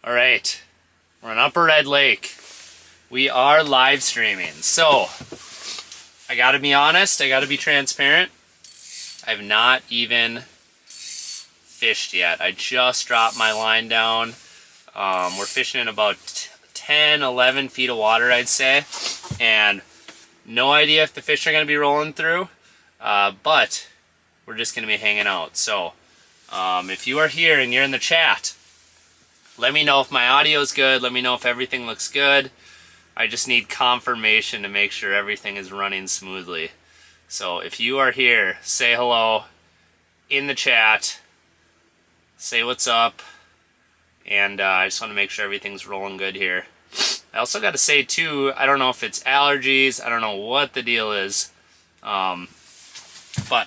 All right, we're on Upper Red Lake. We are live streaming. So, I gotta be honest, I gotta be transparent. I have not even fished yet. I just dropped my line down. We're fishing in about 10, 11 feet of water, I'd say. And no idea if the fish are gonna be rolling through, but we're just gonna be hanging out. So, if you are here and you're in the chat, let me know if my audio is good. Let me know if everything looks good. I just need confirmation to make sure everything is running smoothly. So if you are here, say hello in the chat. Say what's up. And I just want to make sure everything's rolling good here. I also got to say too, I don't know if it's allergies. I don't know what the deal is. But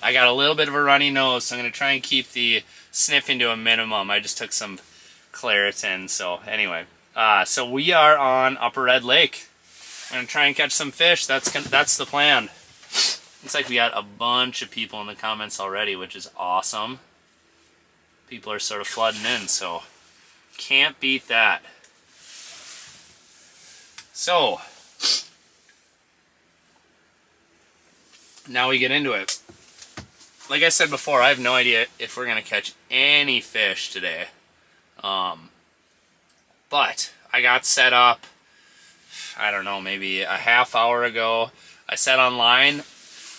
I got a little bit of a runny nose, so I'm going to try and keep the sniffing to a minimum. I just took some Claritin. So anyway, so we are on Upper Red Lake. I'm gonna try and catch some fish. That's the plan. Looks like we got a bunch of people in the comments already, which is awesome. People are sort of flooding in, so can't beat that. So now we get into it. Like I said before, I have no idea if we're gonna catch any fish today. But I got set up, I don't know, maybe a half hour ago. I said online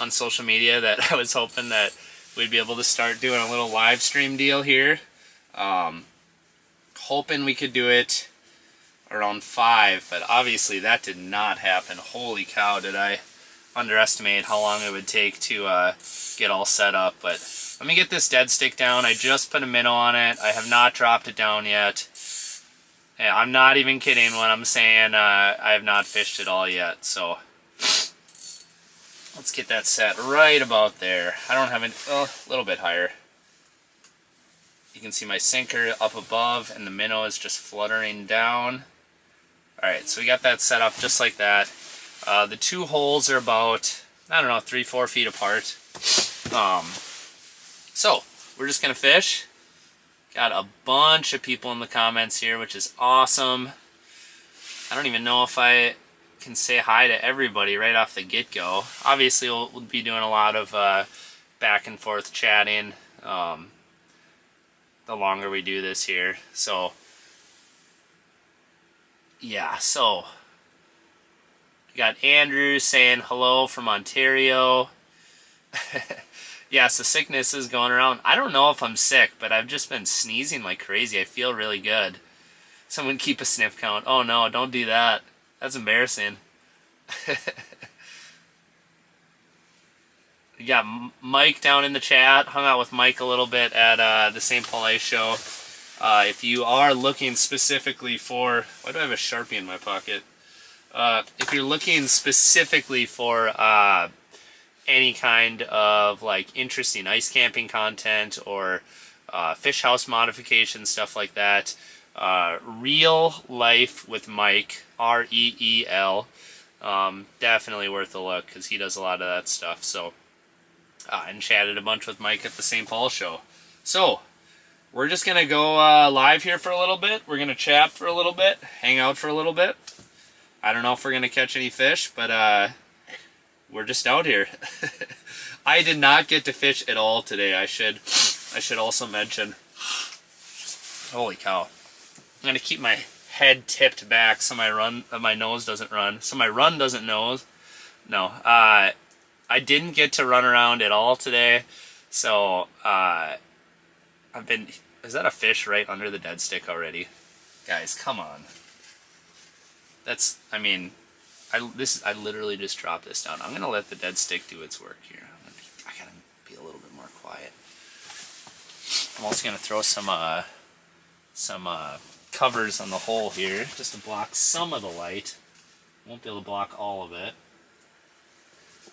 on social media that I was hoping that we'd be able to start doing a little live stream deal here. Hoping we could do it around 5, but obviously that did not happen. Holy cow, did I underestimate how long it would take to get all set up. But let me get this dead stick down. I just put a minnow on it. I have not dropped it down yet. Yeah, I'm not even kidding when I'm saying I have not fished it all yet. So let's get that set right about there. I don't have a little bit higher. You can see my sinker up above and the minnow is just fluttering down. Alright, so we got that set up just like that. The two holes are about, I don't know, 3-4 feet apart. So we're just gonna fish. Got a bunch of people in the comments here, which is awesome. I don't even know if I can say hi to everybody right off the get-go. Obviously, we'll be doing a lot of back and forth chatting the longer we do this here. So, yeah, so we got Andrew saying hello from Ontario. Yes, the sickness is going around. I don't know if I'm sick, but I've just been sneezing like crazy. I feel really good. Someone keep a sniff count. Oh no, don't do that. That's embarrassing. We got Mike down in the chat. Hung out with Mike a little bit at the St. Paul Ice Show. If you are looking specifically for... Why do I have a Sharpie in my pocket? If you're looking specifically for... any kind of like interesting ice camping content or fish house modification, stuff like that, Real Life with Mike, R-E-E-L, definitely worth a look because he does a lot of that stuff. So and chatted a bunch with Mike at the St. Paul show. So we're just gonna go live here for a little bit. We're gonna chat for a little bit, hang out for a little bit. I don't know if we're gonna catch any fish, but we're just out here. I did not get to fish at all today. I should also mention. Holy cow! I'm gonna keep my head tipped back so my nose doesn't run. So my run doesn't nose. No, I didn't get to run around at all today. So I've been. Is that a fish right under the dead stick already? Guys, come on. That's. I mean. I literally just dropped this down. I'm gonna let the dead stick do its work here. I gotta be a little bit more quiet. I'm also gonna throw some covers on the hole here just to block some of the light. Won't be able to block all of it,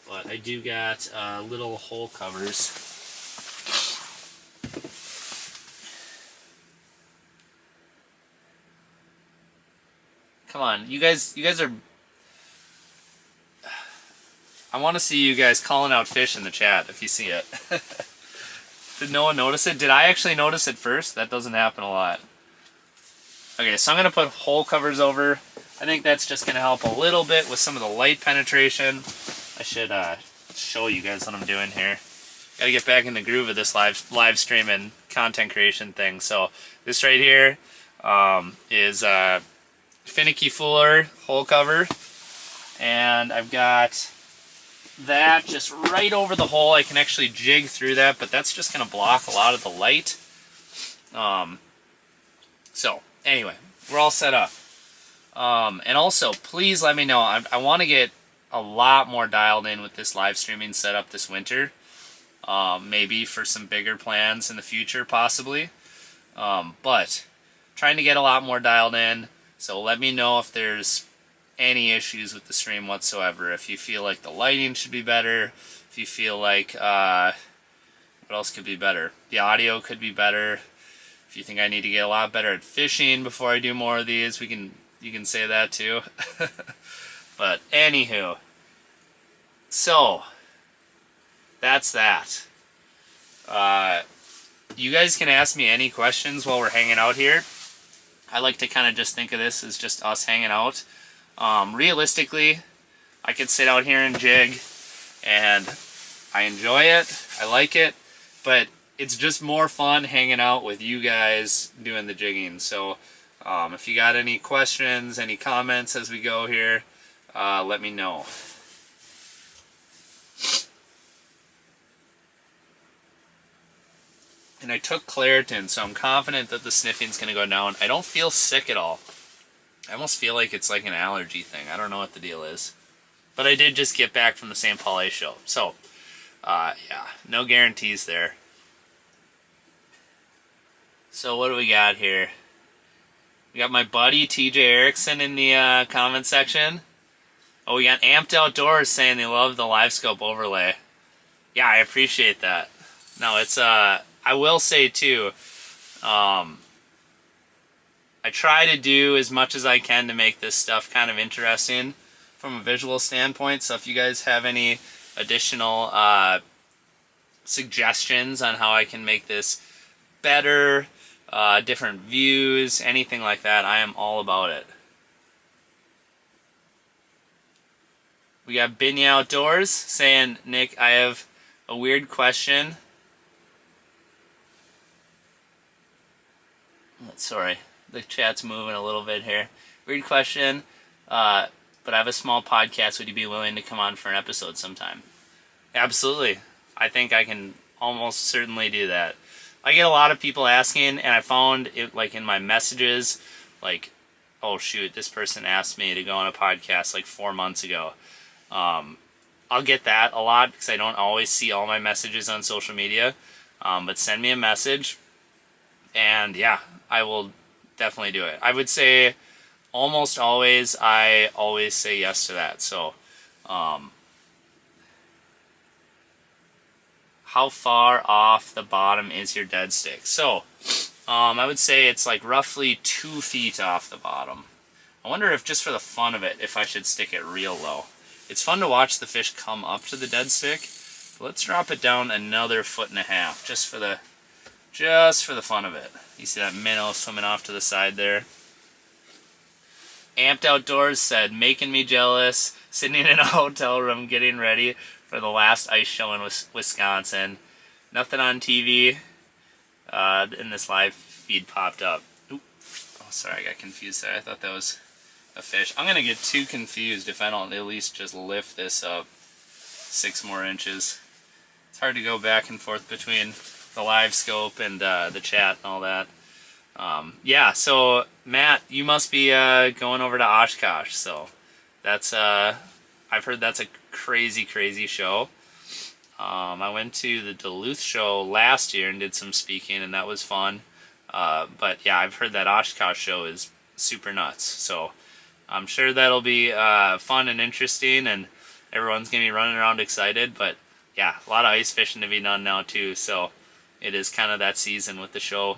but I do got little hole covers. Come on, you guys are. I want to see you guys calling out fish in the chat if you see it. Did no one notice it? Did I actually notice it first? That doesn't happen a lot. Okay, so I'm going to put hole covers over. I think that's just going to help a little bit with some of the light penetration. I should show you guys what I'm doing here. Got to get back in the groove of this live stream and content creation thing. So this right here is a finicky fuller hole cover. And I've got that just right over the hole. I can actually jig through that, but that's just going to block a lot of the light. So anyway, we're all set up. And also, please let me know. I want to get a lot more dialed in with this live streaming setup this winter. Maybe for some bigger plans in the future, possibly. But trying to get a lot more dialed in. So let me know if there's any issues with the stream whatsoever. If you feel like the lighting should be better. If you feel like, what else could be better? The audio could be better. If you think I need to get a lot better at fishing before I do more of these, you can say that too. But anywho, so that's that. You guys can ask me any questions while we're hanging out here. I like to kind of just think of this as just us hanging out. Realistically, I could sit out here and jig, and I enjoy it. I like it, but it's just more fun hanging out with you guys doing the jigging. So if you got any questions, any comments as we go here, let me know. And I took Claritin, so I'm confident that the sniffing's going to go down. I don't feel sick at all. I almost feel like it's like an allergy thing. I don't know what the deal is. But I did just get back from the St. Paul show. So, yeah, no guarantees there. So what do we got here? We got my buddy TJ Erickson in the comment section. Oh, we got Amped Outdoors saying they love the live scope overlay. Yeah, I appreciate that. No, it's I will say too, I try to do as much as I can to make this stuff kind of interesting from a visual standpoint. So if you guys have any additional suggestions on how I can make this better, different views, anything like that, I am all about it. We got Binya Outdoors saying, Nick, I have a weird question. Sorry, the chat's moving a little bit here. Weird question, but I have a small podcast. Would you be willing to come on for an episode sometime? Absolutely. I think I can almost certainly do that. I get a lot of people asking, and I found it like in my messages, like, oh shoot, this person asked me to go on a podcast like 4 months ago. I'll get that a lot because I don't always see all my messages on social media. But send me a message, and yeah, I will definitely do it. I would say almost always, I always say yes to that. So, how far off the bottom is your dead stick? So, I would say it's like roughly 2 feet off the bottom. I wonder if just for the fun of it, if I should stick it real low. It's fun to watch the fish come up to the dead stick. But let's drop it down another 1.5 feet, just for the fun of it. You see that minnow swimming off to the side there? Amped Outdoors said, making me jealous, sitting in a hotel room getting ready for the last ice show in Wisconsin. Nothing on TV. And this live feed popped up. Oop. Oh, sorry, I got confused there. I thought that was a fish. I'm going to get too confused if I don't at least just lift this up 6 more inches. It's hard to go back and forth between the live scope and the chat and all that. Yeah, so Matt, you must be going over to Oshkosh. So that's I've heard that's a crazy, crazy show. I went to the Duluth show last year and did some speaking, and that was fun. But yeah, I've heard that Oshkosh show is super nuts. So I'm sure that'll be fun and interesting, and everyone's gonna be running around excited. But yeah, a lot of ice fishing to be done now too. So it is kind of that season with the show.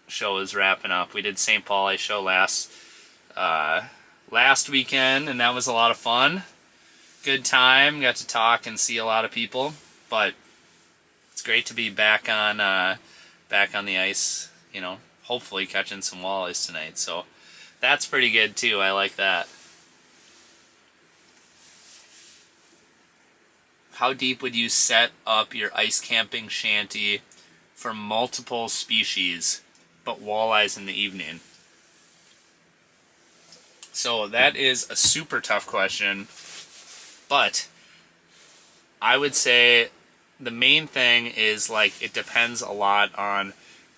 Show is wrapping up. We did St. Paul Ice Show last weekend, and that was a lot of fun. Good time. Got to talk and see a lot of people. But it's great to be back on the ice. You know, hopefully catching some walleyes tonight. So That's pretty good too. I like that. How deep would you set up your ice camping shanty for multiple species, but walleyes in the evening? So that is a super tough question, but I would say the main thing is, like, it depends a lot on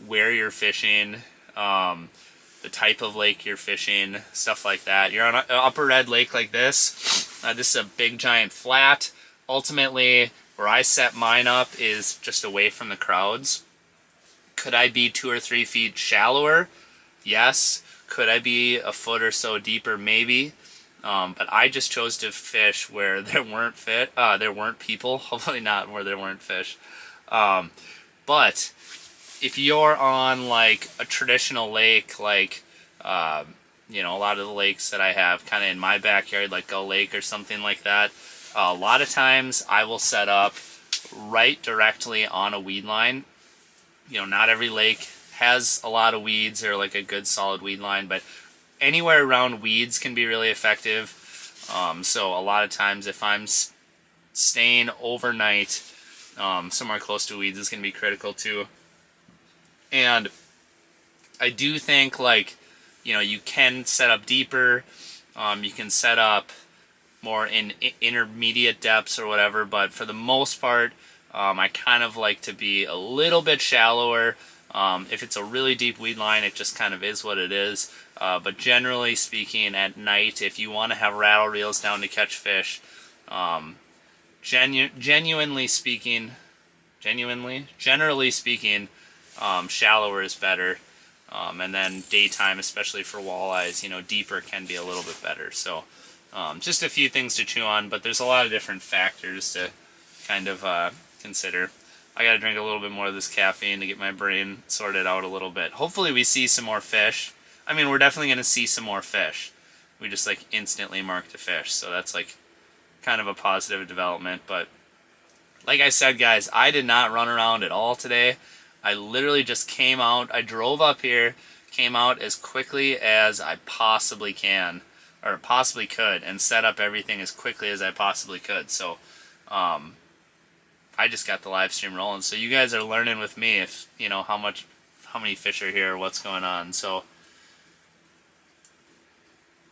where you're fishing, the type of lake you're fishing, stuff like that. You're on an upper red lake like this. This is a big giant flat. Ultimately, where I set mine up is just away from the crowds. Could I be 2 or 3 feet shallower? Yes. Could I be a foot or so deeper? Maybe. But I just chose to fish where there weren't people. Hopefully not where there weren't fish. But if you're on like a traditional lake, like you know, a lot of the lakes that I have kind of in my backyard, like Gull Lake or something like that, a lot of times I will set up right directly on a weed line. You know, not every lake has a lot of weeds or like a good solid weed line, but anywhere around weeds can be really effective. So a lot of times if I'm staying overnight somewhere close to weeds is going to be critical too. And I do think, like, you know, you can set up deeper. You can set up more in intermediate depths or whatever, but for the most part, I kind of like to be a little bit shallower. If it's a really deep weed line, it just kind of is what it is. But generally speaking, at night, if you want to have rattle reels down to catch fish, generally speaking, shallower is better. And then daytime, especially for walleyes, you know, deeper can be a little bit better. So just a few things to chew on, but there's a lot of different factors to kind of consider. I gotta drink a little bit more of this caffeine to get my brain sorted out a little bit. Hopefully we see some more fish. I mean, we're definitely gonna see some more fish. We just like instantly marked a fish, so that's like kind of a positive development. But like I said, guys, I did not run around at all today. I literally just came out. I drove up here, came out as quickly as I possibly can, or possibly could, and set up everything as quickly as I possibly could. So I just got the live stream rolling, so you guys are learning with me, if you know how many fish are here, what's going on. So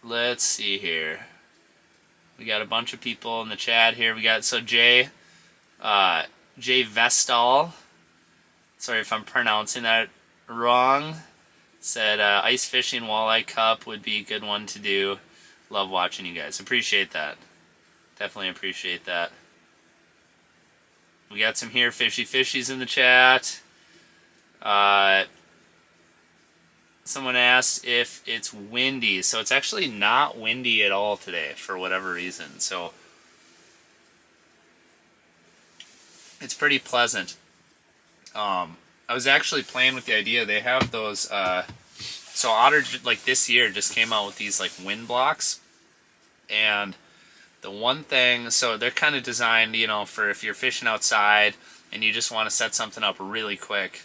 let's see here. We got a bunch of people in the chat here. We got Jay Vestal. Sorry if I'm pronouncing that wrong. Said ice fishing walleye cup would be a good one to do. Love watching you guys. Appreciate that. Definitely appreciate that. We got some here fishies in the chat. Someone asked if it's windy. So it's actually not windy at all today for whatever reason. So it's pretty pleasant. I was actually playing with the idea. They have those, so Otter, like this year, just came out with these like wind blocks. And the one thing, so they're kind of designed, you know, for if you're fishing outside and you just want to set something up really quick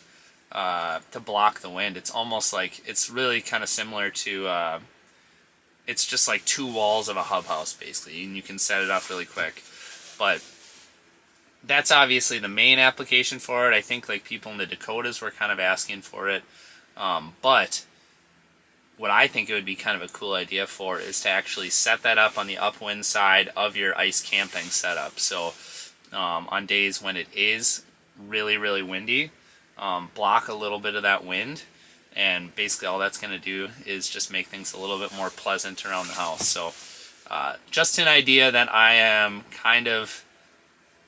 to block the wind. It's almost like, it's really kind of similar to, it's just like 2 walls of a hub house basically, and you can set it up really quick. But that's obviously the main application for it. I think like people in the Dakotas were kind of asking for it. But what I think it would be kind of a cool idea for is to actually set that up on the upwind side of your ice camping setup. So on days when it is really, really windy, block a little bit of that wind. And basically all that's going to do is just make things a little bit more pleasant around the house. So just an idea that I am kind of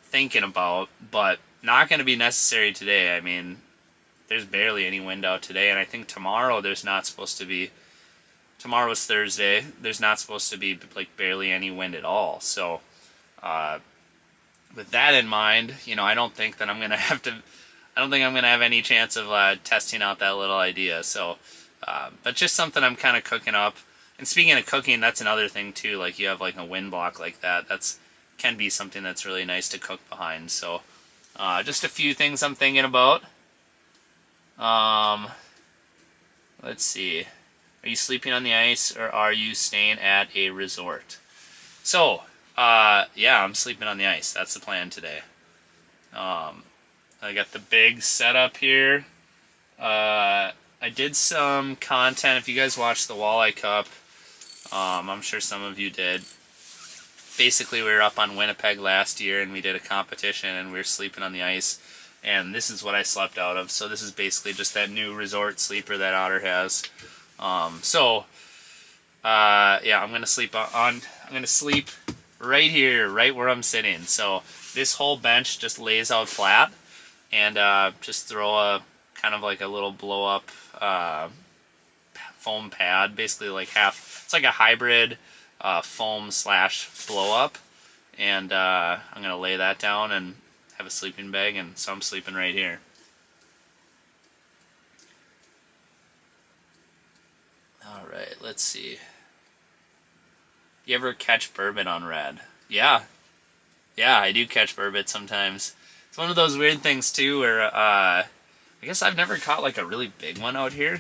thinking about, but not going to be necessary today. I mean, there's barely any wind out today, and I think tomorrow there's not supposed to be, tomorrow's Thursday, there's not supposed to be like barely any wind at all. So with that in mind, you know, I don't think I'm going to have any chance of testing out that little idea. So but just something I'm kind of cooking up. And speaking of cooking, that's another thing too, like you have like a wind block like that, can be something that's really nice to cook behind. So just a few things I'm thinking about. Let's see. Are you sleeping on the ice, or are you staying at a resort? So, yeah, I'm sleeping on the ice. That's the plan today. I got the big setup here. I did some content. If you guys watched the Walleye Cup, I'm sure some of you did. Basically, we were up on Winnipeg last year, and we did a competition, and we were sleeping on the ice. And this is what I slept out of. So this is basically just that new resort sleeper that Otter has. Yeah, I'm gonna sleep I'm gonna sleep right here, right where I'm sitting. So this whole bench just lays out flat, and just throw a kind of like a little blow up foam pad, basically like half. It's like a hybrid foam / blow up, and I'm gonna lay that down and have a sleeping bag, and so I'm sleeping right here. All right, let's see. You ever catch burbot on red? Yeah, I do catch burbot sometimes. It's one of those weird things too, where I guess I've never caught like a really big one out here,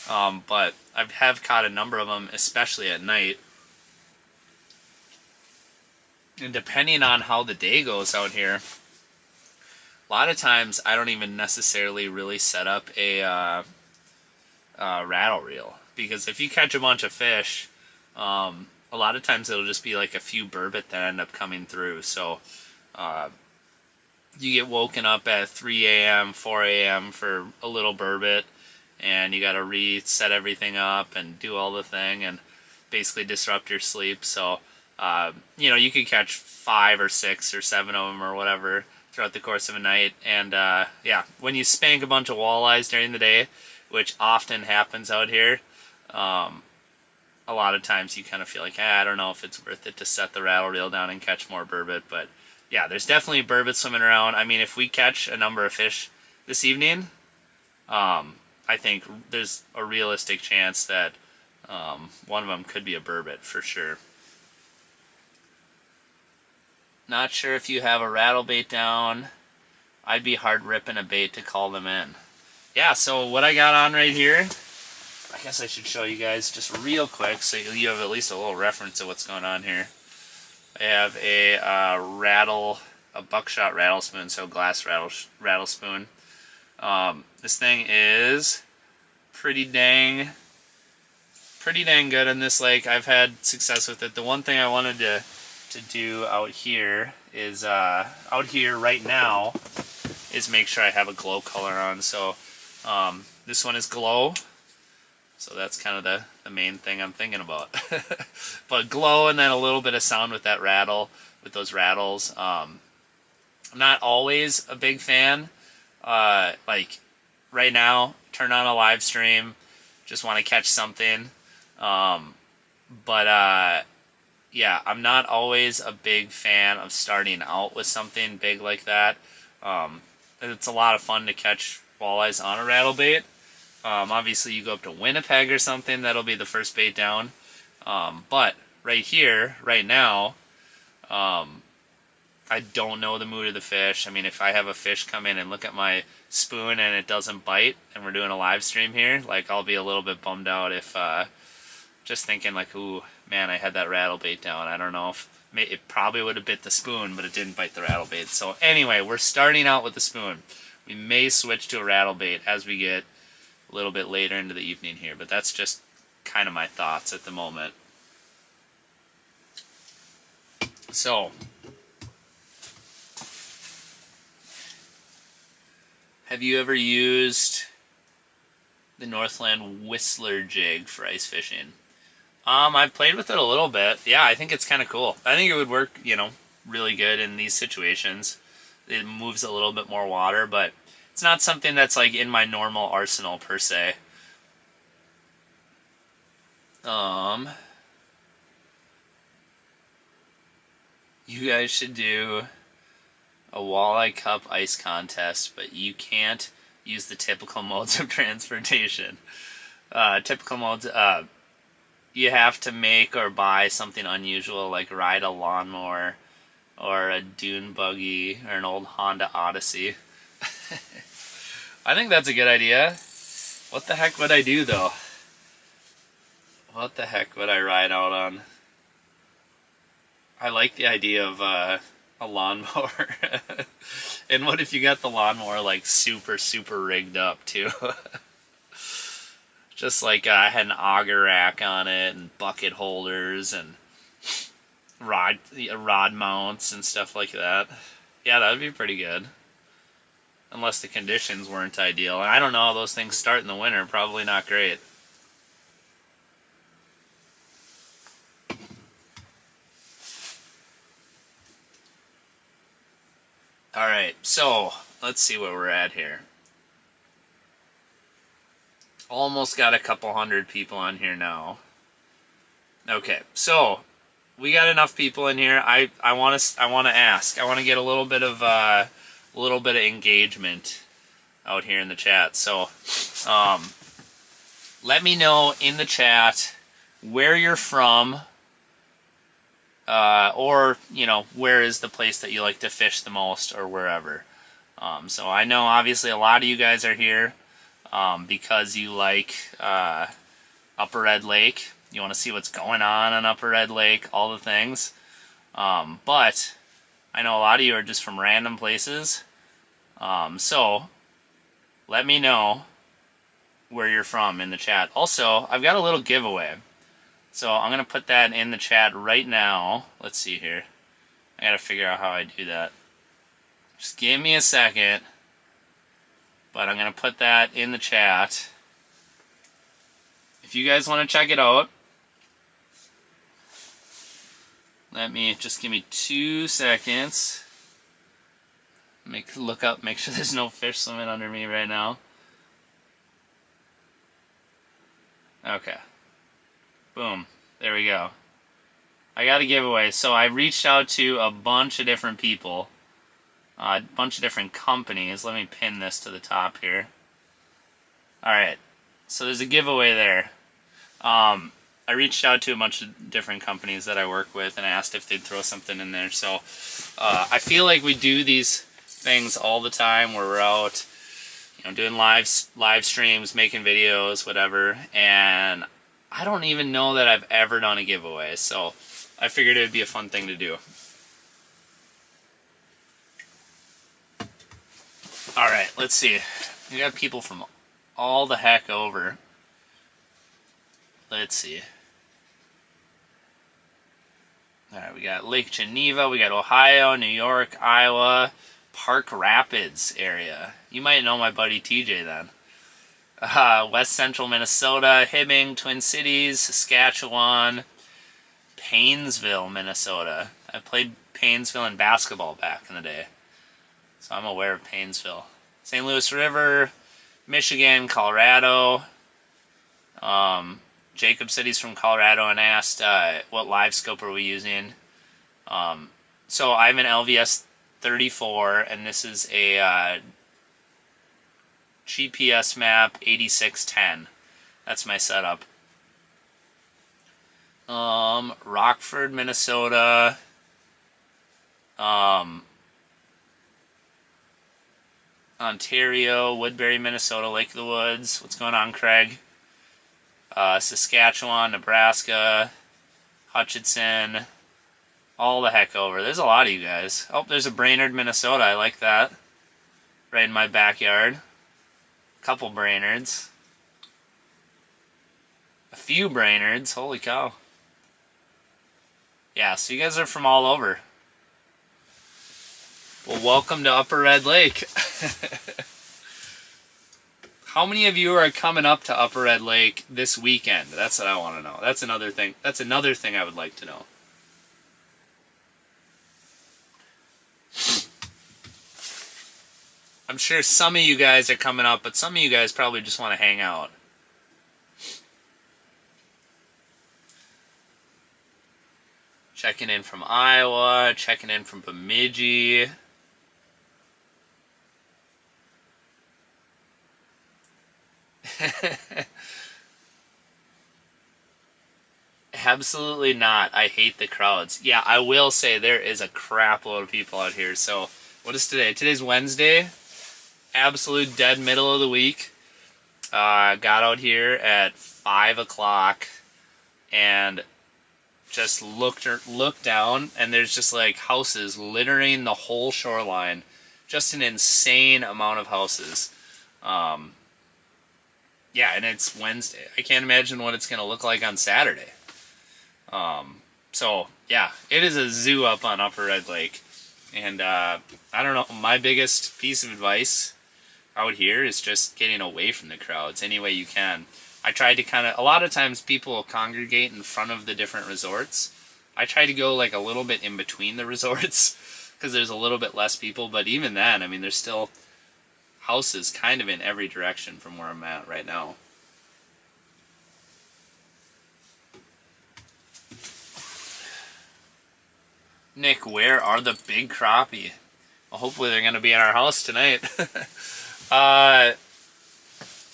but I have caught a number of them, especially at night. And depending on how the day goes out here, a lot of times I don't even necessarily really set up a rattle reel, because if you catch a bunch of fish, a lot of times it'll just be like a few burbot that end up coming through. So you get woken up at 3 a.m., 4 a.m. for a little burbot, and you got to reset everything up and do all the thing and basically disrupt your sleep. So you could catch 5 or 6 or 7 of them or whatever throughout the course of a night. And yeah, when you spank a bunch of walleyes during the day, which often happens out here, a lot of times you kind of feel like, I don't know if it's worth it to set the rattle reel down and catch more burbot. But yeah, there's definitely burbot swimming around. I mean, if we catch a number of fish this evening, I think there's a realistic chance that one of them could be a burbot for sure. Not sure if you have a rattle bait down. I'd be hard ripping a bait to call them in. Yeah, so what I got on right here, I guess I should show you guys just real quick so you have at least a little reference of what's going on here. I have a buckshot rattle spoon, so glass rattle spoon. This thing is pretty dang good in this lake. I've had success with it. The one thing I wanted to do out here is out here right now is make sure I have a glow color on. So this one is glow, so that's kind of the main thing I'm thinking about. But glow, and then a little bit of sound with that rattle, with those rattles. I'm not always a big fan. Like right now, turn on a live stream, just want to catch something. Yeah, I'm not always a big fan of starting out with something big like that. It's a lot of fun to catch walleyes on a rattle bait. Obviously, you go up to Winnipeg or something, that'll be the first bait down. But right here, right now, I don't know the mood of the fish. I mean, if I have a fish come in and look at my spoon and it doesn't bite, and we're doing a live stream here, like, I'll be a little bit bummed out if just thinking like, ooh, man, I had that rattle bait down. I don't know if it probably would have bit the spoon, but it didn't bite the rattle bait. So anyway, we're starting out with the spoon. We may switch to a rattle bait as we get a little bit later into the evening here, but that's just kind of my thoughts at the moment. So, have you ever used the Northland Whistler jig for ice fishing? I've played with it a little bit. Yeah, I think it's kind of cool. I think it would work, really good in these situations. It moves a little bit more water, but it's not something that's like in my normal arsenal per se. You guys should do a Walleye Cup ice contest, but you can't use the typical modes of transportation. Typical modes, you have to make or buy something unusual, like ride a lawnmower or a dune buggy or an old Honda Odyssey. I think that's a good idea. What the heck would I do though? What the heck would I ride out on? I like the idea of a lawnmower. And what if you got the lawnmower like super, super rigged up too? Just like I had an auger rack on it and bucket holders and rod mounts and stuff like that. Yeah, that would be pretty good. Unless the conditions weren't ideal. And I don't know how those things start in the winter. Probably not great. Alright, so let's see where we're at here. Almost got a couple hundred people on here now. Okay, so we got enough people in here. I want to ask. I want to get a little bit of engagement out here in the chat. So, let me know in the chat where you're from, or where is the place that you like to fish the most, or wherever. So I know obviously a lot of you guys are here because you like Upper Red Lake. You want to see what's going on Upper Red Lake, all the things. But I know a lot of you are just from random places. So let me know where you're from in the chat. Also, I've got a little giveaway. So I'm going to put that in the chat right now. Let's see here. I got to figure out how I do that. Just give me a second. But I'm going to put that in the chat. If you guys want to check it out, just give me 2 seconds. Look up, make sure there's no fish swimming under me right now. Okay. Boom. There we go. I got a giveaway. So I reached out to a bunch of different people. A bunch of different companies. Let me pin this to the top here. Alright. So there's a giveaway there. I reached out to a bunch of different companies that I work with and asked if they'd throw something in there. So I feel like we do these things all the time where we're out, doing live streams, making videos, whatever. And I don't even know that I've ever done a giveaway. So I figured it would be a fun thing to do. Alright, let's see. We got people from all the heck over. Let's see. Alright, we got Lake Geneva, we got Ohio, New York, Iowa, Park Rapids area. You might know my buddy TJ then. West Central Minnesota, Hibbing, Twin Cities, Saskatchewan, Paynesville, Minnesota. I played Paynesville in basketball back in the day, so I'm aware of Paynesville. St. Louis River, Michigan, Colorado. Jacob said he's from Colorado and asked what live scope are we using. So I have an LVS 34, and this is a GPS map 8610. That's my setup. Rockford, Minnesota. Ontario, Woodbury, Minnesota, Lake of the Woods. What's going on, Craig? Saskatchewan, Nebraska, Hutchinson, all the heck over. There's a lot of you guys. Oh, there's a Brainerd, Minnesota. I like that. Right in my backyard. Couple Brainards. A few Brainards. Holy cow. Yeah, so you guys are from all over. Well, welcome to Upper Red Lake. How many of you are coming up to Upper Red Lake this weekend? That's what I want to know. That's another thing. That's another thing I would like to know. I'm sure some of you guys are coming up, but some of you guys probably just want to hang out. Checking in from Iowa, checking in from Bemidji. Absolutely not. I hate the crowds. Yeah, I will say there is a crap load of people out here. So, what is today? Today's Wednesday. Absolute dead middle of the week. Got out here at 5 o'clock and just look down, and there's just like houses littering the whole shoreline. Just an insane amount of houses. Yeah, and it's Wednesday. I can't imagine what it's going to look like on Saturday. So, yeah, it is a zoo up on Upper Red Lake. And I don't know, my biggest piece of advice out here is just getting away from the crowds any way you can. I tried to kind of, a lot of times people will congregate in front of the different resorts. I try to go like a little bit in between the resorts because there's a little bit less people, but even then, I mean, there's still houses kind of in every direction from where I'm at right now. Nick, where are the big crappie? Well, hopefully they're going to be in our house tonight.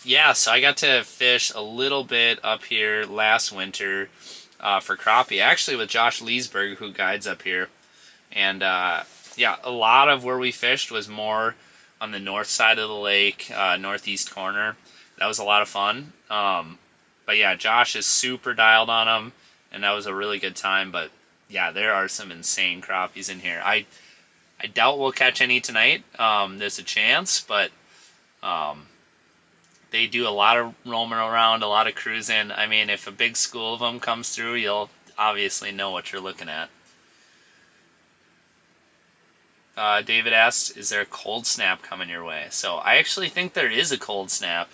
Yeah, so I got to fish a little bit up here last winter for crappie, actually with Josh Leesburg, who guides up here. And yeah, a lot of where we fished was more on the north side of the lake, northeast corner. That was a lot of fun. But yeah, Josh is super dialed on them, and that was a really good time. But yeah, there are some insane crappies in here. I doubt we'll catch any tonight. There's a chance, but they do a lot of roaming around, a lot of cruising. I mean, if a big school of them comes through, you'll obviously know what you're looking at. David asked, is there a cold snap coming your way? So I actually think there is a cold snap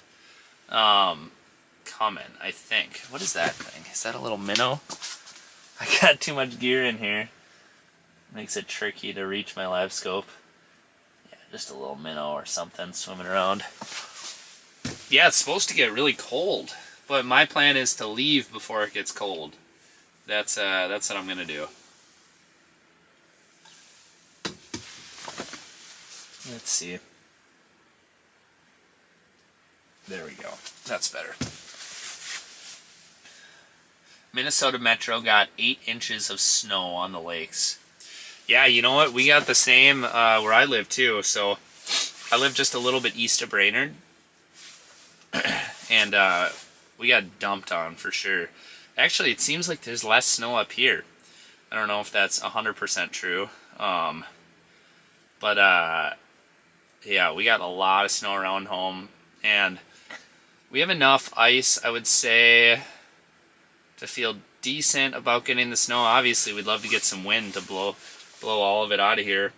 coming, I think. What is that thing? Is that a little minnow? I got too much gear in here. Makes it tricky to reach my live scope. Yeah, just a little minnow or something swimming around. Yeah, it's supposed to get really cold, but my plan is to leave before it gets cold. That's what I'm gonna do. Let's see. There we go. That's better. Minnesota Metro got 8 inches of snow on the lakes. Yeah, you know what? We got the same where I live too. So I live just a little bit east of Brainerd. And we got dumped on for sure. Actually, it seems like there's less snow up here. I don't know if that's 100% true. But yeah, we got a lot of snow around home. And we have enough ice, I would say, to feel decent about getting the snow. Obviously, we'd love to get some wind to blow all of it out of here.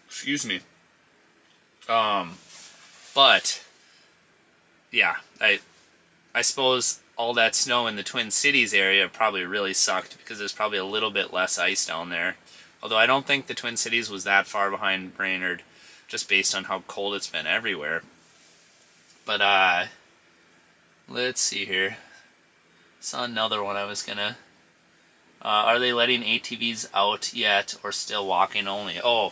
Excuse me. But yeah, I suppose all that snow in the Twin Cities area probably really sucked because there's probably a little bit less ice down there. Although I don't think the Twin Cities was that far behind Brainerd, just based on how cold it's been everywhere. But let's see here. Saw another one I was gonna. Are they letting ATVs out yet, or still walking only? Oh,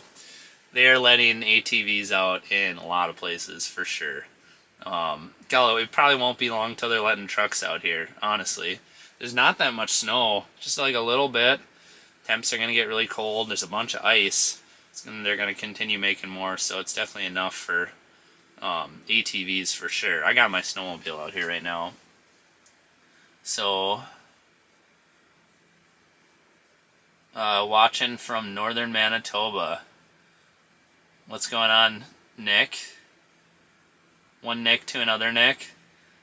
they are letting ATVs out in a lot of places for sure. Gallo, it probably won't be long till they're letting trucks out here, honestly. There's not that much snow, just like a little bit. Temps are going to get really cold. There's a bunch of ice. They're going to continue making more, so it's definitely enough for ATVs for sure. I got my snowmobile out here right now. So, watching from northern Manitoba. What's going on, Nick? One Nick to another Nick.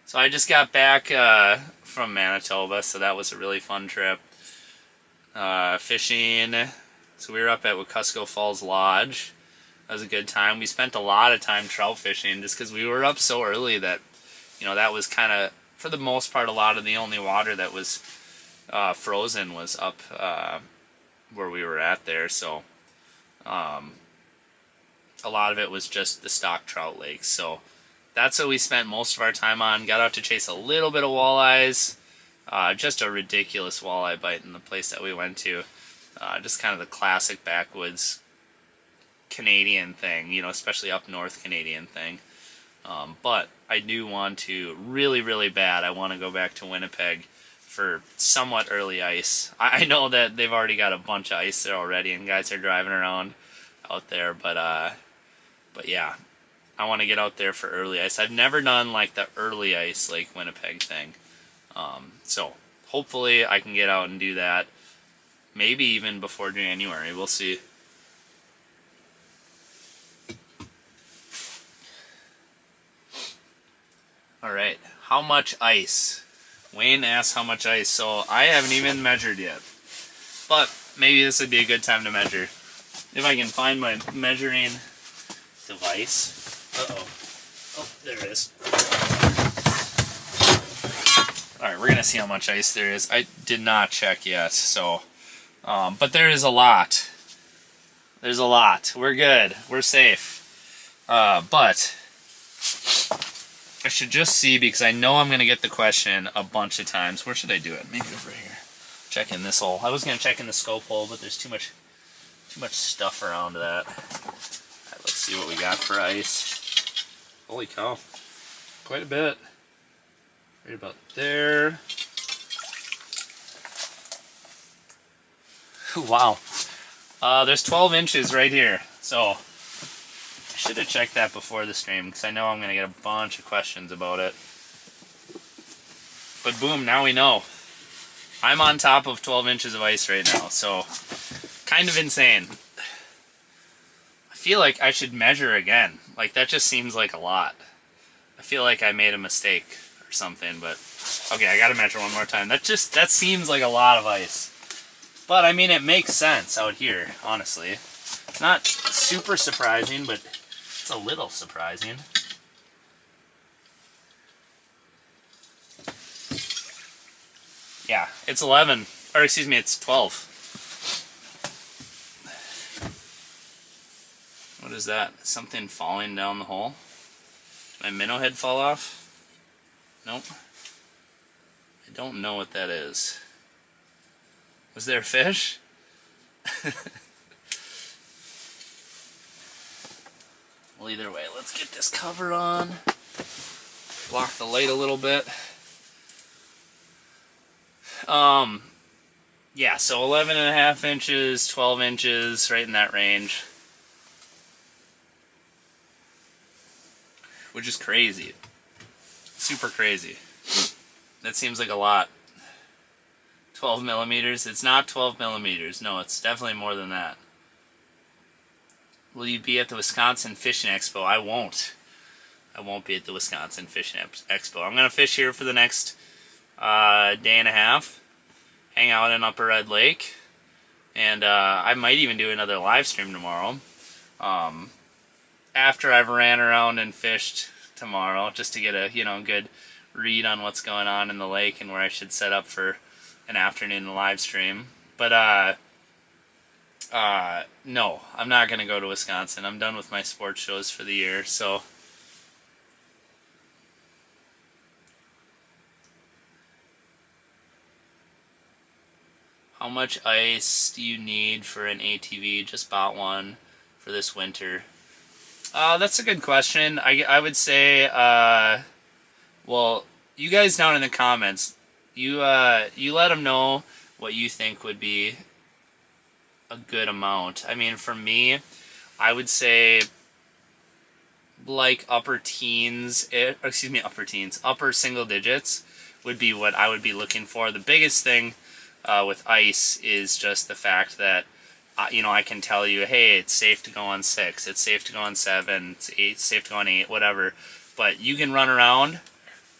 So I just got back from Manitoba, so that was a really fun trip. Fishing. So we were up at Wekusko Falls Lodge. That was a good time. We spent a lot of time trout fishing just because we were up so early that, you know, that was kind of, for the most part, a lot of the only water that was frozen was up where we were at there. So a lot of it was just the stock trout lakes. So that's what we spent most of our time on. Got out to chase a little bit of walleyes. Just a ridiculous walleye bite in the place that we went to. Just kind of the classic backwoods Canadian thing, you know, especially up north Canadian thing. But I do want to, really, really bad, I want to go back to Winnipeg for somewhat early ice. I know that they've already got a bunch of ice there already, and guys are driving around out there, but yeah, I want to get out there for early ice. I've never done like the early ice Lake Winnipeg thing. So hopefully I can get out and do that. Maybe even before January. We'll see. Alright, how much ice? Wayne asks how much ice. So I haven't even measured yet. But maybe this would be a good time to measure. If I can find my measuring device. Uh-oh. Oh, there it is. Alright, we're going to see how much ice there is. I did not check yet, so... but there is a lot. There's a lot. We're good. We're safe. But... I should just see, because I know I'm going to get the question a bunch of times. Where should I do it? Maybe over here. Check in this hole. I was going to check in the scope hole, but there's too much stuff around that. Right, let's see what we got for ice. Holy cow. Quite a bit. Right about there. Wow. There's 12 inches right here. So... should have checked that before the stream, because I know I'm going to get a bunch of questions about it. But boom, now we know. I'm on top of 12 inches of ice right now, so kind of insane. I feel like I should measure again. Like, that just seems like a lot. I feel like I made a mistake or something, but... okay, I gotta measure one more time. That seems like a lot of ice. But, I mean, it makes sense out here, honestly. Not super surprising, but... it's a little surprising. Yeah, it's 11. Or excuse me, it's 12. What is that? Something falling down the hole? Did my minnow head fall off? Nope. I don't know what that is. Was there a fish? Well, either way, let's get this cover on. Block the light a little bit. Yeah, so 11.5 inches, 12 inches, right in that range. Which is crazy. Super crazy. That seems like a lot. 12 millimeters? It's not 12 millimeters. No, it's definitely more than that. Will you be at the Wisconsin Fishing Expo? I won't. I won't be at the Wisconsin Fishing Expo. I'm going to fish here for the next day and a half. Hang out in Upper Red Lake. And I might even do another live stream tomorrow. After I've ran around and fished tomorrow, just to get a good read on what's going on in the lake and where I should set up for an afternoon live stream. But no, I'm not going to go to Wisconsin. I'm done with my sports shows for the year, so... how much ice do you need for an ATV? Just bought one for this winter. That's a good question. I would say, well, you guys down in the comments, you let them know what you think would be a good amount. I mean, for me, I would say like upper single digits would be what I would be looking for. The biggest thing with ice is just the fact that I can tell you, hey, it's safe to go on 6, it's safe to go on 7, it's safe to go on 8, whatever. But you can run around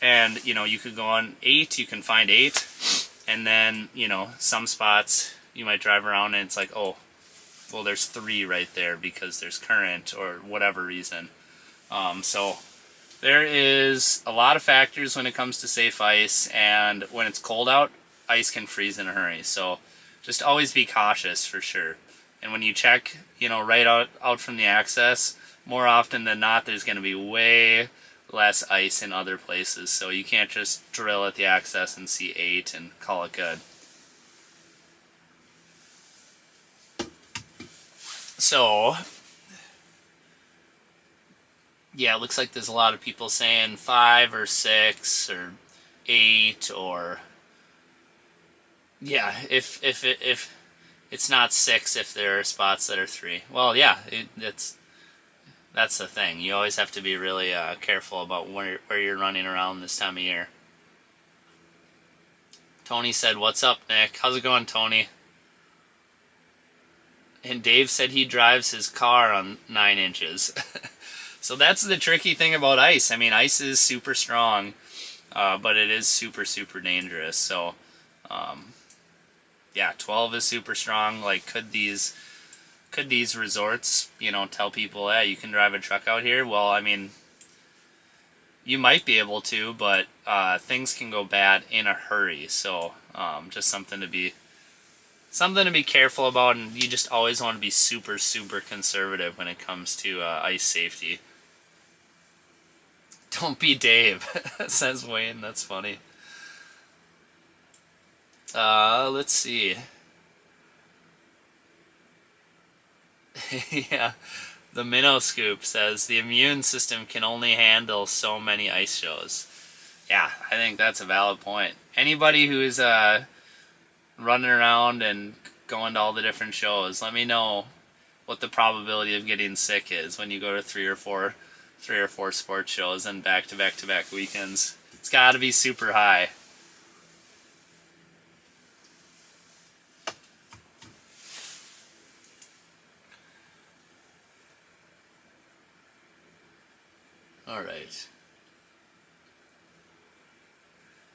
and you could go on 8, you can find 8, and then some spots you might drive around and it's like, oh, well, there's 3 right there because there's current or whatever reason. So there is a lot of factors when it comes to safe ice, and when it's cold out, ice can freeze in a hurry. So just always be cautious for sure. And when you check, right out from the access, more often than not, there's going to be way less ice in other places. So you can't just drill at the access and see 8 and call it good. So, yeah, it looks like there's a lot of people saying 5 or 6 or 8 or... yeah, if it's not 6, if there are spots that are 3. Well, yeah, that's the thing. You always have to be really careful about where you're running around this time of year. Tony said, "What's up, Nick? How's it going, Tony?" And Dave said he drives his car on 9 inches. So that's the tricky thing about ice. I mean, ice is super strong, but it is super, super dangerous. So, yeah, 12 is super strong. Like, could these resorts, you know, tell people, "Yeah, you can drive a truck out here"? Well, I mean, you might be able to, but things can go bad in a hurry. So, just something to be careful about, and you just always want to be super, super conservative when it comes to ice safety. Don't be Dave, says Wayne. That's funny. Let's see. Yeah, the Minnow Scoop says the immune system can only handle so many ice shows. Yeah, I think that's a valid point. Anybody who's running around and going to all the different shows, let me know what the probability of getting sick is when you go to three or four sports shows and back to back weekends. It's got to be super high. All right.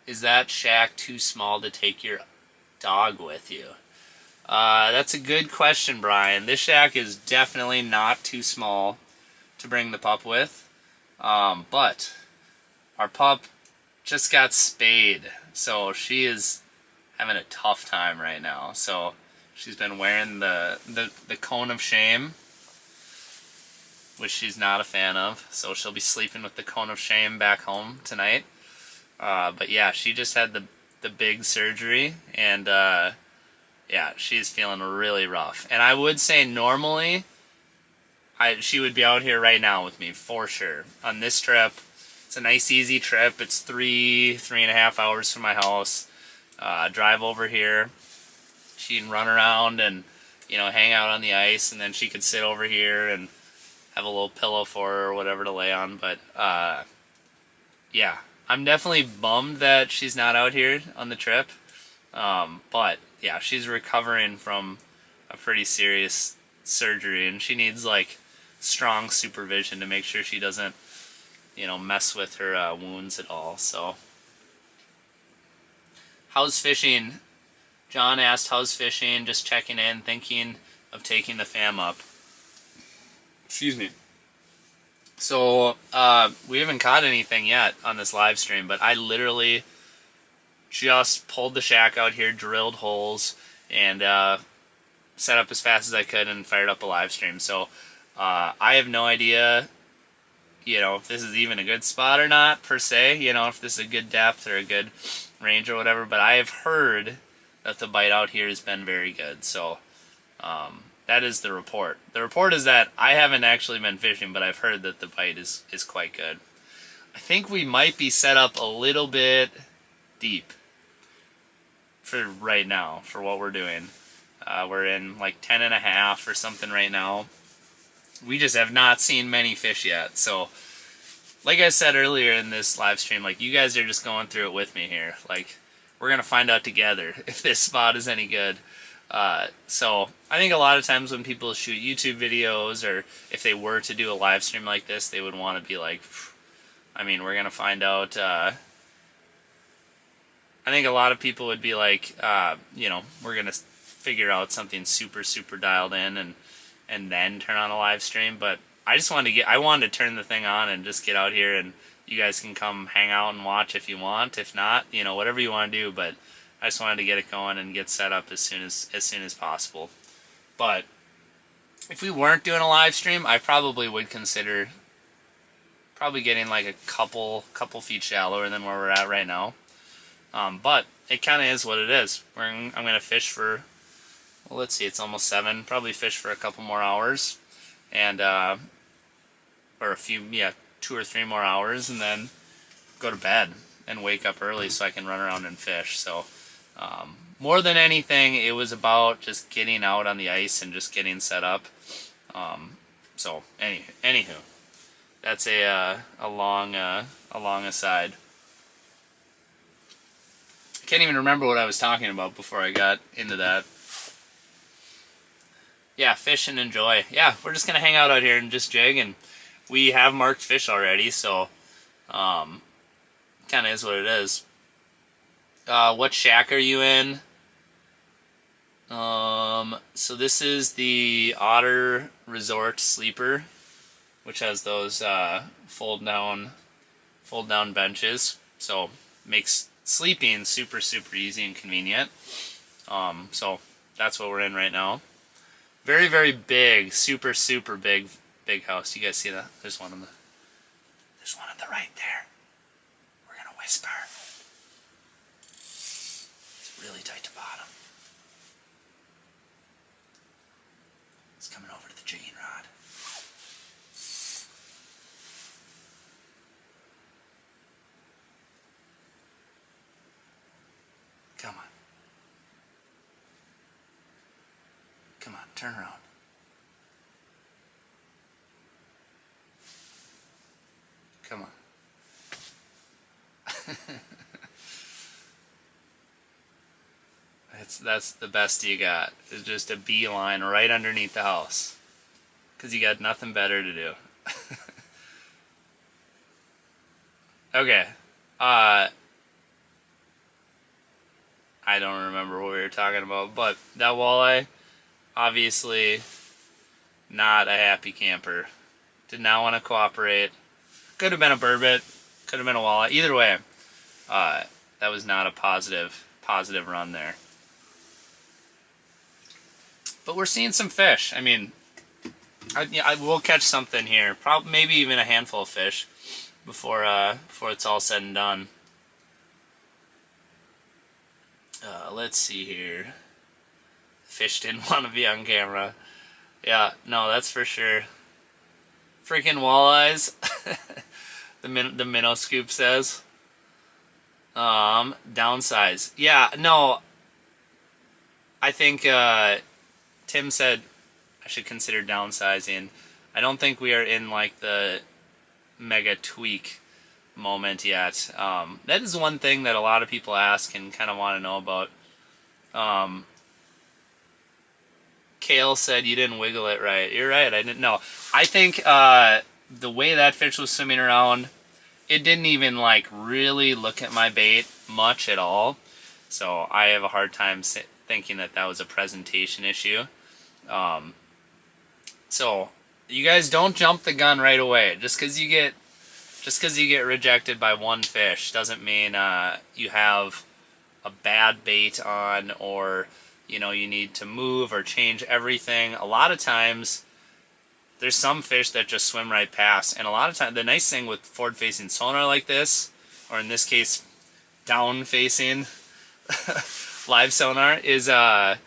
Is that shack too small to take your dog with you? That's a good question, Brian. This shack is definitely not too small to bring the pup with. But our pup just got spayed, so she is having a tough time right now. So she's been wearing the cone of shame, which she's not a fan of. So she'll be sleeping with the cone of shame back home tonight. But yeah, she just had the big surgery, and yeah, she's feeling really rough. And I would say normally she would be out here right now with me for sure. On this trip, it's a nice easy trip. It's 3.5 hours from my house. Drive over here. She can run around and, you know, hang out on the ice, and then she could sit over here and have a little pillow for her or whatever to lay on. But yeah, I'm definitely bummed that she's not out here on the trip. But yeah, she's recovering from a pretty serious surgery, and she needs like strong supervision to make sure she doesn't, you know, mess with her wounds at all. So, how's fishing? John asked, how's fishing? Just checking in, thinking of taking the fam up. Excuse me. So, we haven't caught anything yet on this live stream, but I literally just pulled the shack out here, drilled holes, and set up as fast as I could and fired up a live stream. So, I have no idea, you know, if this is even a good spot or not, per se, you know, if this is a good depth or a good range or whatever, but I have heard that the bite out here has been very good. So, that is the report. The report is that I haven't actually been fishing, but I've heard that the bite is quite good. I think we might be set up a little bit deep for right now, for what we're doing. We're in like 10.5 or something right now. We just have not seen many fish yet. So, like I said earlier in this live stream, like, you guys are just going through it with me here. Like, we're going to find out together if this spot is any good. So, I think a lot of times when people shoot YouTube videos, or if they were to do a live stream like this, they would want to be like, I mean, we're going to find out. I think a lot of people would be like, you know, we're going to figure out something super, super dialed in and then turn on a live stream. But I just wanted to turn the thing on and just get out here, and you guys can come hang out and watch if you want. If not, you know, whatever you want to do. But I just wanted to get it going and get set up as soon as possible. But if we weren't doing a live stream, I probably would consider getting like a couple feet shallower than where we're at right now. But it kind of is what it is. I'm going to fish for, well, let's see, it's almost 7. Probably fish for a couple more hours, and or a few, 2 or 3 more hours, and then go to bed and wake up early so I can run around and fish. So, more than anything, it was about just getting out on the ice and just getting set up. So, anywho, that's a long aside. Can't even remember what I was talking about before I got into that. Yeah, fish and enjoy. Yeah, we're just gonna hang out here and just jig, and we have marked fish already, so kind of is what it is. What shack are you in? So this is the Otter Resort Sleeper, which has those fold down benches, so makes sleeping super easy and convenient. So that's what we're in right now. Very, very big, super big house. You guys see that? There's one on the right there. We're gonna whisper. It's really tight to bottom. It's coming over to the jigging rod. Come on. Come on, turn around. Come on. That's the best you got. It's just a beeline right underneath the house. Because you got nothing better to do. Okay. I don't remember what we were talking about, but that walleye, obviously not a happy camper. Did not want to cooperate. Could have been a burbot, could have been a walleye. Either way, that was not a positive run there. But we're seeing some fish. I mean, I will catch something here. Probably, maybe even a handful of fish before it's all said and done. Let's see here. Fish didn't want to be on camera. Yeah, no, that's for sure. Freaking walleyes. the minnow scoop says. Downsize. Yeah, no. I think Tim said I should consider downsizing. I don't think we are in like the mega tweak moment yet. That is one thing that a lot of people ask and kind of want to know about. Kale said you didn't wiggle it right. You're right, I didn't know. I think the way that fish was swimming around, it didn't even like really look at my bait much at all. So I have a hard time thinking that was a presentation issue. So you guys don't jump the gun right away. Just because you get rejected by one fish doesn't mean you have a bad bait on, or you need to move or change everything. A lot of times there's some fish that just swim right past, and a lot of times the nice thing with forward facing sonar like this, or in this case down facing live sonar, is the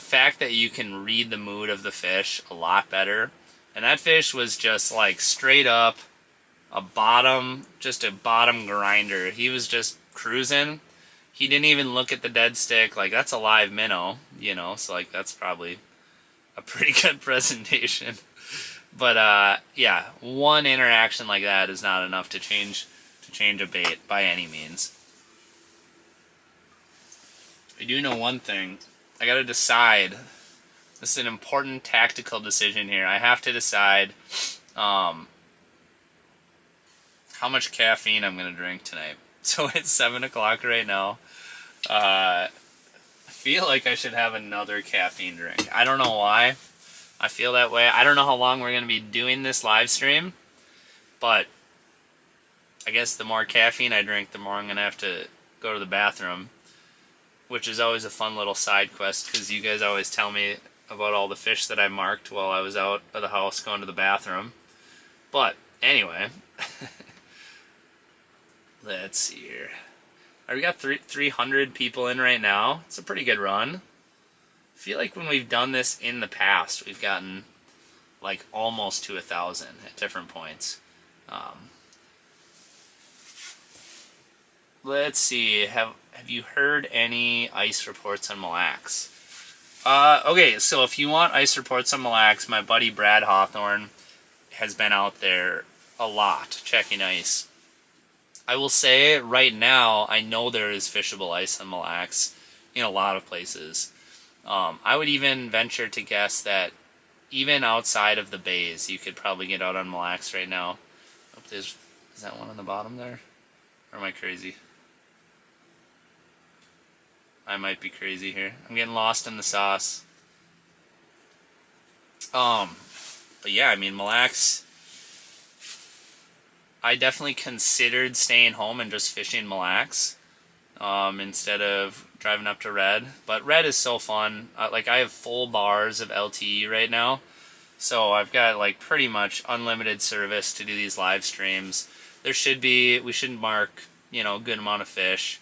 fact that you can read the mood of the fish a lot better. And that fish was just like straight up a bottom grinder. He was just cruising. He didn't even look at the dead stick. Like, that's a live minnow, so like that's probably a pretty good presentation. But yeah, one interaction like that is not enough to change a bait by any means. I do know one thing. I gotta decide. This is an important tactical decision here. I have to decide how much caffeine I'm gonna drink tonight. So it's 7 o'clock right now. I feel like I should have another caffeine drink. I don't know why I feel that way. I don't know how long we're gonna be doing this live stream, but I guess the more caffeine I drink, the more I'm gonna have to go to the bathroom, which is always a fun little side quest because you guys always tell me about all the fish that I marked while I was out of the house going to the bathroom. But anyway, let's see here. We got 300 people in right now. It's a pretty good run. I feel like when we've done this in the past, we've gotten like almost to 1,000 at different points. Let's see. Have you heard any ice reports on Mille Lacs? Okay, so if you want ice reports on Mille Lacs, my buddy Brad Hawthorne has been out there a lot checking ice. I will say right now, I know there is fishable ice on Mille Lacs in a lot of places. I would even venture to guess that even outside of the bays, you could probably get out on Mille Lacs right now. Oh, is that one on the bottom there? Or am I crazy? I might be crazy here. I'm getting lost in the sauce. But yeah, I mean, Mille Lacs, I definitely considered staying home and just fishing Mille Lacs instead of driving up to Red. But Red is so fun. Like, I have full bars of LTE right now, so I've got like pretty much unlimited service to do these live streams. We should mark, a good amount of fish.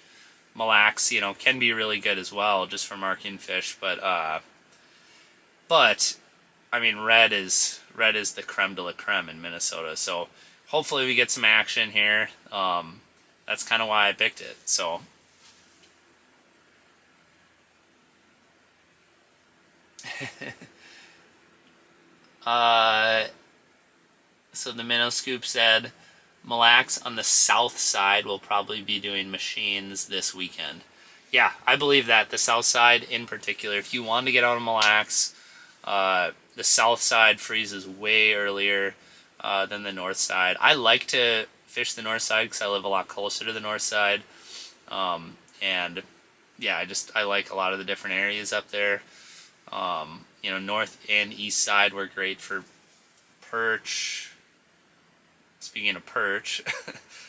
Mille Lacs, can be really good as well, just for marking fish. But I mean, Red is the creme de la creme in Minnesota. So hopefully we get some action here. That's kind of why I picked it. So so the Minnow Scoop said Mille Lacs on the south side will probably be doing machines this weekend. Yeah, I believe that. The south side in particular, if you want to get out of Mille Lacs, the south side freezes way earlier than the north side. I like to fish the north side because I live a lot closer to the north side. And yeah, I like a lot of the different areas up there. North and east side were great for perch. Speaking of perch,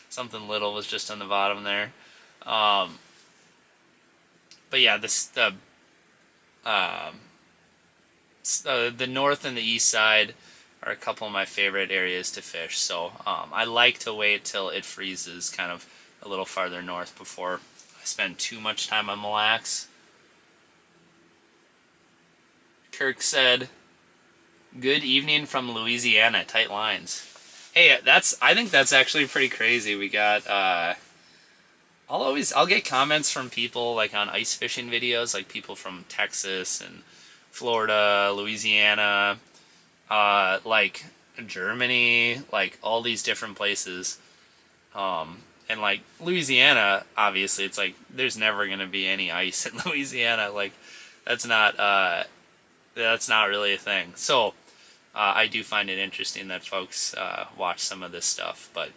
something little was just on the bottom there. But yeah, the north and the east side are a couple of my favorite areas to fish. So I like to wait till it freezes kind of a little farther north before I spend too much time on Mille Lacs. Kirk said, "Good evening from Louisiana, tight lines." Hey, I think that's actually pretty crazy. We got I'll get comments from people like on ice fishing videos, like people from Texas and Florida, Louisiana, like Germany, like all these different places. And like Louisiana, obviously it's like there's never gonna be any ice in Louisiana. Like that's not really a thing. So I do find it interesting that folks watch some of this stuff, but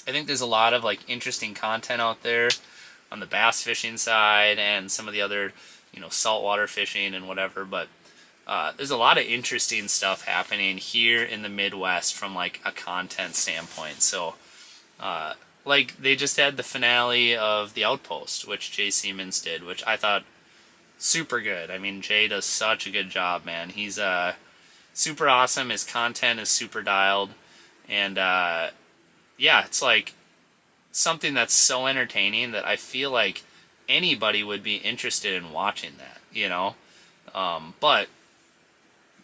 I think there's a lot of like interesting content out there on the bass fishing side and some of the other, saltwater fishing and whatever, but there's a lot of interesting stuff happening here in the Midwest from like a content standpoint. So like they just had the finale of The Outpost, which Jay Siemens did, which I thought super good. I mean, Jay does such a good job, man. He's super awesome. His content is super dialed, and yeah, it's like something that's so entertaining that I feel like anybody would be interested in watching that, but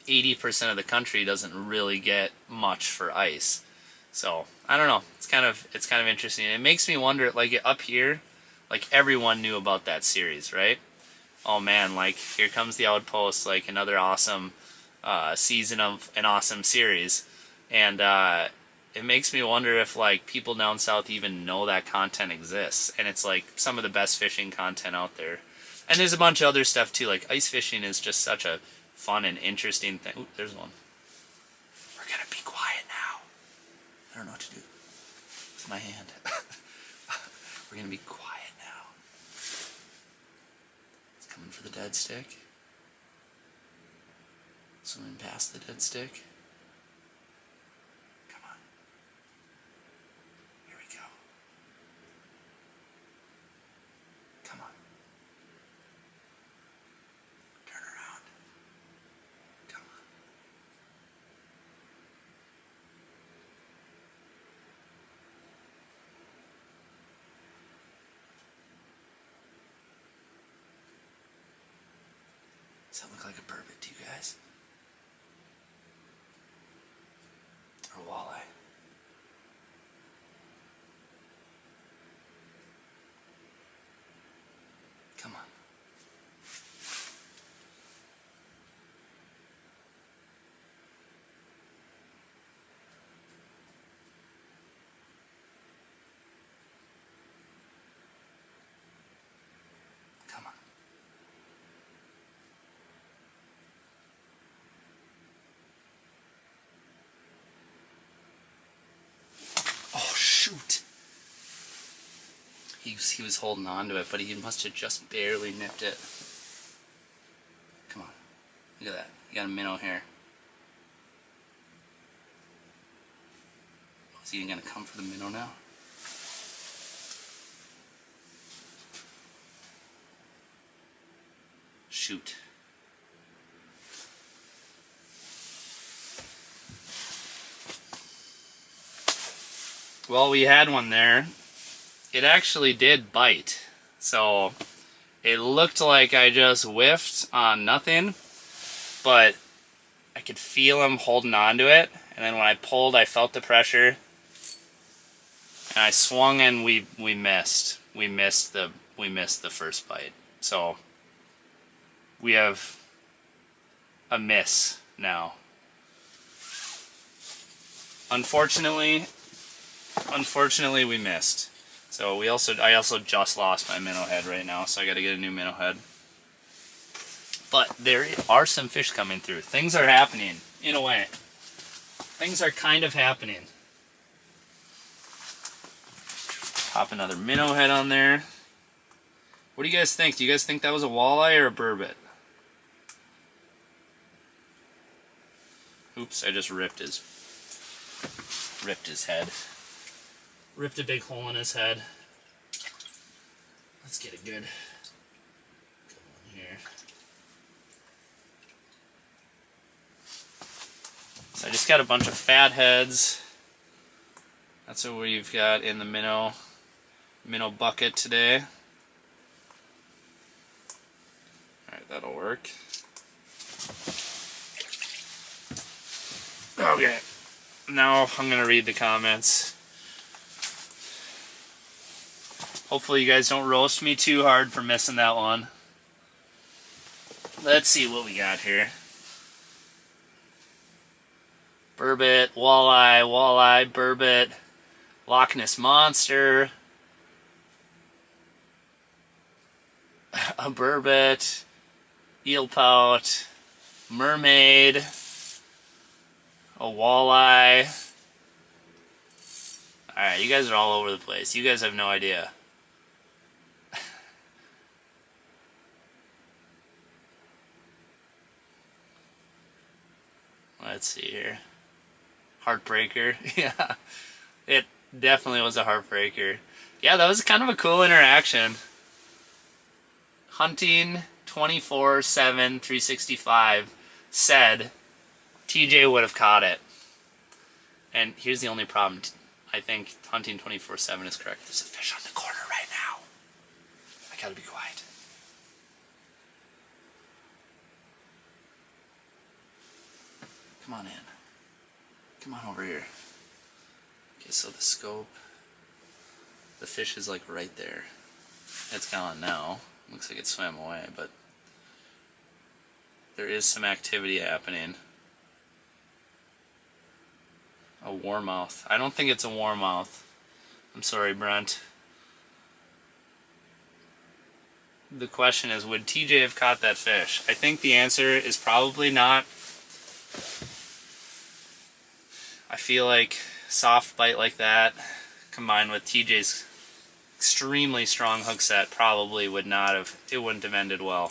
80% of the country doesn't really get much for ice. So I don't know. It's kind of interesting. It makes me wonder, like up here, like everyone knew about that series, right? Oh man, like here comes The Outpost, like another awesome season of an awesome series, and it makes me wonder if like people down south even know that content exists, and it's like some of the best fishing content out there. And there's a bunch of other stuff too, like ice fishing is just such a fun and interesting thing. Ooh, there's one. We're gonna be quiet now. I don't know what to do with my hand. We're gonna be quiet now. It's coming for the dead stick. Swimming past the dead stick. Come on. Here we go. Come on. Turn around. Come on. Does that look like a burbot to you guys? Or walleye? Come on. He was holding on to it, but he must have just barely nipped it. Come on. Look at that. You got a minnow here. Is he going to come for the minnow now? Shoot. Well, we had one there. It actually did bite. So it looked like I just whiffed on nothing, but I could feel him holding on to it. And then when I pulled, I felt the pressure. And I swung and we missed. We missed the first bite. So we have a miss now. Unfortunately we missed. So I also just lost my minnow head right now, so I got to get a new minnow head. But there are some fish coming through. Things are happening in a way. Things are kind of happening. Pop another minnow head on there. What do you guys think? Do you guys think that was a walleye or a burbot? Oops, I just ripped his head. Ripped a big hole in his head. Let's get a good one here. So I just got a bunch of fat heads. That's what we've got in the minnow bucket today. Alright, that'll work. Okay. Now I'm going to read the comments. Hopefully you guys don't roast me too hard for missing that one. Let's see what we got here. Burbot, walleye, burbot, Loch Ness Monster, a burbot, eel pout, mermaid, a walleye. Alright, you guys are all over the place. You guys have no idea. Let's see here. Heartbreaker. Yeah, it definitely was a heartbreaker. Yeah, that was kind of a cool interaction. Hunting 24/7, 365 said TJ would have caught it. And here's the only problem. I think hunting 24/7 is correct. There's a fish on the corner right now. I gotta be quiet. Come on in. Come on over here. Okay, so the scope. The fish is like right there. It's gone now. Looks like it swam away, but there is some activity happening. A warmouth. I don't think it's a warmouth. I'm sorry, Brent. The question is, would TJ have caught that fish? I think the answer is probably not. I feel like soft bite like that, combined with TJ's extremely strong hook set, probably would not have, it wouldn't have ended well.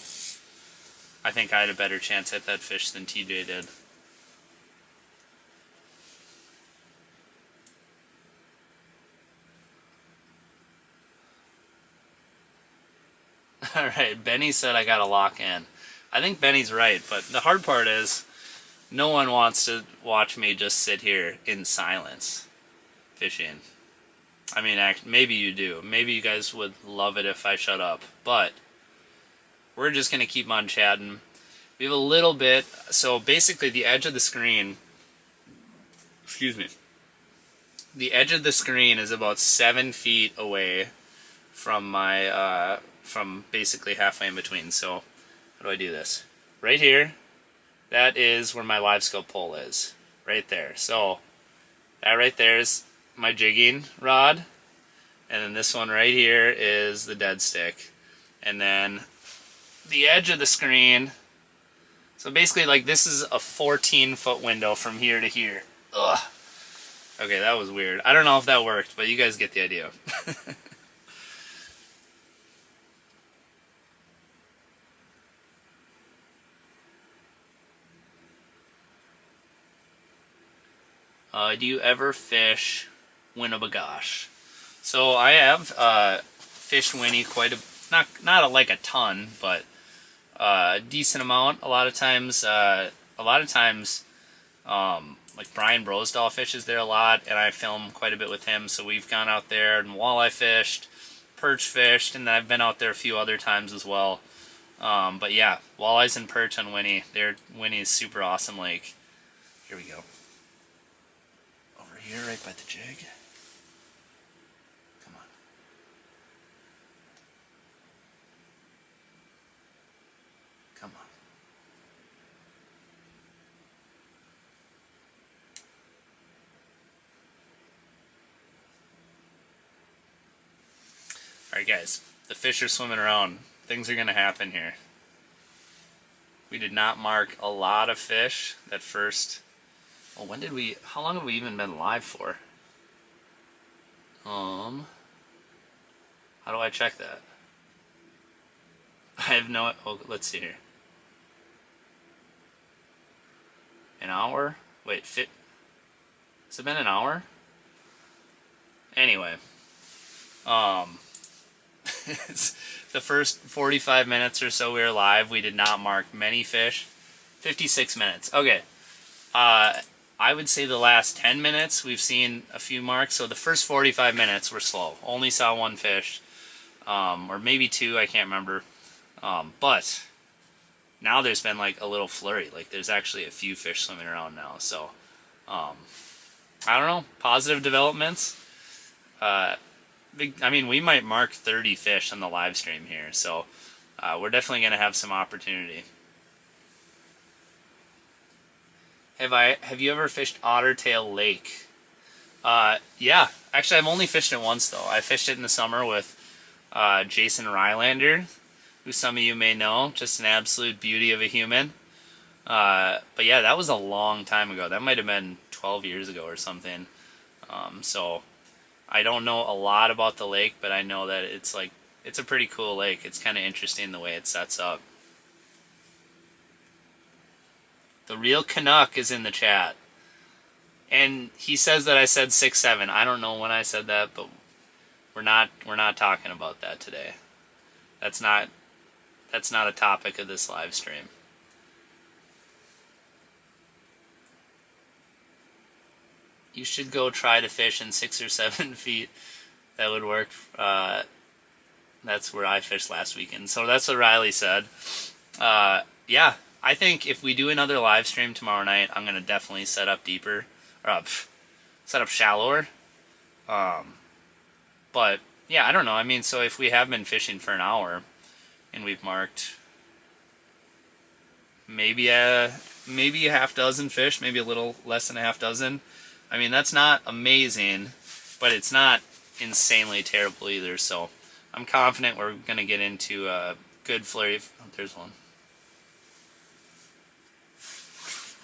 I think I had a better chance at that fish than TJ did. Alright, Benny said I gotta lock in. I think Benny's right, but the hard part is no one wants to watch me just sit here in silence fishing. I mean, maybe you do. Maybe you guys would love it if I shut up. But we're just going to keep on chatting. We have a little bit. So basically the edge of the screen, excuse me, the edge of the screen is about 7 feet away from my, from basically halfway in between. So how do I do this? Right here. That is where my live scope pole is, right there. So that right there is my jigging rod, and then this one right here is the dead stick. And then the edge of the screen, so basically like this is a 14-foot window from here to here. Ugh. Okay, that was weird. I don't know if that worked, but you guys get the idea. Do you ever fish Winnebagosh? So I have fished Winnie quite not like a ton, but a decent amount. A lot of times, like Brian Brosdahl fishes there a lot, and I film quite a bit with him. So we've gone out there and walleye fished, perch fished, and I've been out there a few other times as well. But yeah, walleyes and perch on Winnie. Winnie is super awesome lake. Here we go. Over here, right by the jig. Come on. Come on. Alright guys, the fish are swimming around. Things are going to happen here. We did not mark a lot of fish that first... Well, how long have we even been live for? How do I check that? I have no... Oh, let's see here. An hour? Wait, has it been an hour? Anyway. The first 45 minutes or so we were live, we did not mark many fish. 56 minutes. Okay. I would say the last 10 minutes we've seen a few marks. So the first 45 minutes were slow. Only saw one fish. Or maybe two, I can't remember. But now there's been like a little flurry. Like there's actually a few fish swimming around now. So, I don't know. Positive developments. We might mark 30 fish on the live stream here, so we're definitely going to have some opportunity. Have you ever fished Ottertail Lake? Yeah, actually I've only fished it once though. I fished it in the summer with Jason Rylander, who some of you may know, just an absolute beauty of a human. But yeah, that was a long time ago. That might have been 12 years ago or something. So I don't know a lot about the lake, but I know that it's a pretty cool lake. It's kind of interesting the way it sets up. The Real Canuck is in the chat. And he says that I said 6'7". I don't know when I said that, but we're not talking about that today. That's not a topic of this live stream. You should go try to fish in 6 or 7 feet. That would work. That's where I fished last weekend. So that's what Riley said. Yeah, I think if we do another live stream tomorrow night, I'm going to definitely set up deeper. Or set up shallower. But, yeah, I don't know. I mean, so if we have been fishing for an hour, and we've marked maybe a half dozen fish, maybe a little less than a half dozen. I mean, that's not amazing, but it's not insanely terrible either, so I'm confident we're going to get into a good flurry. Oh, there's one.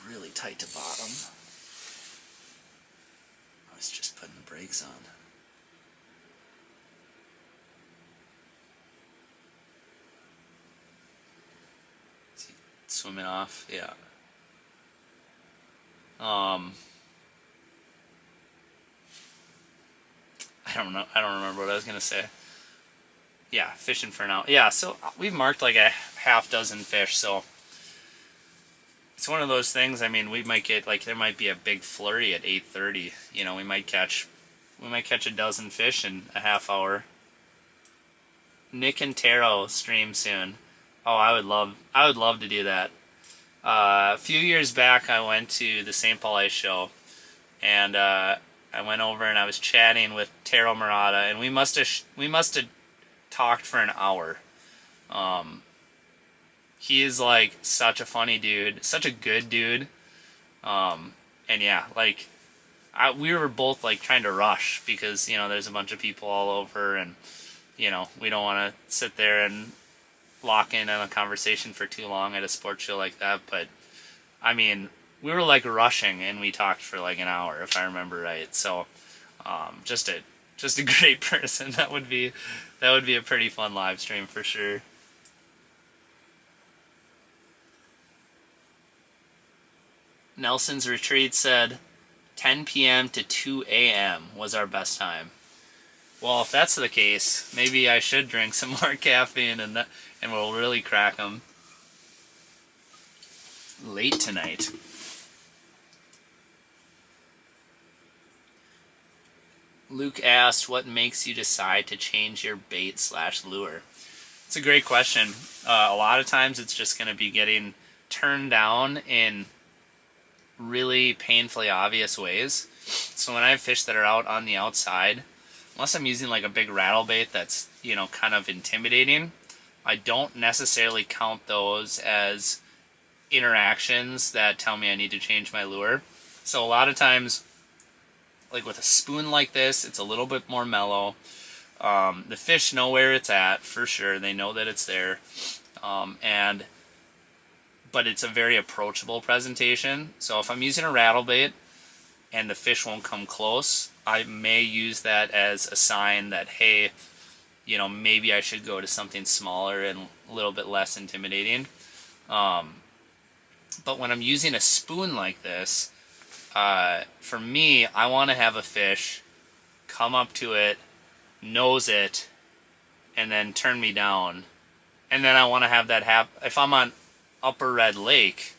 Really tight to bottom. I was just putting the brakes on. Is he swimming off? Yeah. I don't know. I don't remember what I was going to say. Yeah, fishing for now. Yeah, so we've marked like a half dozen fish, so it's one of those things. I mean, we might get like there might be a big flurry at 8:30. You know, we might catch a dozen fish in a half hour. Nick and Taro stream soon. Oh, I would love to do that. A few years back, I went to the St. Paul Ice Show, and I went over and I was chatting with Taro Murata, and we must have talked for an hour. He is like such a funny dude, such a good dude, and yeah, like we were both like trying to rush because there's a bunch of people all over, and we don't want to sit there and lock in on a conversation for too long at a sports show like that. But I mean, we were like rushing, and we talked for like an hour, if I remember right. So, just a great person. That would be a pretty fun live stream for sure. Nelson's Retreat said, 10 p.m. to 2 a.m. was our best time. Well, if that's the case, maybe I should drink some more caffeine and we'll really crack them late tonight. Luke asked, what makes you decide to change your bait/lure? It's a great question. A lot of times it's just going to be getting turned down in really painfully obvious ways. So when I have fish that are out on the outside, unless I'm using like a big rattle bait that's, you know, kind of intimidating, I don't necessarily count those as interactions that tell me I need to change my lure. So a lot of times, like with a spoon like this, it's a little bit more mellow. The fish know where it's at for sure. They know that it's there. But it's a very approachable presentation. So if I'm using a rattle bait and the fish won't come close, I may use that as a sign that, hey, you know, maybe I should go to something smaller and a little bit less intimidating. But when I'm using a spoon like this, for me, I want to have a fish come up to it, nose it, and then turn me down. And then I want to have that happen. If I'm on Upper Red Lake,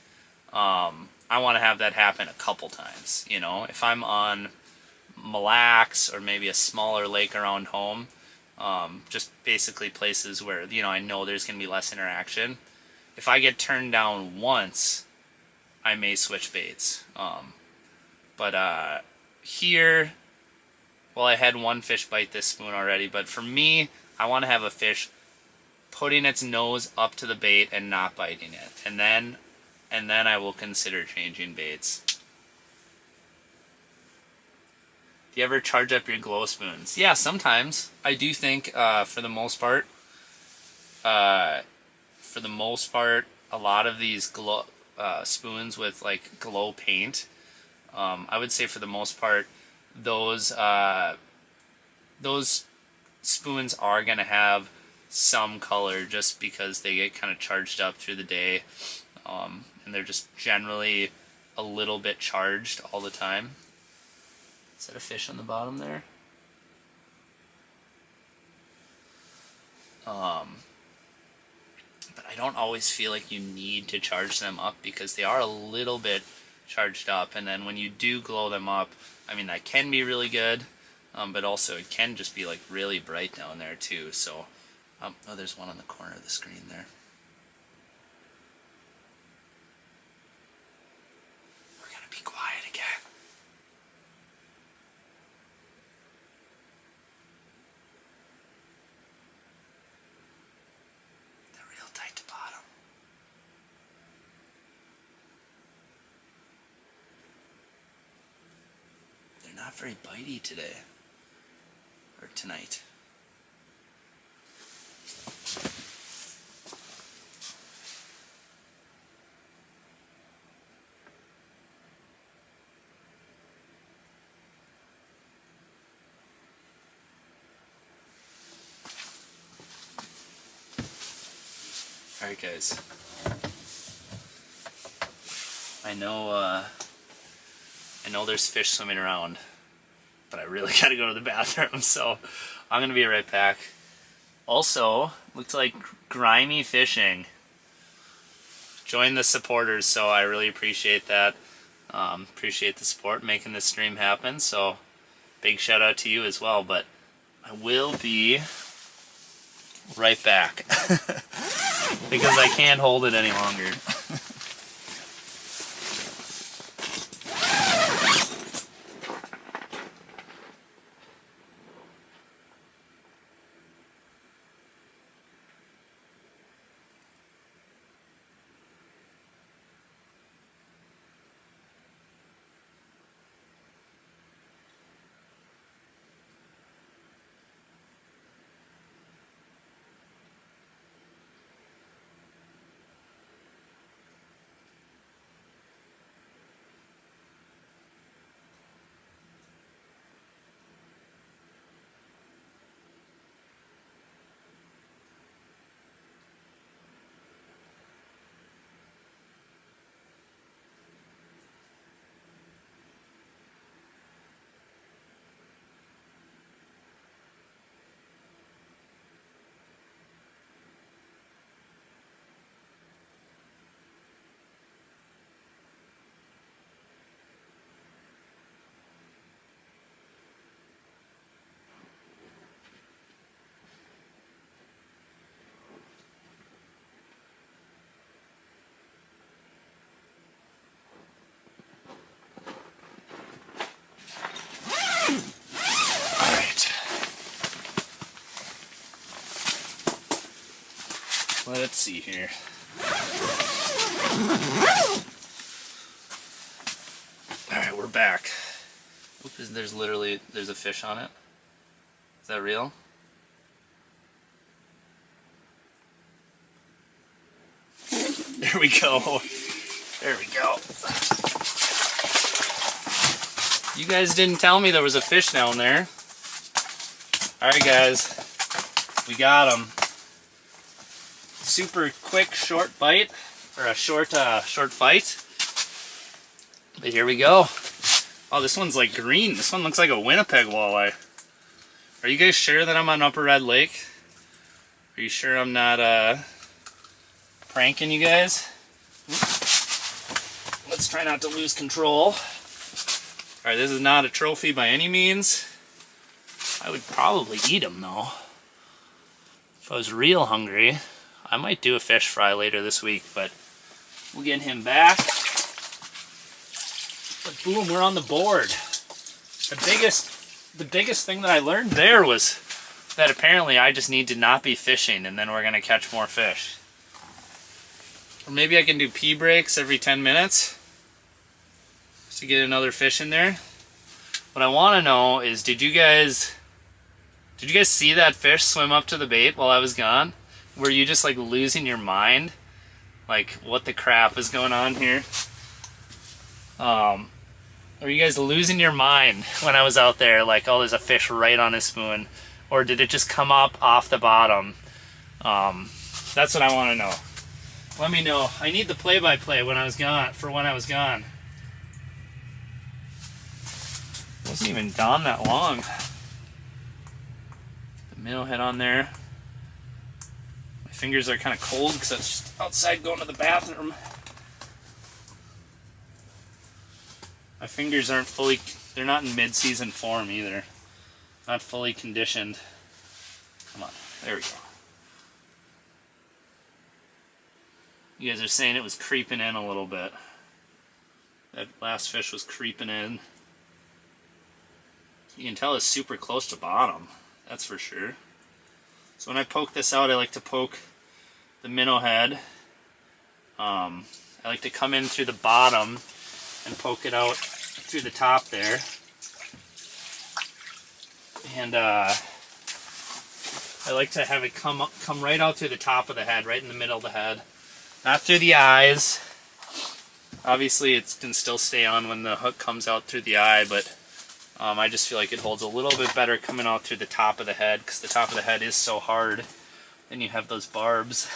I want to have that happen a couple times. You know, if I'm on Mille Lacs or maybe a smaller lake around home, just basically places where, you know, I know there's going to be less interaction. If I get turned down once, I may switch baits. But here, well, I had one fish bite this spoon already, but for me, I want to have a fish putting its nose up to the bait and not biting it. And then I will consider changing baits. Do you ever charge up your glow spoons? Yeah, sometimes. I do think for the most part, a lot of these glow spoons with like glow paint, I would say for the most part, those spoons are going to have some color just because they get kind of charged up through the day, and they're just generally a little bit charged all the time. Is that a fish on the bottom there? But I don't always feel like you need to charge them up because they are a little bit charged up, and then when you do glow them up, I mean, that can be really good, but also it can just be like really bright down there too. So oh, there's one on the corner of the screen there. We're gonna be quiet again. They're real tight to bottom. They're not very bitey today. Or tonight. Alright guys, I know there's fish swimming around, but I really gotta go to the bathroom, so I'm gonna be right back. Also, looks like Grimy Fishing joined the supporters, so I really appreciate that. Appreciate the support, making this stream happen, so big shout out to you as well, but I will be right back because I can't hold it any longer. let's see here. Alright, we're back. Oops, there's a fish on it. Is that real? There we go. There we go. You guys didn't tell me there was a fish down there. Alright guys, we got him. Super quick, short bite, or a short fight. But here we go. Oh, this one's like green. This one looks like a Winnipeg walleye. Are you guys sure that I'm on Upper Red Lake? Are you sure I'm not pranking you guys? Let's try not to lose control. Alright, this is not a trophy by any means. I would probably eat them though. If I was real hungry, I might do a fish fry later this week, but we'll get him back. But boom, we're on the board. The biggest thing that I learned there was that apparently I just need to not be fishing and then we're gonna catch more fish. Or maybe I can do pee breaks every 10 minutes to get another fish in there. What I want to know is, did you guys see that fish swim up to the bait while I was gone? Were you just like losing your mind? Like, what the crap is going on here? Were you guys losing your mind when I was out there, like, oh, there's a fish right on his spoon? Or did it just come up off the bottom? That's what I want to know. Let me know. I need the play-by-play when I was gone, for when I was gone. It wasn't even gone that long. The minnow head on there. My fingers are kind of cold because I was just outside going to the bathroom. My fingers aren't fully, they're not in mid-season form either. Not fully conditioned. Come on, there we go. You guys are saying it was creeping in a little bit. That last fish was creeping in. You can tell it's super close to bottom, that's for sure. So when I poke this out, I like to poke the minnow head. I like to come in through the bottom and poke it out through the top there. And I like to have it come right out through the top of the head, right in the middle of the head. Not through the eyes. Obviously it can still stay on when the hook comes out through the eye, but I just feel like it holds a little bit better coming out through the top of the head, because the top of the head is so hard. Then you have those barbs.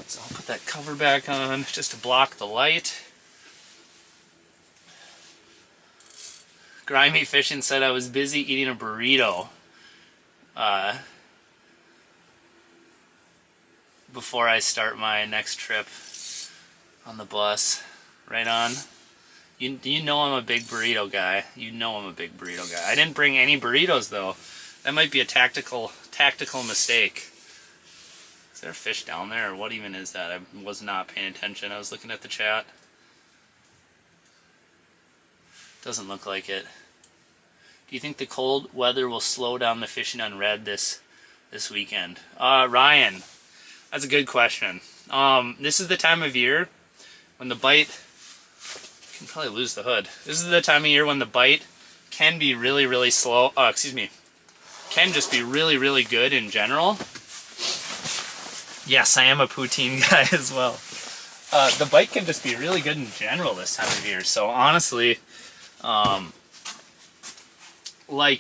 So I'll put that cover back on just to block the light. Grimy Fishing said I was busy eating a burrito before I start my next trip on the bus. Right on. You know I'm a big burrito guy. You know I'm a big burrito guy. I didn't bring any burritos though. That might be a tactical mistake. Is there a fish down there, or what even is that? I was not paying attention. I was looking at the chat. Doesn't look like it. Do you think the cold weather will slow down the fishing on red this weekend? Ryan, that's a good question. This is the time of year when the bite, you can probably lose the hood. This is the time of year when the bite can be really, really slow. Can just be really, really good in general. Yes, I am a poutine guy as well. The bite can just be really good in general this time of year. So honestly,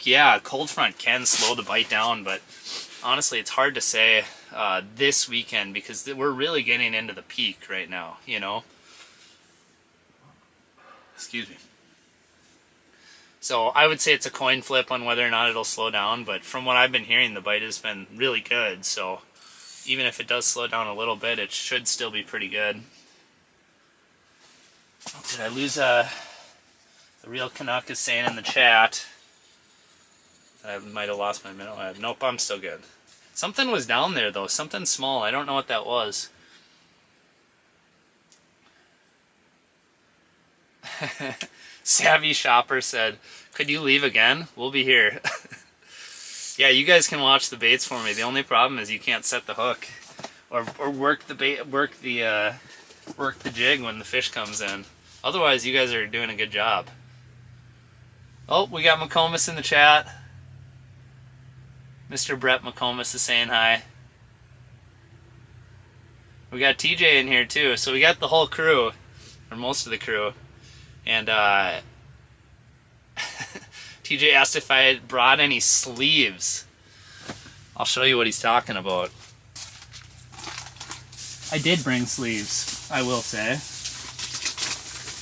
yeah, cold front can slow the bite down, but honestly, it's hard to say this weekend because we're really getting into the peak right now, you know? Excuse me. So I would say it's a coin flip on whether or not it'll slow down, but from what I've been hearing, the bite has been really good, so even if it does slow down a little bit, it should still be pretty good. Oh, did I lose the real Canuck is saying in the chat that I might have lost my minnow. Nope, I'm still good. Something was down there though, something small. I don't know what that was. Savvy Shopper said, could you leave again? We'll be here. Yeah, you guys can watch the baits for me. The only problem is you can't set the hook. or work the bait, work the jig when the fish comes in. Otherwise, you guys are doing a good job. Oh, we got McComas in the chat. Mr. Brett McComas is saying hi. We got TJ in here too, so we got the whole crew, or most of the crew. And TJ asked if I had brought any sleeves. I'll show you what he's talking about. I did bring sleeves, I will say.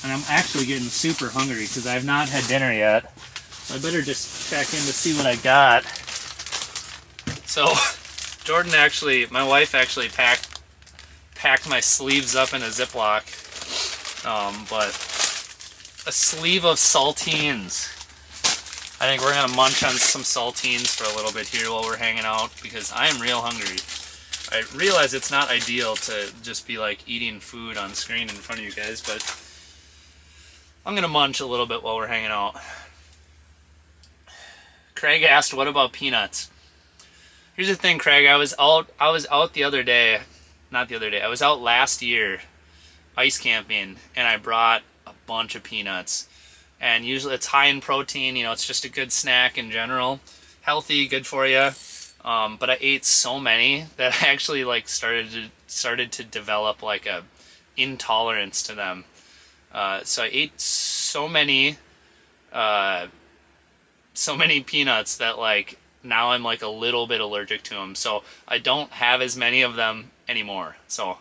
And I'm actually getting super hungry because I've not had dinner yet. I better just check in to see what I got. So, Jordan actually, my wife actually packed my sleeves up in a Ziploc. But a sleeve of saltines. I think we're gonna munch on some saltines for a little bit here while we're hanging out because I am real hungry. I realize it's not ideal to just be like eating food on screen in front of you guys, but I'm gonna munch a little bit while we're hanging out. Craig asked, "What about peanuts?" Here's the thing, Craig. I was out the other day, not the other day. I was out last year, ice camping, and I brought a bunch of peanuts. And usually it's high in protein. You know, it's just a good snack in general, healthy, good for you. But I ate so many that I actually like started to develop like a intolerance to them. So I ate so many peanuts that like now I'm like a little bit allergic to them. So I don't have as many of them anymore. So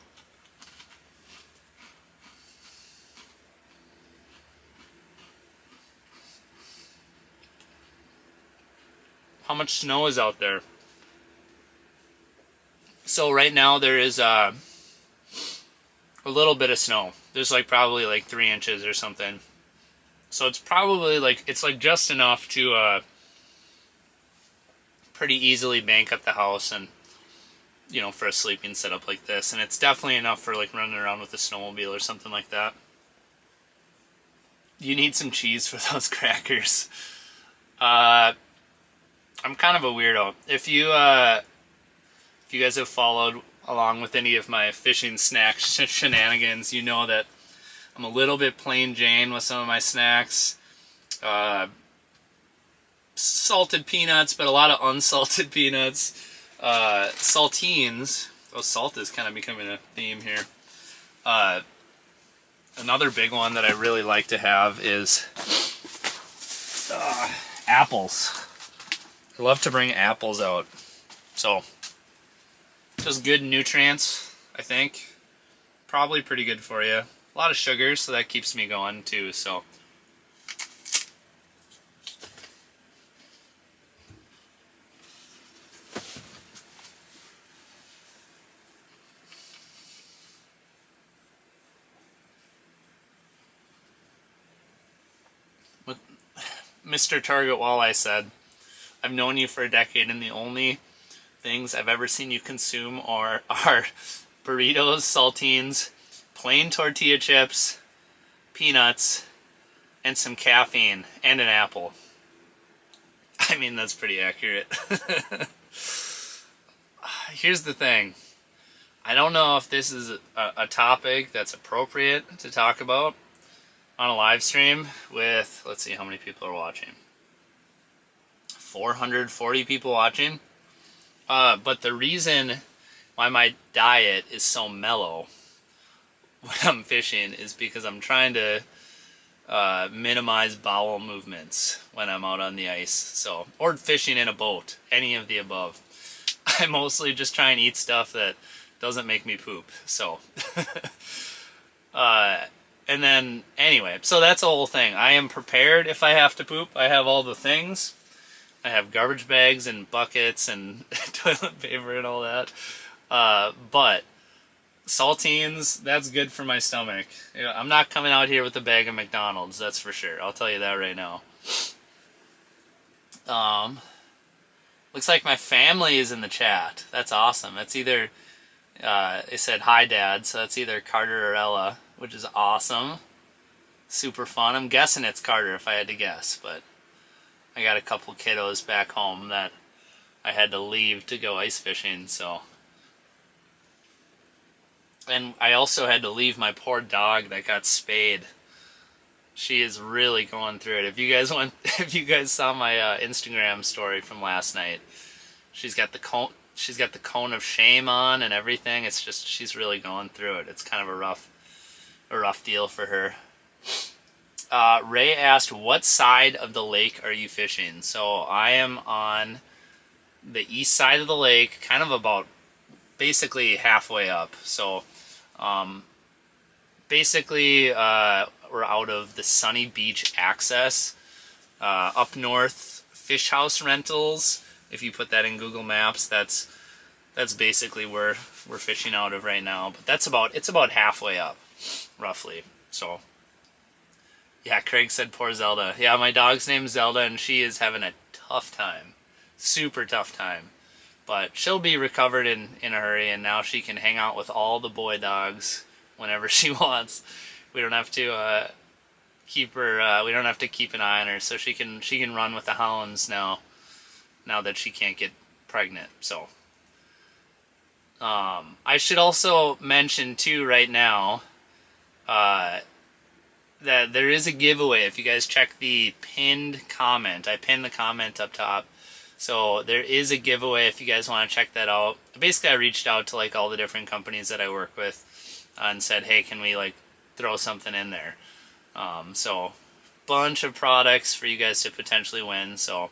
how much snow is out there? So right now there is a little bit of snow. There's like probably like 3 inches or something. So it's probably like, it's like just enough to pretty easily bank up the house and, you know, for a sleeping setup like this. And it's definitely enough for like running around with a snowmobile or something like that. You need some cheese for those crackers. I'm kind of a weirdo. If you guys have followed along with any of my fishing snack shenanigans, you know that I'm a little bit plain Jane with some of my snacks. Salted peanuts, but a lot of unsalted peanuts. Saltines. Oh, salt is kind of becoming a theme here. Another big one that I really like to have is apples. I love to bring apples out. So, just good nutrients, I think. Probably pretty good for you. A lot of sugar, so that keeps me going too, so. What Mr. Target Walleye said, "I've known you for a decade and the only things I've ever seen you consume are burritos, saltines, plain tortilla chips, peanuts, and some caffeine, and an apple." I mean, that's pretty accurate. Here's the thing. I don't know if this is a topic that's appropriate to talk about on a live stream with, let's see how many people are watching. 440 people watching. But the reason why my diet is so mellow when I'm fishing is because I'm trying to minimize bowel movements when I'm out on the ice. So, or fishing in a boat, any of the above. I mostly just try and eat stuff that doesn't make me poop. So, and then anyway, so that's the whole thing. I am prepared if I have to poop. I have all the things. I have garbage bags and buckets and toilet paper and all that. But saltines, that's good for my stomach. You know, I'm not coming out here with a bag of McDonald's, that's for sure. I'll tell you that right now. Looks like my family is in the chat. That's awesome. That's either, they said hi dad, so that's either Carter or Ella, which is awesome. Super fun. I'm guessing it's Carter if I had to guess, but I got a couple kiddos back home that I had to leave to go ice fishing, so And I also had to leave my poor dog that got spayed. She is really going through it. If you guys if you guys saw my Instagram story from last night, she's got the cone. She's got the cone of shame on and everything. It's just she's really going through it. It's kind of a rough deal for her. Ray asked, "What side of the lake are you fishing?" So I am on the east side of the lake, kind of about basically halfway up. So basically, we're out of the Sunny Beach access. Up north, Fish House Rentals. If you put that in Google Maps, that's basically where we're fishing out of right now. But it's about halfway up, roughly. So, yeah, Craig said poor Zelda. Yeah, my dog's name's Zelda, and she is having a tough time. Super tough time. But she'll be recovered in a hurry, and now she can hang out with all the boy dogs whenever she wants. We don't have to keep her. We don't have to keep an eye on her, so she can run with the hounds now. Now that she can't get pregnant, so. I should also mention too right now that there is a giveaway. If you guys check the pinned comment, I pinned the comment up top. So there is a giveaway if you guys want to check that out. Basically, I reached out to like all the different companies that I work with and said, hey, can we like throw something in there? So bunch of products for you guys to potentially win. So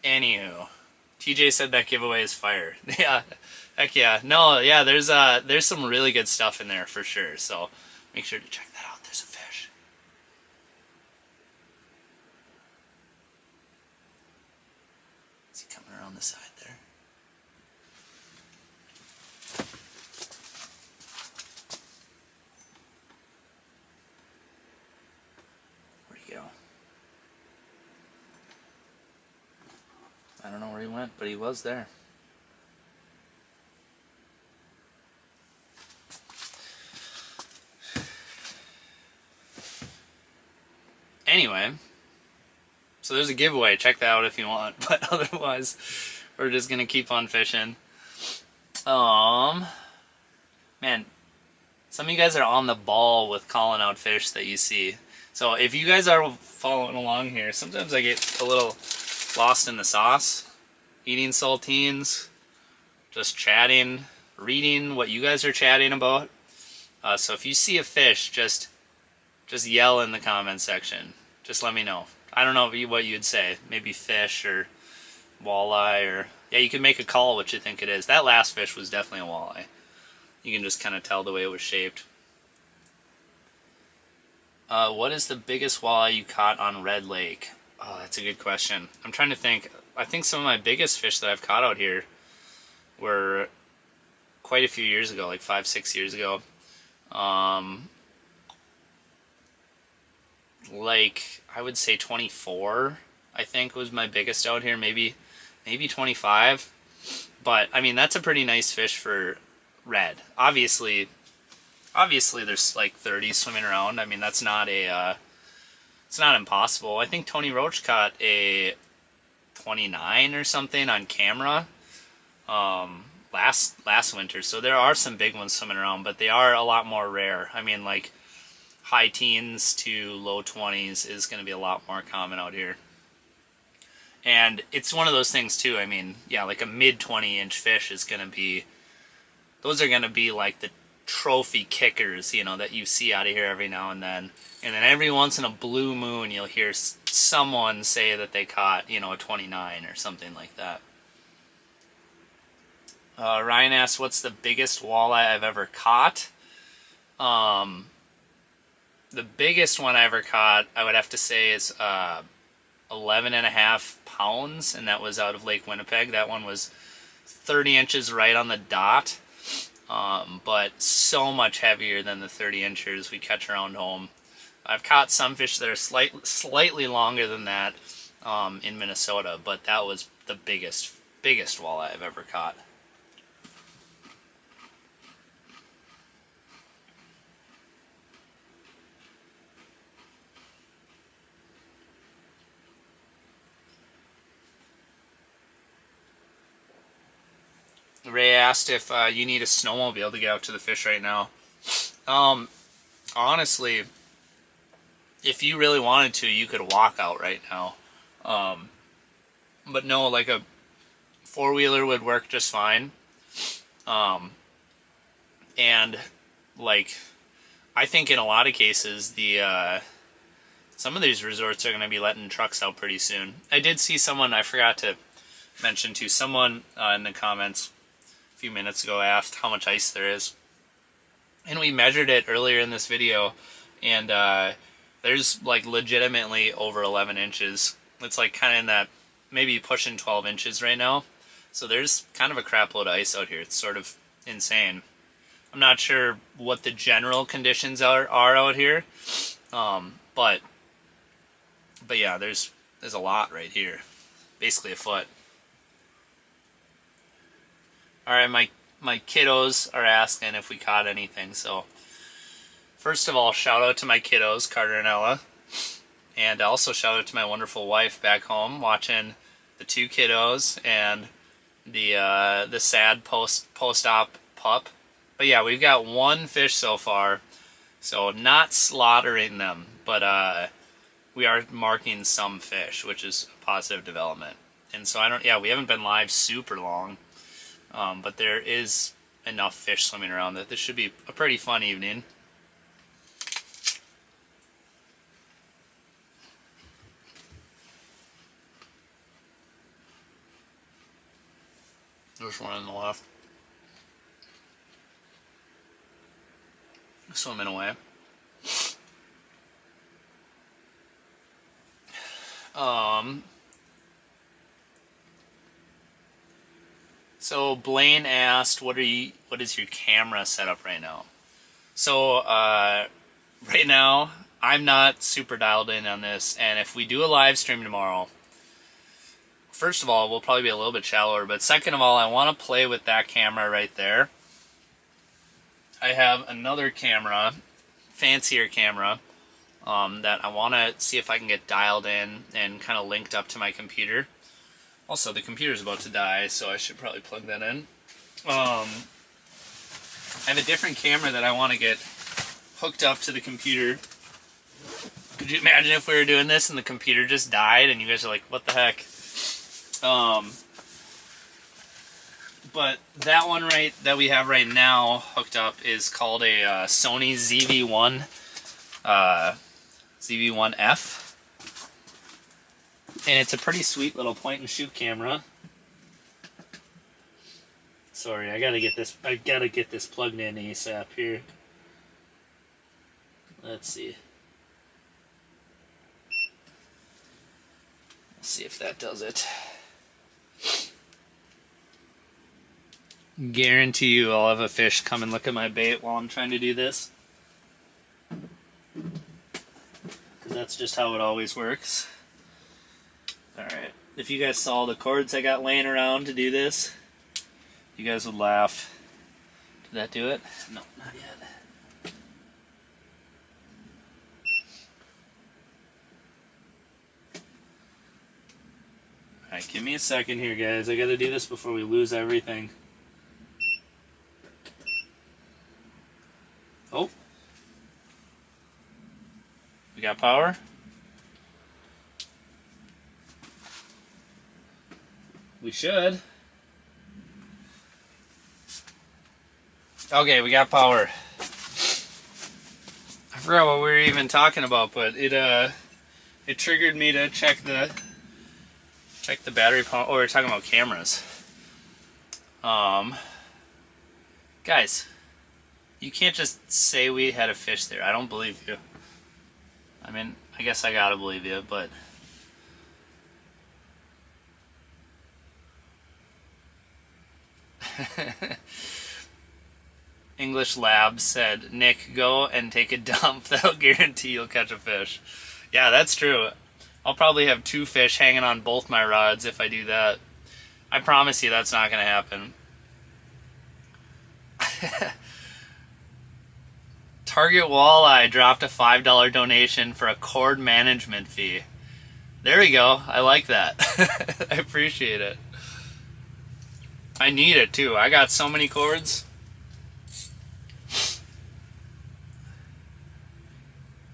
anywho, TJ said that giveaway is fire. Yeah, heck yeah. No, yeah, there's some really good stuff in there for sure. So make sure to check that out. There's a fish. Is he coming around the side there? Where'd he go? I don't know where he went, but he was there. Anyway, so there's a giveaway. Check that out if you want. But otherwise, we're just gonna keep on fishing. Man, some of you guys are on the ball with calling out fish that you see. So if you guys are following along here, sometimes I get a little lost in the sauce, eating saltines, just chatting, reading what you guys are chatting about. So if you see a fish, just yell in the comment section. Just let me know. I don't know what you'd say. Maybe fish or walleye or... Yeah, you can make a call what you think it is. That last fish was definitely a walleye. You can just kind of tell the way it was shaped. What is the biggest walleye you caught on Red Lake? Oh, that's a good question. I'm trying to think. I think some of my biggest fish that I've caught out here were quite a few years ago, like 5-6 years ago. Like, I would say 24, I think, was my biggest out here. Maybe 25. But, I mean, that's a pretty nice fish for red. Obviously there's like 30 swimming around. I mean, that's not it's not impossible. I think Tony Roach caught a 29 or something on camera last winter. So there are some big ones swimming around, but they are a lot more rare. I mean, like high teens to low 20s is going to be a lot more common out here. And it's one of those things too. I mean, yeah, like a mid 20-inch fish is going to be, those are going to be like the trophy kickers, you know, that you see out of here every now and then. And then every once in a blue moon, you'll hear someone say that they caught, you know, a 29 or something like that. Ryan asks, what's the biggest walleye I've ever caught? The biggest one I ever caught, I would have to say, is 11.5 pounds, and that was out of Lake Winnipeg. That one was 30 inches right on the dot, but so much heavier than the 30 inches we catch around home. I've caught some fish that are slightly longer than that in Minnesota, but that was the biggest walleye I've ever caught. Ray asked if you need a snowmobile to get out to the fish right now. Honestly, if you really wanted to, you could walk out right now. But no, like a four-wheeler would work just fine. And like, I think in a lot of cases, some of these resorts are going to be letting trucks out pretty soon. I did see someone, I forgot to mention to someone in the comments a few minutes ago asked how much ice there is. And we measured it earlier in this video, and there's like legitimately over 11 inches. It's like kind of in that, maybe pushing 12 inches right now. So there's kind of a crap load of ice out here. It's sort of insane. I'm not sure what the general conditions are out here, but yeah, there's a lot right here, basically a foot. All right, my kiddos are asking if we caught anything. So first of all, shout out to my kiddos, Carter and Ella, and also shout out to my wonderful wife back home watching the two kiddos and the sad post-op pup. But yeah, we've got one fish so far, so not slaughtering them, but we are marking some fish, which is a positive development. And so we haven't been live super long, but there is enough fish swimming around that this should be a pretty fun evening. There's one on the left. Swimming away. So Blaine asked, what is your camera setup right now? So right now I'm not super dialed in on this, and if we do a live stream tomorrow, first of all, we'll probably be a little bit shallower, but second of all, I want to play with that camera right there. I have another camera, fancier camera, that I want to see if I can get dialed in and kind of linked up to my computer. Also, the computer's about to die, so I should probably plug that in. I have a different camera that I want to get hooked up to the computer. Could you imagine if we were doing this and the computer just died and you guys are like, what the heck? But that one that we have right now hooked up is called a Sony ZV-1F. And it's a pretty sweet little point and shoot camera. Sorry, I gotta get this plugged in ASAP here. Let's see. Let's see if that does it. Guarantee you I'll have a fish come and look at my bait while I'm trying to do this. Because that's just how it always works. Alright, if you guys saw the cords I got laying around to do this, you guys would laugh. Did that do it? No, not yet. Alright, give me a second here, guys. I gotta do this before we lose everything. Oh. We got power? We should. Okay, we got power. I forgot what we were even talking about, but it triggered me to check the battery power. Oh, we were talking about cameras. Guys, you can't just say we had a fish there. I don't believe you. I mean, I guess I gotta believe you, but English Lab said, Nick, go and take a dump. That'll guarantee you'll catch a fish. Yeah, that's true. I'll probably have two fish hanging on both my rods if I do that. I promise you that's not going to happen. Target Walleye dropped a $5 donation for a cord management fee. There we go. I like that. I appreciate it. I need it too. I got so many cords.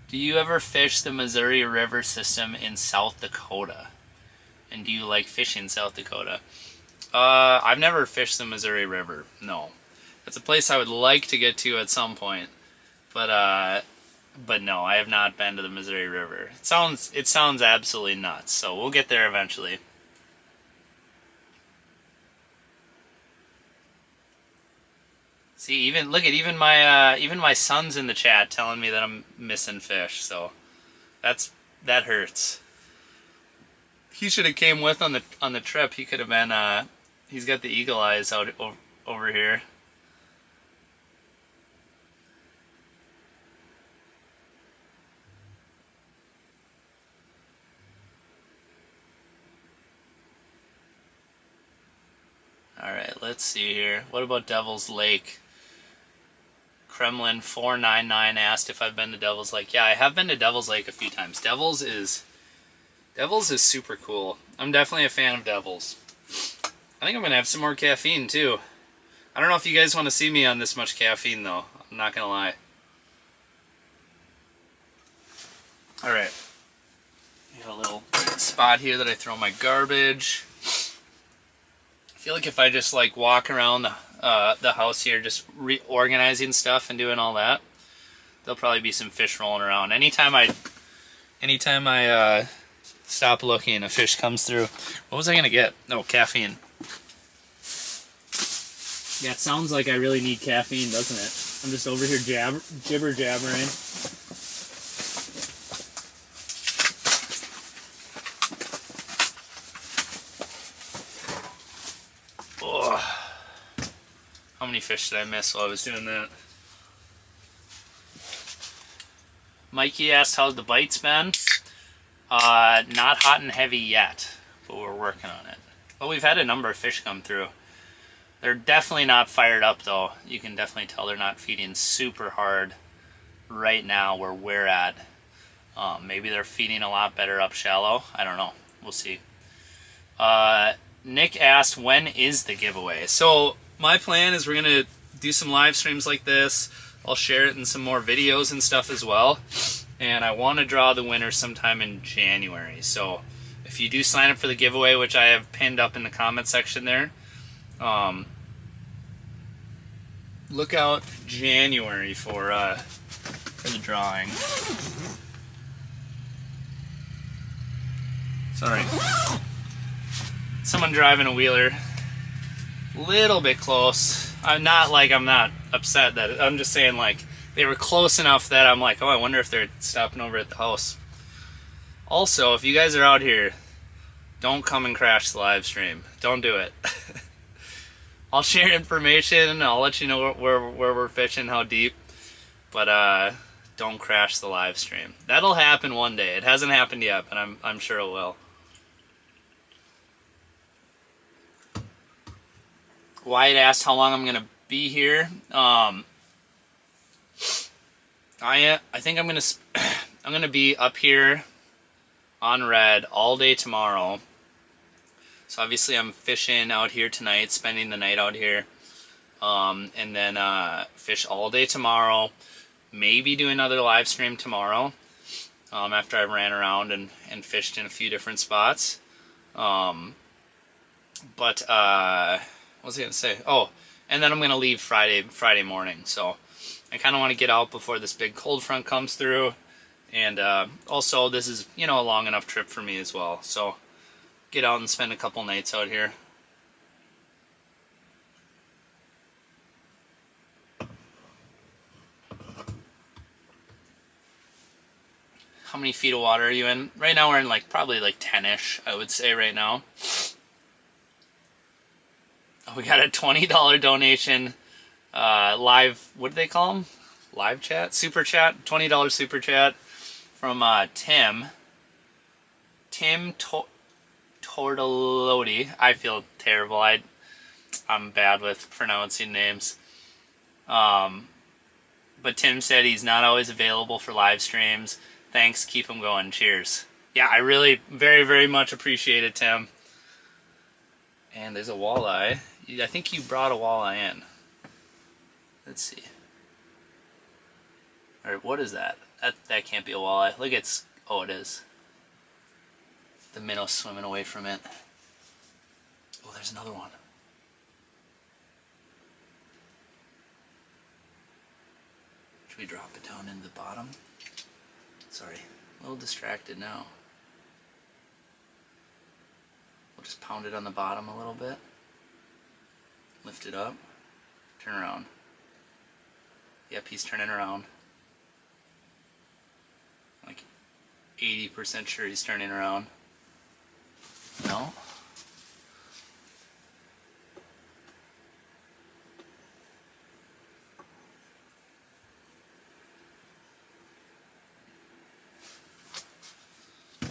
Do you ever fish the Missouri River system in South Dakota? And do you like fishing South Dakota? I've never fished the Missouri River. No. It's a place I would like to get to at some point. But no, I have not been to the Missouri River. It sounds absolutely nuts. So we'll get there eventually. See, even my son's in the chat telling me that I'm missing fish. So that hurts. He should have came with on the trip. He could have been. He's got the eagle eyes out over here. All right, let's see here. What about Devil's Lake? Kremlin 499 asked if I've been to Devil's Lake. Yeah, I have been to Devil's Lake a few times. Devil's is super cool. I'm definitely a fan of Devil's. I think I'm gonna have some more caffeine too. I don't know if you guys want to see me on this much caffeine though. I'm not gonna lie. All right. I got a little spot here that I throw my garbage. I feel like if I just like walk around the house here, just reorganizing stuff and doing all that, there'll probably be some fish rolling around. Anytime I stop looking, a fish comes through. What was I gonna get? No, caffeine. Yeah, it sounds like I really need caffeine, doesn't it? I'm just over here jibber jabbering. How many fish did I miss while I was doing that? Mikey asked how's the bites been. Not hot and heavy yet, but we're working on it. But we've had a number of fish come through. They're definitely not fired up though. You can definitely tell they're not feeding super hard right now where we're at. Maybe they're feeding a lot better up shallow. I don't know. We'll see. Nick asked, when is the giveaway? So my plan is we're going to do some live streams like this. I'll share it in some more videos and stuff as well. And I want to draw the winner sometime in January. So if you do sign up for the giveaway, which I have pinned up in the comment section there, look out January for the drawing. Sorry. Someone driving a wheeler. Little bit close. I'm not upset that I'm just saying like they were close enough that I'm like, oh, I wonder if they're stopping over at the house. Also, if you guys are out here, don't come and crash the live stream. Don't do it. I'll share information. I'll let you know where we're fishing, how deep. But don't crash the live stream. That'll happen one day. It hasn't happened yet, but I'm sure it will. Wyatt asked how long I'm gonna be here. I think I'm gonna be up here on red all day tomorrow. So obviously I'm fishing out here tonight, spending the night out here, and then fish all day tomorrow. Maybe do another live stream tomorrow after I ran around and fished in a few different spots. What was I going to say? Oh, and then I'm going to leave Friday morning. So I kind of want to get out before this big cold front comes through. And also, this is, a long enough trip for me as well. So get out and spend a couple nights out here. How many feet of water are you in? Right now we're in probably 10-ish, I would say right now. We got a $20 donation, live, what do they call them? Live chat? Super chat? $20 super chat from Tim. Tim Tortoloti. I feel terrible. I'm bad with pronouncing names. But Tim said he's not always available for live streams. Thanks, keep them going. Cheers. Yeah, I really very, very much appreciate it, Tim. And there's a walleye. I think you brought a walleye in. Let's see. Or what is that? That can't be a walleye. Look, it's... Oh, it is. The minnow's swimming away from it. Oh, there's another one. Should we drop it down into the bottom? Sorry, a little distracted now. We'll just pound it on the bottom a little bit. Lift it up. Turn around. Yep, he's turning around. Like 80% sure he's turning around. No?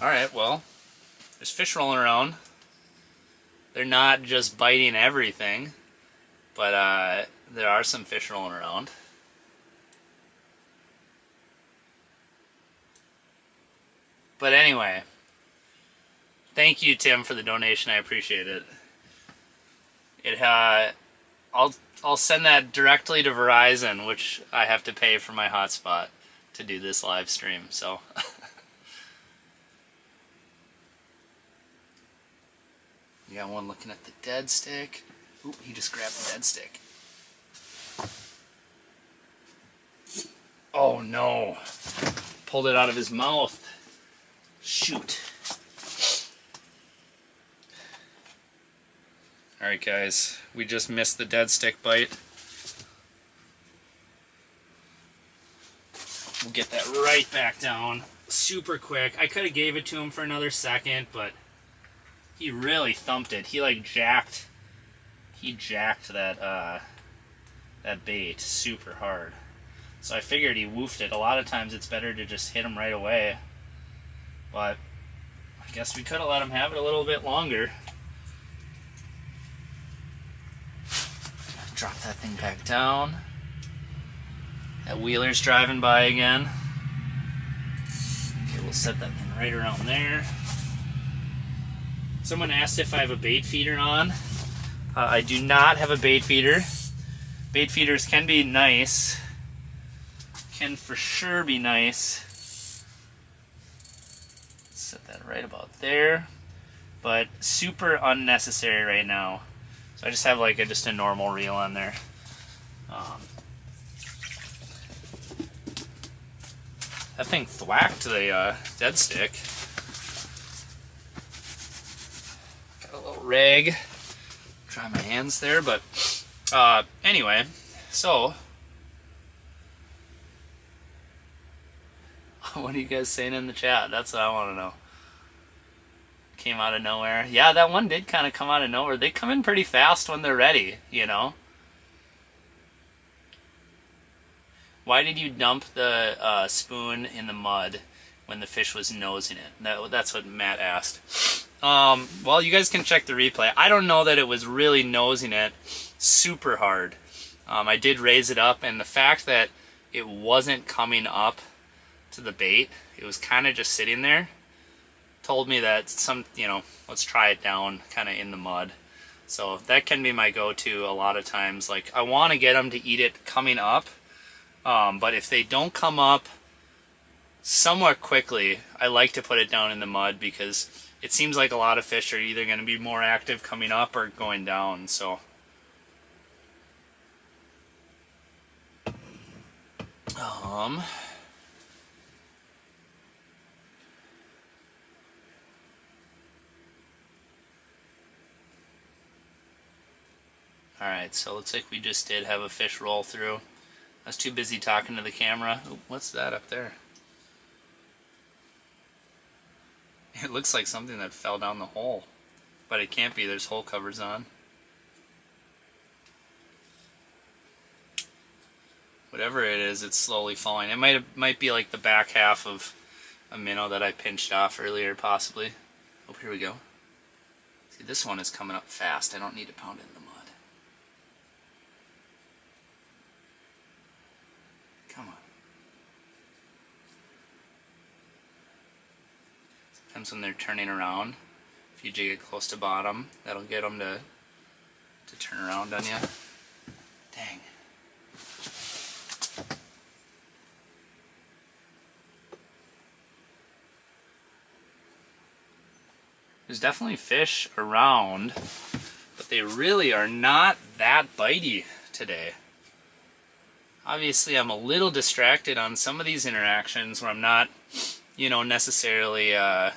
Alright, well, there's fish rolling around. They're not just biting everything, but there are some fish rolling around. But anyway, thank you, Tim, for the donation. I appreciate it. I'll send that directly to Verizon, which I have to pay for my hotspot to do this live stream. So. We got one looking at the dead stick. Oop, he just grabbed the dead stick. Oh no. Pulled it out of his mouth. Shoot. Alright guys, we just missed the dead stick bite. We'll get that right back down. Super quick. I could have gave it to him for another second, but he really thumped it. He like jacked that that bait super hard. So I figured he woofed it. A lot of times it's better to just hit him right away. But I guess we could have let him have it a little bit longer. Drop that thing back down. That wheeler's driving by again. Okay, we'll set that thing right around there. Someone asked if I have a bait feeder on. I do not have a bait feeder. Bait feeders can be nice. Can for sure be nice. Set that right about there. But super unnecessary right now. So I just have like just a normal reel on there. That thing thwacked the dead stick. Got a little rag. Try my hands there, but anyway, so what are you guys saying in the chat? That's what I want to know. Came out of nowhere. Yeah, that one did kind of come out of nowhere. They come in pretty fast when they're ready, you know. Why did you dump the spoon in the mud when the fish was nosing it? That's what Matt asked. Well, you guys can check the replay. I don't know that it was really nosing it super hard. I did raise it up, and the fact that it wasn't coming up to the bait, it was kind of just sitting there, told me that let's try it down kind of in the mud. So that can be my go-to a lot of times. Like, I want to get them to eat it coming up, but if they don't come up somewhat quickly, I like to put it down in the mud because it seems like a lot of fish are either going to be more active coming up or going down. So alright, so it looks like we just did have a fish roll through. I was too busy talking to the camera. Ooh, what's that up there? It looks like something that fell down the hole, but it can't be. There's hole covers on. Whatever it is, it's slowly falling. It might be like the back half of a minnow that I pinched off earlier, possibly. Oh, here we go. See, this one is coming up fast. I don't need to pound it in the mud. Come on. Sometimes when they're turning around, if you jig it close to bottom, that'll get them to to turn around on you. Dang. There's definitely fish around, but they really are not that bitey today. Obviously, I'm a little distracted on some of these interactions where I'm not, you know, necessarily, I'm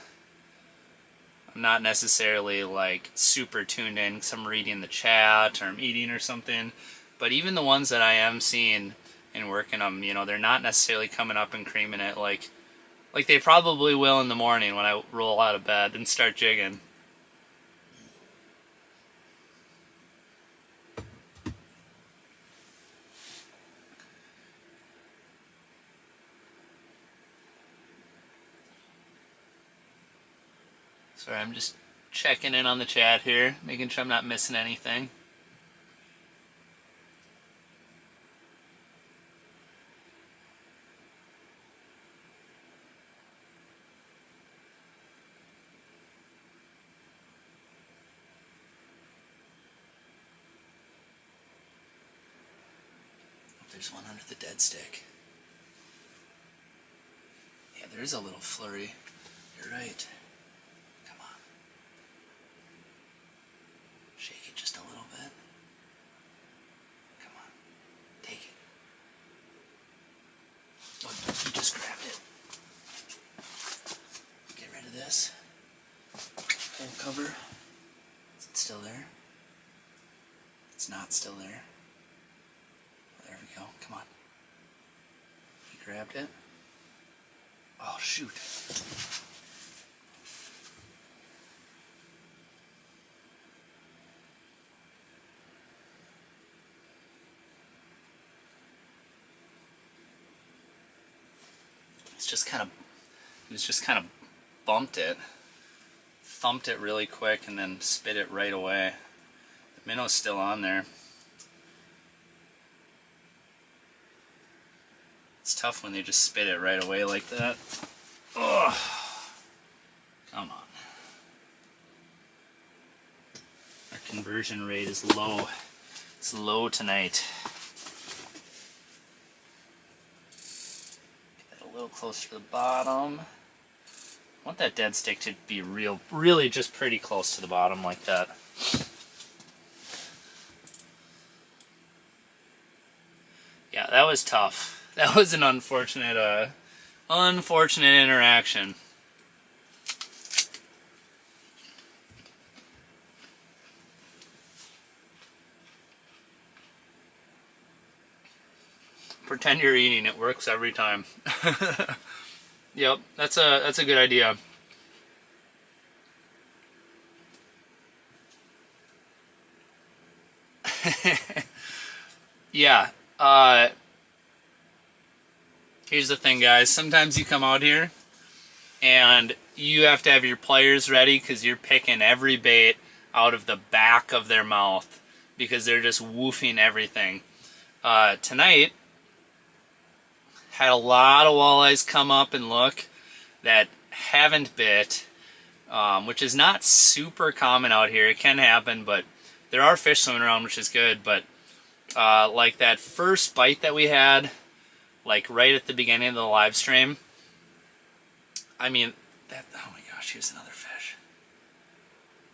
not necessarily like super tuned in because I'm reading the chat or I'm eating or something. But even the ones that I am seeing and working them, you know, they're not necessarily coming up and creaming it like they probably will in the morning when I roll out of bed and start jigging. Sorry, I'm just checking in on the chat here, making sure I'm not missing anything. There's one under the dead stick. Yeah, there is a little flurry. You're right. Come on. Shake it just a little bit. Come on. Take it. Oh, you just grabbed it. Get rid of this. Pull cover. Is it still there? It's not still there. There we go. Come on. You grabbed it? Oh, shoot. He just kind of bumped it, thumped it really quick, and then spit it right away. The minnow's still on there. It's tough when they just spit it right away like that. Oh, come on. Our conversion rate is low. It's low tonight. Get that a little closer to the bottom. I want that dead stick to be really just pretty close to the bottom like that. Yeah, that was tough. That was an unfortunate interaction. Pretend you're eating. It works every time. Yep, that's a good idea. Yeah. Here's the thing, guys. Sometimes you come out here and you have to have your pliers ready because you're picking every bait out of the back of their mouth because they're just woofing everything. Tonight, had a lot of walleyes come up and look that haven't bit, which is not super common out here. It can happen, but there are fish swimming around, which is good. But like that first bite that we had, like right at the beginning of the live stream, I mean, oh my gosh, here's another fish.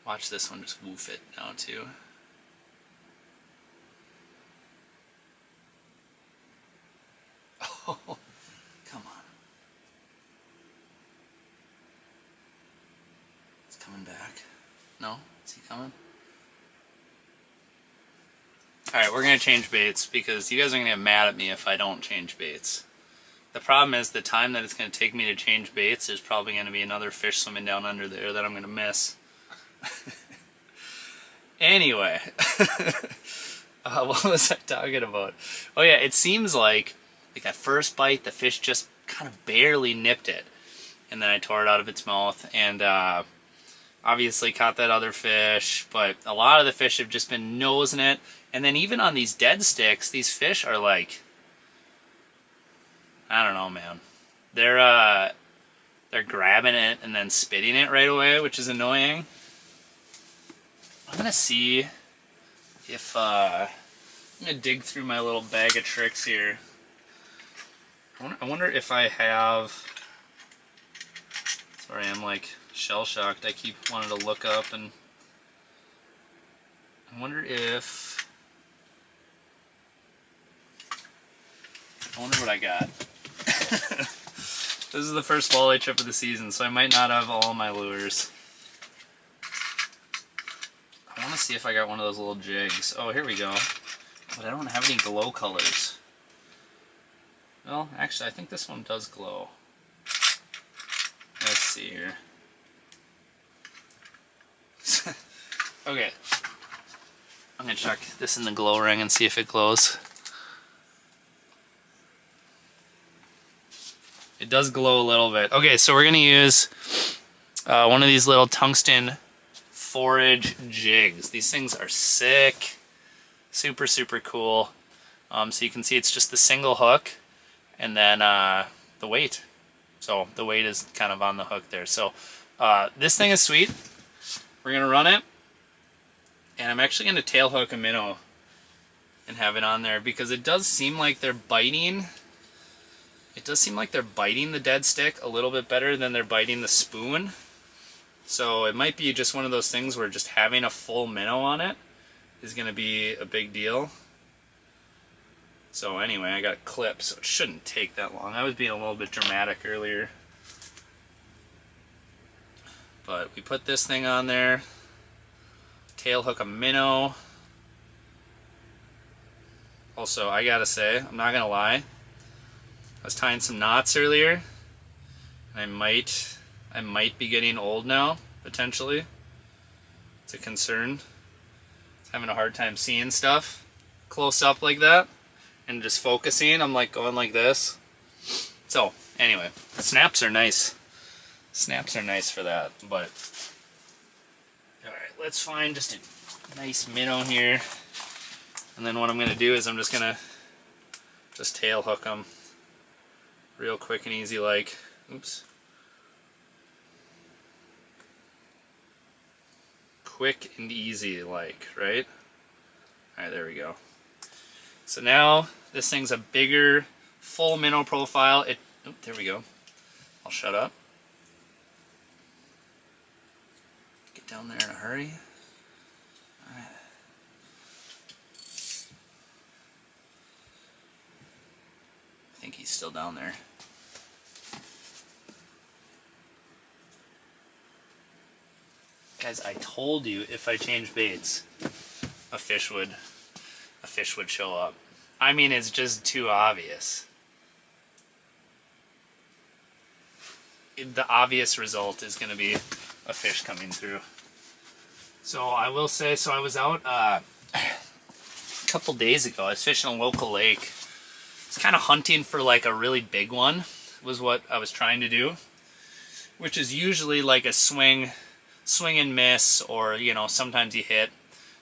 Watch this one just woof it now too. Oh, come on. It's coming back. No? Is he coming? Alright, we're going to change baits because you guys are going to get mad at me if I don't change baits. The problem is the time that it's going to take me to change baits, there's probably going to be another fish swimming down under there that I'm going to miss. Anyway, what was I talking about? Oh yeah, it seems like that first bite, the fish just kind of barely nipped it. And then I tore it out of its mouth and obviously caught that other fish, but a lot of the fish have just been nosing it. And then even on these dead sticks, these fish are like, I don't know, man. They're grabbing it and then spitting it right away, which is annoying. I'm gonna see if I'm gonna dig through my little bag of tricks here. I wonder if I have. Sorry, I'm like shell shocked. I keep wanting to look up, and I wonder if. I wonder what I got. This is the first walleye trip of the season, so I might not have all my lures. I want to see if I got one of those little jigs. Oh, here we go. But I don't have any glow colors. Well, actually, I think this one does glow. Let's see here. Okay. I'm going to chuck this in the glow ring and see if it glows. It does glow a little bit. Okay, so we're going to use one of these little tungsten forage jigs. These things are sick. Super, super cool. So you can see it's just the single hook and then the weight. So the weight is kind of on the hook there. So this thing is sweet. We're going to run it. And I'm actually going to tail hook a minnow and have it on there because it does seem like they're biting. It does seem like they're biting the dead stick a little bit better than they're biting the spoon. So it might be just one of those things where just having a full minnow on it is going to be a big deal. So anyway, I got clips, so it shouldn't take that long. I was being a little bit dramatic earlier. But we put this thing on there. Tail hook a minnow. Also, I gotta say, I'm not gonna lie. I was tying some knots earlier. I might be getting old now, potentially. It's a concern. I'm having a hard time seeing stuff close up like that and just focusing. I'm like going like this. So anyway, snaps are nice. Snaps are nice for that. But all right, let's find just a nice minnow here. And then what I'm gonna do is I'm just gonna just tail hook them real quick and easy like. Oops. Quick and easy like, right? Alright, there we go. So now this thing's a bigger, full minnow profile. There we go. I'll shut up. Get down there in a hurry. Alright. I think he's still down there. Guys, I told you if I change baits, a fish would show up. I mean, it's just too obvious. The obvious result is going to be a fish coming through. So I will say, so I was out a couple days ago. I was fishing a local lake. It's kind of hunting for like a really big one was what I was trying to do, which is usually like a swing and miss, or you know, sometimes you hit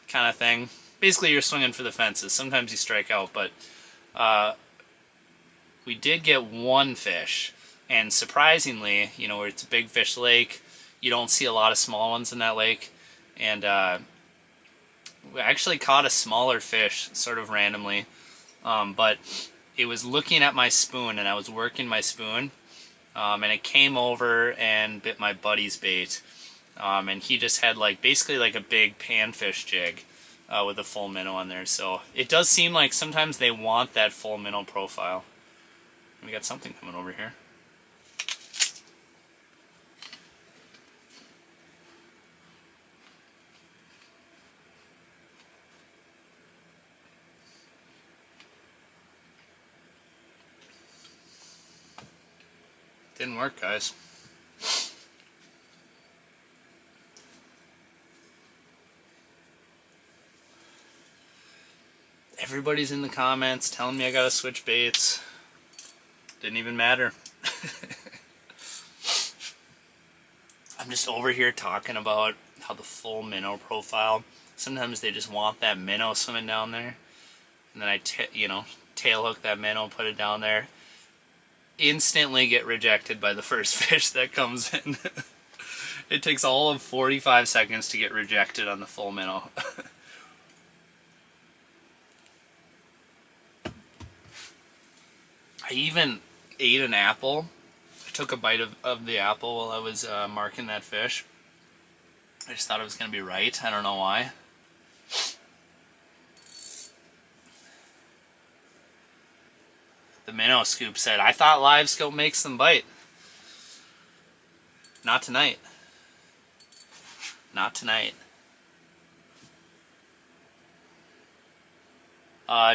kind of thing. Basically you're swinging for the fences. Sometimes you strike out, but we did get one fish, and surprisingly, you know, where it's a big fish lake, you don't see a lot of small ones in that lake, and we actually caught a smaller fish sort of randomly, but it was looking at my spoon, and I was working my spoon, and it came over and bit my buddy's bait. And he just had like basically like a big panfish jig with a full minnow on there. So it does seem like sometimes they want that full minnow profile. We got something coming over here. Didn't work, guys. Everybody's in the comments telling me I gotta switch baits. Didn't even matter. I'm just over here talking about how the full minnow profile, sometimes they just want that minnow swimming down there, and then I tail hook that minnow, put it down there, instantly get rejected by the first fish that comes in. It takes all of 45 seconds to get rejected on the full minnow. I even ate an apple. I took a bite of the apple while I was marking that fish. I just thought it was going to be right. I don't know why. The minnow scoop said, I thought live scope makes them bite. Not tonight. Not tonight.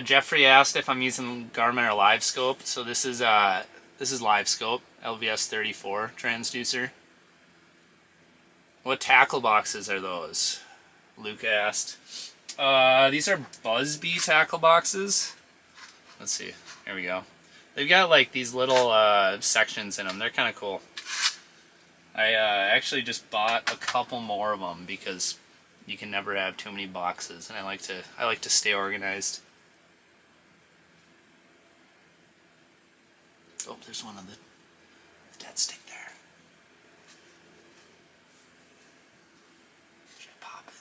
Jeffrey asked if I'm using Garmin or live scope. So this is live scope, LVS 34 transducer. What tackle boxes are those? Luke asked. These are Buzzbee tackle boxes. Let's see. Here we go. They've got like these little sections in them. They're kind of cool. I actually just bought a couple more of them because you can never have too many boxes, and I like to stay organized. Oh, there's one of the dead stick there. Should I pop it?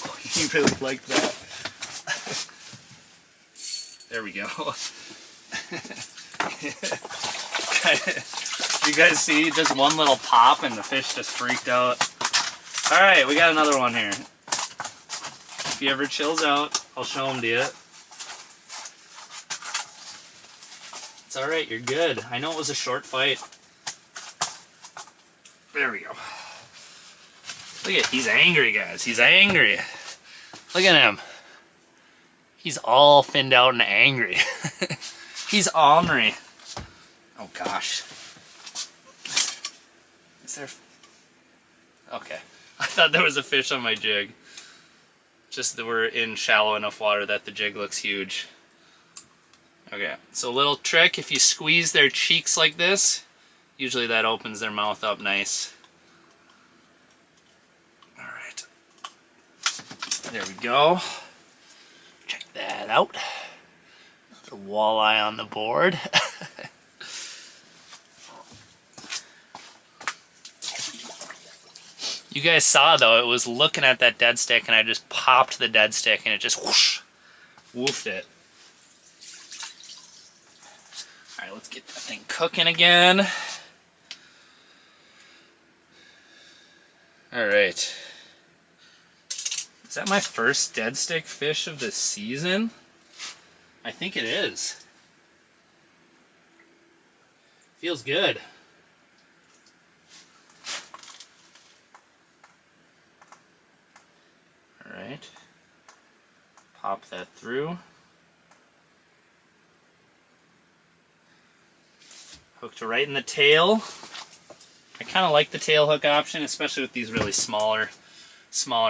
Oh, you really like that. There we go. You guys see just one little pop and the fish just freaked out. Alright, we got another one here. If he ever chills out, I'll show him to you. It's alright, you're good. I know it was a short fight. There we go. Look at, he's angry, guys. He's angry. Look at him. He's all finned out and angry. He's ornery. Oh gosh. Is there... Okay. I thought there was a fish on my jig. Just that we're in shallow enough water that the jig looks huge. Okay, so a little trick, if you squeeze their cheeks like this, usually that opens their mouth up nice. Alright. There we go. Check that out. Another walleye on the board. You guys saw though, it was looking at that dead stick and I just popped the dead stick and it just whoosh, woofed it. Alright, let's get that thing cooking again. Alright. Is that my first dead stick fish of the season? I think it is. Feels good. Alright. Pop that through. Hooked right in the tail. I kind of like the tail hook option, especially with these really smaller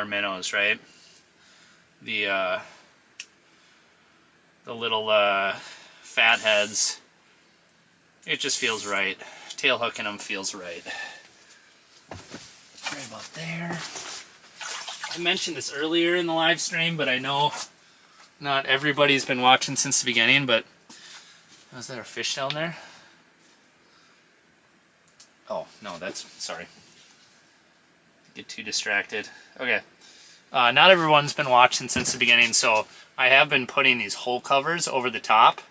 minnows, right? The little fat heads. It just feels right. Tail hooking them feels right. Right about there. I mentioned this earlier in the live stream, but I know not everybody's been watching since the beginning, but was there a fish down there? Oh, no, that's, sorry. Get too distracted. Okay. Not everyone's been watching since the beginning, so I have been putting these hole covers over the top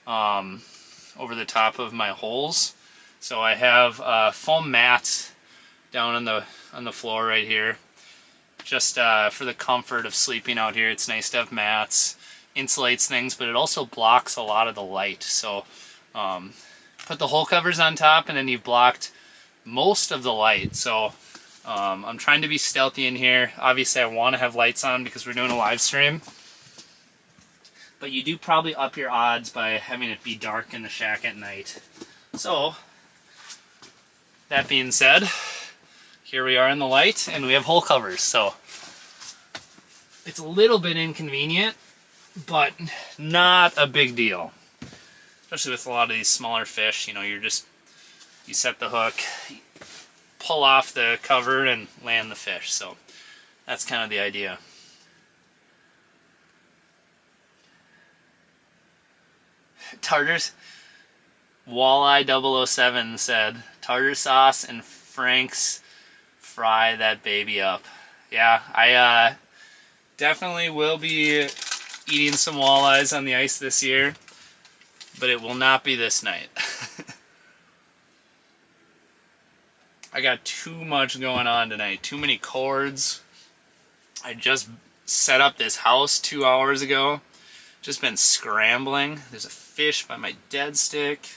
of my holes. So I have foam mats down on the floor right here. Just for the comfort of sleeping out here, it's nice to have mats. Insulates things, but it also blocks a lot of the light. So put the hole covers on top and then you've blocked most of the light. So I'm trying to be stealthy in here. Obviously I want to have lights on because we're doing a live stream. But you do probably up your odds by having it be dark in the shack at night. So, that being said, here we are in the light and we have hole covers. So, it's a little bit inconvenient, but not a big deal. Especially with a lot of these smaller fish, you know, you set the hook, pull off the cover and land the fish. So, that's kind of the idea. Tartar's Walleye 007 said, tartar sauce and Frank's fry that baby up. Yeah, I definitely will be eating some walleyes on the ice this year. but it will not be this night. I got too much going on tonight. Too many cords. I just set up this house 2 hours ago. Just been scrambling. There's a fish by my dead stick.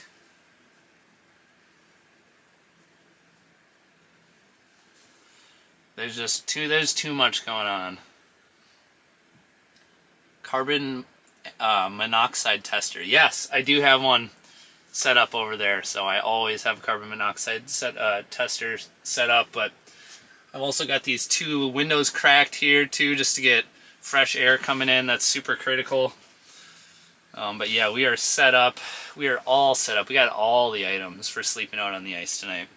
There's too much going on. Carbon monoxide tester. Yes, I do have one set up over there, so I always have carbon monoxide tester set up, but I've also got these 2 windows cracked here too, just to get fresh air coming in. That's super critical. But yeah, we are set up. We are all set up. We got all the items for sleeping out on the ice tonight.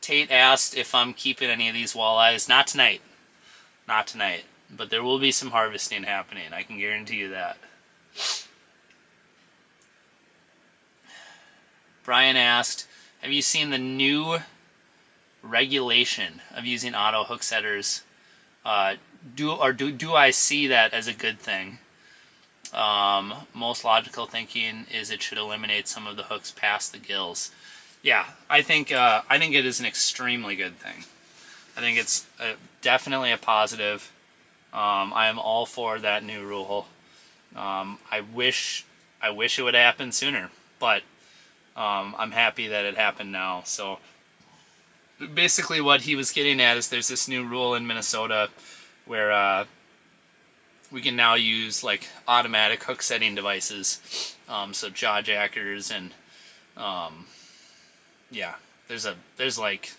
Tate asked if I'm keeping any of these walleyes. Not tonight. Not tonight. But there will be some harvesting happening. I can guarantee you that. Brian asked, have you seen the new regulation of using auto hook setters? Do I see that as a good thing? Most logical thinking is it should eliminate some of the hooks past the gills. Yeah, I think it is an extremely good thing. I think it's definitely a positive. I am all for that new rule. I wish it would happen sooner, but I'm happy that it happened now. So basically what he was getting at is there's this new rule in Minnesota where we can now use like automatic hook setting devices, so jaw jackers and yeah, there's like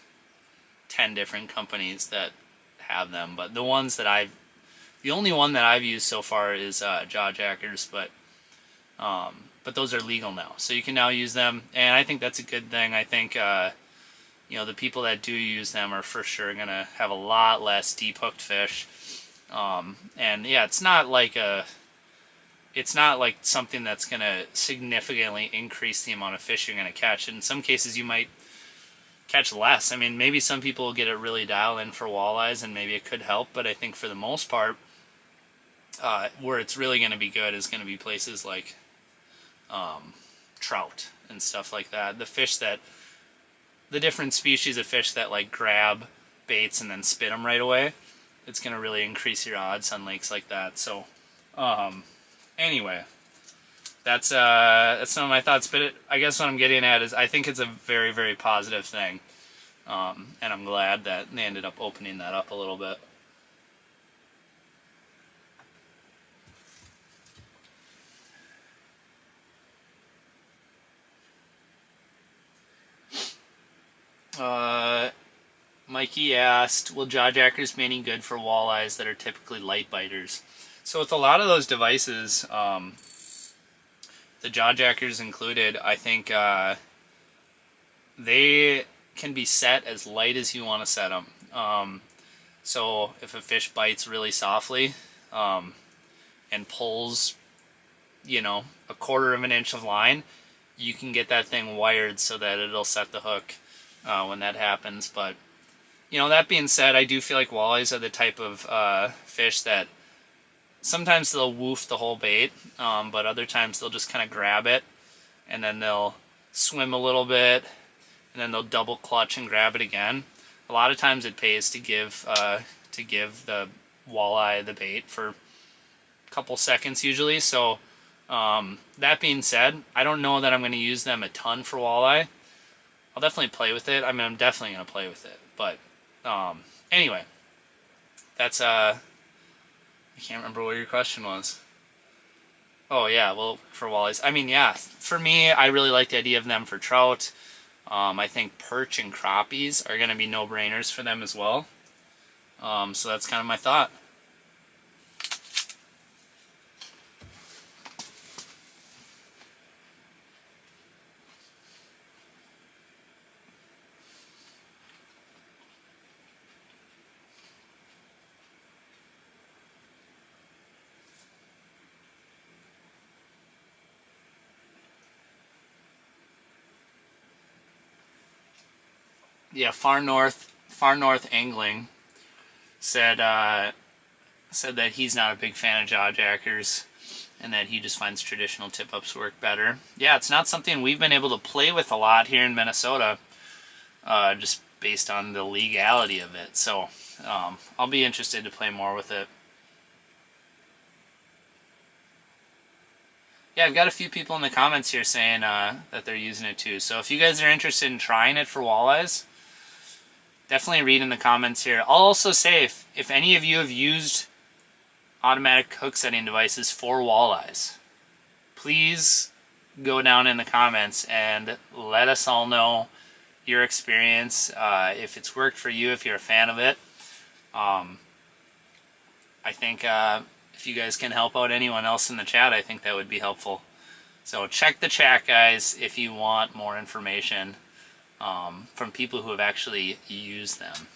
10 different companies that have them, but the only one that I've used so far is jaw jackers, but those are legal now, so you can now use them, and I think that's a good thing. I think you know, the people that do use them are for sure gonna have a lot less deep hooked fish, and yeah, it's not like something that's gonna significantly increase the amount of fish you're gonna catch. In some cases, you might catch less. I mean, maybe some people will get it really dialed in for walleyes, and maybe it could help. But I think for the most part, where it's really going to be good is going to be places like trout and stuff like that. The different species of fish that like grab baits and then spit them right away. It's going to really increase your odds on lakes like that. So, anyway, that's some of my thoughts. But I guess what I'm getting at is I think it's a very, very positive thing, and I'm glad that they ended up opening that up a little bit. Mikey asked, will jaw jackers be any good for walleyes that are typically light biters? So with a lot of those devices, the jaw jackers included, I think they can be set as light as you want to set them. So if a fish bites really softly and pulls, you know, a 1/4 of an inch of line, you can get that thing wired so that it'll set the hook when that happens. But you know, that being said, I do feel like walleyes are the type of fish that sometimes they'll woof the whole bait, but other times they'll just kind of grab it, and then they'll swim a little bit, and then they'll double clutch and grab it again. A lot of times it pays to give the walleye the bait for a couple seconds usually. So that being said, I don't know that I'm going to use them a ton for walleye. I'll definitely play with it. I mean, I'm definitely going to play with it. But anyway, that's I can't remember what your question was. Oh yeah, well, for walleyes. I mean, yeah, for me, I really like the idea of them for trout. I think perch and crappies are going to be no-brainers for them as well. So that's kind of my thought. Yeah, Far North Angling said that he's not a big fan of jaw jackers, and that he just finds traditional tip-ups work better. Yeah, it's not something we've been able to play with a lot here in Minnesota, just based on the legality of it. So I'll be interested to play more with it. Yeah, I've got a few people in the comments here saying that they're using it too. So if you guys are interested in trying it for walleyes, definitely read in the comments here. I'll also say if any of you have used automatic hook setting devices for walleyes, please go down in the comments and let us all know your experience, if it's worked for you, if you're a fan of it. I think if you guys can help out anyone else in the chat, I think that would be helpful. So check the chat, guys, if you want more information from people who have actually used them.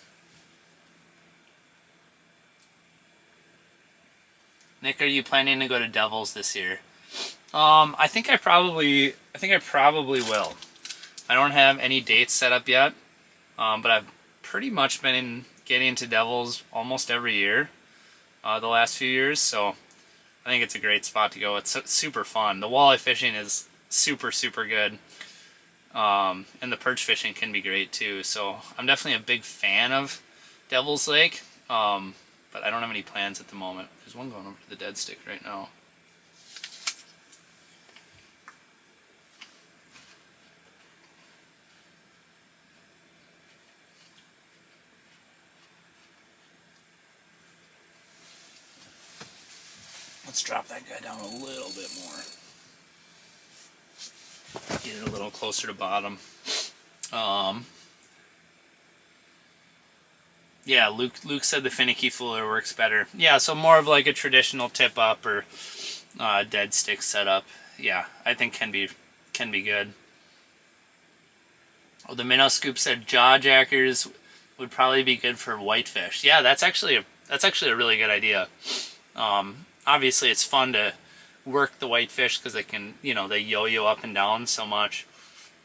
Nick, are you planning to go to Devils this year? I think I probably will. I don't have any dates set up yet, but I've pretty much been getting to Devils almost every year the last few years, so I think it's a great spot to go. It's super fun. The walleye fishing is super, super good, and the perch fishing can be great too, so I'm definitely a big fan of Devil's Lake, but I don't have any plans at the moment. There's one going over to the dead stick right now. Let's drop that guy down a little bit more. Get it a little closer to bottom. Yeah, Luke said the finicky fooler works better. Yeah, so more of like a traditional tip up or dead stick setup. Yeah, I think can be good. Oh, the Minnow Scoop said jaw jackers would probably be good for whitefish. Yeah, that's actually a really good idea. Obviously, it's fun to work the whitefish because they can, they yo-yo up and down so much.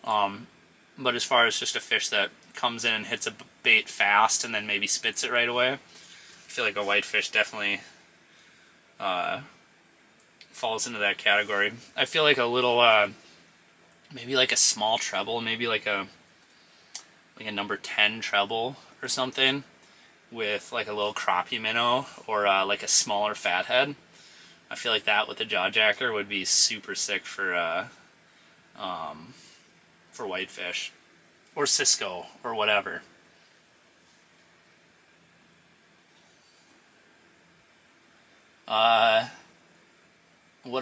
But as far as just a fish that comes in and hits a bait fast and then maybe spits it right away, I feel like a whitefish definitely falls into that category. I feel like a little, maybe like a small treble, maybe like a number 10 treble or something with like a little crappie minnow or like a smaller fathead. I feel like that with a jaw jacker would be super sick for whitefish or Cisco or whatever. What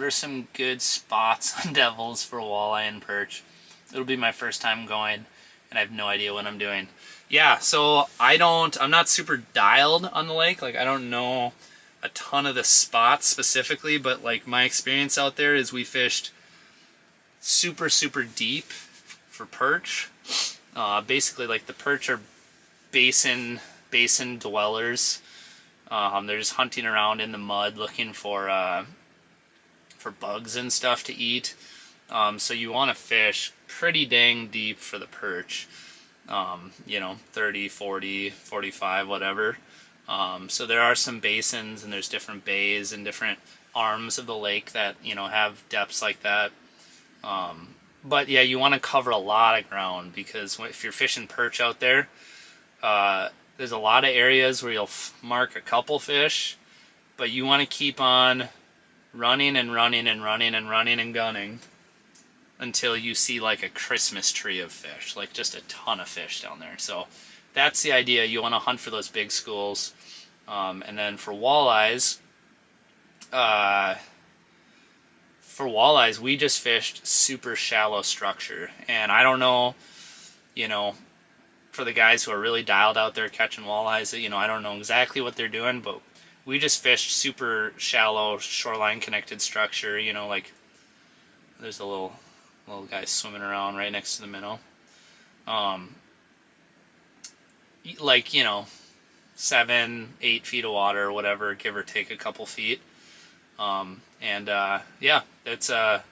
are some good spots on Devils for walleye and perch? It'll be my first time going, and I have no idea what I'm doing. Yeah, so I'm not super dialed on the lake. Like, I don't know a ton of the spots specifically, but like my experience out there is we fished super, super deep for perch. Basically, like the perch are basin dwellers. They're just hunting around in the mud looking for bugs and stuff to eat. So you want to fish pretty dang deep for the perch. 30, 40, 45, whatever. So there are some basins and there's different bays and different arms of the lake that, have depths like that. But yeah, you want to cover a lot of ground because if you're fishing perch out there, there's a lot of areas where you'll mark a couple fish, but you want to keep on running and running and running and running and gunning until you see like a Christmas tree of fish, like just a ton of fish down there. So that's the idea. You want to hunt for those big schools. And then for walleyes, we just fished super shallow structure. And I don't know, for the guys who are really dialed out there catching walleyes, I don't know exactly what they're doing, but we just fished super shallow shoreline connected structure, like there's a little guy swimming around right next to the minnow. 7-8 feet of water or whatever, give or take a couple feet. Yeah, it's a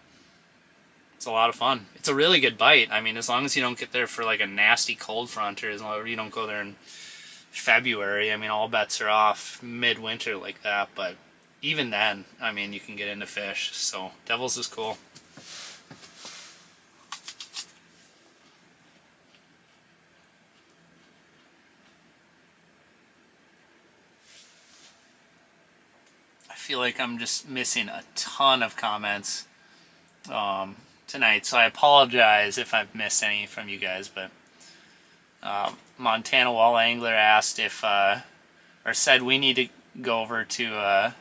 lot of fun. It's a really good bite. I mean, as long as you don't get there for like a nasty cold front, or as long as you don't go there in February, I mean, all bets are off midwinter like that. But even then, I mean, you can get into fish. So Devils is cool. I feel like I'm just missing a ton of comments tonight, so I apologize if I've missed any from you guys, but Montana Walleye Angler asked if, or said we need to go over to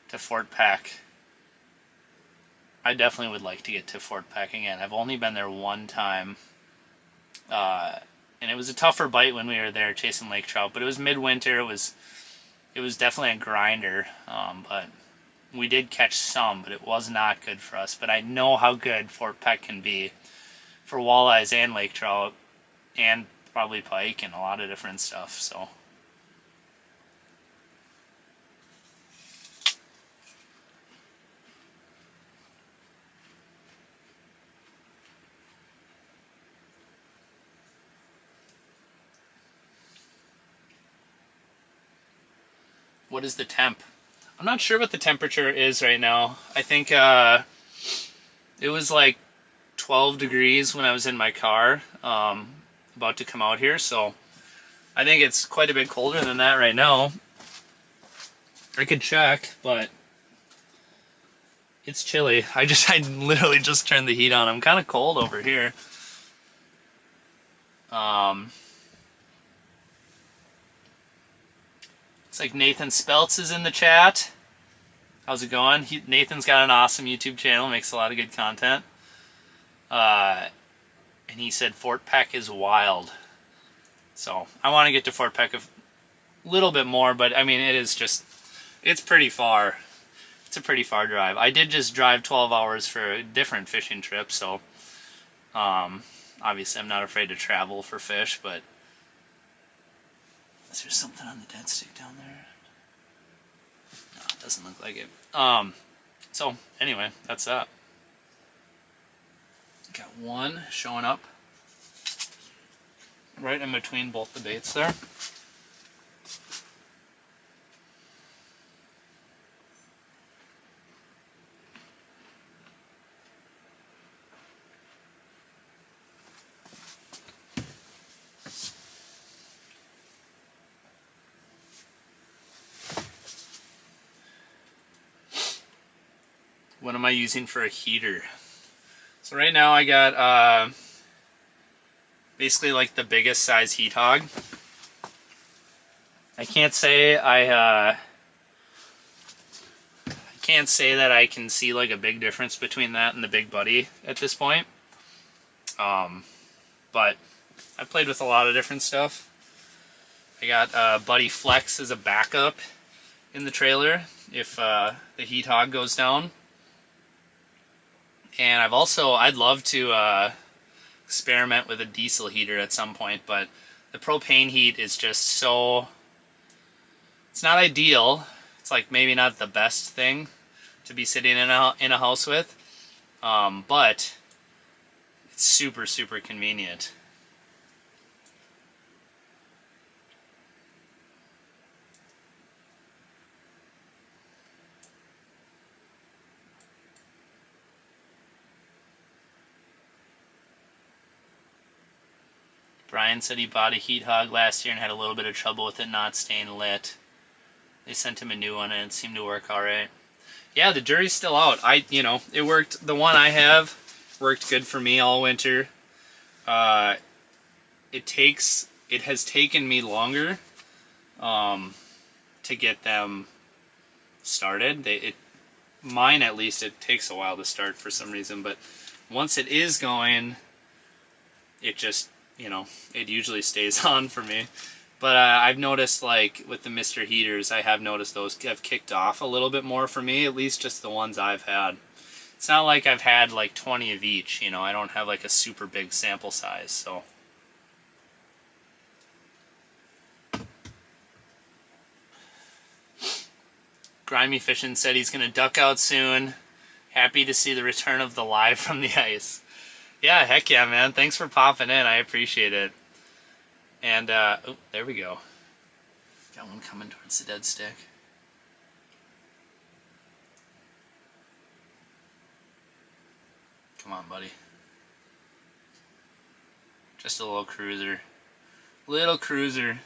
Fort Peck. I definitely would like to get to Fort Peck again. I've only been there one time, and it was a tougher bite when we were there chasing lake trout, but it was midwinter. It was definitely a grinder, but we did catch some, but it was not good for us. But I know how good Fort Peck can be for walleyes and lake trout, and probably pike and a lot of different stuff. So what is the temp? I'm not sure what the temperature is right now. I think it was like 12 degrees when I was in my car about to come out here, so I think it's quite a bit colder than that right now. I could check, but it's chilly. I literally just turned the heat on. I'm kind of cold over here. Looks like Nathan Speltz is in the chat. How's it going? Nathan's got an awesome YouTube channel, makes a lot of good content. And he said Fort Peck is wild. So I want to get to Fort Peck a little bit more, but I mean, it's pretty far. It's a pretty far drive. I did just drive 12 hours for a different fishing trip, so obviously I'm not afraid to travel for fish, but is there something on the dead stick down there? No, it doesn't look like it. So anyway, that's that. Got one showing up right in between both the baits there. What am I using for a heater? So right now I got basically like the biggest size heat hog. I can't say that I can see like a big difference between that and the Big Buddy at this point. But I've played with a lot of different stuff. I got Buddy Flex as a backup in the trailer if the heat hog goes down. And I'd love to experiment with a diesel heater at some point, but the propane heat is just so, it's not ideal. It's like maybe not the best thing to be sitting in a house with, but it's super, super convenient. Brian said he bought a heat hog last year and had a little bit of trouble with it not staying lit. They sent him a new one and it seemed to work alright. Yeah, the jury's still out. It worked. The one I have worked good for me all winter. It has taken me longer to get them started. Mine at least, it takes a while to start for some reason, but once it is going, it just, it usually stays on for me. But I've noticed, like, with the Mr. Heaters, I have noticed those have kicked off a little bit more for me, at least just the ones I've had. It's not like I've had, like, 20 of each, I don't have, like, a super big sample size, so. Grimy Fishing said he's going to duck out soon. Happy to see the return of the live from the ice. Yeah, heck yeah, man. Thanks for popping in. I appreciate it. And, oh, there we go. Got one coming towards the dead stick. Come on, buddy. Just a little cruiser. Little cruiser.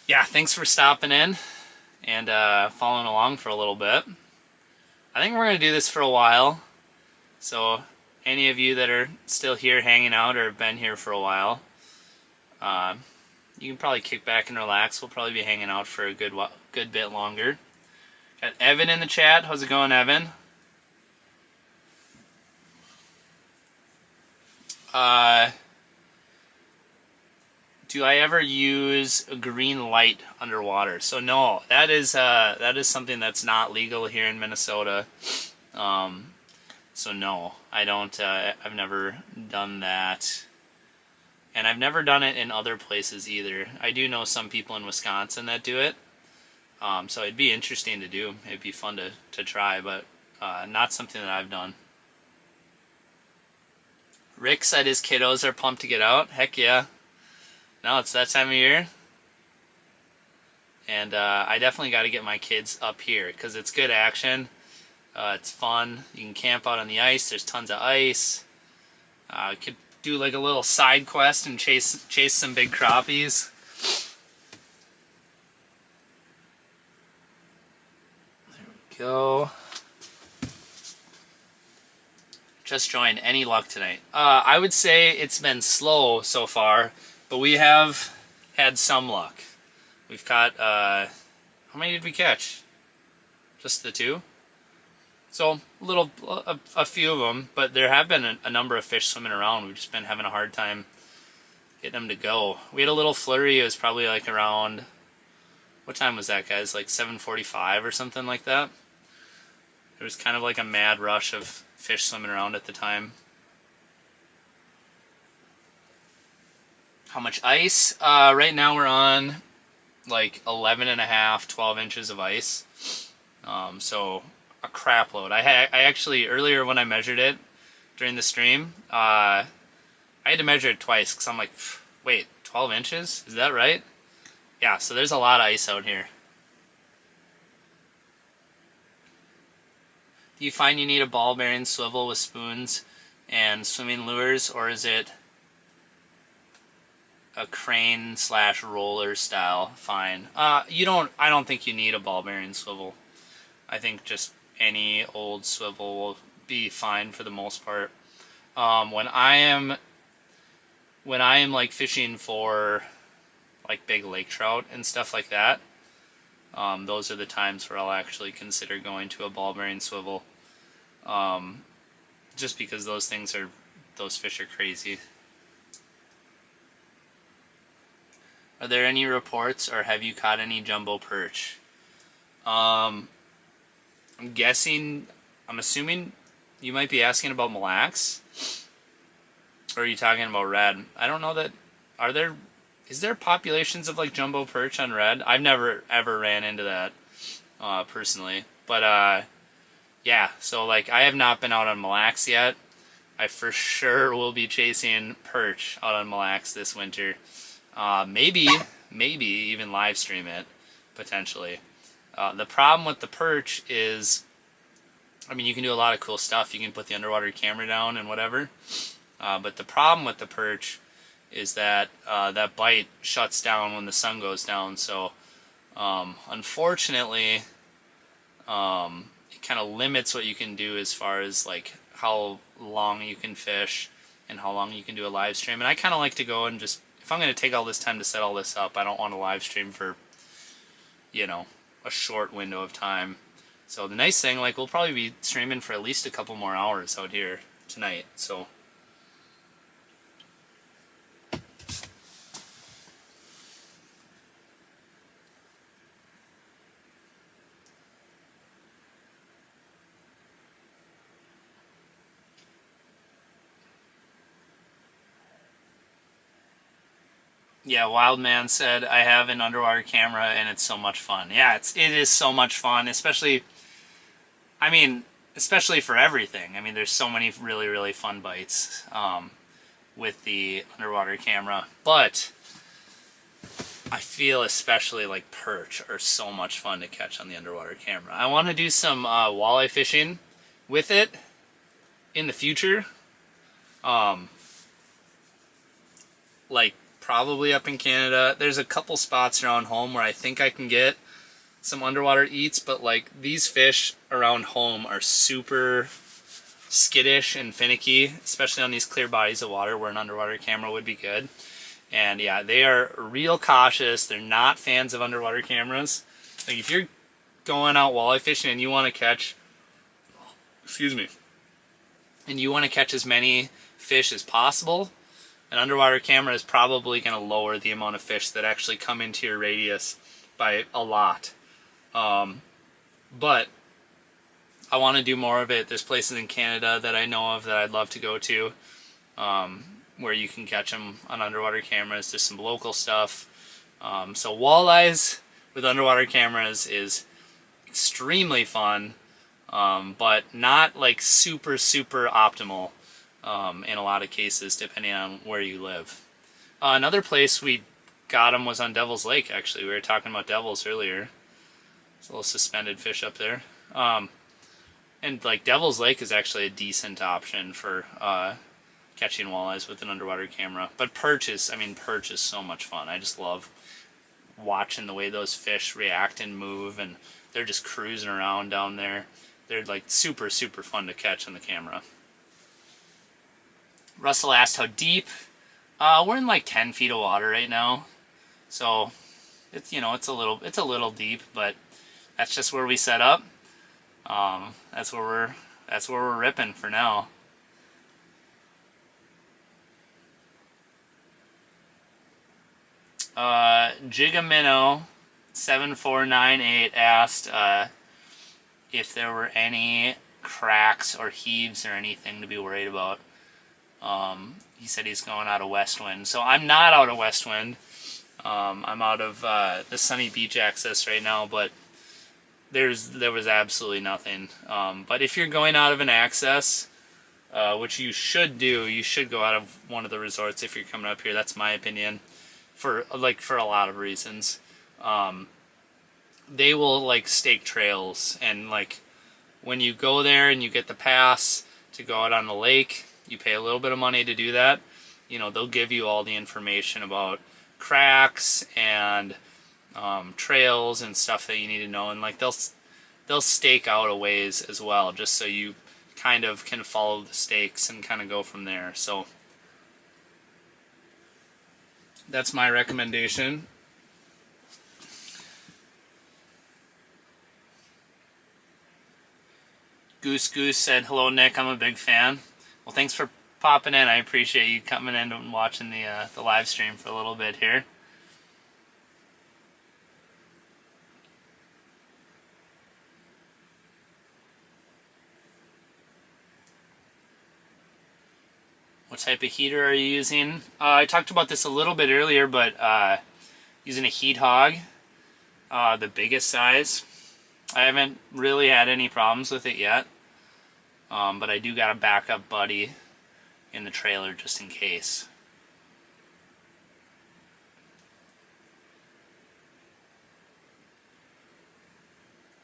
Yeah, thanks for stopping in and following along for a little bit. I think we're going to do this for a while. So any of you that are still here hanging out or have been here for a while, you can probably kick back and relax. We'll probably be hanging out for a good bit longer. Got Evan in the chat. How's it going, Evan? Do I ever use a green light underwater? So no, that is something that's not legal here in Minnesota. So no, I don't. I've never done that, and I've never done it in other places either. I do know some people in Wisconsin that do it, so it'd be interesting to do. It'd be fun to try, but not something that I've done. Rick said his kiddos are pumped to get out. Heck yeah. No, it's that time of year. And I definitely got to get my kids up here because it's good action. It's fun. You can camp out on the ice. There's tons of ice. Could do like a little side quest and chase some big crappies. There we go. Just joined. Any luck tonight? I would say it's been slow so far, but we have had some luck. We've caught, how many did we catch? Just the 2? So, a few of them, but there have been a number of fish swimming around. We've just been having a hard time getting them to go. We had a little flurry. It was probably like around, what time was that, guys? Like 7:45 or something like that. There was kind of like a mad rush of fish swimming around at the time. How much ice? Right now we're on like 11.5, 12 inches of ice. So a crap load. I actually, earlier when I measured it during the stream, I had to measure it twice because I'm like, wait, 12 inches? Is that right? Yeah, so there's a lot of ice out here. Do you find you need a ball bearing swivel with spoons and swimming lures, or is it a crane / roller style fine? I don't think you need a ball bearing swivel. I think just any old swivel will be fine for the most part. When I am like fishing for like big lake trout and stuff like that, those are the times where I'll actually consider going to a ball bearing swivel. Just because those fish are crazy. Are there any reports, or have you caught any jumbo perch? I'm assuming you might be asking about Mille Lacs, or are you talking about red? I don't know that. Is there populations of like jumbo perch on red? I've never ever ran into that personally, but yeah. So like I have not been out on Mille Lacs yet. I for sure will be chasing perch out on Mille Lacs this winter. Maybe even live stream it potentially. The problem with the perch is, I mean, you can do a lot of cool stuff. You can put the underwater camera down and whatever. But the problem with the perch is that that bite shuts down when the sun goes down. So unfortunately, it kind of limits what you can do as far as like how long you can fish and how long you can do a live stream. And I kind of like to go and just, if I'm going to take all this time to set all this up, I don't want to live stream for, a short window of time. So the nice thing, like, we'll probably be streaming for at least a couple more hours out here tonight. So yeah, Wildman said, I have an underwater camera and it's so much fun. Yeah, it is so much fun, especially for everything. I mean, there's so many really, really fun bites with the underwater camera. But I feel especially like perch are so much fun to catch on the underwater camera. I want to do some walleye fishing with it. in the future, like probably up in Canada, there's a couple spots around home where I think I can get some underwater eats, but like these fish around home are super skittish and finicky, especially on these clear bodies of water where an underwater camera would be good. And yeah, they are real cautious. They're not fans of underwater cameras. Like if you're going out walleye fishing and you want to catch, excuse me, and you want to catch as many fish as possible, an underwater camera is probably going to lower the amount of fish that actually come into your radius by a lot. But I want to do more of it. There's places in Canada that I know of that I'd love to go to, where you can catch them on underwater cameras. There's some local stuff. So walleyes with underwater cameras is extremely fun, but not like super optimal in a lot of cases, depending on where you live. Another place we got them was on Devil's Lake, actually. We were talking about devils earlier. There's a little suspended fish up there. And like Devil's Lake is actually a decent option for catching walleyes with an underwater camera. But perch is so much fun. I just love watching the way those fish react and move, and they're just cruising around down there. They're like super fun to catch on the camera. Russell asked how deep. We're in like 10 feet of water right now, so it's it's a little deep, but that's just where we set up. That's where we're ripping for now. Jigamino 7498 asked if there were any cracks or heaves or anything to be worried about. He said he's going out of west wind. So I'm not out of west wind. I'm out of the sunny beach access right now, but there was absolutely nothing. But if you're going out of an access, which you should do, you should go out of one of the resorts if you're coming up here. That's my opinion, for a lot of reasons. They will like stake trails, and like when you go there and you get the pass to go out on the lake, you pay a little bit of money to do that. They'll give you all the information about cracks and trails and stuff that you need to know, and like they'll stake out a ways as well, just so you kind of can follow the stakes and kind of go from there. So that's my recommendation. Goose said, "Hello, Nick. I'm a big fan." Well, thanks for popping in. I appreciate you coming in and watching the live stream for a little bit here. What type of heater are you using? I talked about this a little bit earlier, but using a heat hog, the biggest size. I haven't really had any problems with it yet, but I do got a backup buddy in the trailer just in case.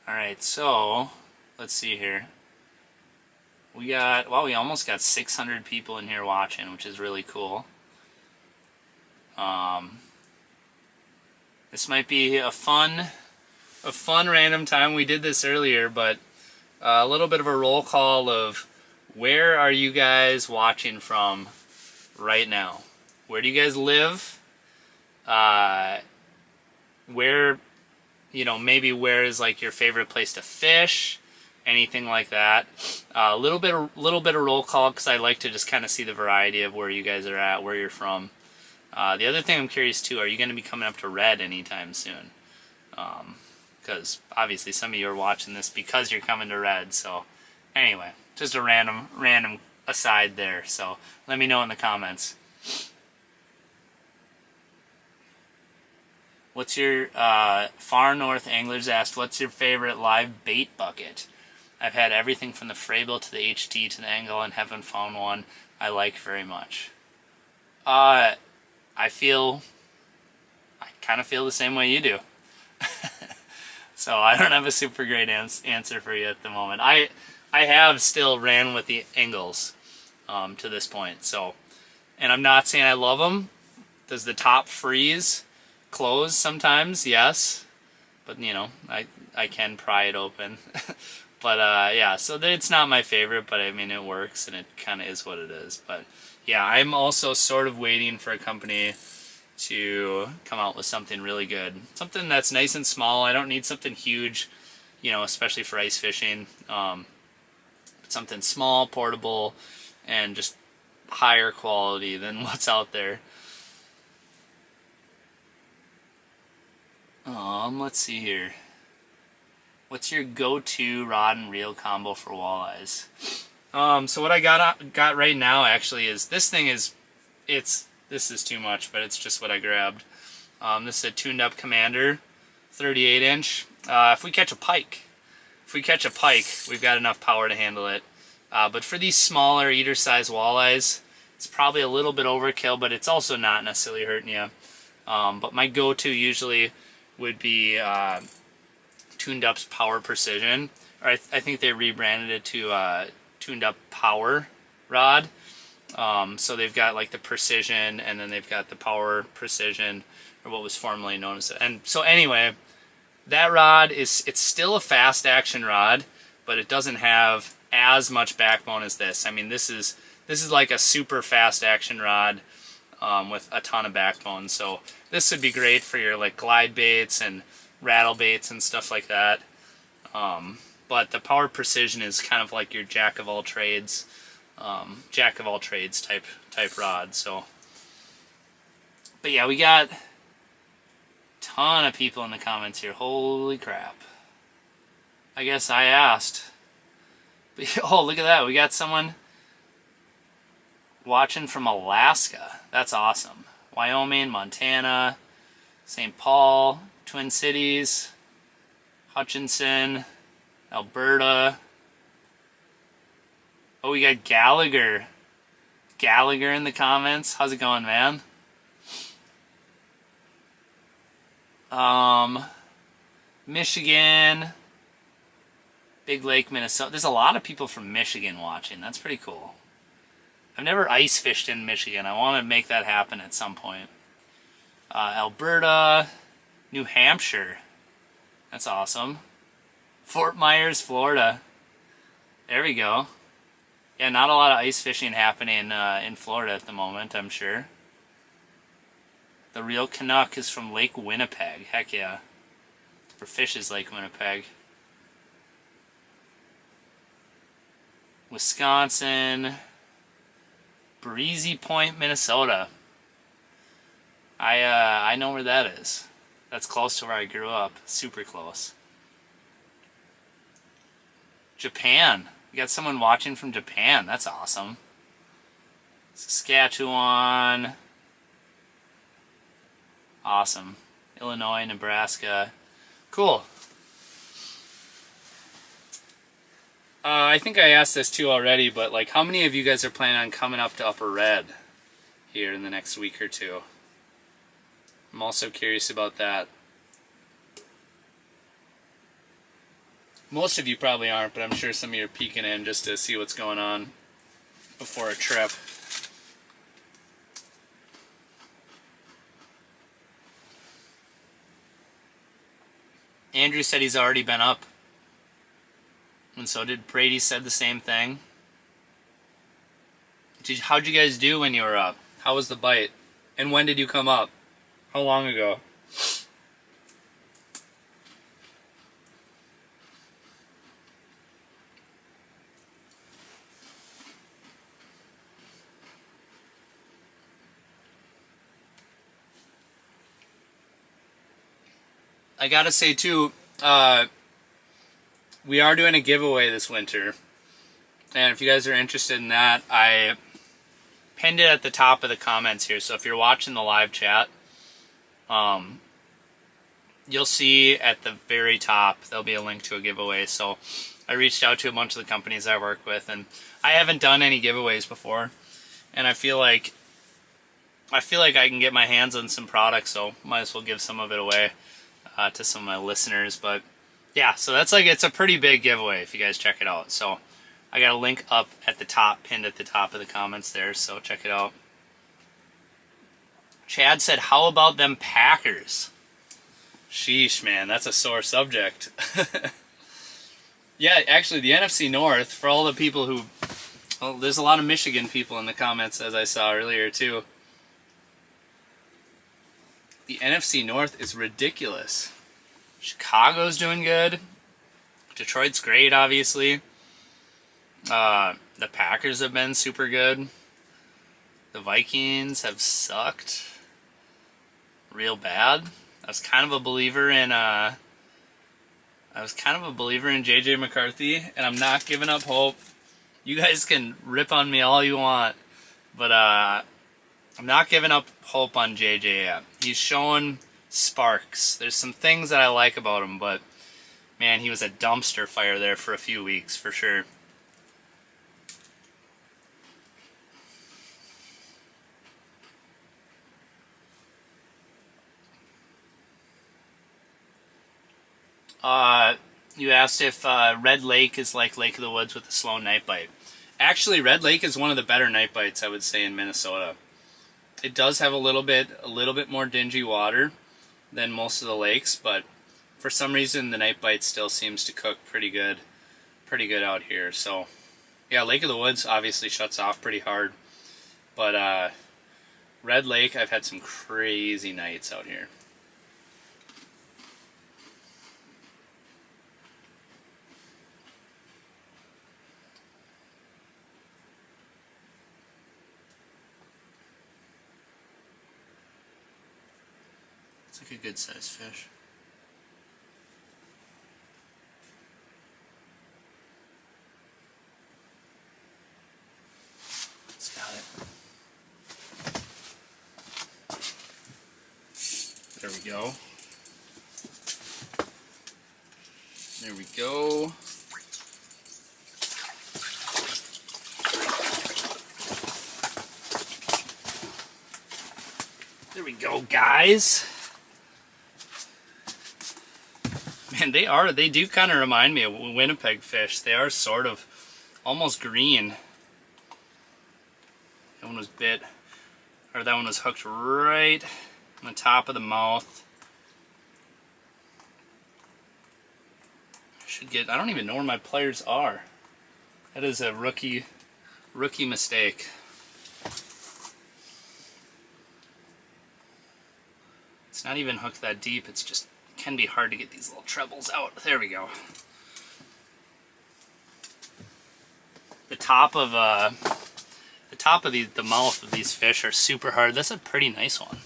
Alright, so let's see here. We almost got 600 people in here watching, which is really cool. This might be a fun random time. We did this earlier, but a little bit of a roll call of where are you guys watching from right now? Where do you guys live? Where, maybe where is like your favorite place to fish? Anything like that. A little bit of roll call, because I like to just kind of see the variety of where you guys are at, where you're from. The other thing I'm curious too, are you going to be coming up to Red anytime soon? Because obviously some of you are watching this because you're coming to Red. So anyway, just a random aside there. So let me know in the comments. What's your Far North Anglers asked, what's your favorite live bait bucket? I've had everything from the Frabill to the HT to the Angle and haven't found one I like very much. I kind of feel the same way you do. So I don't have a super great answer for you at the moment. I I have still ran with the angles to this point. So, and I'm not saying I love them. Does the top freeze, close sometimes? Yes, but you know, I can pry it open. But yeah, so it's not my favorite, but I mean it works and it kind of is what it is. But yeah, I'm also sort of waiting for a company to come out with something really good, something that's nice and small. I don't need something huge, you know, especially for ice fishing. Something small, portable, and just higher quality than what's out there. Let's see here. What's your go-to rod and reel combo for walleyes? So what I got right now actually is this thing is, this is too much, but it's just what I grabbed. This is a tuned up Commander, 38 inch. If we catch a pike, we've got enough power to handle it. But for these smaller eater size walleyes, it's probably a little bit overkill, but it's also not necessarily hurting you. But my go-to usually would be Tuned Up's Power Precision, or I think they rebranded it to Tuned Up Power Rod. So they've got like the Precision, and then they've got the Power Precision, or what was formerly known as it. And so anyway, that rod it's still a fast action rod, but it doesn't have as much backbone as this. I mean, this is like a super fast action rod with a ton of backbone. So this would be great for your like glide baits and rattle baits and stuff like that. But the Power Precision is kind of like your jack of all trades type rod. So, but yeah, we got a ton of people in the comments here. Holy crap! I guess I asked. But, oh, look at that! We got someone watching from Alaska. That's awesome. Wyoming, Montana, St. Paul, Twin Cities, Hutchinson, Alberta. Oh, we got Gallagher. Gallagher in the comments. How's it going, man? Michigan, Big Lake, Minnesota. There's a lot of people from Michigan watching. That's pretty cool. I've never ice fished in Michigan. I want to make that happen at some point. Alberta, New Hampshire. That's awesome. Fort Myers, Florida. There we go. Yeah, not a lot of ice fishing happening in Florida at the moment, I'm sure. The Real Canuck is from Lake Winnipeg. Heck yeah. For fish is Lake Winnipeg. Wisconsin. Breezy Point, Minnesota. I know where that is. That's close to where I grew up. Super close. Japan. We got someone watching from Japan. That's awesome. Saskatchewan. Awesome. Illinois, Nebraska. Cool. I think I asked this too already, but like, how many of you guys are planning on coming up to Upper Red here in the next week or two? I'm also curious about that. Most of you probably aren't, but I'm sure some of you are peeking in just to see what's going on before a trip. Andrew said he's already been up. And so did Brady. Said the same thing. How'd you guys do when you were up? How was the bite? And when did you come up? How long ago? I gotta say too, we are doing a giveaway this winter, and if you guys are interested in that, I pinned it at the top of the comments here. So if you're watching the live chat, you'll see at the very top there'll be a link to a giveaway. So I reached out to a bunch of the companies I work with, and I haven't done any giveaways before, and I feel like I can get my hands on some products, so might as well give some of it away to some of my listeners. But yeah, so that's like, it's a pretty big giveaway if you guys check it out. So I got a link up at the top, pinned at the top of the comments there, so check it out. Chad said, how about them Packers? Sheesh, man, that's a sore subject. Yeah, actually, the NFC North, for all the people who... Well, there's a lot of Michigan people in the comments, as I saw earlier, too. The NFC North is ridiculous. Chicago's doing good. Detroit's great, obviously. The Packers have been super good. The Vikings have sucked real bad. I was kind of a believer in JJ McCarthy, and I'm not giving up hope. You guys can rip on me all you want, but I'm not giving up hope on JJ yet. He's showing sparks. There's some things that I like about him, but man, he was a dumpster fire there for a few weeks, for sure. You asked if Red Lake is like Lake of the Woods with a slow night bite. Actually, Red Lake is one of the better night bites, I would say, in Minnesota. It does have a little bit more dingy water than most of the lakes, but for some reason the night bite still seems to cook pretty good out here. So yeah, Lake of the Woods obviously shuts off pretty hard, but Red Lake, I've had some crazy nights out here. It's like a good sized fish. It's got it. There we go. There we go. There we go, guys. Man, they do kind of remind me of Winnipeg fish. They are sort of almost green. That one was bit, or that one was hooked right on the top of the mouth. I don't even know where my pliers are. That is a rookie mistake. It's not even hooked that deep, it's just can be hard to get these little trebles out. There we go. The top of the mouth of these fish are super hard. That's a pretty nice one.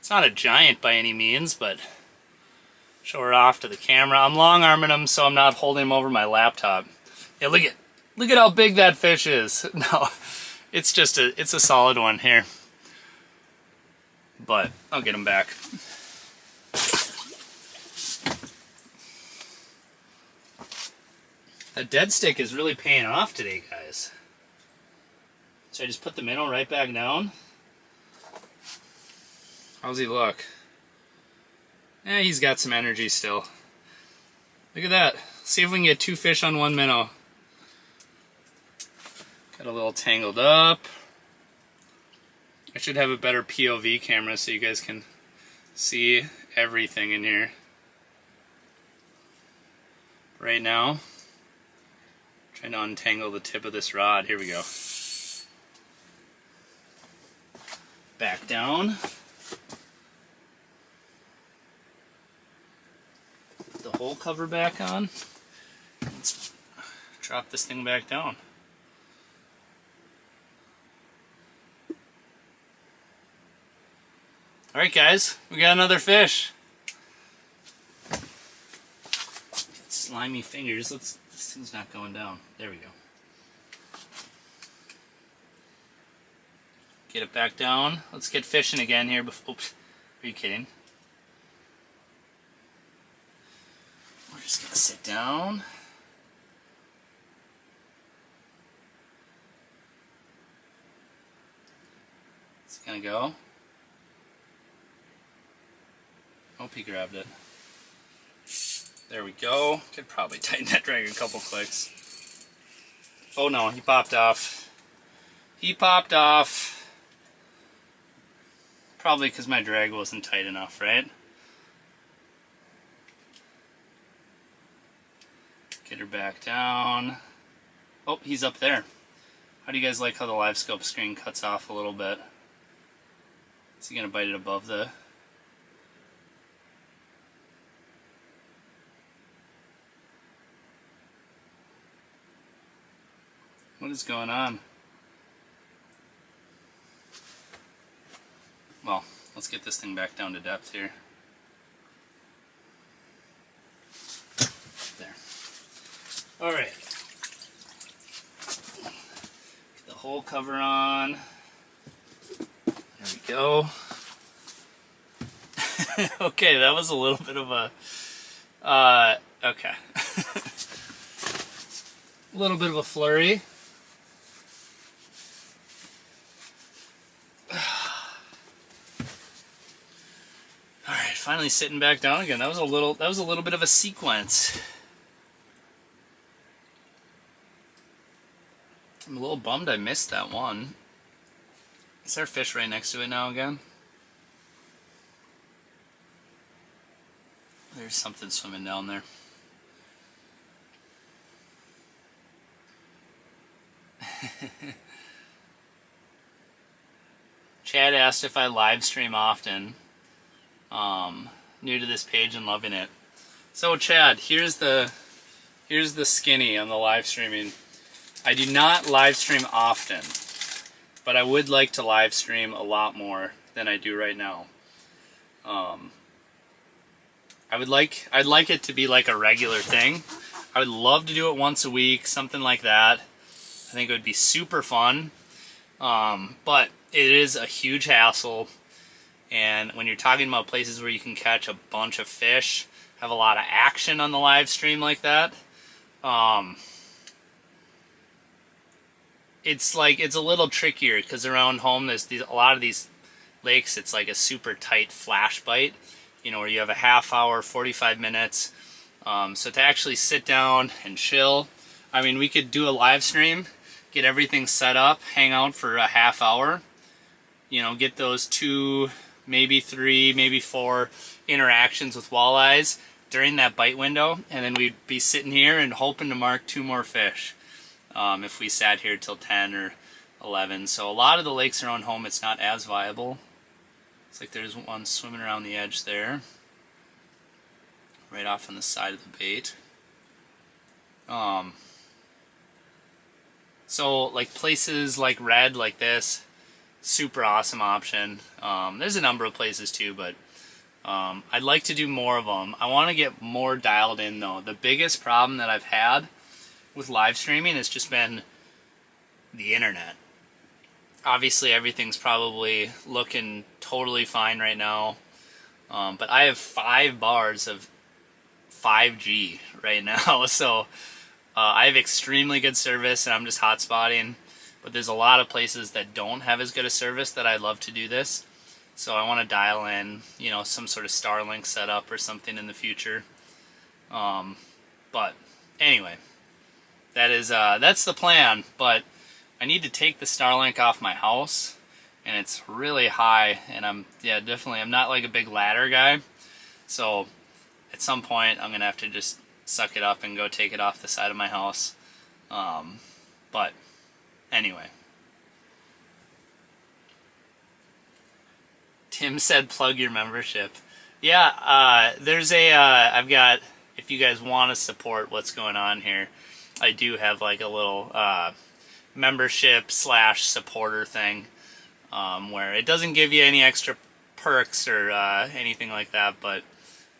It's not a giant by any means, but show her off to the camera. I'm long arming them so I'm not holding them over my laptop. Yeah, look at how big that fish is. No, it's a solid one here. But I'll get them back. That dead stick is really paying off today, guys. So I just put the minnow right back down. How's he look? Yeah, he's got some energy still. Look at that. See if we can get 2 fish on 1 minnow. Got a little tangled up. I should have a better POV camera so you guys can see everything in here. Right now, trying to untangle the tip of this rod. Here we go. Back down. Put the whole cover back on. Let's drop this thing back down. Alright guys, we got another fish. Got slimy fingers. This thing's not going down. There we go. Get it back down. Let's get fishing again here. Oops. Are you kidding? We're just gonna sit down. It's gonna go. Hope he grabbed it. There we go. Could probably tighten that drag a couple clicks. Oh no, he popped off. He popped off. Probably because my drag wasn't tight enough, right? Get her back down. Oh, he's up there. How do you guys like how the live scope screen cuts off a little bit? Is he going to bite it above the... What is going on? Well, let's get this thing back down to depth here. There. All right. Get the hole cover on. There we go. Okay, that was a little bit of a... okay. A little bit of a flurry. Alright, finally sitting back down again. That was a little bit of a sequence. I'm a little bummed I missed that one. Is there a fish right next to it now again? There's something swimming down there. Chad asked if I live stream often. New to this page and loving it. So Chad, here's the skinny on the live streaming. I do not live stream often, but I would like to live stream a lot more than I do right now. I'd like it to be like a regular thing. I would love to do it once a week, something like that. I think it would be super fun. But it is a huge hassle. And when you're talking about places where you can catch a bunch of fish, have a lot of action on the live stream like that, it's a little trickier because around home there's a lot of these lakes. It's like a super tight flash bite, you know, where you have a half hour, 45 minutes. So to actually sit down and chill, I mean, we could do a live stream, get everything set up, hang out for a half hour, you know, get those 2, maybe 3, maybe 4 interactions with walleyes during that bite window, and then we'd be sitting here and hoping to mark 2 more fish if we sat here till 10 or 11. So a lot of the lakes around home, it's not as viable. It's like there's one swimming around the edge there, right off on the side of the bait. So like places like Red, like this, super awesome option. There's a number of places too, but I'd like to do more of them. I want to get more dialed in though. The biggest problem that I've had with live streaming has just been the internet. Obviously everything's probably looking totally fine right now, but I have 5 bars of 5G right now, so I have extremely good service and I'm just hotspotting. But there's a lot of places that don't have as good a service that I'd love to do this. So I want to dial in, you know, some sort of Starlink setup or something in the future. But anyway, that's the plan. But I need to take the Starlink off my house, and it's really high. And I'm not like a big ladder guy. So at some point I'm gonna have to just suck it up and go take it off the side of my house. But anyway, Tim said plug your membership. Yeah, there's I've got, if you guys want to support what's going on here, I do have like a little membership / supporter thing where it doesn't give you any extra perks or anything like that, but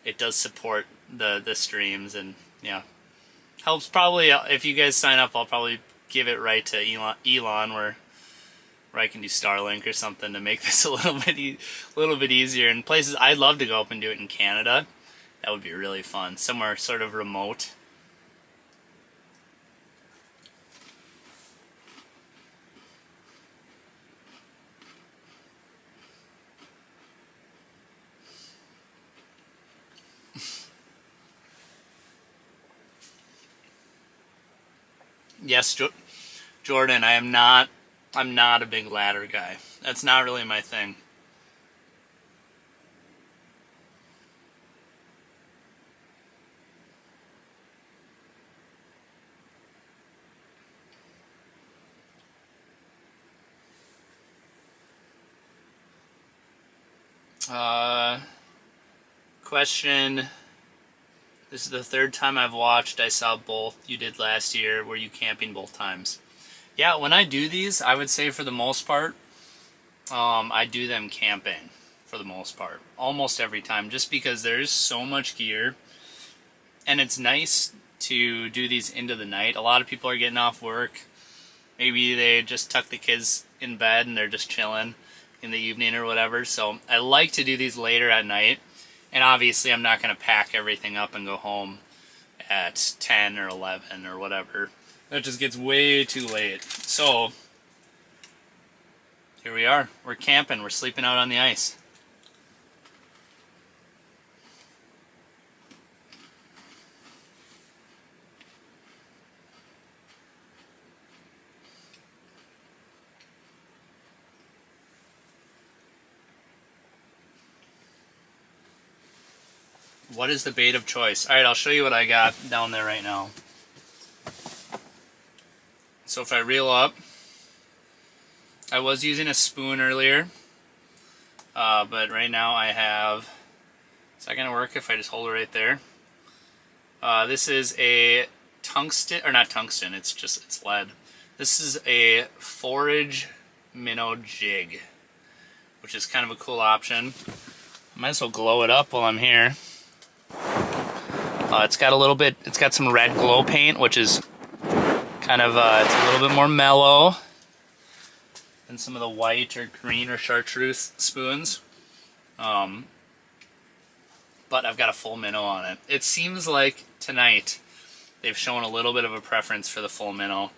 it does support the streams, and yeah, helps. Probably if you guys sign up, I'll probably give it right to Elon where I can do Starlink or something to make this a little bit easier. And places I'd love to go up and do it in Canada. That would be really fun. Somewhere sort of remote. Yes, Jordan, I'm not a big ladder guy. That's not really my thing. Question. This is the third time I've watched. I saw both you did last year. Were you camping both times? Yeah, when I do these, I would say for the most part, I do them camping for the most part. Almost every time, just because there's so much gear. And it's nice to do these into the night. A lot of people are getting off work. Maybe they just tuck the kids in bed and they're just chilling in the evening or whatever. So I like to do these later at night. And obviously I'm not going to pack everything up and go home at 10 or 11 or whatever. That just gets way too late. So here we are. We're camping. We're sleeping out on the ice. What is the bait of choice? Alright, I'll show you what I got down there right now. So if I reel up, I was using a spoon earlier, but right now I have, is that going to work if I just hold it right there? This is a tungsten, or not tungsten, it's lead. This is a forage minnow jig, which is kind of a cool option. I might as well glow it up while I'm here. It's got some red glow paint, which is kind of, it's a little bit more mellow than some of the white or green or chartreuse spoons. But I've got a full minnow on it. It seems like tonight they've shown a little bit of a preference for the full minnow.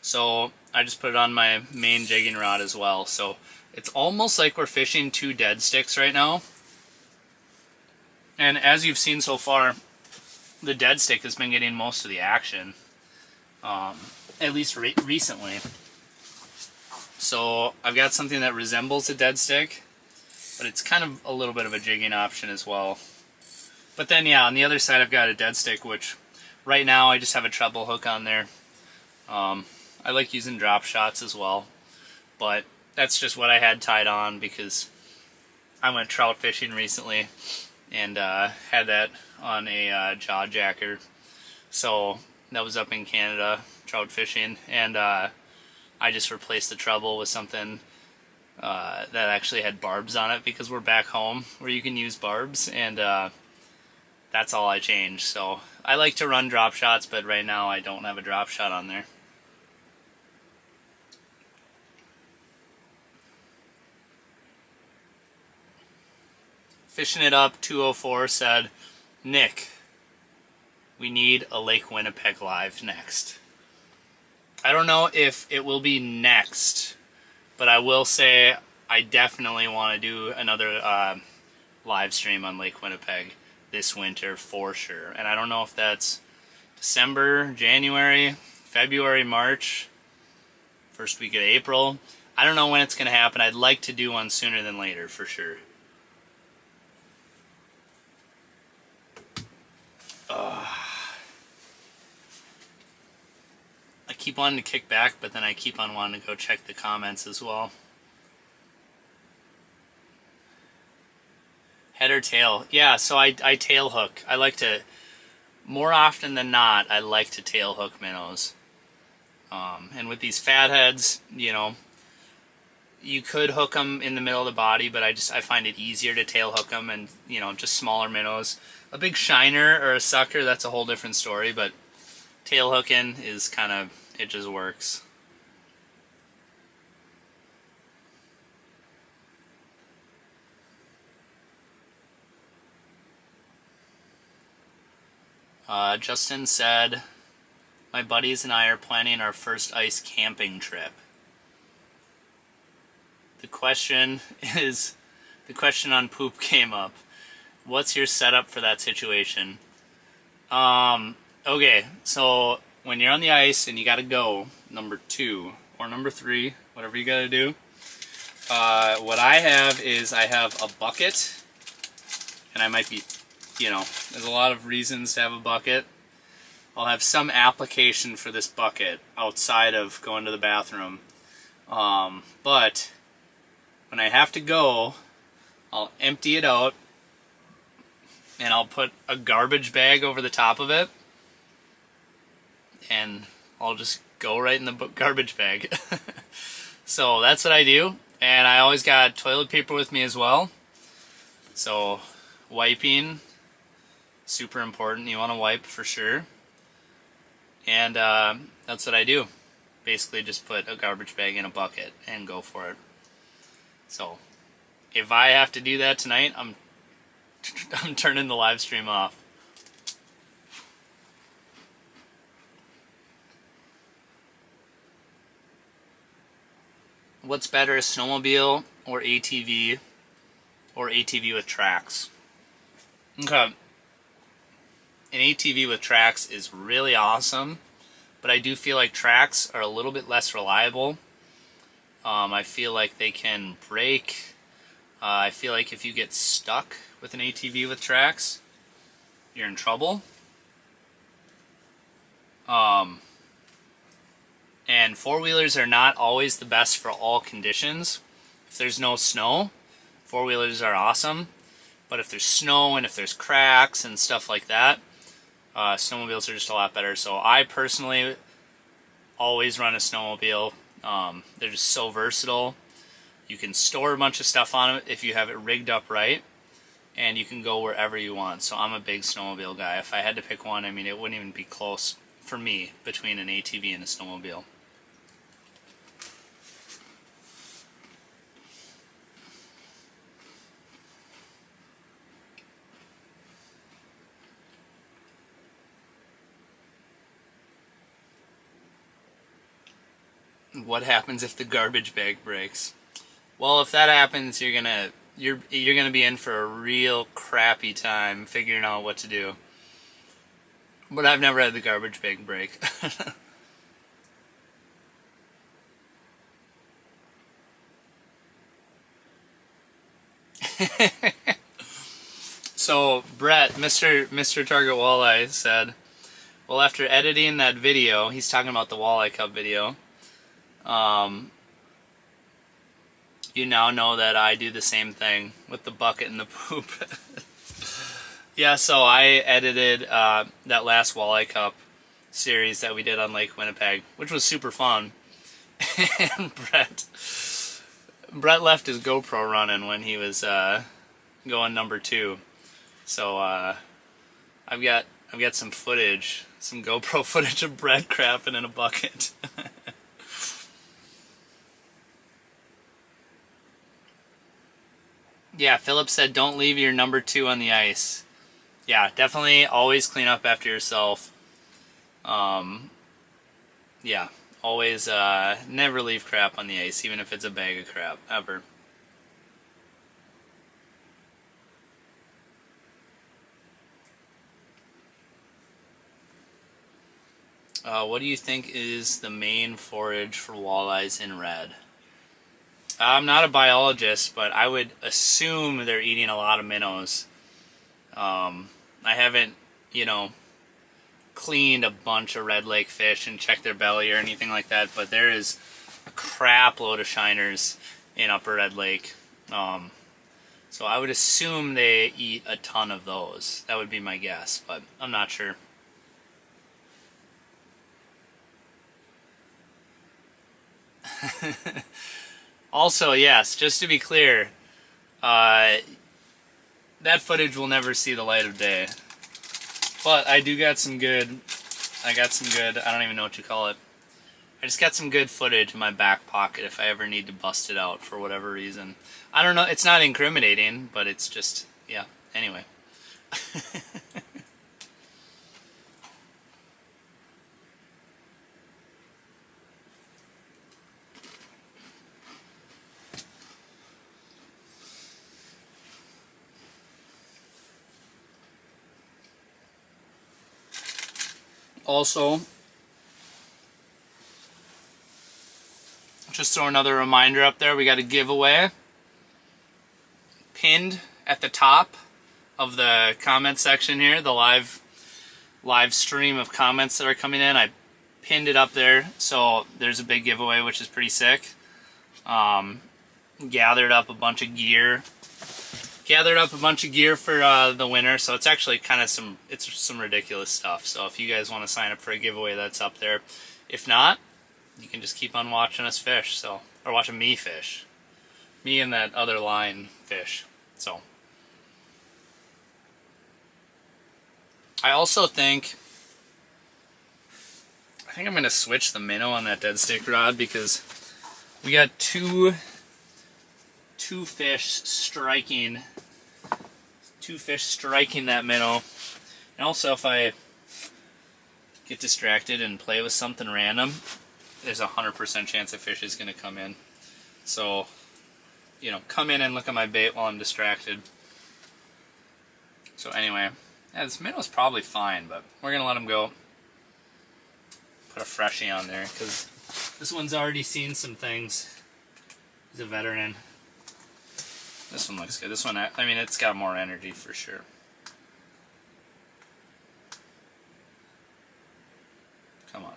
So I just put it on my main jigging rod as well. So it's almost like we're fishing 2 dead sticks right now. And as you've seen so far, the dead stick has been getting most of the action, at least recently. So I've got something that resembles a dead stick, but it's kind of a little bit of a jigging option as well. But then yeah, on the other side I've got a dead stick, which right now I just have a treble hook on there. I like using drop shots as well, but that's just what I had tied on because I went trout fishing recently and had that on a jaw jacker. So that was up in Canada, trout fishing, and I just replaced the treble with something that actually had barbs on it because we're back home where you can use barbs, and that's all I changed. So I like to run drop shots, but right now I don't have a drop shot on there. Fishing It Up 204 said, Nick, we need a Lake Winnipeg live next. I don't know if it will be next, but I will say I definitely want to do another live stream on Lake Winnipeg this winter for sure. And I don't know if that's December, January, February, March, first week of April. I don't know when it's going to happen. I'd like to do one sooner than later for sure. I keep wanting to kick back, but then I keep on wanting to go check the comments as well. Head or tail? Yeah, so I tail hook. I like to, more often than not, I like to tail hook minnows. And with these fatheads, you know, you could hook them in the middle of the body, but I find it easier to tail hook them, and you know, just smaller minnows. A big shiner or a sucker, that's a whole different story, but tail hooking is kind of, it just works. Justin said, my buddies and I are planning our first ice camping trip. The question on poop came up. What's your setup for that situation? Okay, so when you're on the ice and you gotta go, number 2 or number 3, whatever you gotta do, what I have is I have a bucket, and I might be, there's a lot of reasons to have a bucket. I'll have some application for this bucket outside of going to the bathroom. But when I have to go, I'll empty it out, and I'll put a garbage bag over the top of it, and I'll just go right in the garbage bag. So that's what I do, and I always got toilet paper with me as well. So wiping, super important. You want to wipe for sure. And that's what I do. Basically just put a garbage bag in a bucket and go for it. So if I have to do that tonight, I'm turning the live stream off. What's better, a snowmobile or ATV, or ATV with tracks? Okay. An ATV with tracks is really awesome, but I do feel like tracks are a little bit less reliable. I feel like they can break. I feel like if you get stuck with an ATV with tracks, you're in trouble. And four-wheelers are not always the best for all conditions. If there's no snow, four-wheelers are awesome. But if there's snow and if there's cracks and stuff like that, snowmobiles are just a lot better. So I personally always run a snowmobile. They're just so versatile. You can store a bunch of stuff on it if you have it rigged up right, and you can go wherever you want. So I'm a big snowmobile guy. If I had to pick one, I mean, it wouldn't even be close for me between an ATV and a snowmobile. What happens if the garbage bag breaks? Well, if that happens, you're gonna be in for a real crappy time figuring out what to do. But I've never had the garbage bag break. So Brett, Mr. Target Walleye said, well, after editing that video, he's talking about the Walleye Cup video. You now know that I do the same thing with the bucket and the poop. Yeah, so I edited that last Walleye Cup series that we did on Lake Winnipeg, which was super fun. And Brett left his GoPro running when he was going number 2. So I've got some footage, some GoPro footage of Brett crapping in a bucket. Yeah, Philip said don't leave your number 2 on the ice. Yeah, definitely always clean up after yourself. Yeah, always never leave crap on the ice, even if it's a bag of crap, ever. What do you think is the main forage for walleyes in red? I'm not a biologist, but I would assume they're eating a lot of minnows. I haven't, cleaned a bunch of red lake fish and checked their belly or anything like that, but there is a crap load of shiners in Upper Red Lake. So I would assume they eat a ton of those. That would be my guess, but I'm not sure. Also, yes, just to be clear, that footage will never see the light of day. But I got some good, I don't even know what you call it. I just got some good footage in my back pocket if I ever need to bust it out for whatever reason. I don't know, it's not incriminating, but it's just, yeah, anyway. Also, just throw another reminder up there. We got a giveaway pinned at the top of the comment section here, the live stream of comments that are coming in. I pinned it up there, so there's a big giveaway, which is pretty sick. Gathered up a bunch of gear for the winter, so it's actually kind of some ridiculous stuff. So if you guys want to sign up for a giveaway, that's up there. If not, you can just keep on watching us fish, or watching me fish, me and that other line fish. So I also think I'm gonna switch the minnow on that dead stick rod, because we got two fish striking that minnow. And also, if I get distracted and play with something random, there's 100% chance a fish is going to come in. So, you know, come in and look at my bait while I'm distracted. So anyway, yeah, this minnow's probably fine, but we're going to let him go. Put a freshie on there, because this one's already seen some things. He's a veteran. This one looks good. This one, I mean, it's got more energy for sure. Come on.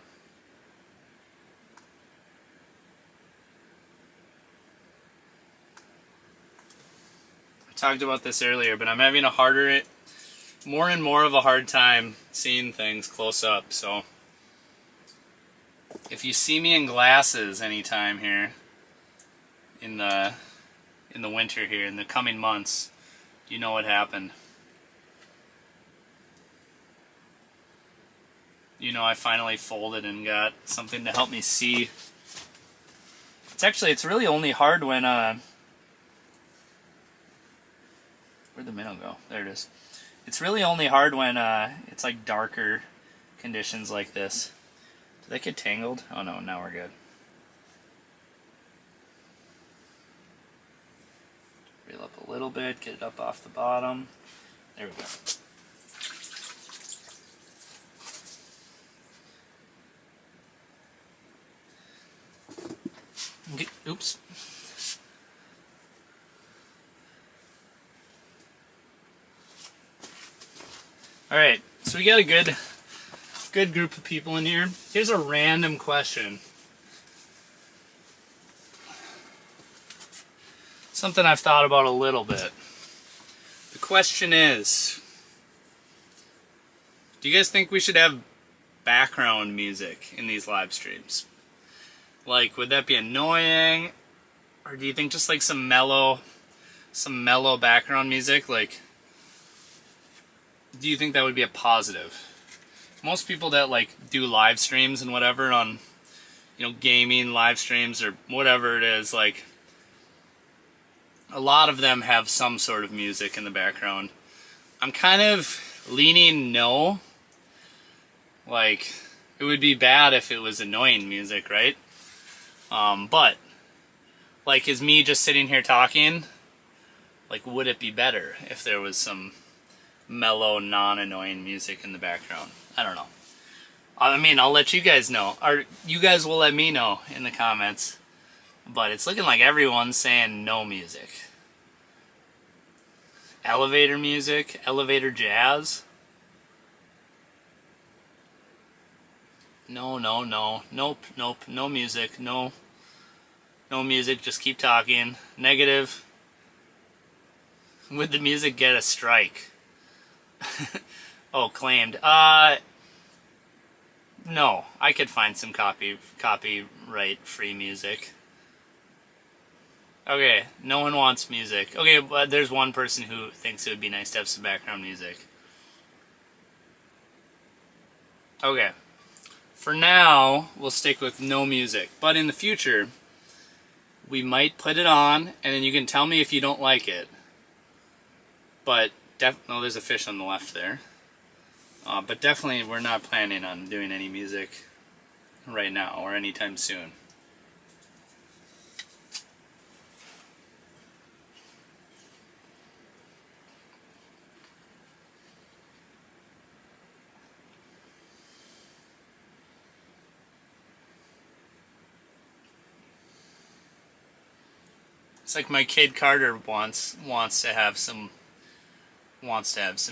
I talked about this earlier, but I'm having more and more of a hard time seeing things close up. So if you see me in glasses anytime here in the winter here, in the coming months, you know what happened. You know, I finally folded and got something to help me see. It's really only hard when, where'd the minnow go? There it is. It's really only hard when, it's like darker conditions like this. Did that get tangled? Oh no, now we're good. Reel up a little bit, get it up off the bottom. There we go. Okay, oops. Alright, so we got a good group of people in here. Here's a random question. Something I've thought about a little bit. The question is, do you guys think we should have background music in these live streams? Like, would that be annoying? Or do you think just like some mellow background music? Like, do you think that would be a positive? Most people that like do live streams and whatever on, you know, gaming live streams or whatever it is, like, a lot of them have some sort of music in the background. I'm kind of leaning no. Like, it would be bad if it was annoying music, right? But, like, is me just sitting here talking, like, would it be better if there was some mellow, non-annoying music in the background? I don't know. I mean, I'll let you guys know. Or you guys will let me know in the comments. But it's looking like everyone's saying no music. Elevator music, elevator jazz. No, nope, no music, no music, just keep talking. Negative. Would the music get a strike? Oh, claimed. No, I could find some copyright free music. Okay, no one wants music. Okay, but there's one person who thinks it would be nice to have some background music. Okay. For now, we'll stick with no music. But in the future, we might put it on, and then you can tell me if you don't like it. But, no, there's a fish on the left there. But definitely, we're not planning on doing any music right now or anytime soon. It's like my kid Carter wants to have some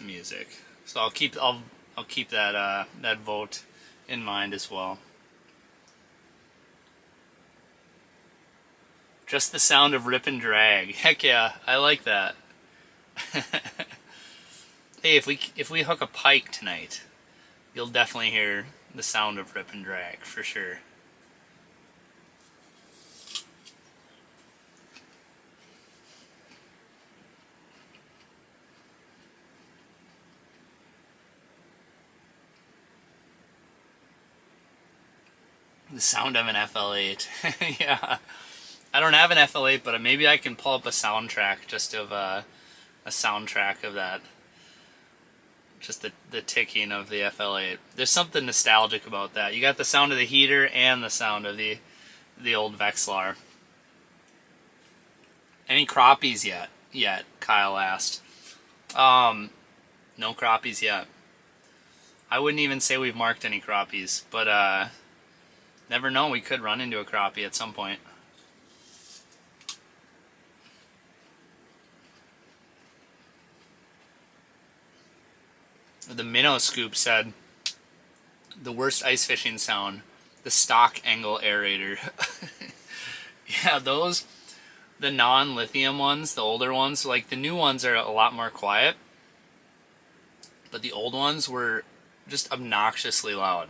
music. So I'll keep that that vote in mind as well. Just the sound of rip and drag. Heck yeah, I like that. Hey, if we hook a pike tonight, you'll definitely hear the sound of rip and drag for sure. The sound of an FL8. Yeah. I don't have an FL8, but maybe I can pull up a soundtrack just of a soundtrack of that. Just the ticking of the FL8. There's something nostalgic about that. You got the sound of the heater and the sound of the old Vexlar. Any crappies yet? Kyle asked. No crappies yet. I wouldn't even say we've marked any crappies, but never know, we could run into a crappie at some point. The Minnow Scoop said, the worst ice fishing sound, the stock angle aerator. Yeah, those, the non-lithium ones, the older ones, like the new ones are a lot more quiet, but the old ones were just obnoxiously loud.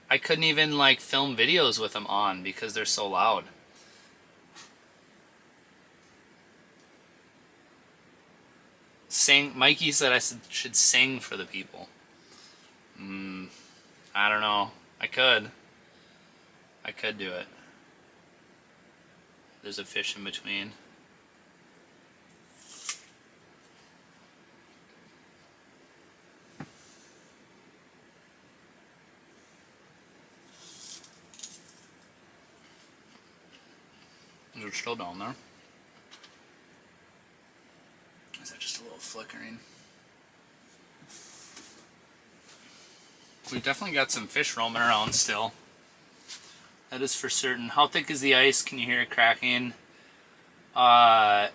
I couldn't even like film videos with them on because they're so loud. Sing. Mikey said I should sing for the people. I don't know. I could do it. There's a fish in between. Is it still down there? Is that just a little flickering? We've definitely got some fish roaming around still. That is for certain. How thick is the ice? Can you hear it cracking? Yeah.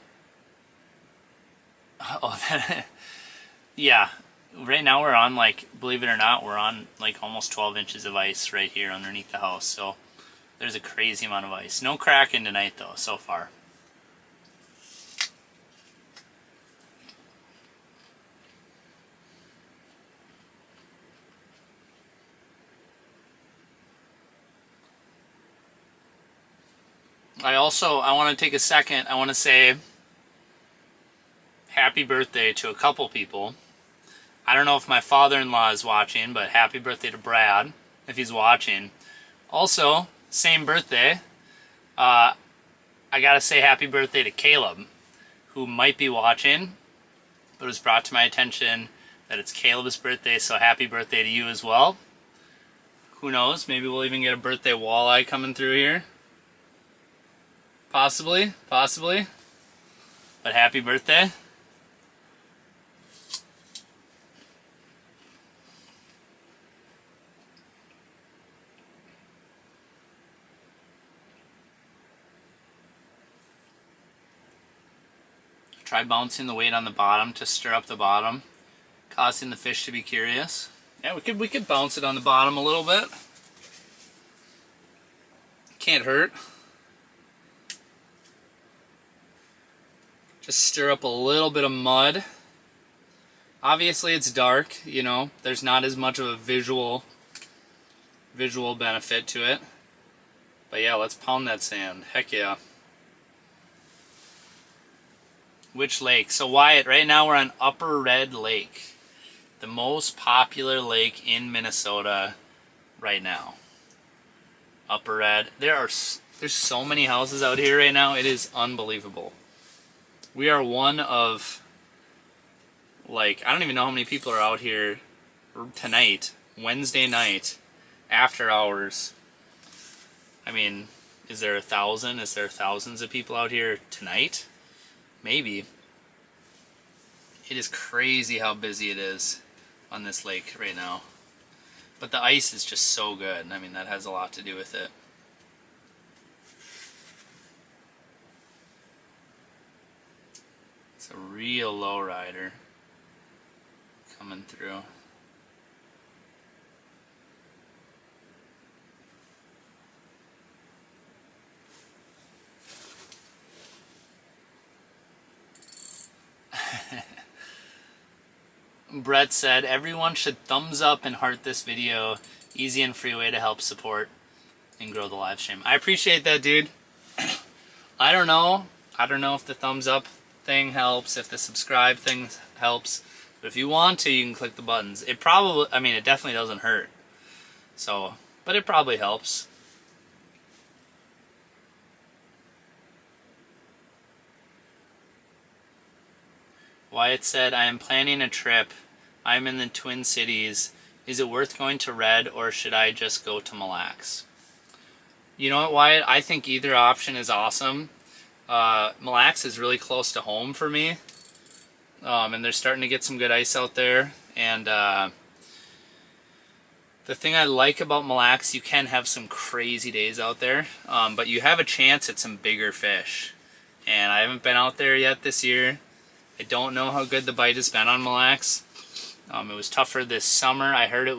Right now we're on, like, believe it or not, we're on like almost 12 inches of ice right here underneath the house. So there's a crazy amount of ice. No cracking tonight though, so far. I want to take a second. I want to say happy birthday to a couple people. I don't know if my father-in-law is watching, but happy birthday to Brad, if he's watching. Also, same birthday, I gotta say happy birthday to Caleb, who might be watching, but it was brought to my attention that it's Caleb's birthday, so happy birthday to you as well. Who knows, maybe we'll even get a birthday walleye coming through here. Possibly. But happy birthday. Try bouncing the weight on the bottom to stir up the bottom, causing the fish to be curious. Yeah, we could bounce it on the bottom a little bit. Can't hurt. Just stir up a little bit of mud. Obviously it's dark, you know, there's not as much of a visual benefit to it. But yeah, let's pound that sand. Heck yeah. Which lake? So Wyatt, right now we're on Upper Red Lake, the most popular lake in Minnesota right now. Upper Red. There's so many houses out here right now. It is unbelievable. We are one of, like, I don't even know how many people are out here tonight, Wednesday night, after hours. I mean, is there 1,000? Is there thousands of people out here tonight? Maybe. It is crazy how busy it is on this lake right now. But the ice is just so good. I mean, that has a lot to do with it. It's a real low rider coming through. Brett said, everyone should thumbs up and heart this video. Easy and free way to help support and grow the live stream. I appreciate that, dude. I don't know if the thumbs up thing helps, if the subscribe thing helps. But if you want to, you can click the buttons. It probably, I mean, it definitely doesn't hurt. So, but it probably helps. Wyatt said, I am planning a trip. I'm in the Twin Cities. Is it worth going to Red or should I just go to Mille Lacs? You know what, Wyatt? I think either option is awesome. Mille Lacs is really close to home for me. And they're starting to get some good ice out there. And the thing I like about Mille Lacs, you can have some crazy days out there. But you have a chance at some bigger fish. And I haven't been out there yet this year. I don't know how good the bite has been on Mille Lacs. It was tougher this summer. I heard it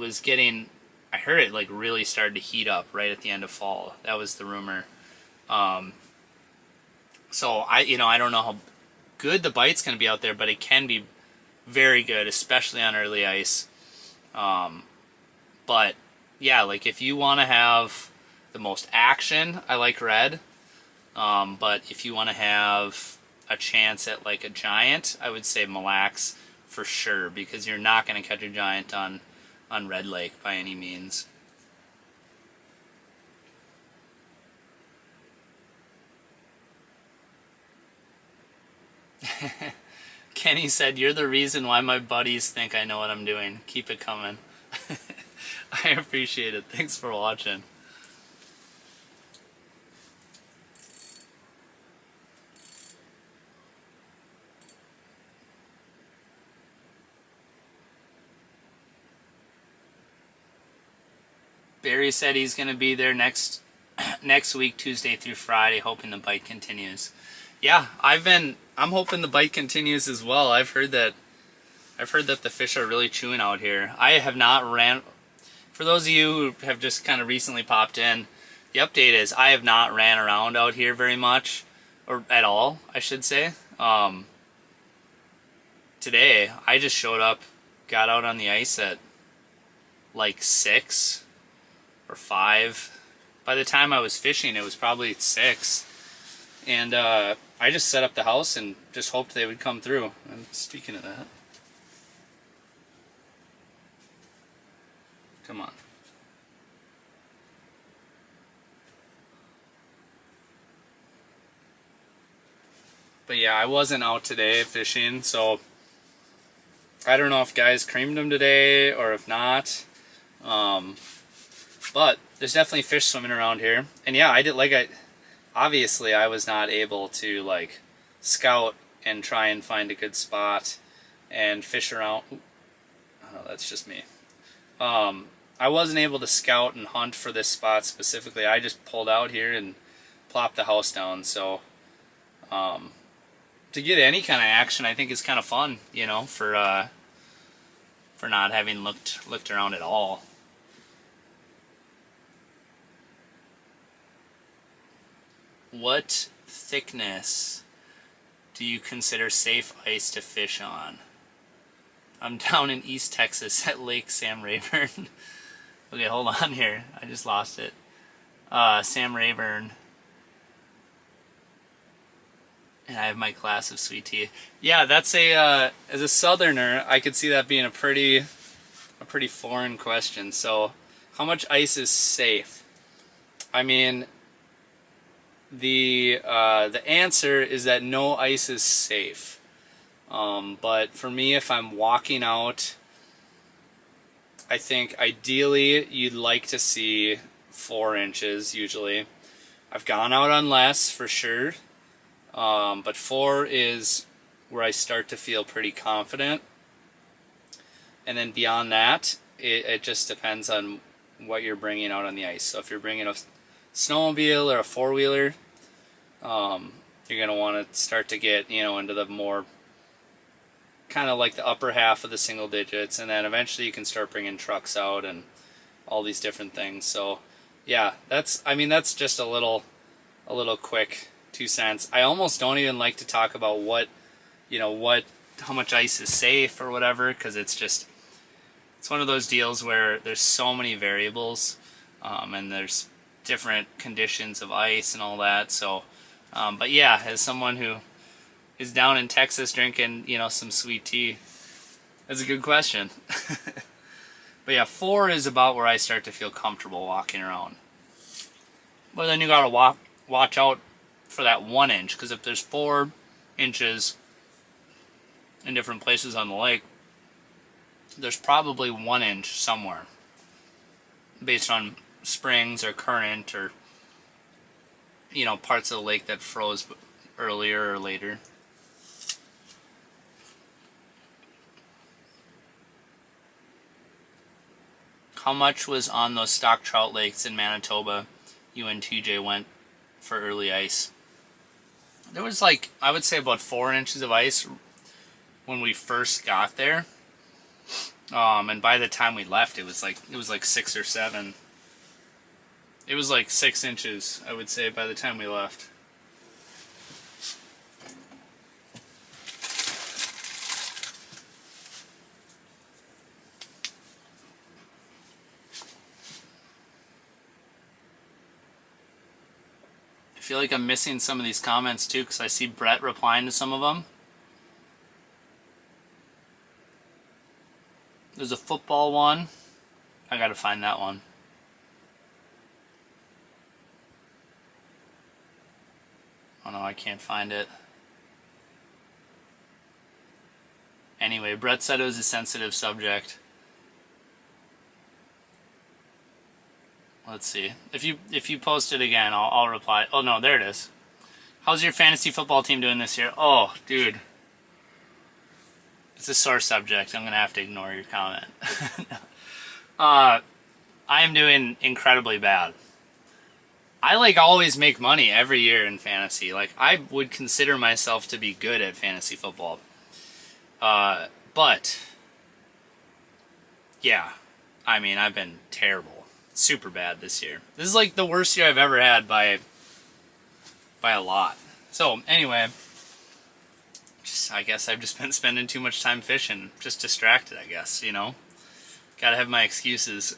like really started to heat up right at the end of fall. That was the rumor. So I don't know how good the bite's going to be out there, but it can be very good, especially on early ice. But yeah, like if you want to have the most action, I like Red. But if you want to have a chance at like a giant, I would say Mille Lacs for sure, because you're not going to catch a giant on Red Lake by any means. Kenny said, you're the reason why my buddies think I know what I'm doing. Keep it coming. I appreciate it. Thanks for watching. Barry said he's going to be there next week, Tuesday through Friday, hoping the bite continues. Yeah, I'm hoping the bite continues as well. I've heard that the fish are really chewing out here. I have not ran. For those of you who have just kind of recently popped in, the update is I have not ran around out here very much, or at all, I should say. Today, I just showed up, got out on the ice at like 6 or 5. By the time I was fishing, it was probably 6. And I just set up the house and just hoped they would come through. And speaking of that, come on. But yeah, I wasn't out today fishing, so I don't know if guys creamed them today or if not. But there's definitely fish swimming around here. And yeah, obviously I was not able to like scout and try and find a good spot and fish around. Oh, that's just me. I wasn't able to scout and hunt for this spot specifically. I just pulled out here and plopped the house down. So to get any kind of action, I think is kind of fun, you know, for not having looked around at all. What thickness do you consider safe ice to fish on? I'm down in East Texas at Lake Sam Rayburn. Okay, hold on here. I just lost it. Sam Rayburn. And I have my glass of sweet tea. Yeah, that's as a southerner, I could see that being a pretty foreign question. So, how much ice is safe? I mean, the answer is that no ice is safe. But for me, if I'm walking out, I think ideally you'd like to see 4 inches usually. I've gone out on less for sure, but 4 is where I start to feel pretty confident. And then beyond that, it just depends on what you're bringing out on the ice. So if you're bringing a snowmobile or a 4-wheeler, you're going to want to start to get, into the more kind of like the upper half of the single digits, and then eventually you can start bringing trucks out and all these different things. So yeah, that's just a little quick 2 cents. I almost don't even like to talk about how much ice is safe or whatever, because it's one of those deals where there's so many variables, and there's different conditions of ice and all that. So but yeah, as someone who is down in Texas drinking, some sweet tea, that's a good question. But yeah, 4 is about where I start to feel comfortable walking around. But then you gotta watch out for that 1 inch, because if there's 4 inches in different places on the lake, there's probably 1 inch somewhere, based on springs or current or parts of the lake that froze earlier or later. How much was on those stock trout lakes in Manitoba you and TJ went for early ice? There was I would say about 4 inches of ice when we first got there. And by the time we left, it was like 6 or 7. It was like 6 inches, I would say, by the time we left. I feel like I'm missing some of these comments too, because I see Brett replying to some of them. There's a football one. I gotta find that one. Oh no, I can't find it. Anyway, Brett said it was a sensitive subject. Let's see. If you post it again, I'll reply. Oh no, there it is. How's your fantasy football team doing this year? Oh, dude. It's a sore subject. I'm gonna have to ignore your comment. I am doing incredibly bad. I always make money every year in fantasy. I would consider myself to be good at fantasy football. But yeah, I've been terrible. Super bad this year. This is the worst year I've ever had by a lot. So anyway, I guess I've just been spending too much time fishing. Just distracted, I guess, Gotta have my excuses.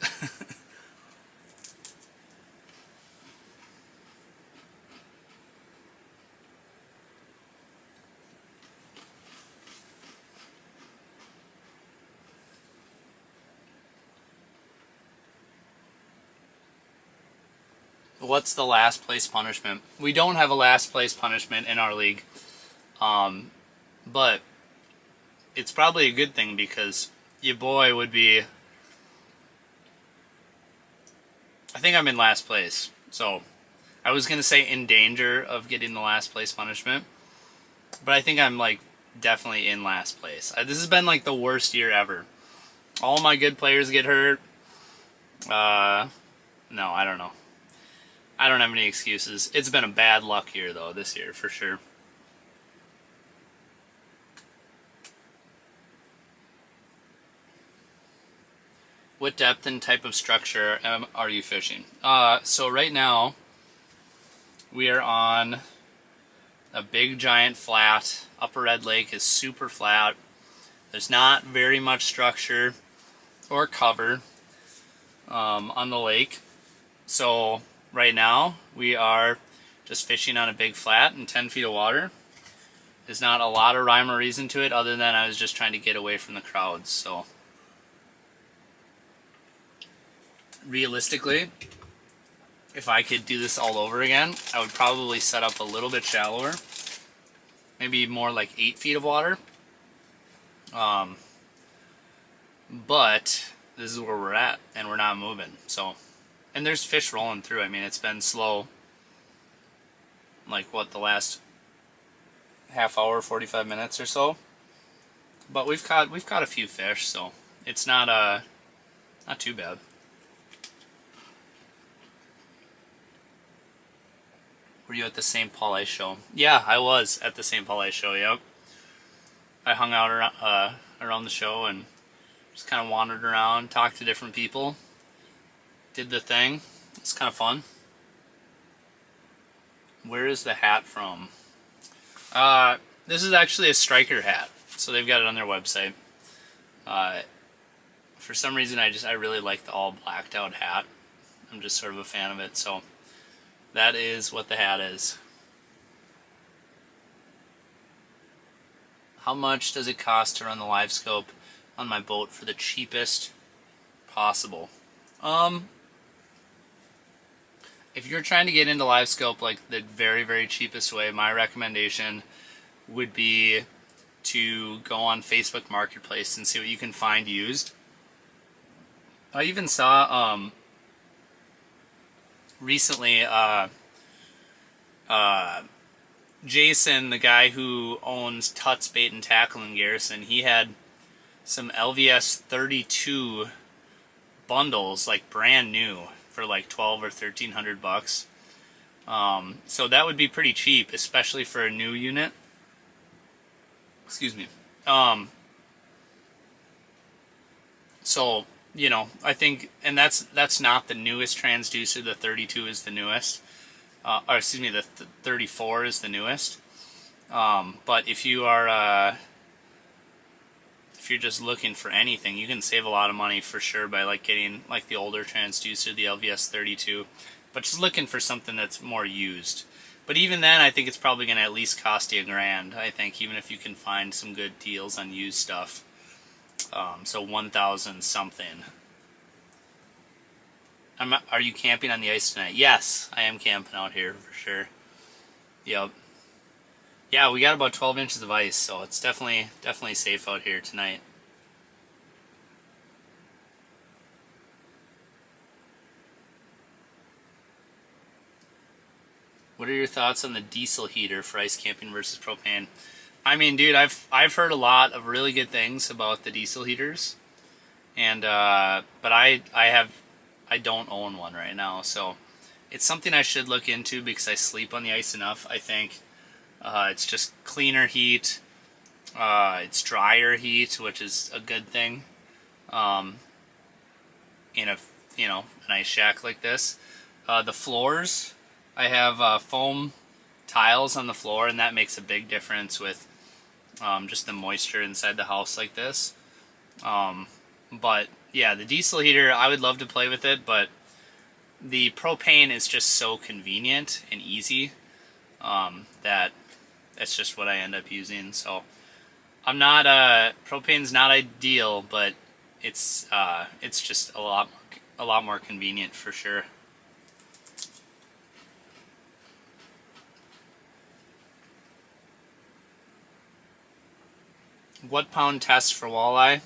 What's the last place punishment? We don't have a last place punishment in our league. But it's probably a good thing, because your boy would be... I think I'm in last place. So I was going to say in danger of getting the last place punishment. But I think I'm definitely in last place. This has been the worst year ever. All my good players get hurt. No, I don't know. I don't have any excuses. It's been a bad luck year, though, this year, for sure. What depth and type of structure are you fishing? So right now, we are on a big, giant flat. Upper Red Lake is super flat. There's not very much structure or cover on the lake. So right now, we are just fishing on a big flat in 10 feet of water. There's not a lot of rhyme or reason to it, other than I was just trying to get away from the crowds. So realistically, if I could do this all over again, I would probably set up a little bit shallower. Maybe more like 8 feet of water. But this is where we're at, and we're not moving. So, and there's fish rolling through. It's been slow. The last half hour, 45 minutes or so. But we've caught a few fish, so it's not too bad. Were you at the St. Paul Ice Show? Yeah, I was at the St. Paul Ice Show, yep. I hung out around the show and just kind of wandered around, talked to different people, did the thing. It's kind of fun. Where is the hat from? This is actually a striker hat, so they've got it on their website. For some reason, I really like the all blacked out hat. I'm just sort of a fan of it, so that is what the hat is. How much does it cost to run the live scope on my boat for the cheapest possible? If you're trying to get into live scope like the very, very cheapest way, my recommendation would be to go on Facebook Marketplace and see what you can find used. I even saw recently Jason, the guy who owns Tuts Bait and Tackle in Garrison, he had some LVS 32 bundles, like brand new, for like $1,200 or $1,300. So that would be pretty cheap, especially for a new unit. Excuse me. So, you know, I think, and that's not the newest transducer. The 32 is the newest. Or excuse me, the 34 is the newest. But if you are, if you're just looking for anything, you can save a lot of money for sure by like getting like the older transducer, the LVS 32. But just looking for something that's more used. But even then, I think it's probably going to at least cost you $1,000. I think, even if you can find some good deals on used stuff. So 1,000 something. Are you camping on the ice tonight? Yes, I am camping out here for sure. Yep. Yeah, we got about 12 inches of ice, so it's definitely safe out here tonight. What are your thoughts on the diesel heater for ice camping versus propane? I mean, dude, I've heard a lot of really good things about the diesel heaters, and but I don't own one right now, so it's something I should look into because I sleep on the ice enough. I think it's just cleaner heat, it's drier heat, which is a good thing. In a an ice shack like this, the floors, I have foam tiles on the floor, and that makes a big difference with just the moisture inside the house like this. But yeah, the diesel heater, I would love to play with it, but the propane is just so convenient and easy that that's just what I end up using. So I'm not propane's not ideal, but it's just a lot more convenient for sure. What pound test for walleye?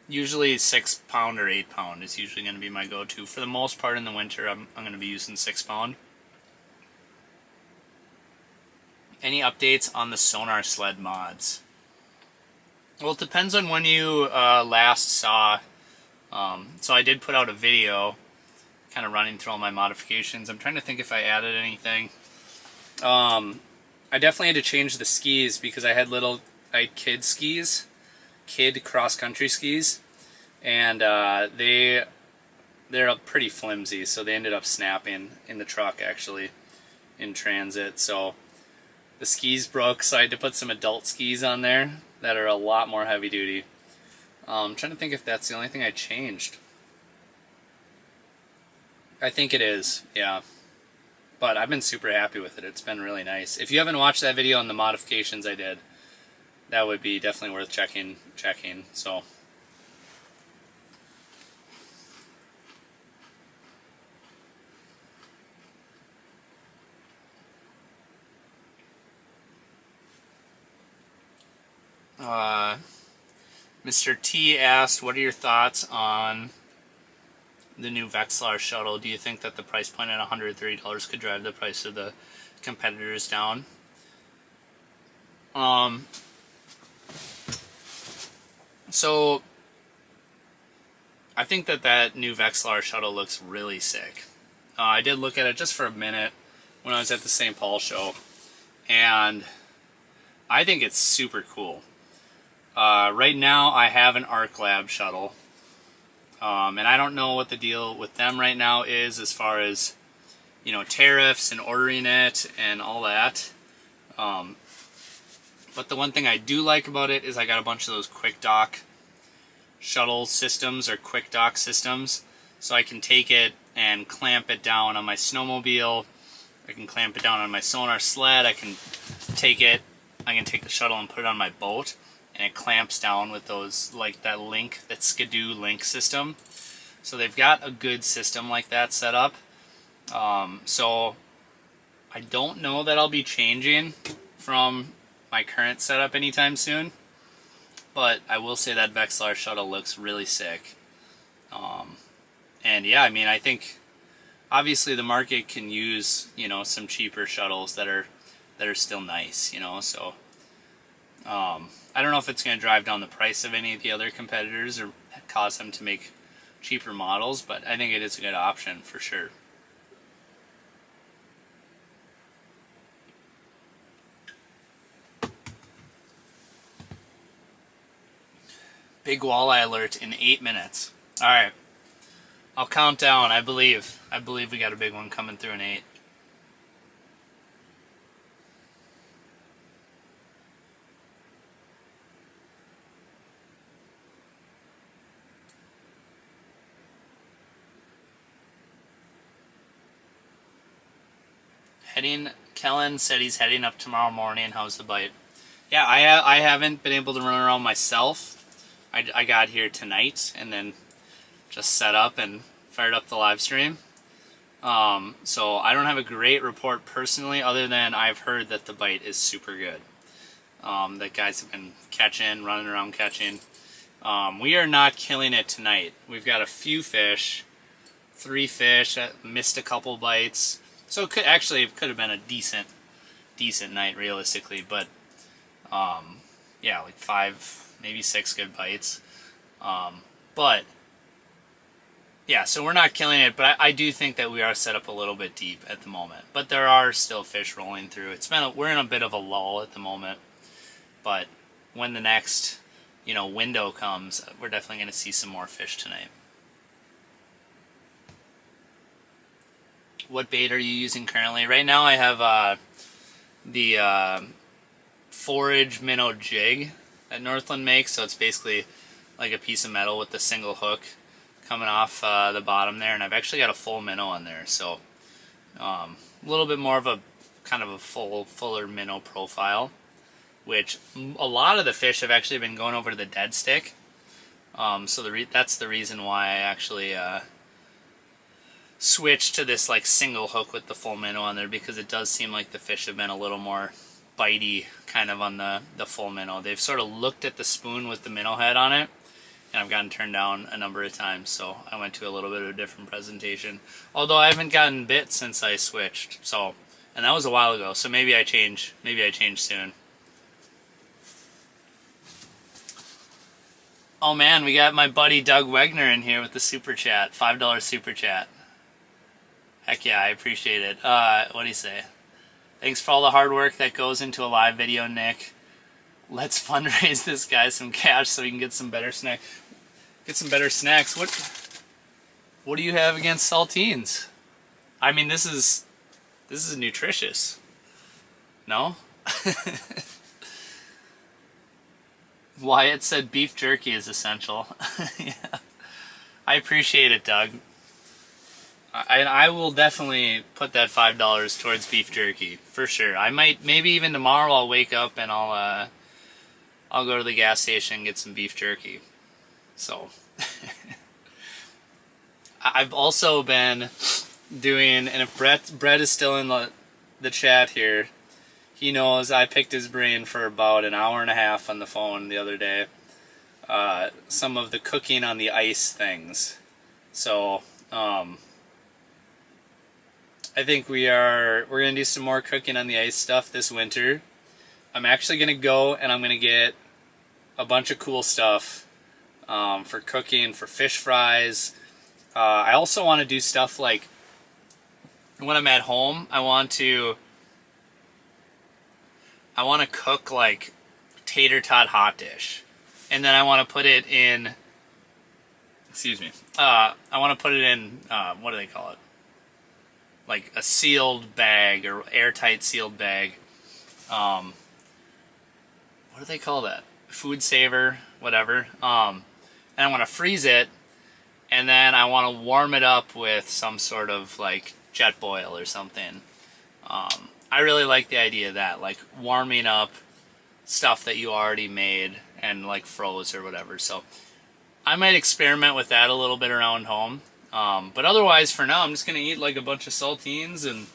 Usually 6 pound or 8 pound is usually going to be my go-to. For the most part in the winter, I'm going to be using 6 pound. Any updates on the sonar sled mods? Well, it depends on when you last saw. So I did put out a video kind of running through all my modifications. I'm trying to think if I added anything. I definitely had to change the skis because I had kid skis, kid cross-country skis, and they're pretty flimsy, so they ended up snapping in the truck, actually, in transit. So the skis broke, so I had to put some adult skis on there that are a lot more heavy-duty. I'm trying to think if that's the only thing I changed. I think it is, yeah. But I've been super happy with it. It's been really nice. If you haven't watched that video on the modifications I did, that would be definitely worth checking. So Mr. T asked, what are your thoughts on the new Vexilar shuttle? Do you think that the price point at $130 could drive the price of the competitors down? So I think that new Vexilar shuttle looks really sick. I did look at it just for a minute when I was at the St. Paul show, and I think it's super cool. Right now I have an Arc Lab shuttle, and I don't know what the deal with them right now is as far as, you know, tariffs and ordering it and all that. But the one thing I do like about it is I got a bunch of those quick dock shuttle systems or quick dock systems, so I can take it and clamp it down on my snowmobile. I can clamp it down on my sonar sled. I can take the shuttle and put it on my boat, and it clamps down with those, like that link, that Skidoo link system. So they've got a good system like that set up. So I don't know that I'll be changing from my current setup anytime soon, but I will say that Vexilar shuttle looks really sick. And yeah, I mean, I think obviously the market can use, you know, some cheaper shuttles that are still nice, you know. So I don't know if it's going to drive down the price of any of the other competitors or cause them to make cheaper models, but I think it is a good option for sure. Big walleye alert in 8 minutes. All right, I'll count down. I believe we got a big one coming through in 8. Kellen said he's heading up tomorrow morning. How's the bite? Yeah, I haven't been able to run around myself. I got here tonight and then just set up and fired up the live stream. So I don't have a great report personally, other than I've heard that the bite is super good. That guys have been running around catching. We are not killing it tonight. We've got a few fish, 3 fish that missed a couple bites. So it could have been a decent night realistically, but yeah, like 5, maybe 6 good bites. But yeah, so we're not killing it, but I do think that we are set up a little bit deep at the moment. But there are still fish rolling through. We're in a bit of a lull at the moment, but when the next, you know, window comes, we're definitely going to see some more fish tonight. What bait are you using currently? Right now I have the forage minnow jig that Northland makes, so it's basically like a piece of metal with the single hook coming off the bottom there, and I've actually got a full minnow on there, so a little bit more of a kind of a fuller minnow profile, which a lot of the fish have actually been going over to the dead stick. So that's the reason why I actually switched to this like single hook with the full minnow on there, because it does seem like the fish have been a little more bitey kind of on the full minnow. They've sort of looked at the spoon with the minnow head on it, and I've gotten turned down a number of times, so I went to a little bit of a different presentation. Although I haven't gotten bit since I switched, so, and that was a while ago, so maybe I change soon. Oh man, we got my buddy Doug Wegner in here with the super chat, $5 super chat. Heck yeah, I appreciate it. What do you say? Thanks for all the hard work that goes into a live video, Nick. Let's fundraise this guy some cash so he can get some better snacks. What do you have against saltines? I mean, this is nutritious. No? Wyatt said beef jerky is essential. Yeah. I appreciate it, Doug. I will definitely put that $5 towards beef jerky for sure. I might, maybe even tomorrow I'll wake up and I'll go to the gas station and get some beef jerky. So I've also been doing, and if Brett is still in the chat here, he knows I picked his brain for about an hour and a half on the phone the other day. Some of the cooking on the ice things. So I think we're gonna do some more cooking on the ice stuff this winter. I'm actually gonna go and I'm gonna get a bunch of cool stuff for cooking, for fish fries. I also want to do stuff like when I'm at home. I I want to cook like tater tot hot dish, and then I want to put it in. Excuse me. I want to put it in. What do they call it? Like a sealed bag or airtight sealed bag. What do they call that? Food saver, whatever. And I want to freeze it, and then I want to warm it up with some sort of like jet boil or something. I really like the idea of that, like warming up stuff that you already made and like froze or whatever. So I might experiment with that a little bit around home. But otherwise, for now, I'm just going to eat like a bunch of saltines and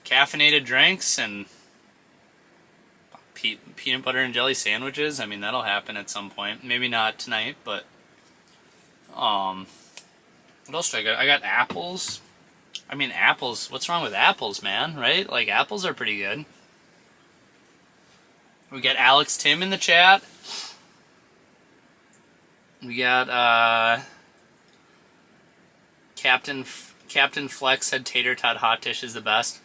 caffeinated drinks and peanut butter and jelly sandwiches. I mean, that'll happen at some point. Maybe not tonight, but what else do I got? I got apples. I mean, apples. What's wrong with apples, man? Right? Like, apples are pretty good. We got Alex Tim in the chat. We got Captain Flex said tater tot hot dish is the best.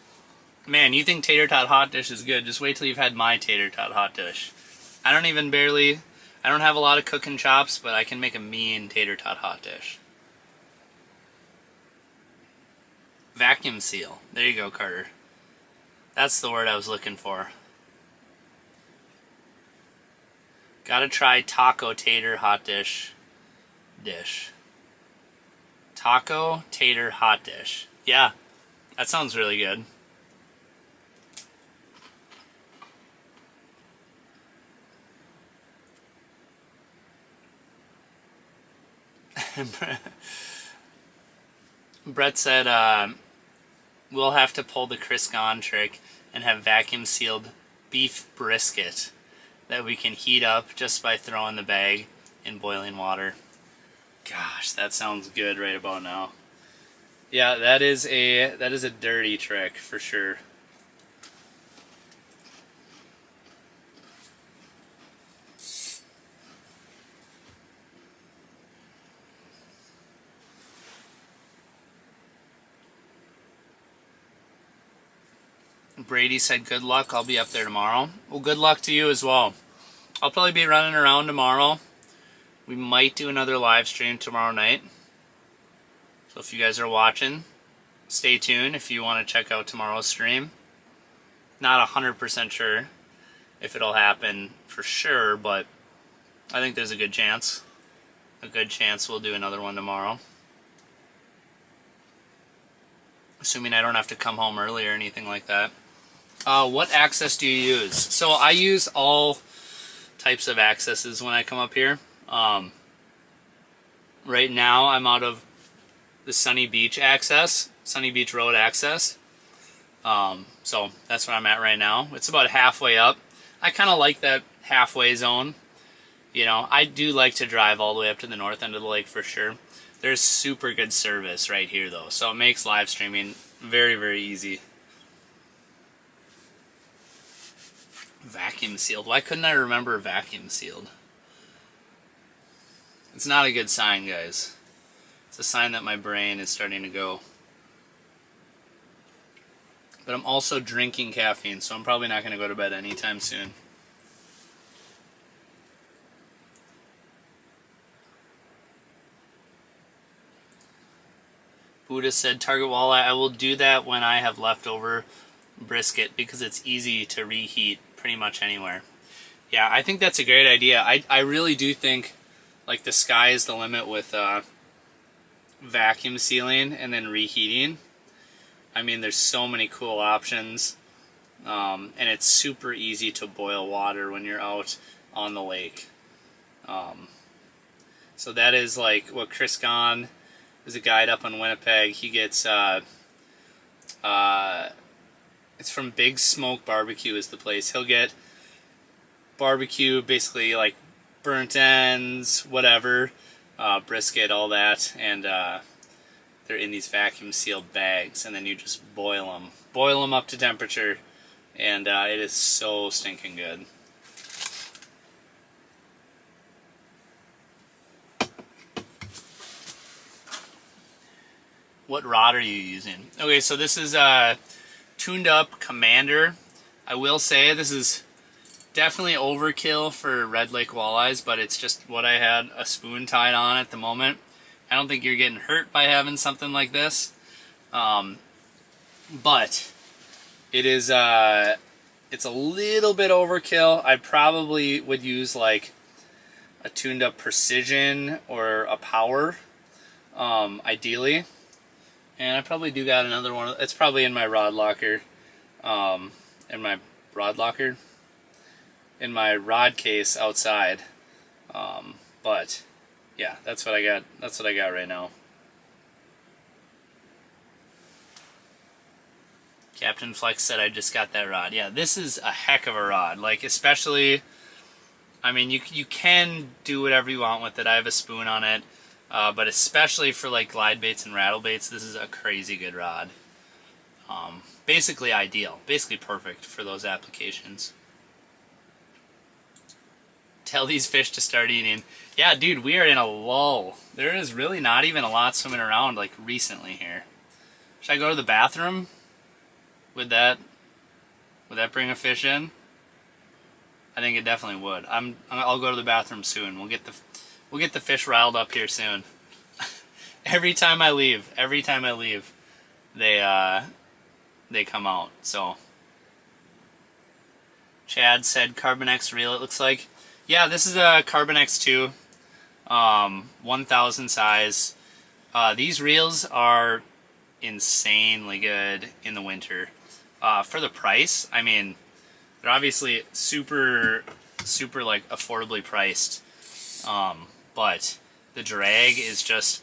Man, you think tater tot hot dish is good? Just wait till you've had my tater tot hot dish. I don't have a lot of cooking chops, but I can make a mean tater tot hot dish. Vacuum seal. There you go, Carter. That's the word I was looking for. Gotta try taco tater hot dish. Taco tater hot dish. Yeah, that sounds really good. Brett said, we'll have to pull the Chris Gahn trick and have vacuum sealed beef brisket that we can heat up just by throwing the bag in boiling water. Gosh, that sounds good right about now. Yeah, that is a dirty trick for sure. Brady said, good luck, I'll be up there tomorrow. Well, good luck to you as well. I'll probably be running around tomorrow. We might do another live stream tomorrow night. So if you guys are watching, stay tuned if you want to check out tomorrow's stream. Not 100% sure if it'll happen for sure, but I think there's a good chance. A good chance we'll do another one tomorrow. Assuming I don't have to come home early or anything like that. What access do you use? So I use all types of accesses when I come up here. Right now I'm out of the Sunny Beach access, Sunny Beach Road access. So that's where I'm at right now. It's about halfway up. I kind of like that halfway zone. You know, I do like to drive all the way up to the north end of the lake for sure. There's super good service right here though, so it makes live streaming very, very easy. Vacuum sealed. Why couldn't I remember vacuum sealed? It's not a good sign, guys. It's a sign that my brain is starting to go. But I'm also drinking caffeine, so I'm probably not going to go to bed anytime soon. Buddha said, Target Walleye, I will do that when I have leftover brisket because it's easy to reheat pretty much anywhere. Yeah, I think that's a great idea. I really do think like the sky is the limit with vacuum sealing and then reheating. I mean, there's so many cool options, and it's super easy to boil water when you're out on the lake. So that is like what Chris Gahn is, a guide up in Winnipeg. He gets it's from Big Smoke Barbecue is the place. He'll get barbecue, basically like burnt ends, whatever, brisket, all that, and they're in these vacuum sealed bags, and then you just boil them up to temperature, and it is so stinking good. What rod are you using? Okay, so this is tuned up Commander I will say this is definitely overkill for Red Lake walleyes, but it's just what I had a spoon tied on at the moment. I don't think you're getting hurt by having something like this, but it is it's a little bit overkill. I probably would use like a tuned up precision or a power, ideally. And I probably do got another one. It's probably in my rod locker. In my rod case outside. But yeah, that's what I got. That's what I got right now. Captain Flex said I just got that rod. Yeah, this is a heck of a rod. Like, especially, I mean, you can do whatever you want with it. I have a spoon on it. But especially for like glide baits and rattle baits, this is a crazy good rod. Basically ideal. Basically perfect for those applications. Tell these fish to start eating. Yeah, dude, we are in a lull. There is really not even a lot swimming around like recently here. Should I go to the bathroom? Would that bring a fish in? I think it definitely would. I'll go to the bathroom soon. We'll get the fish riled up here soon. every time I leave, they come out. So Chad said Carbon X reel, it looks like. Yeah, this is a Carbon X2, 1000 size. These reels are insanely good in the winter. For the price, I mean, they're obviously super like affordably priced. But the drag is just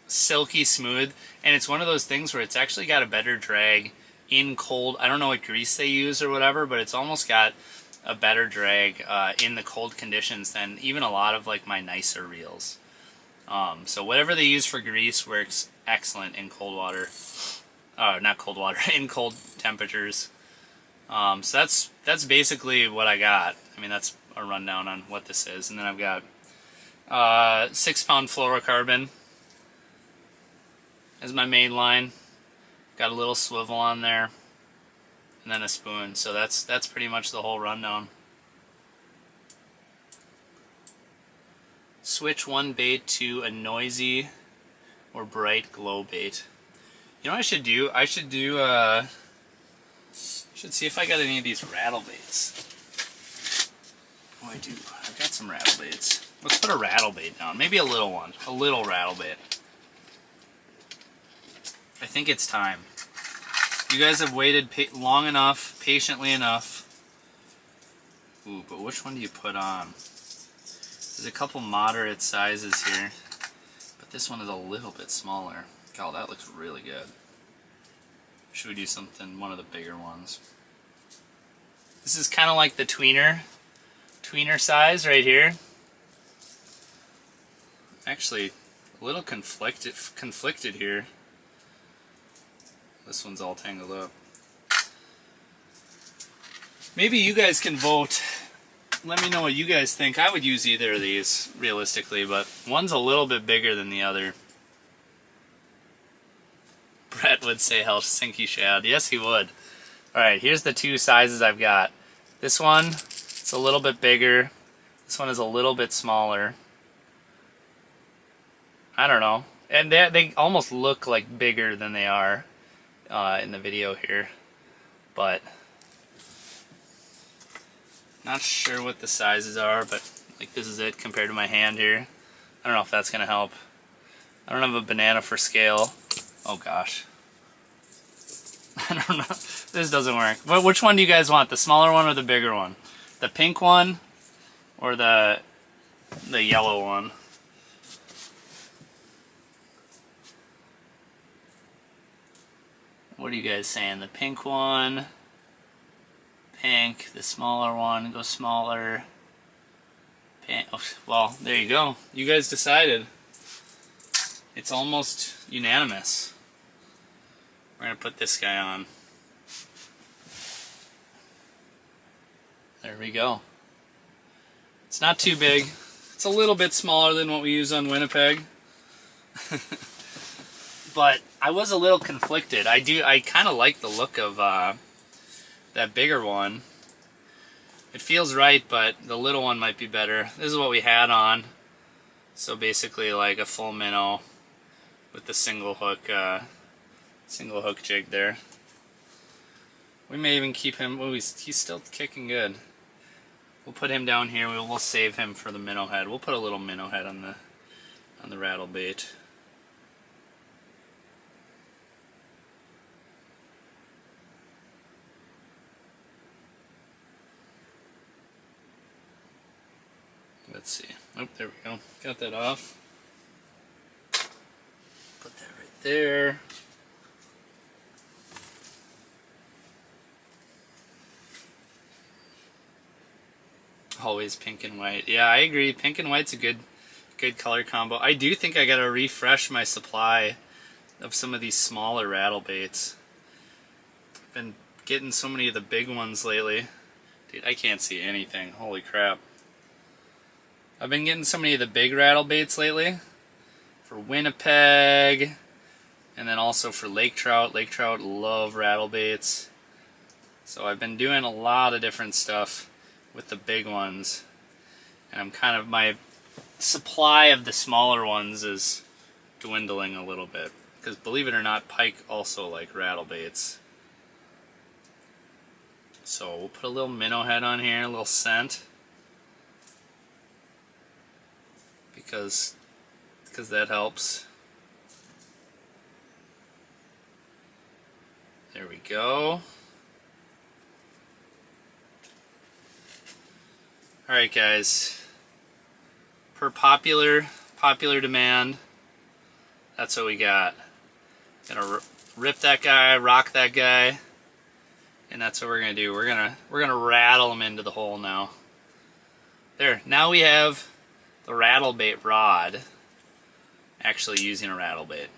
silky smooth, and it's one of those things where it's actually got a better drag in cold. I don't know what grease they use or whatever, but it's almost got a better drag in the cold conditions than even a lot of like my nicer reels. So whatever they use for grease works excellent in cold water. Not cold water, in cold temperatures. So that's basically what I got. I mean, that's a rundown on what this is, and then I've got 6-pound fluorocarbon as my main line. Got a little swivel on there, and then a spoon. So that's pretty much the whole rundown. Switch one bait to a noisy or bright glow bait. You know what I should do? I should see if I got any of these rattle baits. Oh, I do. I've got some rattle baits. Let's put a rattle bait down. Maybe a little one. A little rattle bait. I think it's time. You guys have waited long enough, patiently enough. Ooh, but which one do you put on? There's a couple moderate sizes here, but this one is a little bit smaller. God, that looks really good. Should we do one of the bigger ones? This is kind of like the tweener size right here. Actually, a little conflicted here. This one's all tangled up. Maybe you guys can vote. Let me know what you guys think. I would use either of these, realistically, but one's a little bit bigger than the other. Brett would say Helsinki shad. Yes, he would. Alright, here's the two sizes I've got. This one, it's a little bit bigger. This one is a little bit smaller. I don't know. And they almost look like bigger than they are in the video here. But not sure what the sizes are, but like this is it compared to my hand here. I don't know if that's going to help. I don't have a banana for scale. Oh gosh. I don't know. This doesn't work. But which one do you guys want? The smaller one or the bigger one? The pink one or the yellow one? What are you guys saying? The pink one? Pink. The smaller one. Go smaller. Pink. Oh, well, there you go. You guys decided. It's almost unanimous. We're going to put this guy on. There we go. It's not too big. It's a little bit smaller than what we use on Winnipeg. But I was a little conflicted. I kind of like the look of that bigger one. It feels right, but the little one might be better. This is what we had on. So basically like a full minnow with the single hook jig there. We may even keep him, oh, he's still kicking good. We'll put him down here. We'll save him for the minnow head. We'll put a little minnow head on the rattle bait. Let's see. Oh, there we go. Got that off. Put that right there. Always pink and white. Yeah, I agree. Pink and white's a good color combo. I do think I gotta refresh my supply of some of these smaller rattle baits. I've been getting so many of the big ones lately. Dude, I can't see anything. Holy crap. I've been getting so many of the big rattle baits lately for Winnipeg and then also for lake trout. Lake trout love rattle baits. So I've been doing a lot of different stuff with the big ones. And I'm kind of, my supply of the smaller ones is dwindling a little bit. Because believe it or not, pike also like rattle baits. So we'll put a little minnow head on here, a little scent. Because that helps. There we go. Alright guys, per popular demand, that's what we got. Gonna rip that guy, rock that guy, and that's what we're gonna do. We're gonna rattle him into the hole now. There, now we have the rattle bait rod actually using a rattle bait.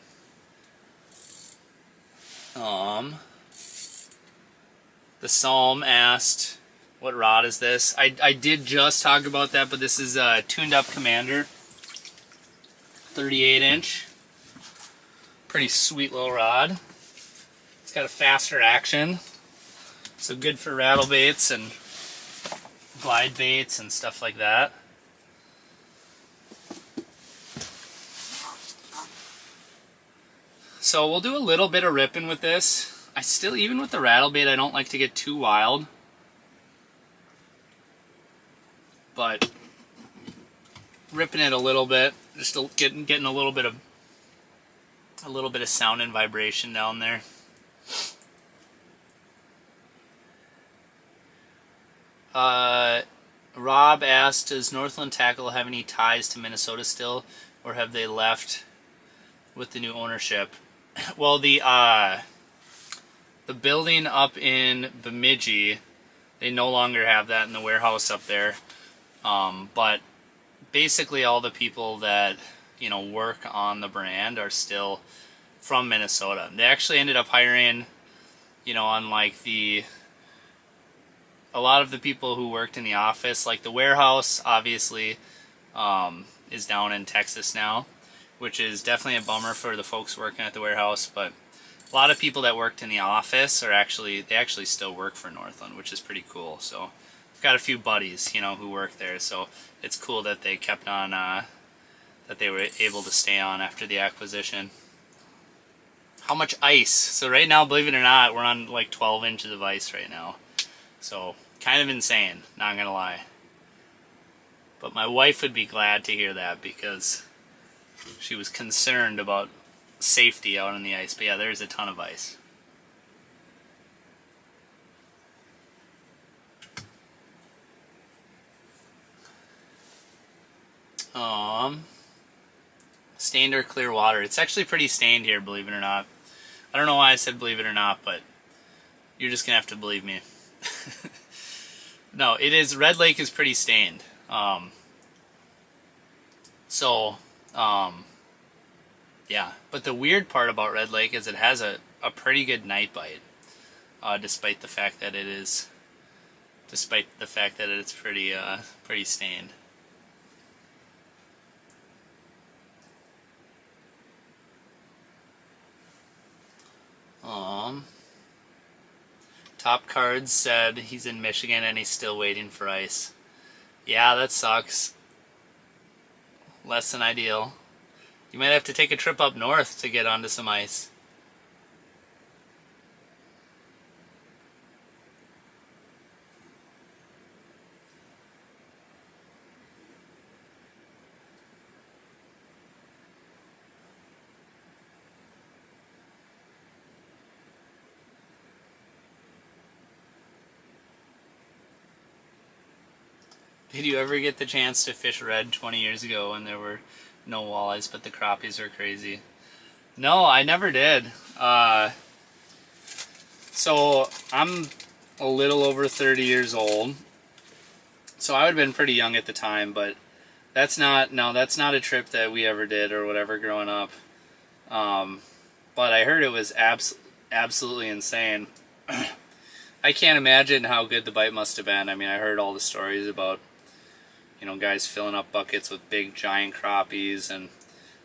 The Psalm asked, what rod is this? I did just talk about that, but this is a tuned up Commander 38 inch. Pretty sweet little rod. It's got a faster action, so good for rattle baits and glide baits and stuff like that. So we'll do a little bit of ripping with this. I still, even with the rattle bait, I don't like to get too wild. But ripping it a little bit, just getting a little bit of sound and vibration down there. Rob asked, does Northland Tackle have any ties to Minnesota still, or have they left with the new ownership? Well, the building up in Bemidji, they no longer have that in the warehouse up there. But basically all the people that, you know, work on the brand are still from Minnesota. They actually ended up hiring, you know, on like a lot of the people who worked in the office, like the warehouse obviously is down in Texas now, which is definitely a bummer for the folks working at the warehouse, but a lot of people that worked in the office are actually still work for Northland, which is pretty cool. So I've got a few buddies, you know, who work there, so it's cool that they kept on, that they were able to stay on after the acquisition. How much ice? So right now, believe it or not, we're on like 12 inches of ice right now. So kind of insane, not gonna lie. But my wife would be glad to hear that because she was concerned about safety out on the ice. But yeah, there's a ton of ice. Stained or clear water. It's actually pretty stained here, believe it or not. I don't know why I said believe it or not, but you're just gonna have to believe me. No, it is. Red Lake is pretty stained. Yeah. But the weird part about Red Lake is it has a pretty good night bite, despite the fact that it's pretty stained. Top Cards said he's in Michigan and he's still waiting for ice. Yeah, that sucks. Less than ideal. You might have to take a trip up north to get onto some ice. Did you ever get the chance to fish red 20 years ago when there were no walleyes, but the crappies are crazy? No, I never did. So I'm a little over 30 years old. So I would have been pretty young at the time, but that's not a trip that we ever did or whatever growing up. But I heard it was absolutely insane. I can't imagine how good the bite must have been. I mean, I heard all the stories about, you know, guys filling up buckets with big giant crappies, and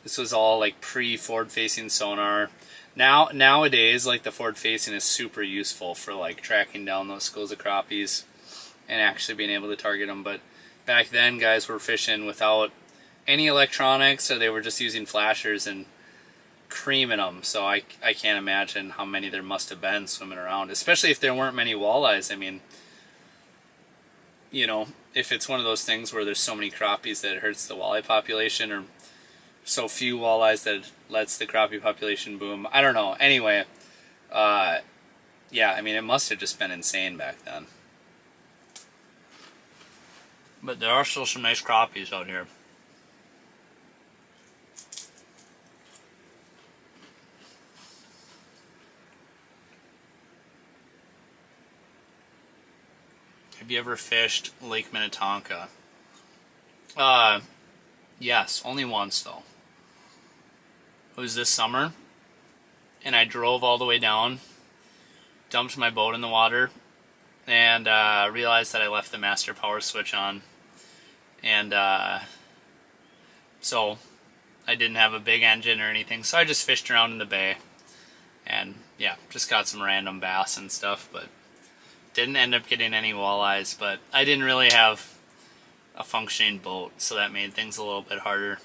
this was all like pre-forward facing sonar. Nowadays, like, the forward facing is super useful for like tracking down those schools of crappies and actually being able to target them. But back then, guys were fishing without any electronics, or they were just using flashers and creaming them. So I can't imagine how many there must have been swimming around, especially if there weren't many walleyes. I mean, you know, if it's one of those things where there's so many crappies that it hurts the walleye population, or so few walleyes that it lets the crappie population boom. I don't know. Anyway, yeah, I mean, it must have just been insane back then. But there are still some nice crappies out here. Have you ever fished Lake Minnetonka? Yes, only once though. It was this summer, and I drove all the way down, dumped my boat in the water, and realized that I left the master power switch on. And so I didn't have a big engine or anything, so I just fished around in the bay. And yeah, just caught some random bass and stuff, but didn't end up getting any walleyes. But I didn't really have a functioning boat, so that made things a little bit harder.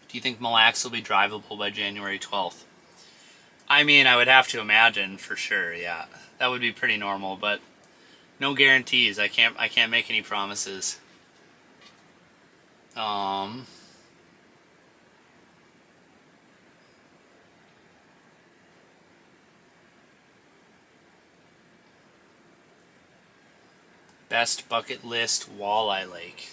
Do you think Mille Lacs will be drivable by January 12th? I mean, I would have to imagine for sure, yeah. That would be pretty normal, but no guarantees. I can't make any promises. Best bucket list walleye lake.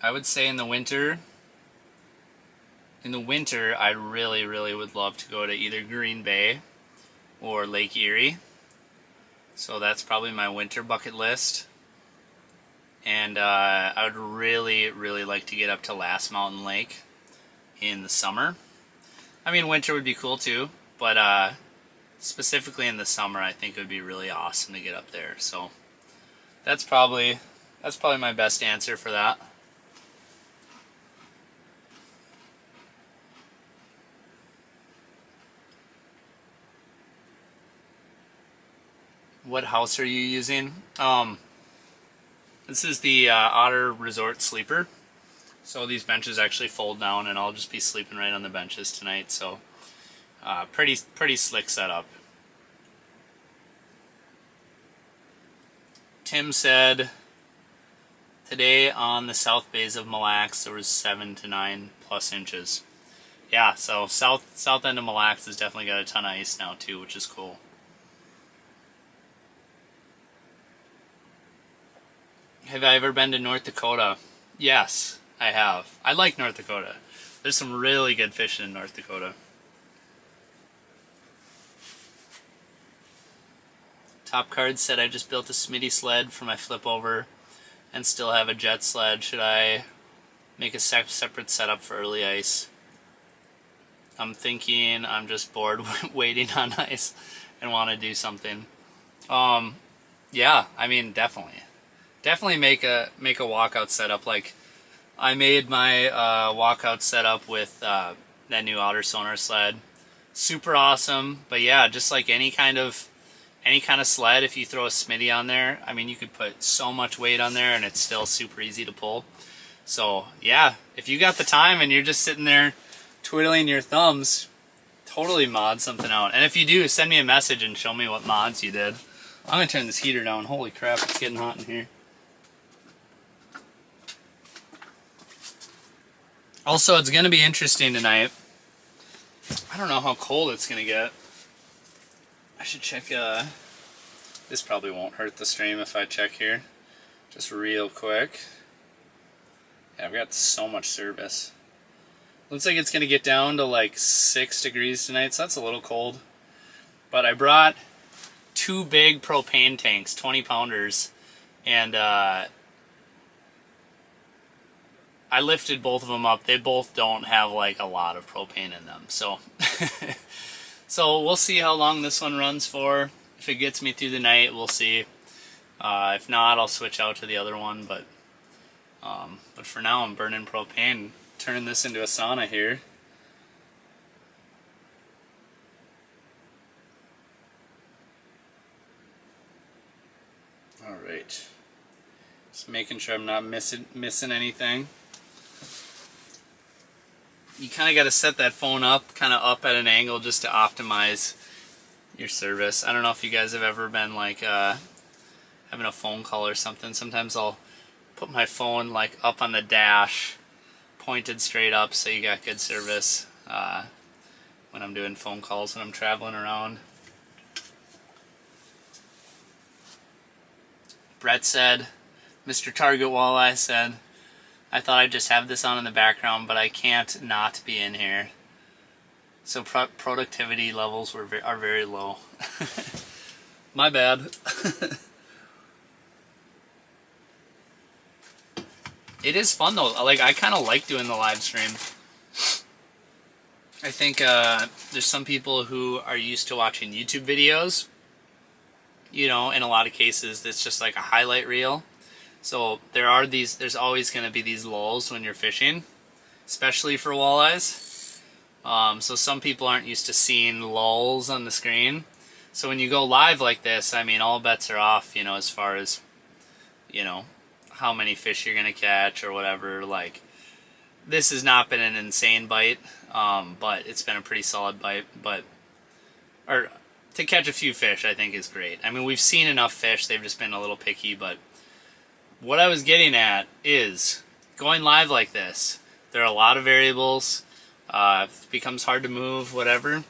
I would say in the winter, I really would love to go to either Green Bay or Lake Erie. So that's probably my winter bucket list. And I would really like to get up to Last Mountain Lake in the summer. I mean, winter would be cool too, but specifically in the summer, I think it would be really awesome to get up there. So that's probably my best answer for that. What house are you using? This is the Otter Resort Sleeper. So these benches actually fold down, and I'll just be sleeping right on the benches tonight. So pretty slick setup. Tim said today on the south bays of Mille Lacs there was 7 to 9 plus inches. Yeah, so south end of Mille Lacs has definitely got a ton of ice now too, which is cool. Have I ever been to North Dakota? Yes, I have. I like North Dakota. There's some really good fishing in North Dakota. Top Card said I just built a Smitty sled for my flip over and still have a jet sled. Should I make a separate setup for early ice? I'm thinking I'm just bored waiting on ice and want to do something. Yeah, I mean, definitely make a walkout setup. Like I made my walkout setup with that new outer sonar sled. Super awesome, but yeah, just like any kind of sled, if you throw a Smitty on there, I mean, you could put so much weight on there and it's still super easy to pull. So yeah, if you got the time and you're just sitting there twiddling your thumbs, totally mod something out. And if you do, send me a message and show me what mods you did. I'm gonna turn this heater down. Holy crap, it's getting hot in here. Also, it's gonna be interesting tonight. I don't know how cold it's gonna get. I should check, this probably won't hurt the stream if I check here. Just real quick. Yeah, I've got so much service. Looks like it's going to get down to like 6 degrees tonight, so that's a little cold. But I brought 2 big propane tanks, 20 pounders, and I lifted both of them up. They both don't have like a lot of propane in them, so so we'll see how long this one runs for. If it gets me through the night, we'll see. If not, I'll switch out to the other one, but for now I'm burning propane, turning this into a sauna here. Alright, just making sure I'm not missing anything. You kind of got to set that phone up, kind of up at an angle just to optimize your service. I don't know if you guys have ever been like having a phone call or something. Sometimes I'll put my phone like up on the dash, pointed straight up, so you got good service when I'm doing phone calls, when I'm traveling around. Brett said, Mr. Target Walleye said, I thought I'd just have this on in the background, but I can't not be in here. So productivity levels are very low. My bad. It is fun though. Like, I kind of like doing the live stream. I think there's some people who are used to watching YouTube videos. You know, in a lot of cases, it's just like a highlight reel. So there's always going to be these lulls when you're fishing, especially for walleyes. So some people aren't used to seeing lulls on the screen. So when you go live like this, I mean, all bets are off, you know, as far as, you know, how many fish you're going to catch or whatever. Like, this has not been an insane bite, but it's been a pretty solid bite. Or to catch a few fish, I think is great. I mean, we've seen enough fish, they've just been a little picky, but what I was getting at is going live like this, there are a lot of variables, it becomes hard to move, whatever,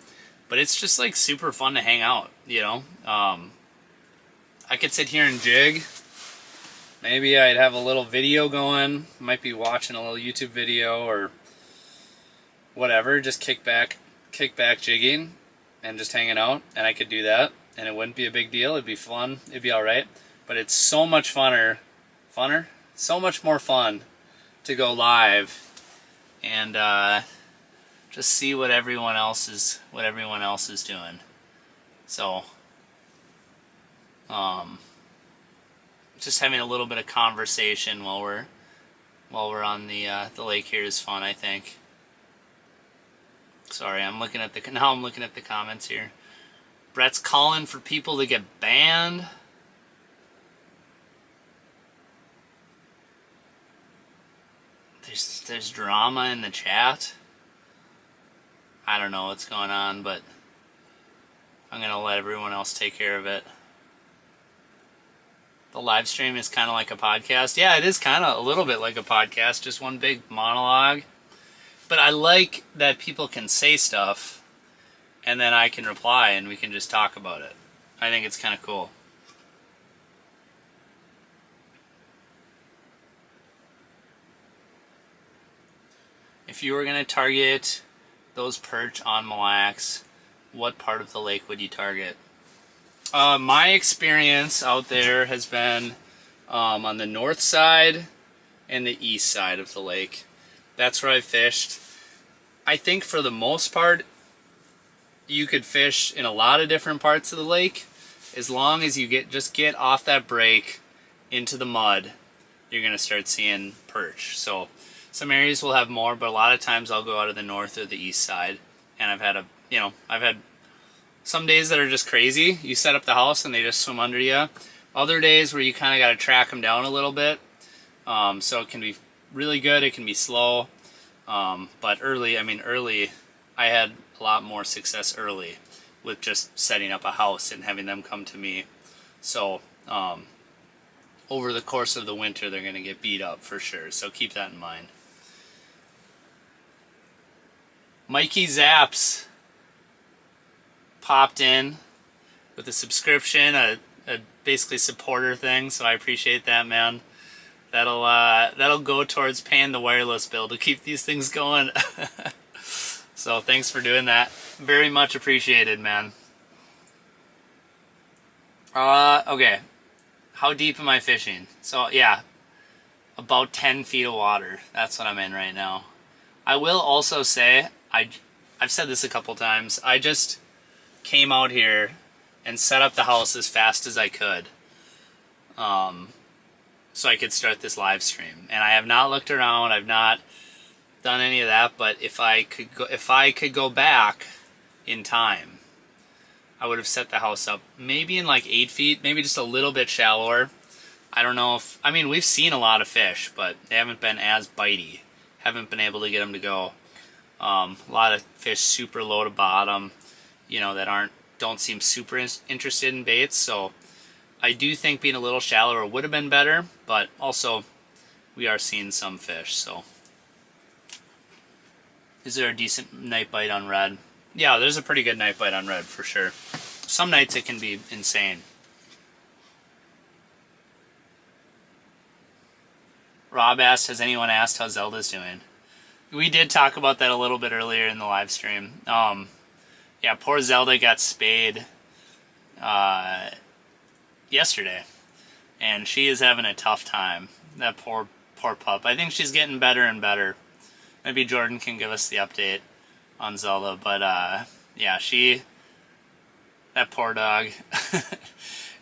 but it's just like super fun to hang out, you know. I could sit here and jig. Maybe I'd have a little video going, might be watching a little YouTube video or whatever, just kick back jigging and just hanging out, and I could do that, and it wouldn't be a big deal. It'd be fun, it'd be alright, but it's so much so much more fun to go live and just see what everyone else is doing. So just having a little bit of conversation while we're on the lake here is fun, I think. Sorry, I'm looking at the comments here. Brett's calling for people to get banned. There's drama in the chat. I don't know what's going on, but I'm gonna let everyone else take care of it. The live stream is kind of like a podcast. Yeah, it is kind of a little bit like a podcast, just one big monologue. But I like that people can say stuff, and then I can reply, and we can just talk about it. I think it's kind of cool. If you were going to target those perch on Mille Lacs, what part of the lake would you target? My experience out there has been on the north side and the east side of the lake. That's where I've fished. I think for the most part, you could fish in a lot of different parts of the lake as long as you just get off that break into the mud. you're going to start seeing perch. So some areas will have more, but a lot of times I'll go out of the north or the east side. And I've had some days that are just crazy. You set up the house and they just swim under you. Other days where you kind of got to track them down a little bit. So it can be really good, it can be slow. But early, I had a lot more success early with just setting up a house and having them come to me. So over the course of the winter, they're going to get beat up for sure. So keep that in mind. Mikey Zaps popped in with a subscription, a basically supporter thing, so I appreciate that, man. That'll go towards paying the wireless bill to keep these things going. So thanks for doing that. Very much appreciated, man. Okay. How deep am I fishing? So yeah, about 10 feet of water. That's what I'm in right now. I will also say, I've said this a couple times, I just came out here and set up the house as fast as I could, so I could start this live stream. And I have not looked around, I've not done any of that, but if I could go back in time, I would have set the house up maybe in like 8 feet, maybe just a little bit shallower. I don't know if, we've seen a lot of fish, but they haven't been as bitey. Haven't been able to get them to go. A lot of fish super low to bottom, that don't seem super interested in baits. So I do think being a little shallower would have been better, but also we are seeing some fish. So is there a decent night bite on red? Yeah, there's a pretty good night bite on red for sure. Some nights it can be insane. Rob asked, has anyone asked how Zelda's doing? We did talk about that a little bit earlier in the live stream. Yeah, poor Zelda got spayed yesterday, and she is having a tough time. That poor pup. I think she's getting better and better. Maybe Jordan can give us the update on Zelda, but yeah, that poor dog.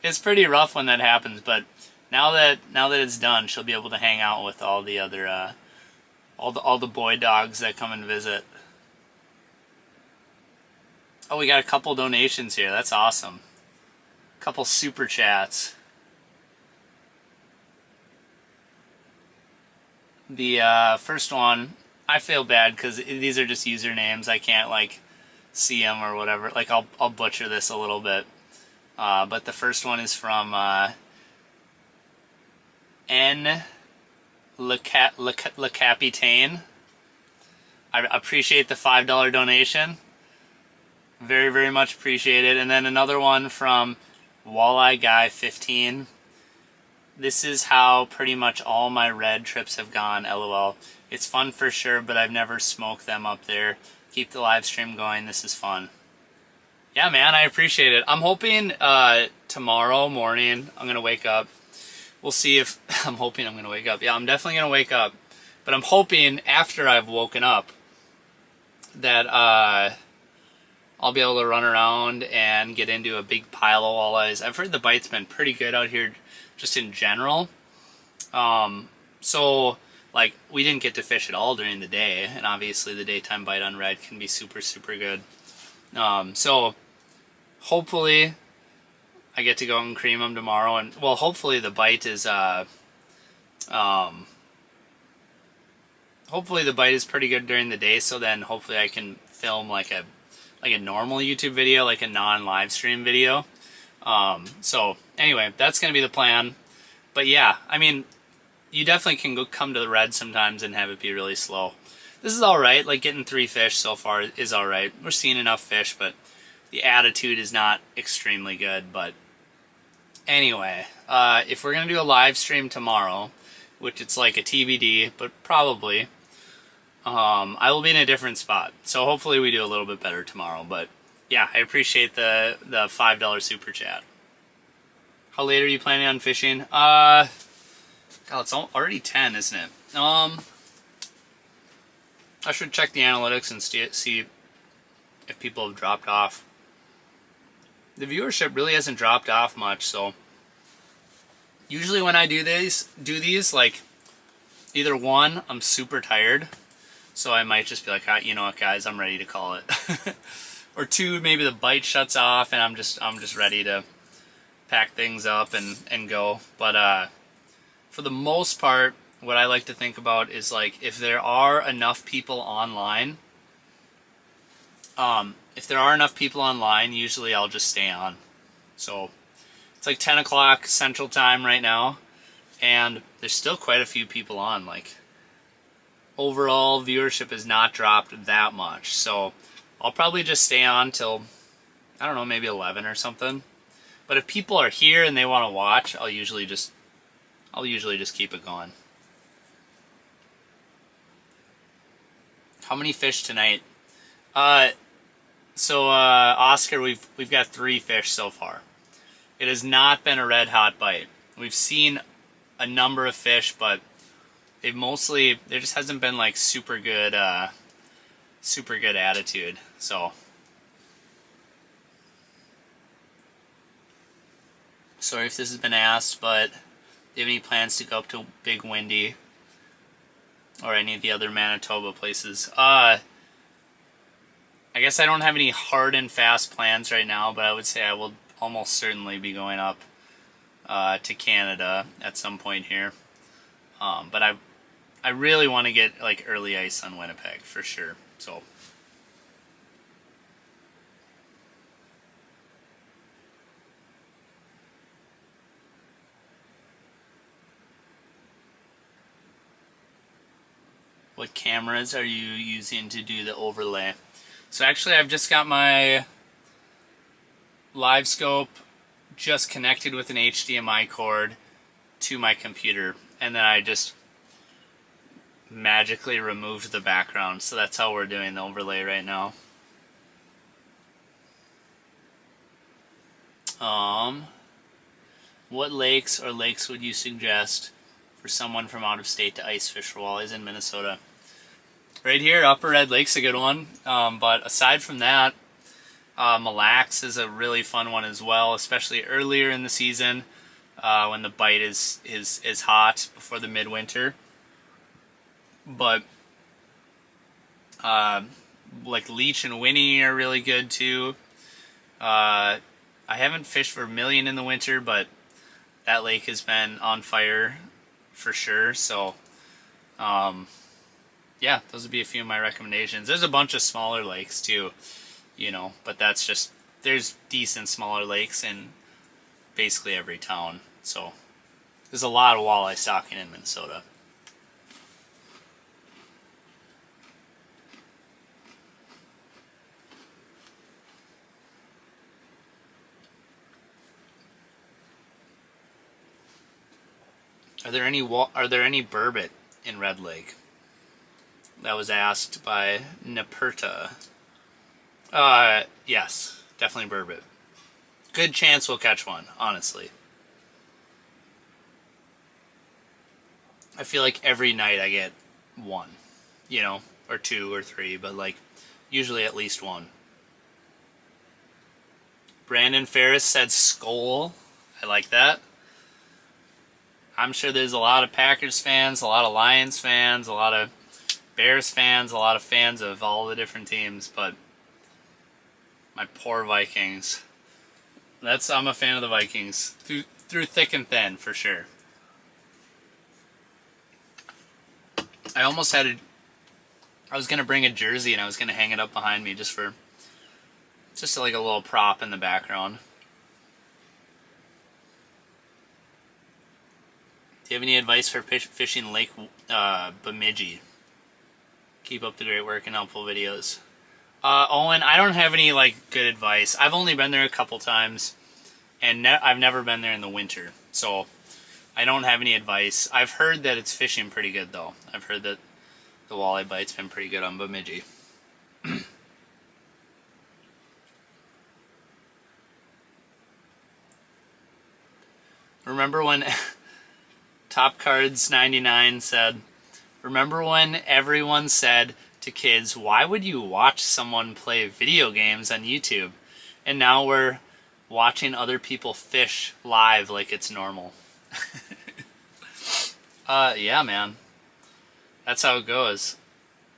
It's pretty rough when that happens, but now that it's done, she'll be able to hang out with all the other all the boy dogs that come and visit. Oh, we got a couple donations here. That's awesome. A couple super chats. The first one, I feel bad because these are just usernames. I can't see them or whatever. I'll butcher this a little bit. But the first one is from N. Le Capitaine. I appreciate the $5 donation. Very, very much appreciated. And then another one from Walleye Guy 15. This is how pretty much all my red trips have gone, LOL. It's fun for sure, but I've never smoked them up there. Keep the live stream going. This is fun. Yeah, man, I appreciate it. I'm hoping tomorrow morning I'm going to wake up. We'll see if I'm hoping I'm going to wake up. Yeah, I'm definitely going to wake up. But I'm hoping after I've woken up that I'll be able to run around and get into a big pile of walleyes. I've heard the bite's been pretty good out here just in general. So, we didn't get to fish at all during the day. And obviously the daytime bite on red can be super, super good. So, hopefully I get to go and cream them tomorrow, and well, hopefully the bite is hopefully the bite is pretty good during the day. So then hopefully I can film like a normal YouTube video, like a non-live stream video. So anyway, that's gonna be the plan. But yeah, you definitely can come to the red sometimes and have it be really slow. This is all right. Getting 3 fish so far is all right. We're seeing enough fish, but the attitude is not extremely good. But anyway, if we're going to do a live stream tomorrow, which it's like a TBD, but probably, I will be in a different spot. So hopefully we do a little bit better tomorrow. But yeah, I appreciate the $5 super chat. How late are you planning on fishing? God, it's already 10, isn't it? I should check the analytics and see if people have dropped off. The viewership really hasn't dropped off much, so Usually when I do these, like, either one, I'm super tired, so I might just be like, you know what, guys, I'm ready to call it. Or two, maybe the bite shuts off and I'm just ready to pack things up and go. But for the most part, what I like to think about is, like, if there are enough people online, usually I'll just stay on. So it's like 10 o'clock Central Time right now, and there's still quite a few people on. Like, overall viewership has not dropped that much, so I'll probably just stay on till, I don't know, maybe 11 or something. But if people are here and they want to watch, I'll usually just keep it going. How many fish tonight? Oscar, we've got 3 fish so far. It has not been a red hot bite. We've seen a number of fish, but there just hasn't been like super good attitude. So sorry if this has been asked, but do you have any plans to go up to Big Windy or any of the other Manitoba places? I guess I don't have any hard and fast plans right now, but I would say I will almost certainly be going up to Canada at some point here. But I really want to get like early ice on Winnipeg for sure. So what cameras are you using to do the overlay? So actually I've just got my live scope just connected with an HDMI cord to my computer, and then I just magically removed the background. So that's how we're doing the overlay right now. What lakes would you suggest for someone from out of state to ice fish for walleyes in Minnesota? Right here, Upper Red Lake's a good one. But aside from that, Mille Lacs is a really fun one as well, especially earlier in the season when the bite is hot before the midwinter. But like Leech and Winnie are really good too. I haven't fished for Vermilion in the winter, but that lake has been on fire for sure. So yeah, those would be a few of my recommendations. There's a bunch of smaller lakes too, but that's just, there's decent smaller lakes in basically every town. So there's a lot of walleye stocking in Minnesota. Are there any burbot in Red Lake? That was asked by Naperta. Yes, definitely burbot. Good chance we'll catch one, honestly. I feel like every night I get one, or 2 or 3, but like usually at least one. Brandon Ferris said Skoll. I like that. I'm sure there's a lot of Packers fans, a lot of Lions fans, a lot of Bears fans, a lot of fans of all the different teams, but my poor Vikings. I'm a fan of the Vikings through thick and thin for sure. I almost I was gonna bring a jersey and I was gonna hang it up behind me just like a little prop in the background. Do you have any advice for fishing Lake Bemidji? Keep up the great work and helpful videos. Owen, I don't have any good advice. I've only been there a couple times, and I've never been there in the winter, so I don't have any advice. I've heard that it's fishing pretty good though. I've heard that the walleye bite's been pretty good on Bemidji. Remember when Top Cards 99 said, remember when everyone said to kids, why would you watch someone play video games on YouTube? And now we're watching other people fish live like it's normal. Yeah, man. That's how it goes.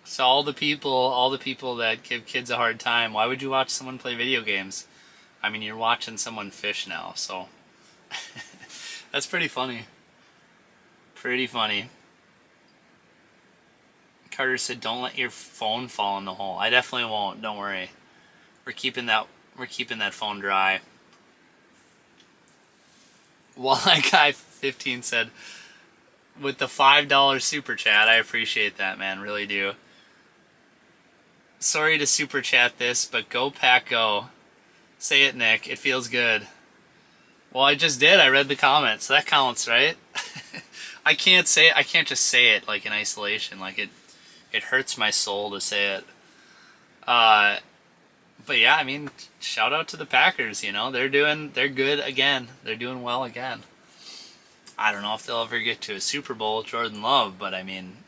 So all the people that give kids a hard time, why would you watch someone play video games? I mean, you're watching someone fish now, so that's pretty funny. Pretty funny. Carter said, "Don't let your phone fall in the hole." I definitely won't. Don't worry. We're keeping that phone dry. Walleye Guy 15 said, with the $5 super chat, I appreciate that, man. Really do. Sorry to super chat this, but go Pack Go. Say it, Nick. It feels good. Well, I just did. I read the comments. So that counts, right? I can't say it. I can't just say it like in isolation. Like it hurts my soul to say it. But yeah, I mean, shout out to the Packers, you know. They're good again. They're doing well again. I don't know if they'll ever get to a Super Bowl with Jordan Love, but I mean,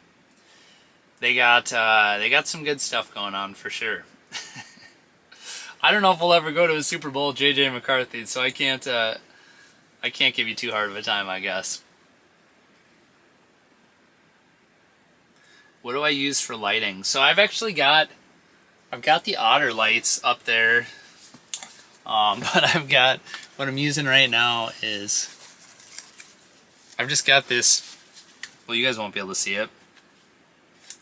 they got some good stuff going on for sure. I don't know if we'll ever go to a Super Bowl with JJ McCarthy, so I can't give you too hard of a time, I guess. What do I use for lighting? So I've got the Otter lights up there, but what I'm using right now is, I've just got this, well, you guys won't be able to see it.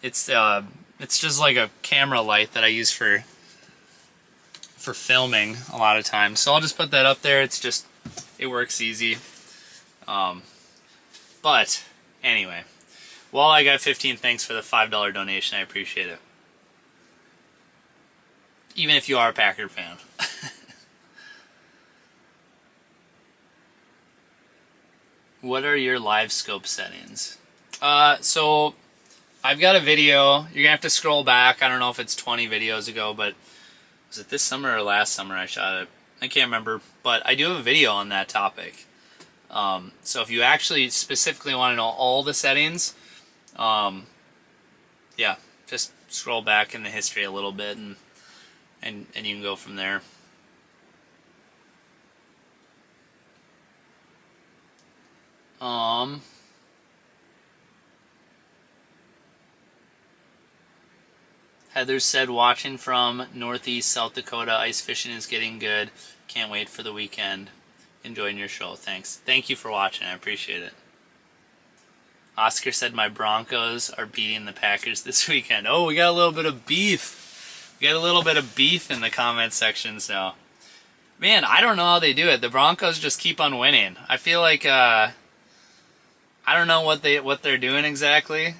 It's just like a camera light that I use for filming a lot of times. So I'll just put that up there. It works easy. But anyway, well, I got 15. Thanks for the $5 donation. I appreciate it. Even if you are a Packer fan. What are your live scope settings? So I've got a video. You're gonna have to scroll back. I don't know if it's 20 videos ago, but was it this summer or last summer I shot it? I can't remember, but I do have a video on that topic. So if you actually specifically want to know all the settings, yeah, just scroll back in the history a little bit and you can go from there. Heather said, watching from Northeast South Dakota, ice fishing is getting good. Can't wait for the weekend. Enjoying your show. Thanks. Thank you for watching. I appreciate it. Oscar said, my Broncos are beating the Packers this weekend. Oh, we got a little bit of beef. We got a little bit of beef in the comment sections now. Man, I don't know how they do it. The Broncos just keep on winning. I feel like I don't know what they're doing exactly.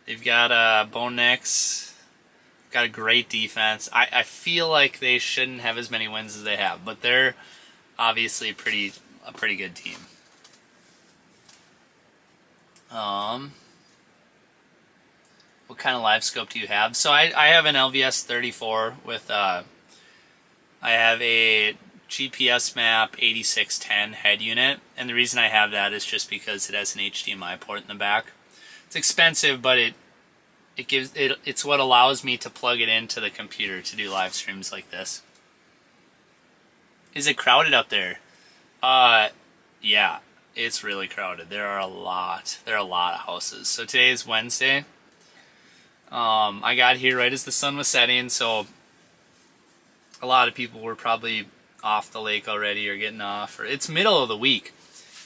They've got Bo Nix. Got a great defense. I feel like they shouldn't have as many wins as they have, but they're obviously a pretty good team. What kind of live scope do you have? So I have an LVS 34 with I have a GPS map 8610 head unit, and the reason I have that is just because it has an HDMI port in the back. It's expensive, but it's what allows me to plug it into the computer to do live streams like this. Is it crowded up there? Yeah, it's really crowded. There are a lot of houses. So today is Wednesday. I got here right as the sun was setting, so a lot of people were probably off the lake already or getting off. Or it's middle of the week,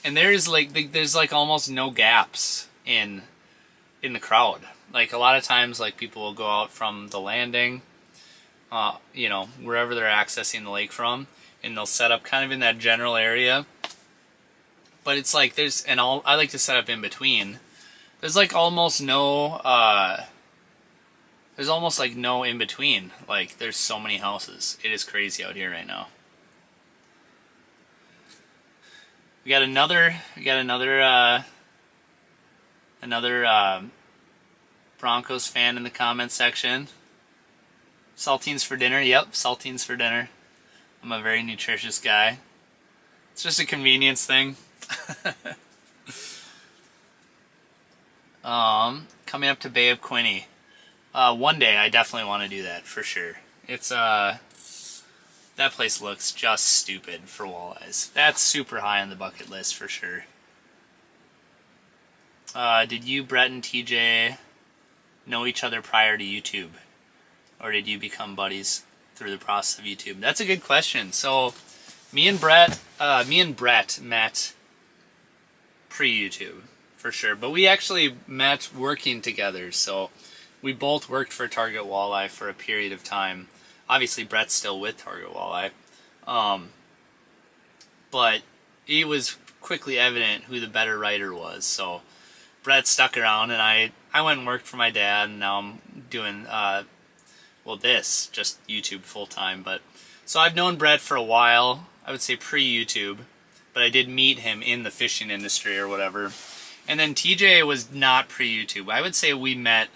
and there's like almost no gaps in the crowd. Like a lot of times, like people will go out from the landing, you know, wherever they're accessing the lake from, and they'll set up kind of in that general area. But it's like I like to set up in between. There's like almost no, there's almost like no in between. Like there's so many houses. It is crazy out here right now. We got another Broncos fan in the comment section. Saltines for dinner. Yep, saltines for dinner. I'm a very nutritious guy. It's just a convenience thing. Coming up to Bay of Quinte. One day I definitely want to do that for sure. It's that place looks just stupid for walleyes. That's super high on the bucket list for sure. Did you, Brett, and TJ know each other prior to YouTube? Or did you become buddies through the process of YouTube? That's a good question. So, me and Brett met pre-YouTube, for sure. But we actually met working together, so we both worked for Target Walleye for a period of time. Obviously, Brett's still with Target Walleye. But it was quickly evident who the better writer was. So Brett stuck around, and I went and worked for my dad, and now I'm doing, just YouTube full-time. But so I've known Brett for a while, I would say pre-YouTube, but I did meet him in the fishing industry or whatever. And then TJ was not pre-YouTube. I would say we met,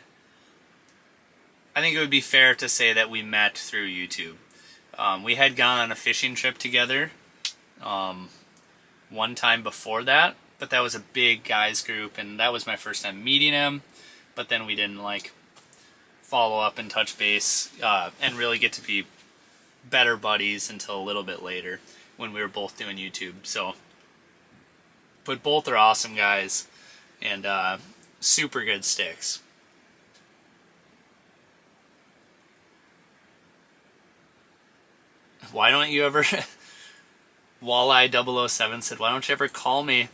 I think it would be fair to say that we met through YouTube. We had gone on a fishing trip together one time before that, but that was a big guys group, and that was my first time meeting him. But then we didn't follow up and touch base and really get to be better buddies until a little bit later when we were both doing YouTube. So, but both are awesome guys and super good sticks. Why don't you ever... Walleye 007 said, why don't you ever call me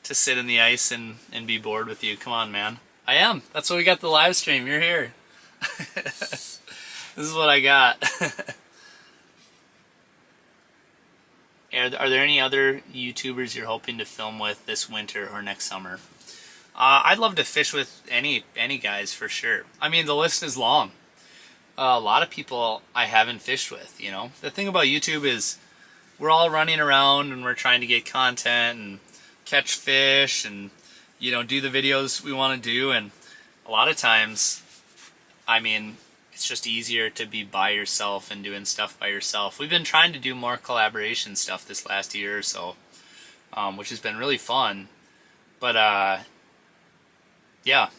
to sit in the ice and be bored with you? Come on, man. I am. That's why we got the live stream. You're here. This is what I got. Are there any other YouTubers you're hoping to film with this winter or next summer? I'd love to fish with any guys for sure. I mean, the list is long. A lot of people I haven't fished with, you know. The thing about YouTube is we're all running around and we're trying to get content and catch fish and, you know, do the videos we want to do. And a lot of times, I mean, it's just easier to be by yourself and doing stuff by yourself. We've been trying to do more collaboration stuff this last year or so, which has been really fun. But, yeah,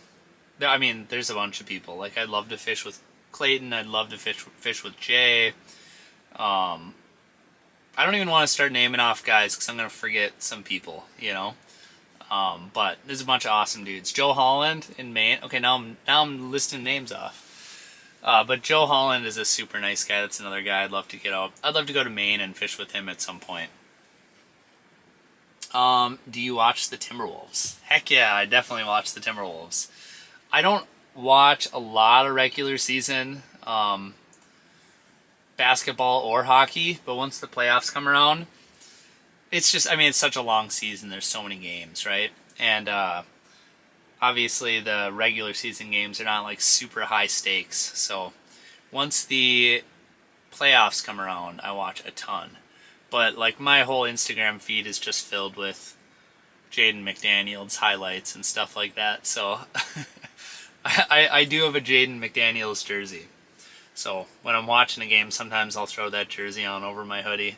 I mean, there's a bunch of people. Like, I'd love to fish with Clayton. I'd love to fish with Jay. I don't even want to start naming off guys because I'm going to forget some people, you know. But there's a bunch of awesome dudes. Joe Holland in Maine. Okay, now I'm listing names off. But Joe Holland is a super nice guy. That's another guy I'd love to get out. I'd love to go to Maine and fish with him at some point. Do you watch the Timberwolves? Heck yeah, I definitely watch the Timberwolves. I don't watch a lot of regular season basketball or hockey, but once the playoffs come around, it's just, I mean, it's such a long season. There's so many games, right? And obviously the regular season games are not super high stakes. So once the playoffs come around, I watch a ton. But my whole Instagram feed is just filled with Jaden McDaniels highlights and stuff like that. So I do have a Jaden McDaniels jersey. So when I'm watching a game, sometimes I'll throw that jersey on over my hoodie.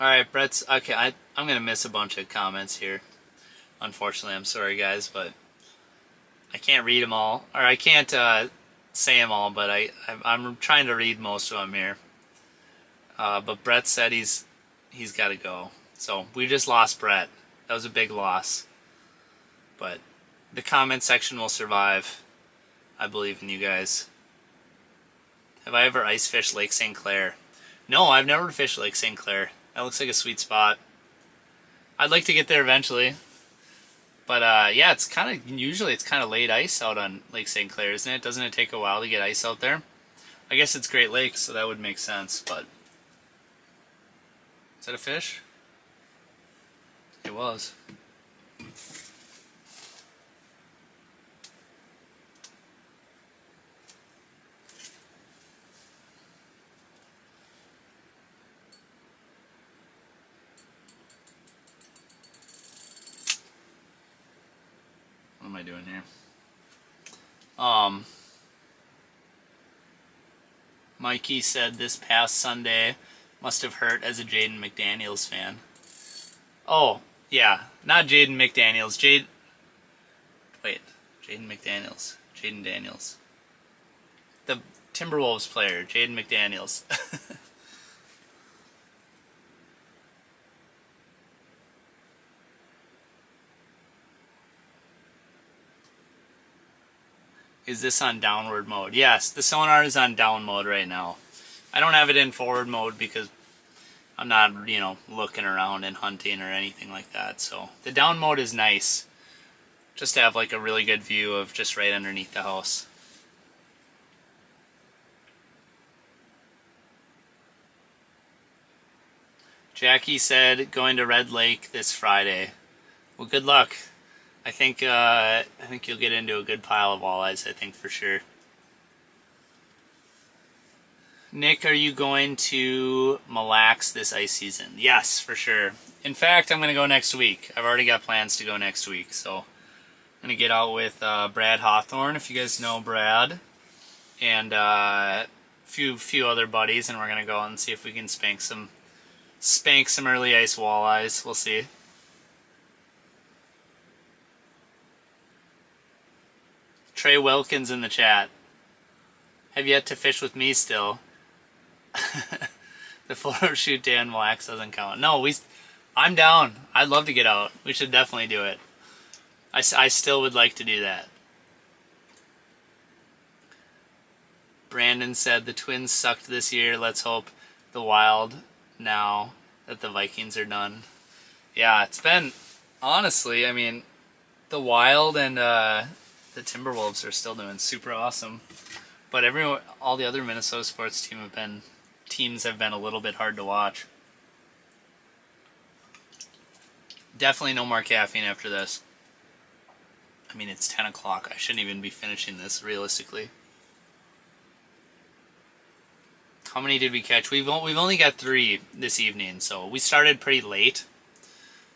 Alright, Brett's... Okay, I'm going to miss a bunch of comments here. Unfortunately, I'm sorry, guys, but I can't read them all. Or I can't say them all, but I'm trying to read most of them here. But Brett said he's got to go. So we just lost Brett. That was a big loss. But the comment section will survive. I believe in you guys. Have I ever ice fished Lake St. Clair? No, I've never fished Lake St. Clair. That looks like a sweet spot. I'd like to get there eventually. But yeah, usually it's kind of late ice out on Lake St. Clair, isn't it? Doesn't it take a while to get ice out there? I guess it's Great Lakes, so that would make sense, but... Is that a fish? It was. What am I doing here? Mikey said this past Sunday must have hurt as a Jaden McDaniels fan. Oh, yeah. Not Jaden McDaniels. Jaden McDaniels. Jaden Daniels. The Timberwolves player, Jaden McDaniels. Is this on downward mode? Yes, the sonar is on down mode right now. I don't have it in forward mode because I'm not, you know, looking around and hunting or anything like that. So the down mode is nice. Just to have like a really good view of just right underneath the house. Jackie said going to Red Lake this Friday. Well, good luck. I think you'll get into a good pile of walleyes, I think for sure. Nick, are you going to Mille Lacs this ice season? Yes, for sure. In fact, I'm going to go next week. I've already got plans to go next week, so I'm going to get out with Brad Hawthorne, if you guys know Brad, and a few other buddies, and we're going to go out and see if we can spank some early ice walleyes. We'll see. Trey Wilkins in the chat. Have yet to fish with me still. The photo shoot day on Mille Lacs doesn't count. No, I'm down. I'd love to get out. We should definitely do it. I still would like to do that. Brandon said the Twins sucked this year. Let's hope the Wild now that the Vikings are done. Yeah, it's been, honestly, I mean, the Wild and the Timberwolves are still doing super awesome. But all the other Minnesota sports teams have been a little bit hard to watch. Definitely no more caffeine after this. I mean, it's 10 o'clock. I shouldn't even be finishing this, realistically. How many did we catch? We've only got 3 this evening, so we started pretty late.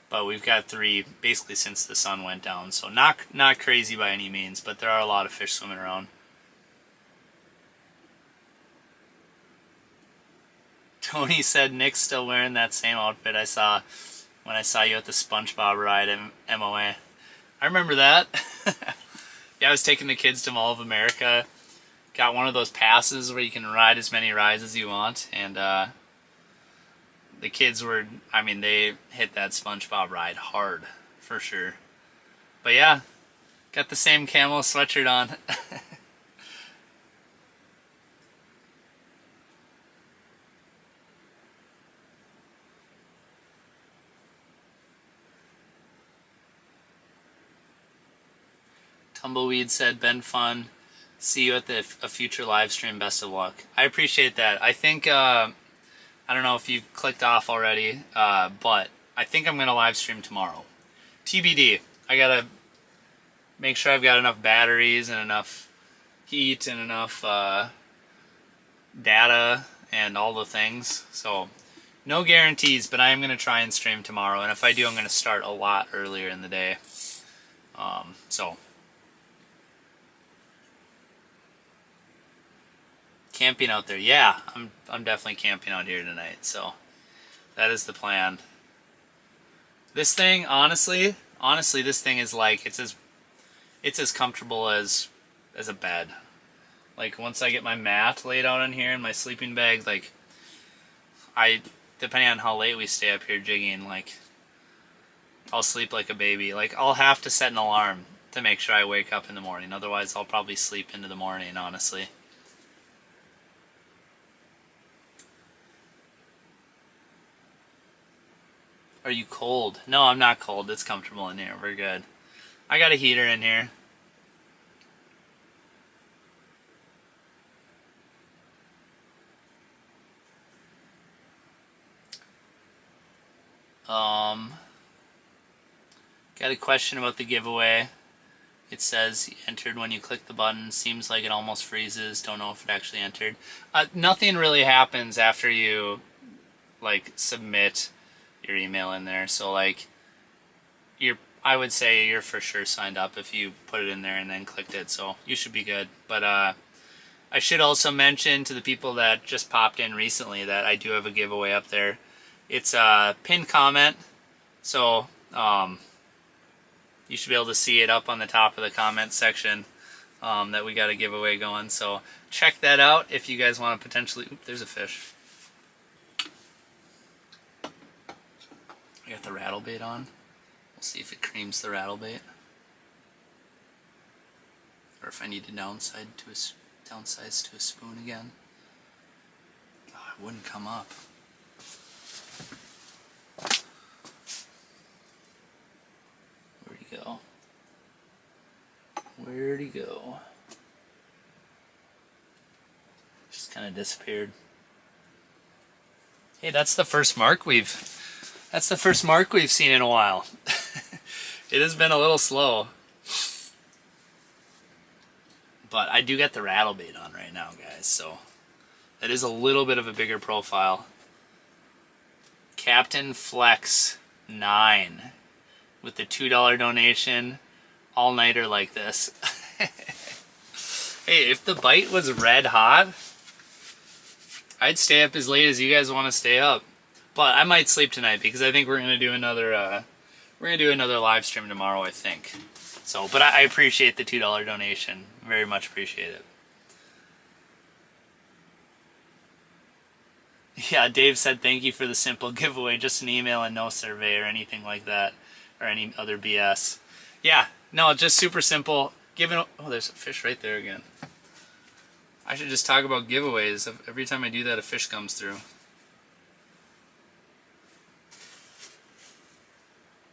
But we've got 3 basically since the sun went down. So not crazy by any means, but there are a lot of fish swimming around. Tony said Nick's still wearing that same outfit I saw when I saw you at the SpongeBob ride in MOA. I remember that. Yeah, I was taking the kids to Mall of America. Got one of those passes where you can ride as many rides as you want. And the kids were, I mean, they hit that SpongeBob ride hard, for sure. But yeah, got the same camo sweatshirt on. Tumbleweed said, been fun. See you at a future live stream. Best of luck. I appreciate that. I think, I don't know if you clicked off already, but I think I'm going to live stream tomorrow. TBD. I got to make sure I've got enough batteries and enough heat and enough data and all the things. So, no guarantees, but I am going to try and stream tomorrow. And if I do, I'm going to start a lot earlier in the day. So... Camping out there. Yeah, I'm definitely camping out here tonight, so that is the plan. This thing, honestly, this thing is like, it's as comfortable as a bed. Like, once I get my mat laid out on here and my sleeping bag, like, depending on how late we stay up here jigging, like, I'll sleep like a baby. Like, I'll have to set an alarm to make sure I wake up in the morning. Otherwise, I'll probably sleep into the morning, honestly. Are you cold? No, I'm not cold. It's comfortable in here. We're good. I got a heater in here. Got a question about the giveaway. It says entered when you click the button. Seems like it almost freezes. Don't know if it actually entered. Nothing really happens after you like submit your email in there. So like I would say you're for sure signed up if you put it in there and then clicked it. So you should be good. But I should also mention to the people that just popped in recently that I do have a giveaway up there. It's a pinned comment. So you should be able to see it up on the top of the comment section that we got a giveaway going. So check that out if you guys want to potentially... Oop, there's a fish. I got the rattle bait on. We'll see if it creams the rattle bait. or if I need to downsize to a spoon again. Oh, it wouldn't come up. Where'd he go? Where'd he go? Just kind of disappeared. Hey, that's the first mark we've seen in a while. It has been a little slow. But I do get the rattle bait on right now, guys, so that is a little bit of a bigger profile. Captain Flex 9 with the $2 donation, all-nighter like this. Hey, if the bite was red hot, I'd stay up as late as you guys want to stay up. But I might sleep tonight because I think we're gonna do another live stream tomorrow, I think. So, but I appreciate the $2 donation. Very much appreciate it. Yeah, Dave said thank you for the simple giveaway, just an email and no survey or anything like that, or any other BS. Yeah, no, just super simple. Oh, there's a fish right there again. I should just talk about giveaways. Every time I do that, a fish comes through.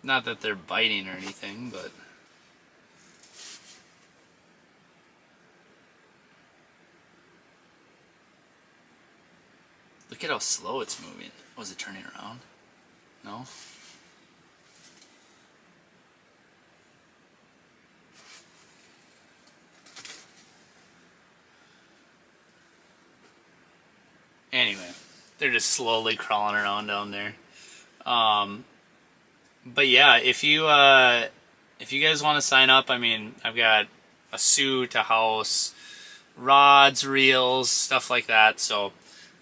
Not that they're biting or anything, but... Look at how slow it's moving. Was it turning around? No? Anyway, they're just slowly crawling around down there. But yeah, if you guys want to sign up, I mean, I've got a suit, a house, rods, reels, stuff like that. So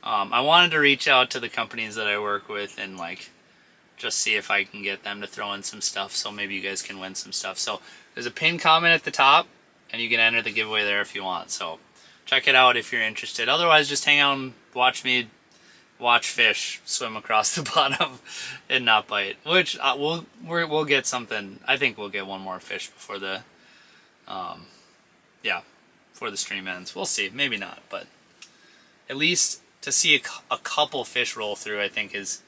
I wanted to reach out to the companies that I work with and like just see if I can get them to throw in some stuff. So maybe you guys can win some stuff. So there's a pinned comment at the top, and you can enter the giveaway there if you want. So check it out if you're interested. Otherwise, just hang out and watch me watch fish swim across the bottom and not bite. Which we'll get something. I think we'll get one more fish before the before the stream ends. We'll see. Maybe not, but at least to see a couple fish roll through, I think is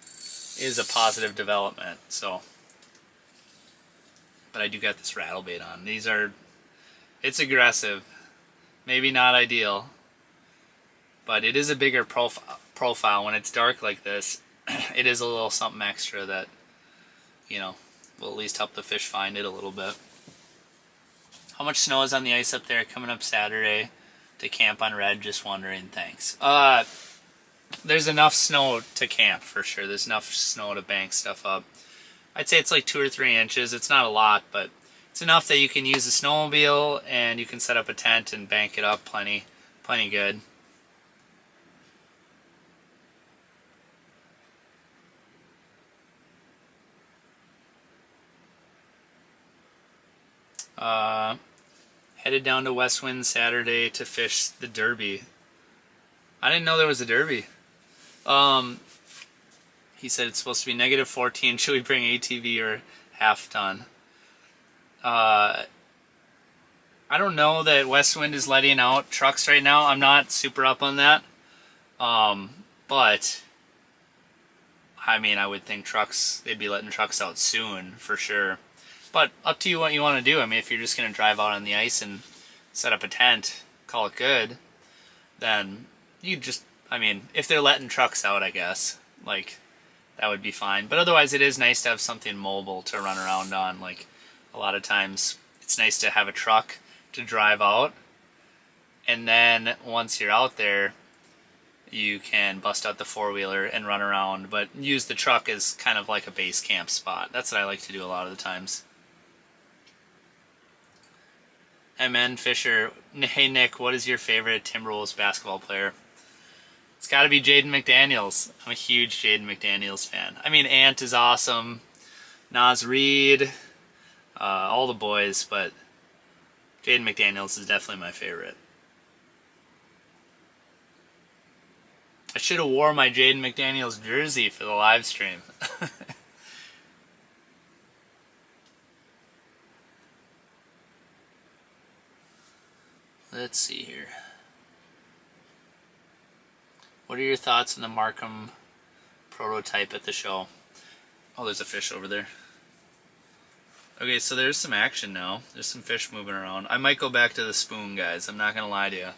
a positive development. So, but I do got this rattle bait on. It's aggressive. Maybe not ideal, but it is a bigger profile when it's dark like this. It is a little something extra that, you know, will at least help the fish find it a little bit. How much snow is on the ice up there coming up Saturday to camp on red? Just wondering. Thanks. There's enough snow to camp for sure. There's enough snow to bank stuff up. I'd say it's like 2 or 3 inches. It's not a lot, but it's enough that you can use a snowmobile and you can set up a tent and bank it up plenty good. Headed down to Westwind Saturday to fish the Derby. I didn't know there was a Derby. He said it's supposed to be -14. Should we bring ATV or half ton? I don't know that Westwind is letting out trucks right now. I'm not super up on that. But I mean, I would think they'd be letting trucks out soon for sure. But up to you what you want to do. I mean, if you're just going to drive out on the ice and set up a tent, call it good, then you just, I mean, if they're letting trucks out, I guess, like, that would be fine. But otherwise, it is nice to have something mobile to run around on. Like, a lot of times, it's nice to have a truck to drive out. And then, once you're out there, you can bust out the four-wheeler and run around, but use the truck as kind of like a base camp spot. That's what I like to do a lot of the times. MN Fisher, hey Nick, what is your favorite Timberwolves basketball player? It's got to be Jaden McDaniels. I'm a huge Jaden McDaniels fan. I mean, Ant is awesome, Naz Reid, all the boys, but Jaden McDaniels is definitely my favorite. I should have wore my Jaden McDaniels jersey for the live stream. Let's see here. What are your thoughts on the Markham prototype at the show? Oh, there's a fish over there. Okay, so there's some action now. There's some fish moving around. I might go back to the spoon, guys. I'm not going to lie to you.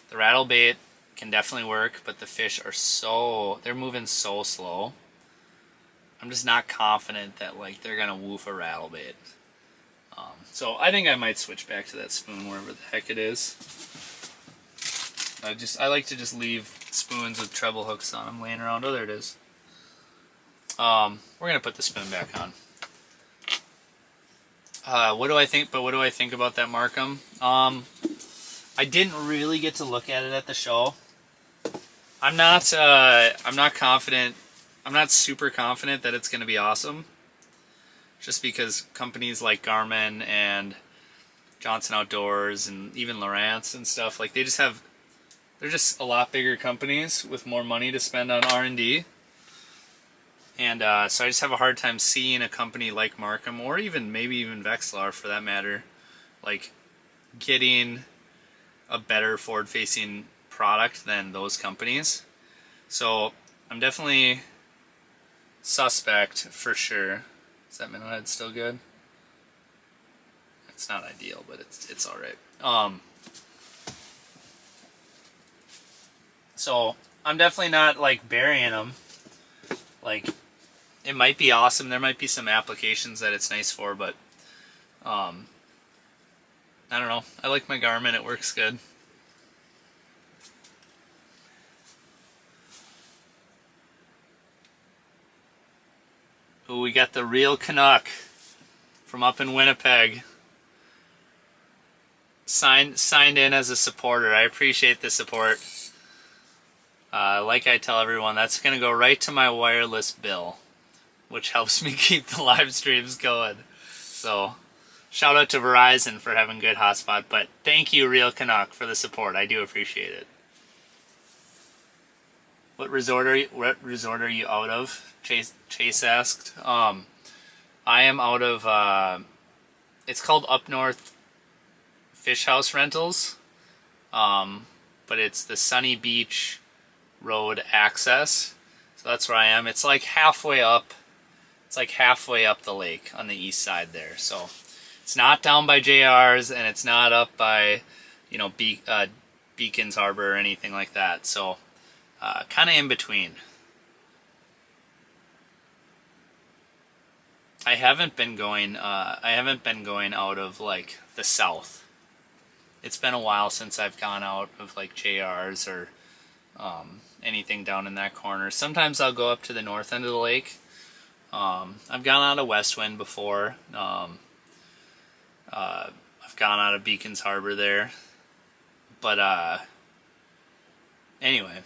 The rattle bait can definitely work, but the fish are they're moving so slow. I'm just not confident that like they're going to woof a rattle bait. So I think I might switch back to that spoon wherever the heck it is. I like to just leave spoons with treble hooks on them laying around. Oh, there it is. We're gonna put the spoon back on. What do I think? But what do I think about that Markham? I didn't really get to look at it at the show. I'm not confident. I'm not super confident that it's gonna be awesome. Just because companies like Garmin and Johnson Outdoors and even Lowrance and stuff, like they're just a lot bigger companies with more money to spend on R&D. And so I just have a hard time seeing a company like Markham, or maybe even Vexilar for that matter, like getting a better forward-facing product than those companies. So I'm definitely suspect for sure. Is that minnow head still good? It's not ideal, but it's all right. So I'm definitely not like burying them. Like, it might be awesome. There might be some applications that it's nice for, but I don't know. I like my Garmin. It works good. Ooh, we got the real Canuck from up in Winnipeg. Signed in as a supporter. I appreciate the support. Like I tell everyone, that's going to go right to my wireless bill, which helps me keep the live streams going. So, shout out to Verizon for having good hotspot, but thank you, Real Canuck, for the support. I do appreciate it. What resort are you out of? Chase asked. I am out of, it's called Up North Fish House Rentals, but it's the Sunny Beach Road access. So that's where I am. It's like halfway up. It's like halfway up the lake on the east side there. So it's not down by JR's, and it's not up by, you know, Beacons Harbor or anything like that. So kind of in between. I haven't been going out of like the south. It's been a while since I've gone out of like JR's or anything down in that corner. Sometimes I'll go up to the north end of the lake. I've gone out of Westwind before. I've gone out of Beacons Harbor there. But anyway,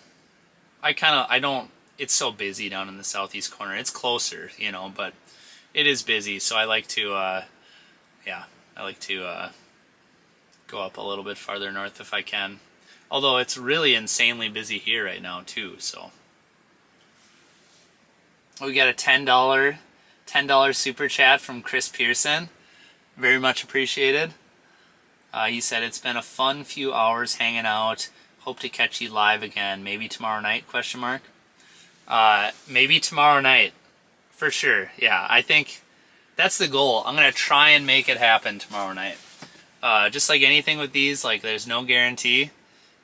it's so busy down in the southeast corner. It's closer, you know, but it is busy, so I like to go up a little bit farther north if I can. Although it's really insanely busy here right now too, so. We got a $10 super chat from Chris Pearson. Very much appreciated. He said, it's been a fun few hours hanging out. Hope to catch you live again. Maybe tomorrow night, ? Maybe tomorrow night. For sure, yeah. I think that's the goal. I'm going to try and make it happen tomorrow night. Just like anything with these, like there's no guarantee.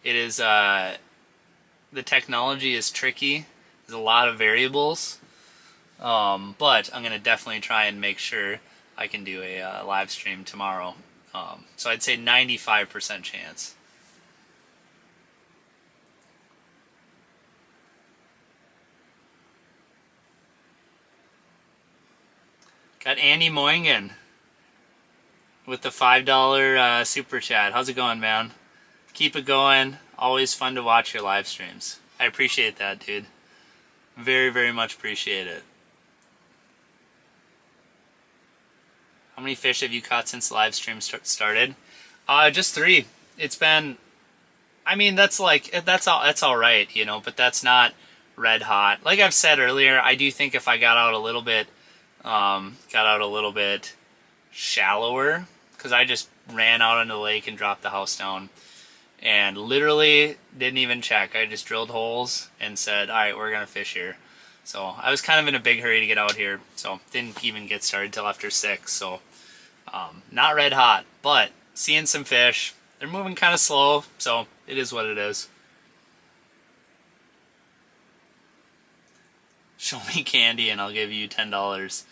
It is, the technology is tricky. There's a lot of variables. But I'm going to definitely try and make sure I can do a live stream tomorrow. So I'd say 95% chance. Got Andy Moingen with the $5 super chat. How's it going, man? Keep it going. Always fun to watch your live streams. I appreciate that, dude. Very, very much appreciate it. How many fish have you caught since the live stream started? Just 3. It's been, I mean, that's all right, you know, but that's not red hot. Like I've said earlier, I do think if I got out a little bit shallower, because I just ran out on the lake and dropped the house down. And literally didn't even check. I just drilled holes and said, alright, we're going to fish here. So I was kind of in a big hurry to get out here. So didn't even get started till after 6. So not red hot, but seeing some fish. They're moving kind of slow, so it is what it is. Show me candy and I'll give you $10.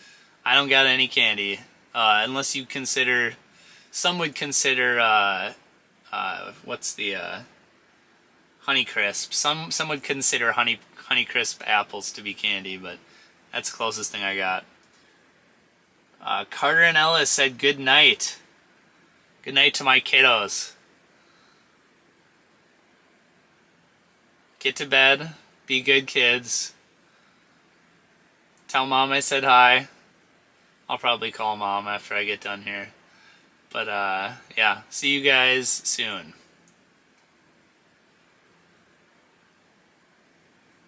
I don't got any candy. Unless you consider, some would consider, what's the Honey Crisp. Some would consider Honey Crisp apples to be candy, but that's the closest thing I got. Carter and Ellis said good night. Good night to my kiddos. Get to bed. Be good kids. Tell Mom I said hi. I'll probably call Mom after I get done here. But yeah, see you guys soon.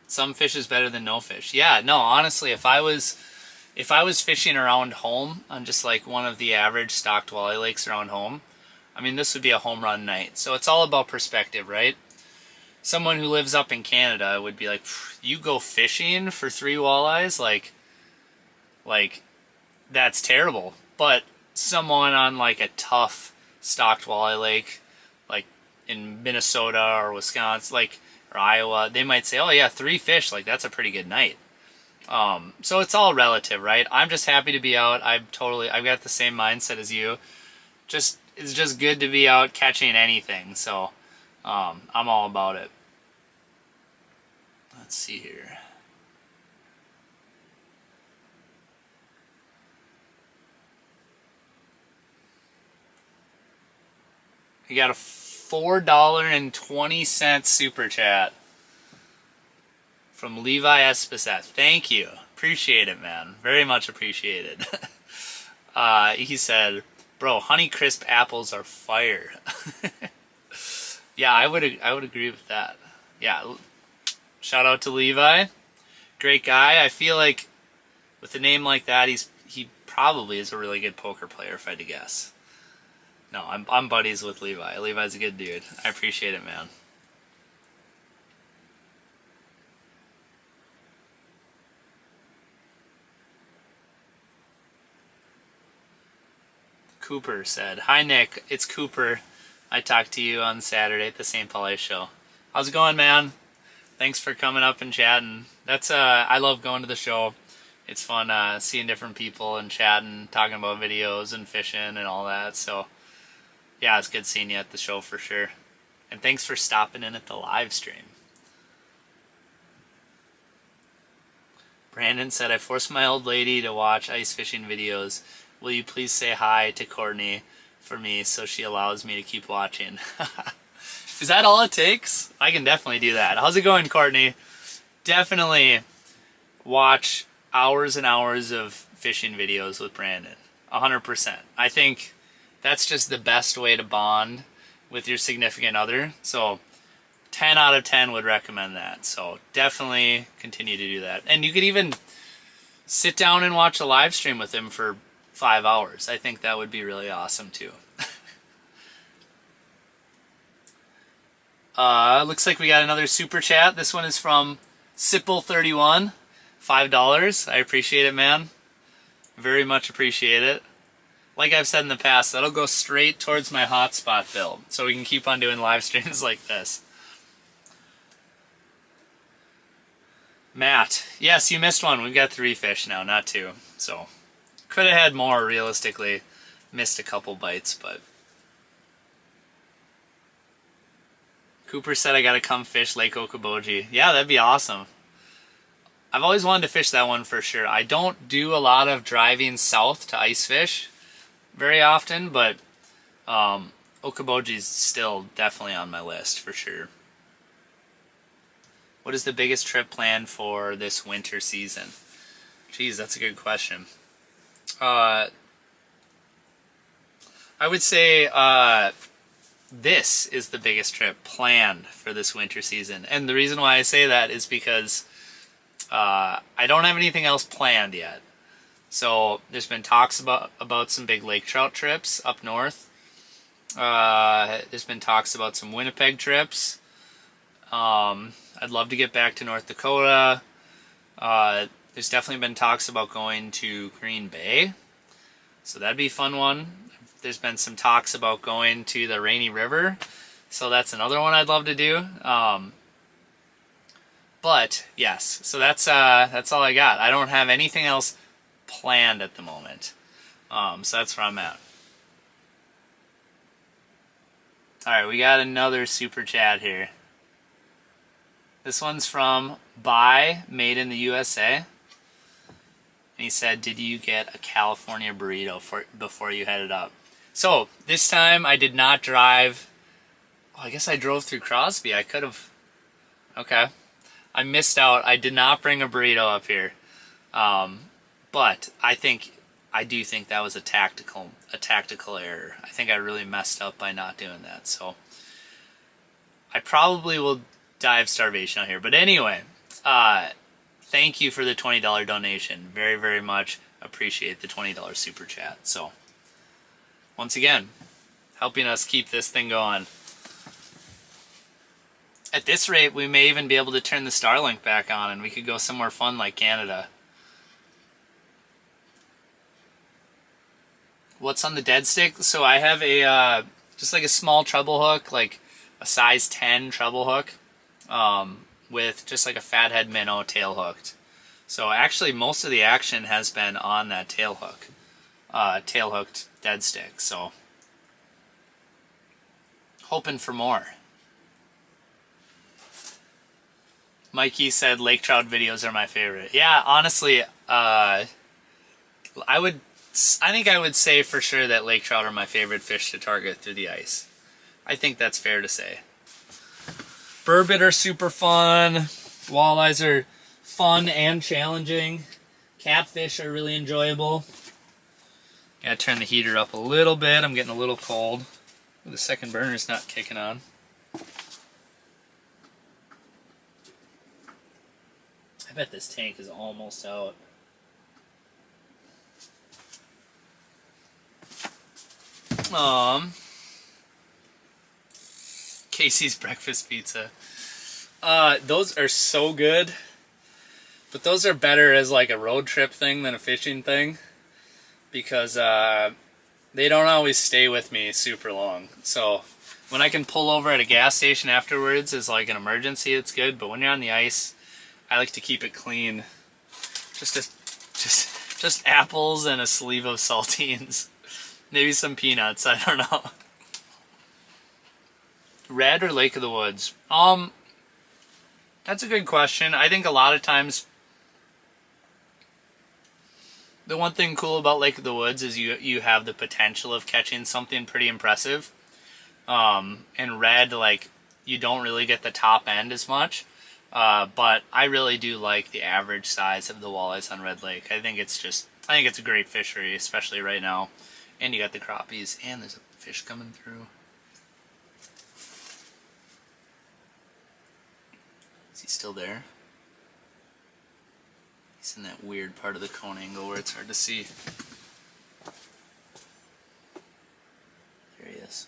Some fish is better than no fish. Yeah, no, honestly, if I was fishing around home on just like one of the average stocked walleye lakes around home, I mean, this would be a home run night. So it's all about perspective, right? Someone who lives up in Canada would be like, you go fishing for 3 walleyes? Like that's terrible. But someone on like a tough stocked walleye lake, like in Minnesota or Wisconsin, like, or Iowa, they might say, oh yeah, 3 fish, like that's a pretty good night. So it's all relative, right? I'm just happy to be out. I've got the same mindset as you. It's just good to be out catching anything. So I'm all about it. Let's see here. We got a $4.20 super chat from Levi Espacet. Thank you. Appreciate it, man. Very much appreciated. He said, bro, Honey Crisp apples are fire. Yeah, I would agree with that. Yeah, shout out to Levi. Great guy. I feel like with a name like that, he probably is a really good poker player, if I had to guess. No, I'm buddies with Levi. Levi's a good dude. I appreciate it, man. Cooper said, hi Nick, it's Cooper. I talked to you on Saturday at the St. Paul Ice Show. How's it going, man? Thanks for coming up and chatting. That's I love going to the show. It's fun seeing different people and chatting, talking about videos and fishing and all that. So yeah, it's good seeing you at the show for sure. And thanks for stopping in at the live stream. Brandon said, I forced my old lady to watch ice fishing videos. Will you please say hi to Courtney for me so she allows me to keep watching? Is that all it takes? I can definitely do that. How's it going, Courtney? Definitely watch hours and hours of fishing videos with Brandon. 100%. I think that's just the best way to bond with your significant other. So 10 out of 10 would recommend that. So definitely continue to do that. And you could even sit down and watch a live stream with him for 5 hours. I think that would be really awesome too. Looks like we got another super chat. This one is from Sipple31. $5. I appreciate it, man. Very much appreciate it. Like I've said in the past, that'll go straight towards my hotspot bill, so we can keep on doing live streams like this. Matt, yes, you missed one. We've got 3 fish now, not 2. So, could have had more, realistically. Missed a couple bites, but... Cooper said I gotta come fish Lake Okoboji. Yeah, that'd be awesome. I've always wanted to fish that one for sure. I don't do a lot of driving south to ice fish very often, but Okoboji's still definitely on my list for sure. What is the biggest trip planned for this winter season? Geez, that's a good question. I would say this is the biggest trip planned for this winter season. And the reason why I say that is because I don't have anything else planned yet. So there's been talks about some big lake trout trips up north. There's been talks about some Winnipeg trips. I'd love to get back to North Dakota. There's definitely been talks about going to Green Bay. So that'd be a fun one. There's been some talks about going to the Rainy River. So that's another one I'd love to do. But yes, so that's all I got. I don't have anything else planned at the moment. So that's where I'm at. Alright, we got another super chat here. This one's from Buy Made in the USA. And he said, did you get a California burrito before you headed up? So, this time I did not drive. Oh, I guess I drove through Crosby. I could have. Okay. I missed out. I did not bring a burrito up here. But I do think that was a tactical error. I think I really messed up by not doing that. So, I probably will die of starvation out here. But anyway, thank you for the $20 donation. Very, very much appreciate the $20 super chat. So, once again, helping us keep this thing going. At this rate, we may even be able to turn the Starlink back on and we could go somewhere fun like Canada. What's on the dead stick? So I have a, just like a small treble hook, like a size 10 treble hook, with just like a fathead minnow tail hooked. So actually most of the action has been on that tail hook, tail hooked dead stick. So hoping for more. Mikey said lake trout videos are my favorite. Yeah, honestly, I think I would say for sure that lake trout are my favorite fish to target through the ice. I think that's fair to say. Burbot are super fun. Walleyes are fun and challenging. Catfish are really enjoyable. Gotta turn the heater up a little bit. I'm getting a little cold. The second burner's not kicking on. I bet this tank is almost out. Casey's breakfast pizza. Those are so good. But those are better as like a road trip thing than a fishing thing. Because they don't always stay with me super long. So when I can pull over at a gas station afterwards as like an emergency, it's good. But when you're on the ice, I like to keep it clean. Just apples and a sleeve of saltines. Maybe some peanuts, I don't know. Red or Lake of the Woods? That's a good question. I think a lot of times the one thing cool about Lake of the Woods is you have the potential of catching something pretty impressive. And red, like, you don't really get the top end as much. But I really do like the average size of the walleyes on Red Lake. I think it's a great fishery, especially right now. And you got the crappies, and there's a fish coming through. Is he still there? He's in that weird part of the cone angle where it's hard to see. There he is.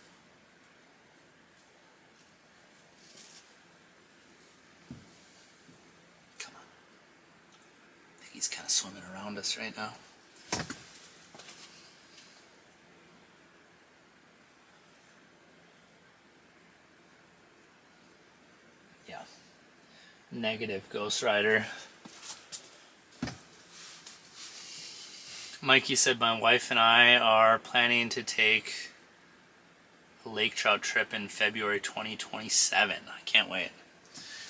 Come on. I think he's kind of swimming around us right now. Yeah. Negative, Ghost Rider. Mikey said my wife and I are planning to take a lake trout trip in February 2027. I can't wait.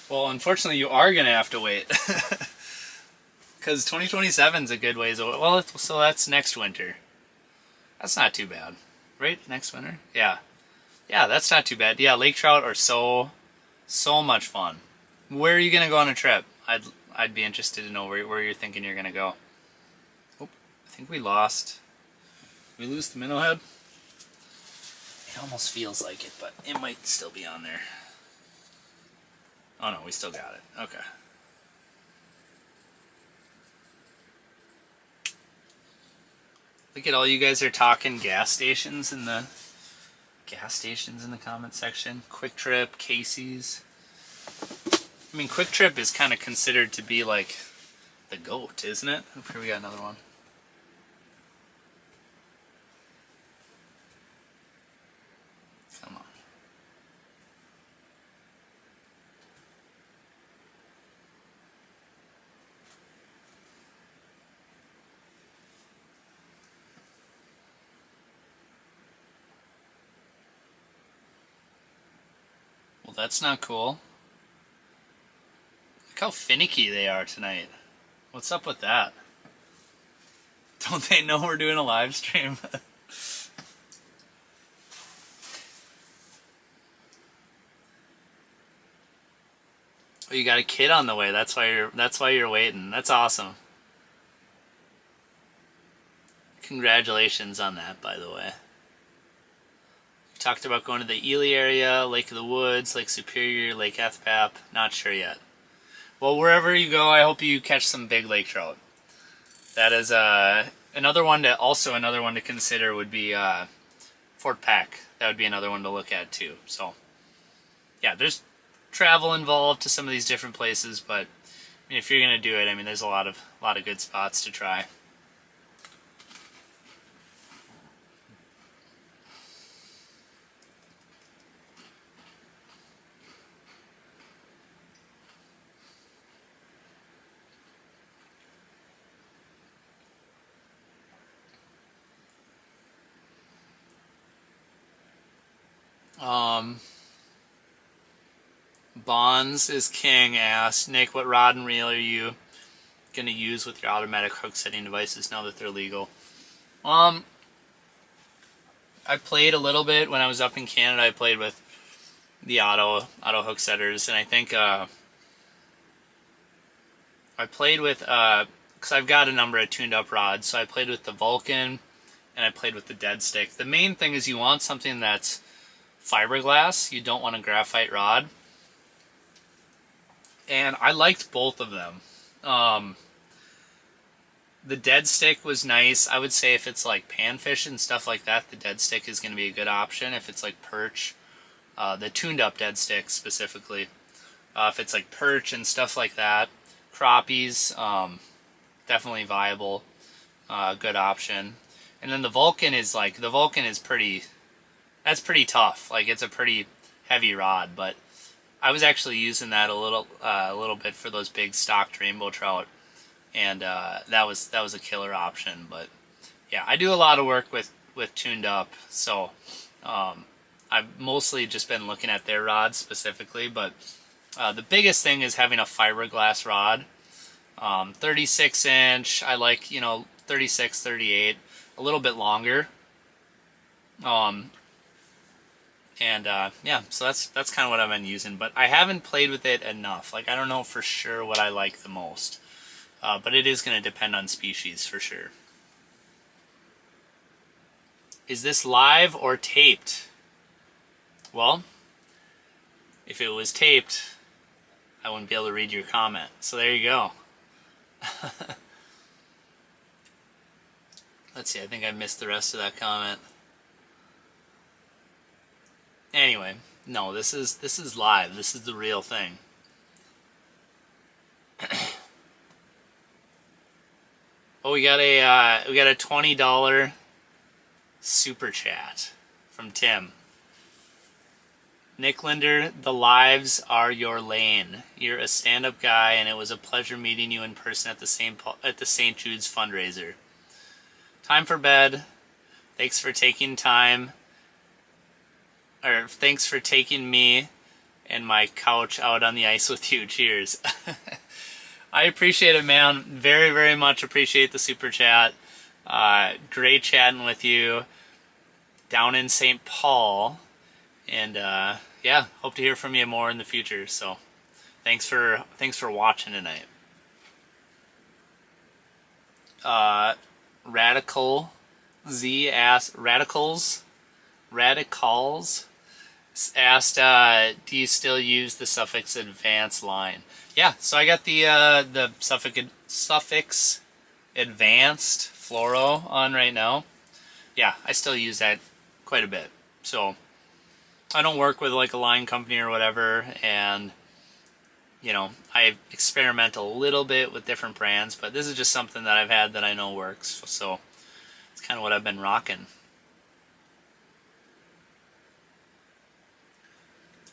Well, unfortunately, you are going to have to wait. Because 2027 is a good ways away. Well, so that's next winter. That's not too bad. Right? Next winter? Yeah. Yeah, that's not too bad. Yeah, lake trout are so much fun. Where are you going to go on a trip? I'd be interested to know where you're thinking you're going to go. Oh, I think we lost. Did we lose the minnow head? It almost feels like it, but it might still be on there. Oh no, we still got it. Okay. Look at all you guys are talking gas stations in the comment section. Quick Trip, Casey's. I mean, Quick Trip is kind of considered to be like the GOAT, isn't it? Oh, here we got another one. Come on. Well, that's not cool. Look how finicky they are tonight. What's up with that? Don't they know we're doing a live stream? Oh, you got a kid on the way. That's why you're waiting. That's awesome. Congratulations on that, by the way. We talked about going to the Ely area, Lake of the Woods, Lake Superior, Lake Ethpap. Not sure yet. Well, wherever you go, I hope you catch some big lake trout. That is another one to consider would be Fort Peck. That would be another one to look at too. So, yeah, there's travel involved to some of these different places, but I mean, if you're gonna do it, I mean, there's a lot of good spots to try. Bonds is King asked, Nick, what rod and reel are you going to use with your automatic hook setting devices now that they're legal? I played a little bit when I was up in Canada. I played with the auto hook setters, and I think I played with because I've got a number of tuned up rods, so I played with the Vulcan and I played with the Dead Stick. The main thing is you want something that's fiberglass. You don't want a graphite rod. And I liked both of them. The Dead Stick was nice. I would say if it's like panfish and stuff like that, the Dead Stick is going to be a good option. If it's like perch, the tuned up Dead Stick specifically. If it's like perch and stuff like that, crappies, definitely viable, good option. And then the Vulcan is pretty, that's pretty tough. Like, it's a pretty heavy rod, but I was actually using that a little bit for those big stocked rainbow trout, and that was a killer option. But yeah, I do a lot of work with tuned up, so I've mostly just been looking at their rods specifically. But the biggest thing is having a fiberglass rod, 36 inch. I like 36, 38, a little bit longer. Yeah, so that's kind of what I've been using, but I haven't played with it enough. Like, I don't know for sure what I like the most, but it is going to depend on species for sure. Is this live or taped? Well, if it was taped, I wouldn't be able to read your comment. So there you go. Let's see, I think I missed the rest of that comment. Anyway, no, this is live. This is the real thing. Oh, we got a $20 super chat from Tim. Nick Lindner, the lives are your lane. You're a stand-up guy, and it was a pleasure meeting you in person at the St. Jude's fundraiser. Time for bed. Thanks for taking me and my couch out on the ice with you. Cheers. I appreciate it, man. Very, very much appreciate the super chat. Great chatting with you down in St. Paul. And yeah, hope to hear from you more in the future. So thanks for watching tonight. Radical Z asked, Radicals asked, do you still use the suffix advanced line? Yeah, so I got the suffix advanced fluoro on right now, yeah, I still use that quite a bit. So I don't work with like a line company or whatever, and you know, I experiment a little bit with different brands, but this is just something that I've had that I know works. So it's kind of what I've been rocking.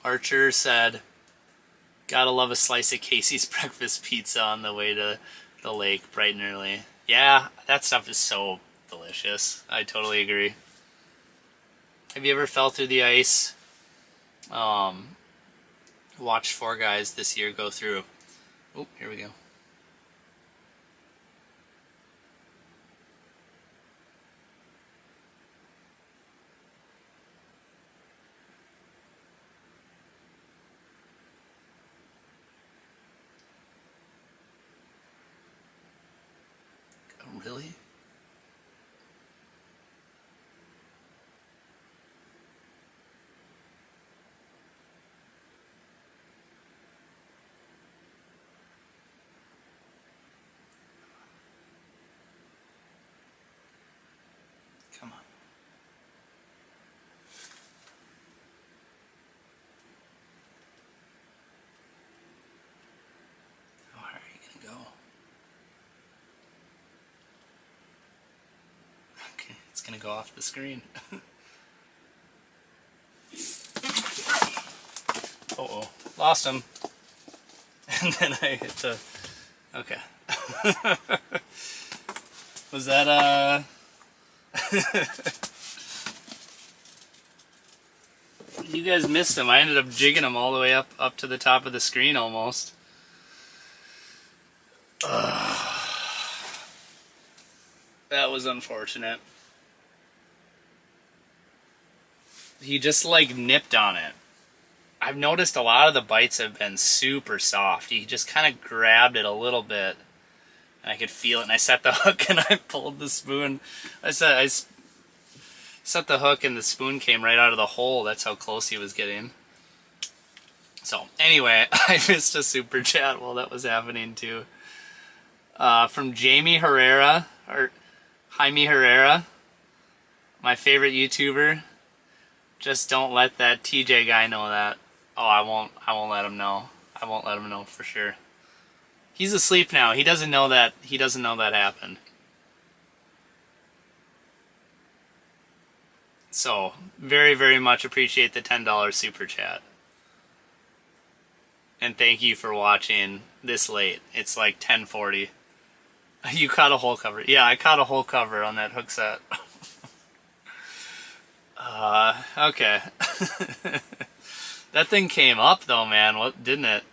Archer said, gotta love a slice of Casey's breakfast pizza on the way to the lake bright and early. Yeah, that stuff is so delicious. I totally agree. Have you ever fell through the ice? Watched 4 guys this year go through. Oh, here we go. Oh, really? Come on. How high are you gonna go? Okay, it's gonna go off the screen. Uh-oh, lost him. And then I hit the... Okay. Was that, You guys missed him. I ended up jigging him all the way up to the top of the screen almost. That was unfortunate. He just like nipped on it. I've noticed a lot of the bites have been super soft. He just kind of grabbed it a little bit, and I could feel it, and I set the hook and I pulled the spoon. I set the hook and the spoon came right out of the hole. That's how close he was getting. So anyway, I missed a super chat while that was happening too. From Jamie Herrera, or Jaime Herrera, my favorite YouTuber. Just don't let that TJ guy know that. Oh, I won't let him know. I won't let him know for sure. He's asleep now. He doesn't know that. He doesn't know that happened. So, very, very much appreciate the $10 super chat. And thank you for watching this late. It's like 10:40. You caught a whole cover. Yeah, I caught a whole cover on that hook set. Okay. That thing came up though, man. What, didn't it?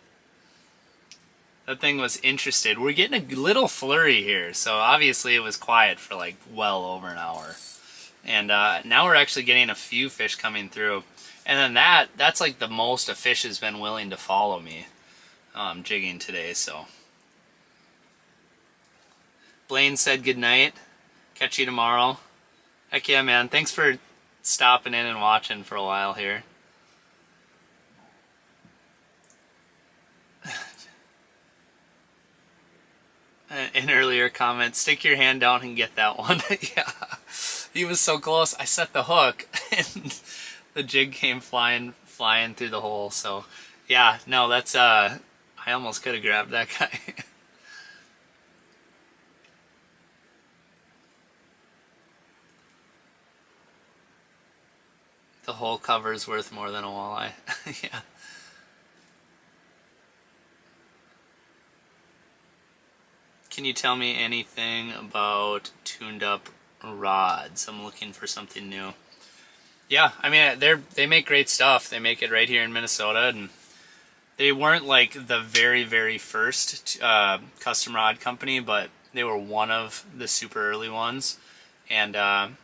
That thing was interested. We're getting a little flurry here, so obviously it was quiet for like well over an hour. And now we're actually getting a few fish coming through. And then that's like the most a fish has been willing to follow me jigging today, so. Blaine said good night. Catch you tomorrow. Heck yeah, man. Thanks for stopping in and watching for a while here. An earlier comment, stick your hand down and get that one. Yeah, he was so close. I set the hook and the jig came flying through the hole. So yeah, no, that's I almost could have grabbed that guy. The whole cover's worth more than a walleye. Yeah. Can you tell me anything about tuned up rods? I'm looking for something new. Yeah, I mean, they make great stuff. They make it right here in Minnesota, and they weren't like the very, very first custom rod company, but they were one of the super early ones. And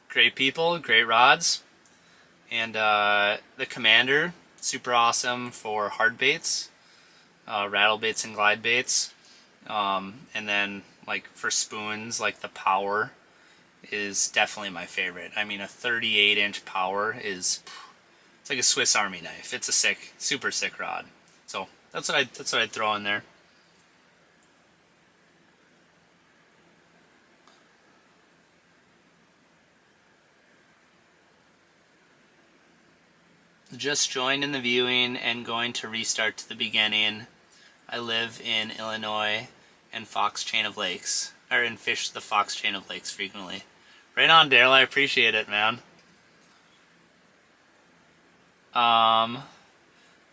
great people, great rods. And the Commander, super awesome for hard baits, rattle baits and glide baits. And then like for spoons, like the Power is definitely my favorite. I mean, a 38-inch Power is, it's like a Swiss Army knife. It's a super sick rod. So that's what I'd throw in there. Just joined in the viewing and going to restart to the beginning. I live in Illinois and Fox Chain of Lakes, and fish the Fox Chain of Lakes frequently. Right on, Daryl. I appreciate it, man.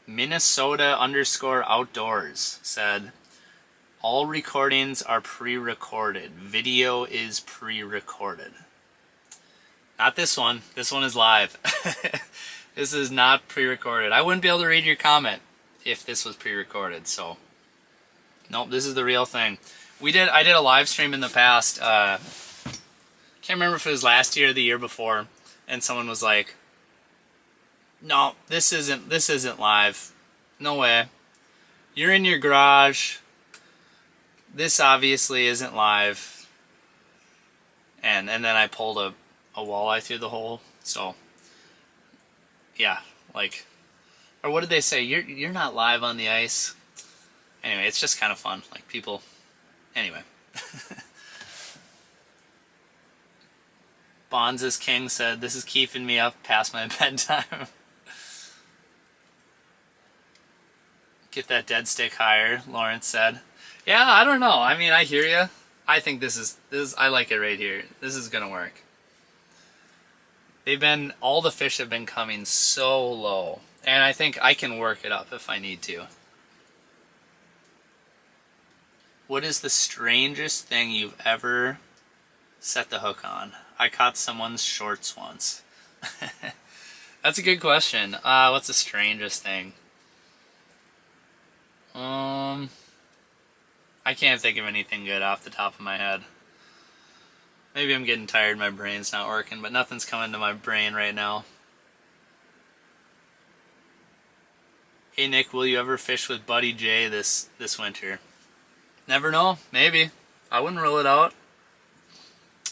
Minnesota_outdoors said, all recordings are pre-recorded. Video is pre-recorded. Not this one. This one is live. This is not pre-recorded. I wouldn't be able to read your comment if this was pre-recorded, so. Nope, this is the real thing. I did a live stream in the past. Can't remember if it was last year or the year before, and someone was like, no, this isn't live. No way. You're in your garage. This obviously isn't live. And then I pulled a walleye through the hole. So yeah, like, or what did they say? You're not live on the ice. Anyway, it's just kind of fun. Like, people. Anyway. Bonds King said, this is keeping me up past my bedtime. Get that dead stick higher, Lawrence said. Yeah, I don't know. I mean, I hear you. I think this is I like it right here. This is gonna work. All the fish have been coming so low, and I think I can work it up if I need to. What is the strangest thing you've ever set the hook on? I caught someone's shorts once. That's a good question. What's the strangest thing? I can't think of anything good off the top of my head. Maybe I'm getting tired, my brain's not working, but nothing's coming to my brain right now. Hey Nick, will you ever fish with Buddy J this winter? Never know, maybe. I wouldn't rule it out.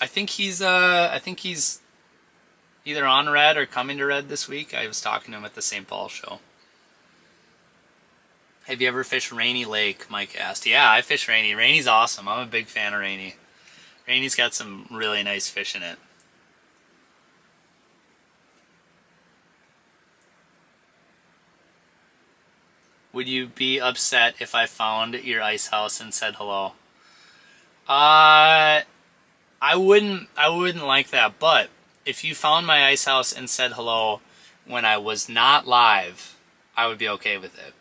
I think he's either on Red or coming to Red this week. I was talking to him at the St. Paul show. Have you ever fished Rainy Lake? Mike asked. Yeah, I fish Rainy. Rainy's awesome. I'm a big fan of Rainy. Rainy's got some really nice fish in it. Would you be upset if I found your ice house and said hello? I wouldn't like that, but if you found my ice house and said hello when I was not live, I would be okay with it.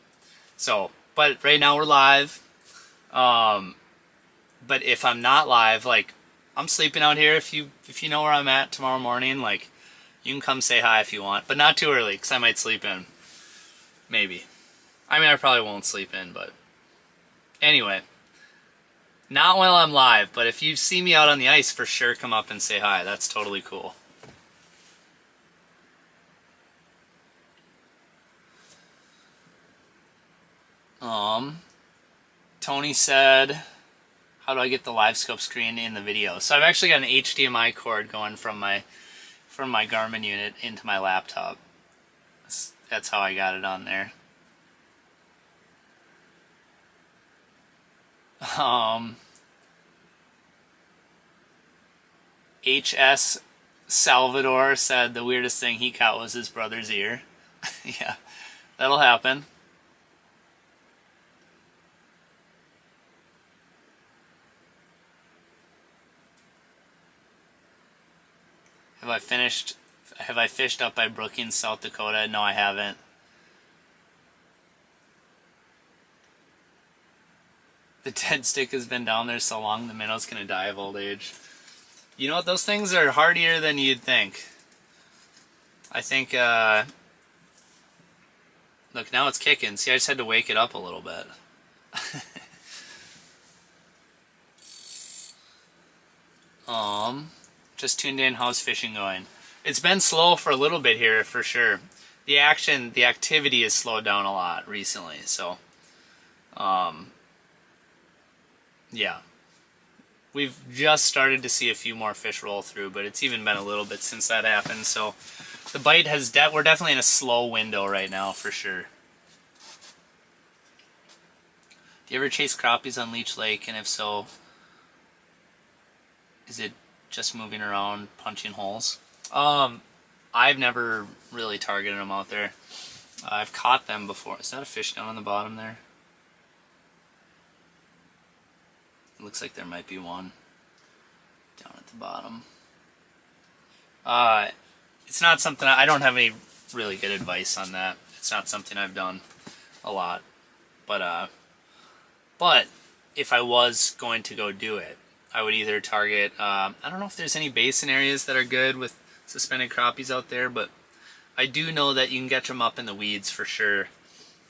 So, but right now we're live. But if I'm not live, like, I'm sleeping out here. If you know where I'm at tomorrow morning, like, you can come say hi if you want, but not too early, because I might sleep in. Maybe. I mean, I probably won't sleep in, but anyway. Not while I'm live, but if you see me out on the ice, for sure come up and say hi. That's totally cool. Tony said, how do I get the live scope screen in the video? So I've actually got an HDMI cord going from my Garmin unit into my laptop. That's how I got it on there. HS Salvador said the weirdest thing he caught was his brother's ear. Yeah, that'll happen. Have I fished up by Brookings, South Dakota? No, I haven't. The dead stick has been down there so long the minnow's gonna die of old age. You know what? Those things are hardier than you'd think. I think, look, now it's kicking. See, I just had to wake it up a little bit. Just tuned in. How's fishing going? It's been slow for a little bit here, for sure. The activity has slowed down a lot recently, so, yeah. We've just started to see a few more fish roll through, but it's even been a little bit since that happened, so the bite has, we're definitely in a slow window right now, for sure. Do you ever chase crappies on Leech Lake, and if so, is it just moving around, punching holes? I've never really targeting them out there. I've caught them before. Is that a fish down on the bottom there? It looks like there might be one down at the bottom. It's not something, I don't have any really good advice on that. It's not something I've done a lot. But if I was going to go do it, I would either target, I don't know if there's any basin areas that are good with suspended crappies out there, but I do know that you can catch them up in the weeds for sure.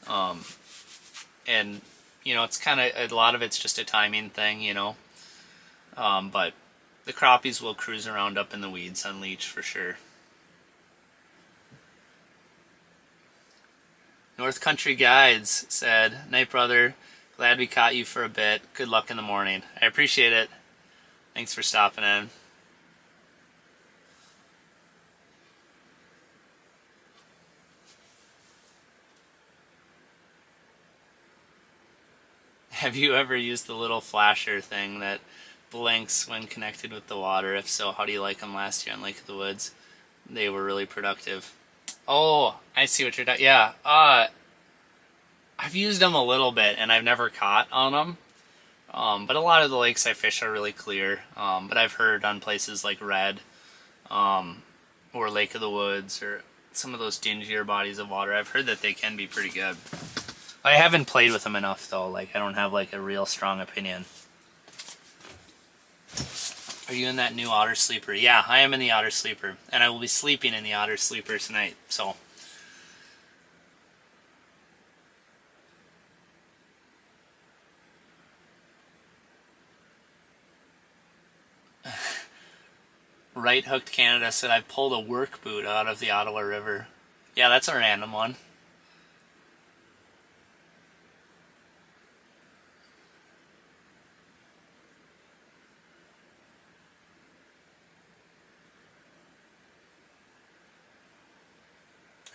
And, you know, it's kind of, a lot of it's just a timing thing, you know. But the crappies will cruise around up in the weeds on leech for sure. North Country Guides said, "Night, brother. Glad we caught you for a bit. Good luck in the morning." I appreciate it. Thanks for stopping in. Have you ever used the little flasher thing that blinks when connected with the water? If so, how do you like them last year on Lake of the Woods? They were really productive. Oh, I see what you're doing. Yeah, I've used them a little bit, and I've never caught on them. But a lot of the lakes I fish are really clear. But I've heard on places like Red, or Lake of the Woods, or some of those dingier bodies of water, I've heard that they can be pretty good. I haven't played with them enough, though. Like, I don't have, like, a real strong opinion. Are you in that new Otter Sleeper? Yeah, I am in the Otter Sleeper. And I will be sleeping in the Otter Sleeper tonight, so. Right Hooked Canada said, "I pulled a work boot out of the Ottawa River." Yeah, that's a random one.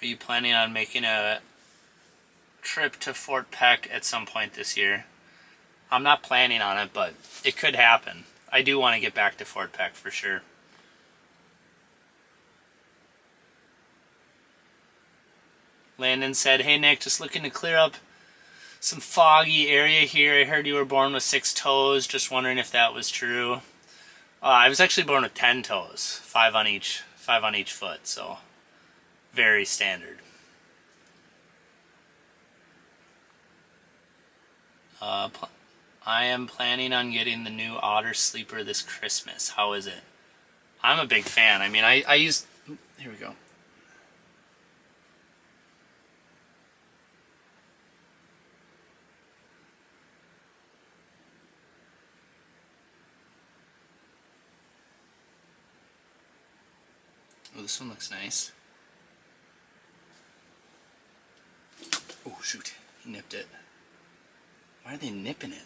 Are you planning on making a trip to Fort Peck at some point this year? I'm not planning on it, but it could happen. I do want to get back to Fort Peck for sure. Landon said, "Hey Nick, just looking to clear up some foggy area here. I heard you were born with 6 toes. Just wondering if that was true." I was actually born with 10 toes, 5 on each foot, so very standard. I am planning on getting the new Otter Sleeper this Christmas. How is it? I'm a big fan. I mean, I used... Here we go. Oh, this one looks nice. Oh, shoot. He nipped it. Why are they nipping it?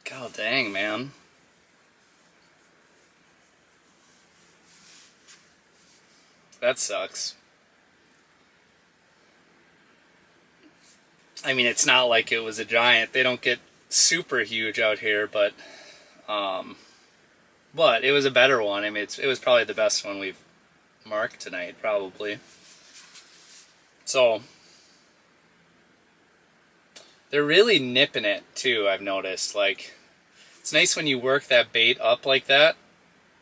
God dang, man. That sucks. I mean, it's not like it was a giant. They don't get super huge out here, but it was a better one. I mean, it was probably the best one we've marked tonight, probably. So, they're really nipping it, too, I've noticed. Like, it's nice when you work that bait up like that.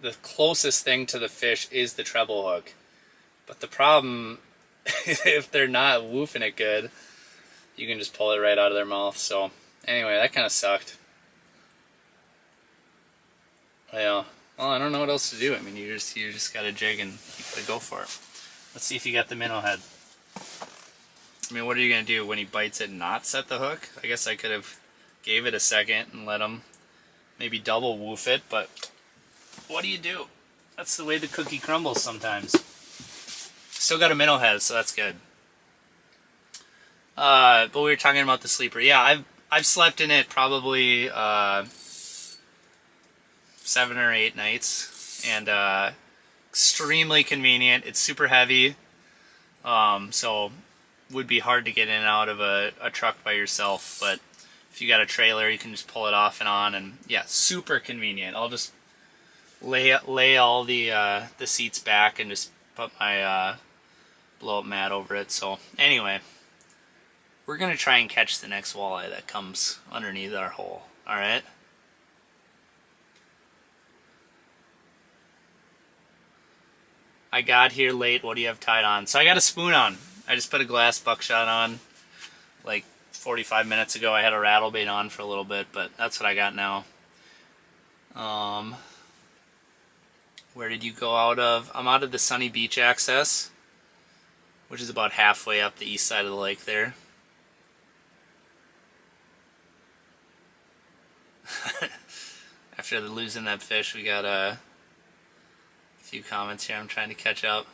The closest thing to the fish is the treble hook. But the problem, if they're not woofing it good, you can just pull it right out of their mouth. So, anyway, that kind of sucked. Yeah. Well, I don't know what else to do. I mean, you just gotta jig and you gotta go for it. Let's see if you got the minnow head. I mean, what are you gonna do when he bites it and not set the hook? I guess I could have gave it a second and let him maybe double woof it, but what do you do? That's the way the cookie crumbles sometimes. Still got a minnow head, so that's good. But we were talking about the sleeper. Yeah, I've slept in it probably 7 or 8 nights, and extremely convenient. It's super heavy. So would be hard to get in and out of a truck by yourself, but if you got a trailer, you can just pull it off and on, and yeah, super convenient. I'll just lay all the seats back and just put my blow up mat over it. So anyway, we're gonna try and catch the next walleye that comes underneath our hole. All right. I got here late. What do you have tied on? So I got a spoon on. I just put a glass buckshot on like 45 minutes ago. I had a rattle bait on for a little bit, but that's what I got now. Where did you go out of? I'm out of the Sunny Beach access, which is about halfway up the east side of the lake there. After losing that fish, we got a few comments here. I'm trying to catch up.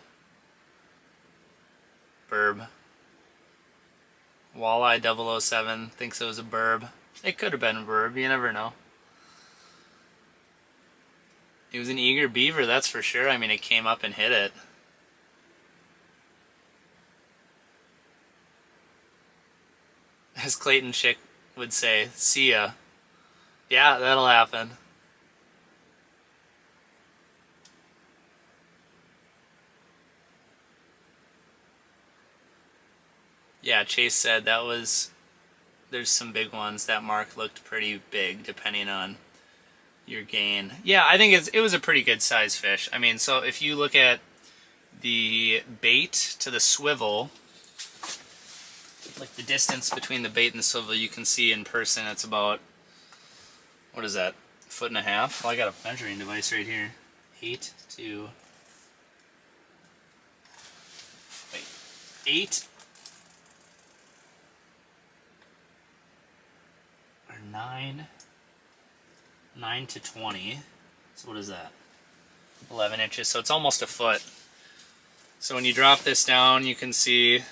Burb. Walleye 007 thinks it was a burb. It could have been a burb. You never know. It was an eager beaver, that's for sure. I mean, it came up and hit it. As Clayton Schick would say, see ya. Yeah, that'll happen. Yeah, Chase said that was... There's some big ones. That mark looked pretty big, depending on your gain. Yeah, I think it was a pretty good size fish. I mean, so if you look at the bait to the swivel, like the distance between the bait and the swivel, you can see in person it's about, what is that, 1.5 feet? Well, I got a measuring device right here. 8 to... Wait. 8 or 9 to 20. So what is that? 11 inches. So it's almost a foot. So when you drop this down, you can see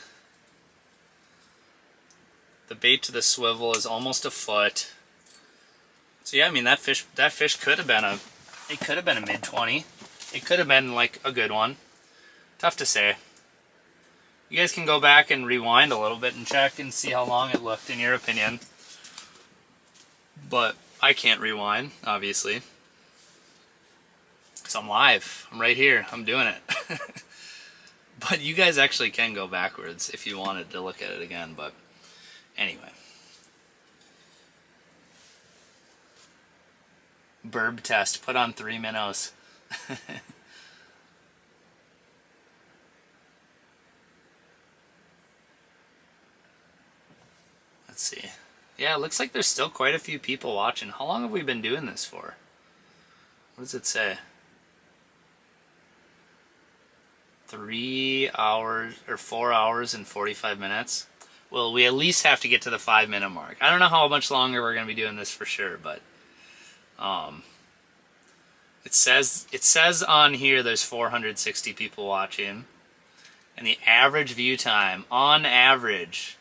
the bait to the swivel is almost a foot. So yeah, I mean that fish could have been a mid-20. It could have been like a good one. Tough to say. You guys can go back and rewind a little bit and check and see how long it looked in your opinion. But I can't rewind, obviously. Because I'm live. I'm right here. I'm doing it. But you guys actually can go backwards if you wanted to look at it again. But anyway. Burb test. Put on 3 minnows. Let's see. Yeah, it looks like there's still quite a few people watching. How long have we been doing this for? What does it say? 3 hours or 4 hours and 45 minutes. Well, we at least have to get to the 5-minute mark. I don't know how much longer we're going to be doing this for sure, but it says on here there's 460 people watching, and the average view time, on average,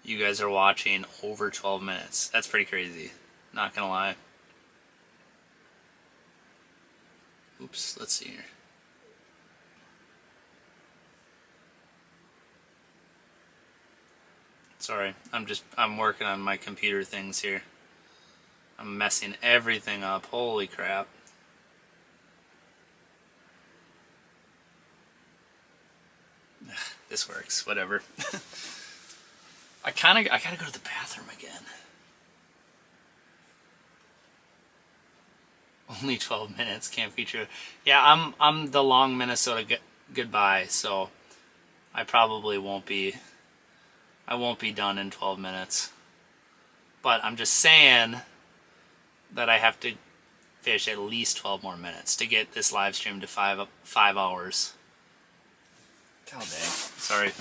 you guys are watching over 12 minutes. That's pretty crazy. Not gonna lie. Oops, let's see here. Sorry, I'm working on my computer things here. I'm messing everything up. Holy crap. This works, whatever. I gotta go to the bathroom again. Only 12 minutes, can't be true. Yeah, I'm the long Minnesota goodbye, so I probably won't be done in 12 minutes. But I'm just saying that I have to fish at least 12 more minutes to get this live stream to 5 hours. God dang. Sorry.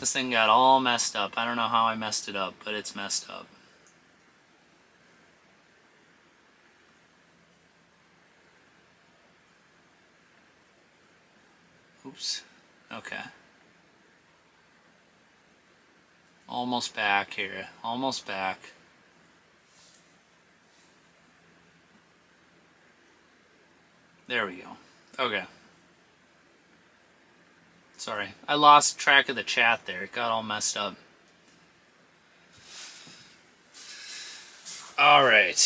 This thing got all messed up. I don't know how I messed it up, but it's messed up. Oops. Okay. Almost back here. Almost back. There we go. Okay. Sorry, I lost track of the chat there. It got all messed up. All right.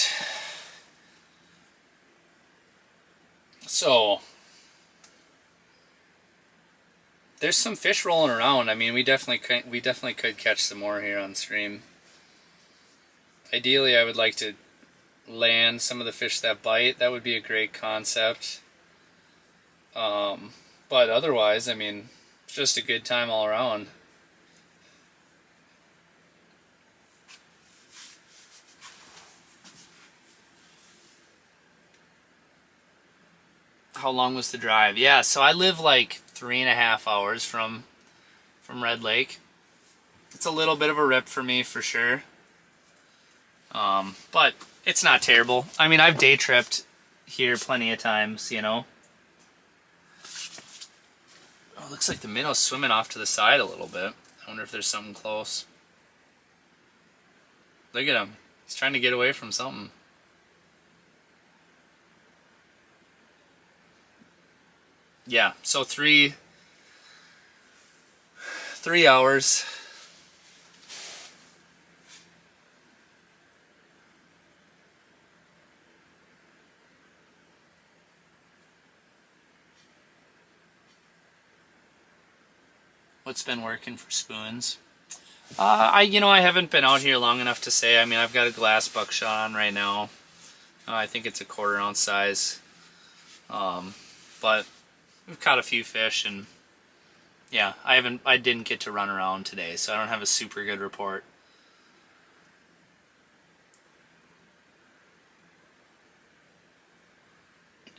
So there's some fish rolling around. I mean, we definitely could catch some more here on stream. Ideally, I would like to land some of the fish that bite. That would be a great concept. But otherwise, I mean, it's just a good time all around. How long was the drive? Yeah, so I live like 3.5 hours from Red Lake. It's a little bit of a rip for me for sure. But it's not terrible. I mean, I've day tripped here plenty of times, you know. Oh, it looks like the minnow's swimming off to the side a little bit. I wonder if there's something close. Look at him. He's trying to get away from something. Yeah, so 3 hours. What's been working for spoons? I haven't been out here long enough to say. I mean, I've got a glass buckshot on right now. I think it's a 1/4 ounce size. But we've caught a few fish, and yeah, I didn't get to run around today, so I don't have a super good report.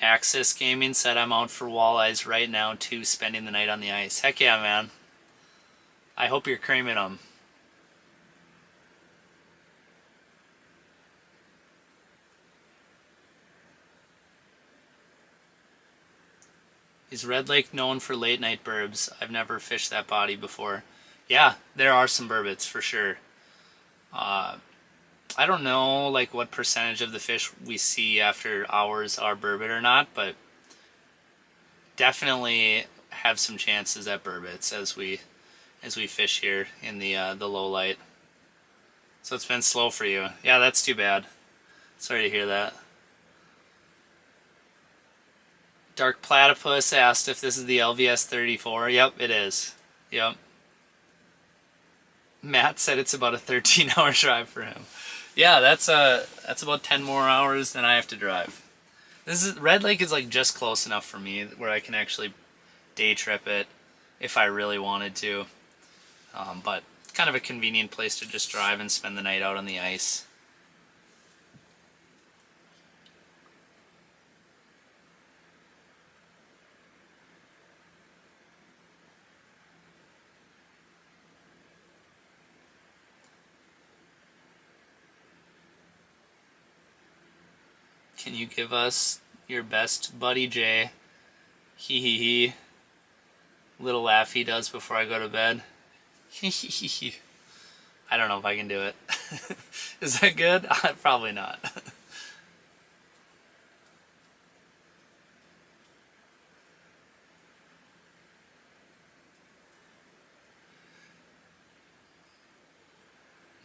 Axis Gaming said I'm out for walleyes right now too, spending the night on the ice. Heck yeah, man. I hope you're creaming them. Is Red Lake known for late night burbs? I've never fished that body before. Yeah, there are some burbits for sure. I don't know like what percentage of the fish we see after hours are burbot or not, but definitely have some chances at burbits as we fish here in the low light. So it's been slow for you. Yeah, that's too bad. Sorry to hear that. Dark Platypus asked if this is the LVS 34. Yep, it is. Yep. Matt said it's about a 13-hour drive for him. Yeah, that's about 10 more hours than I have to drive. Red Lake is like just close enough for me where I can actually day trip it if I really wanted to. But kind of a convenient place to just drive and spend the night out on the ice. Can you give us your best Buddy J? Hee hee hee. Little laugh he does before I go to bed. Hee hee hee hee. I don't know if I can do it. Is that good? Probably not.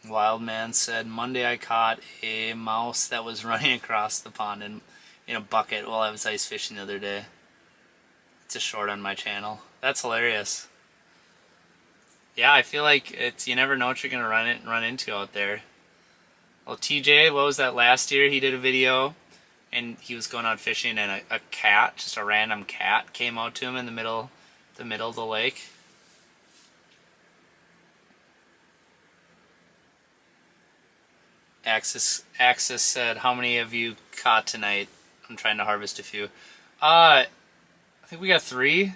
Wildman said, Monday I caught a mouse that was running across the pond in a bucket while I was ice fishing the other day. It's a short on my channel. That's hilarious. Yeah, I feel like you never know what you're gonna run into out there. Well, TJ, what was that last year? He did a video, and he was going out fishing, and a cat, just a random cat, came out to him in the middle of the lake. Axis said, how many have you caught tonight? I'm trying to harvest a few. I think we got 3,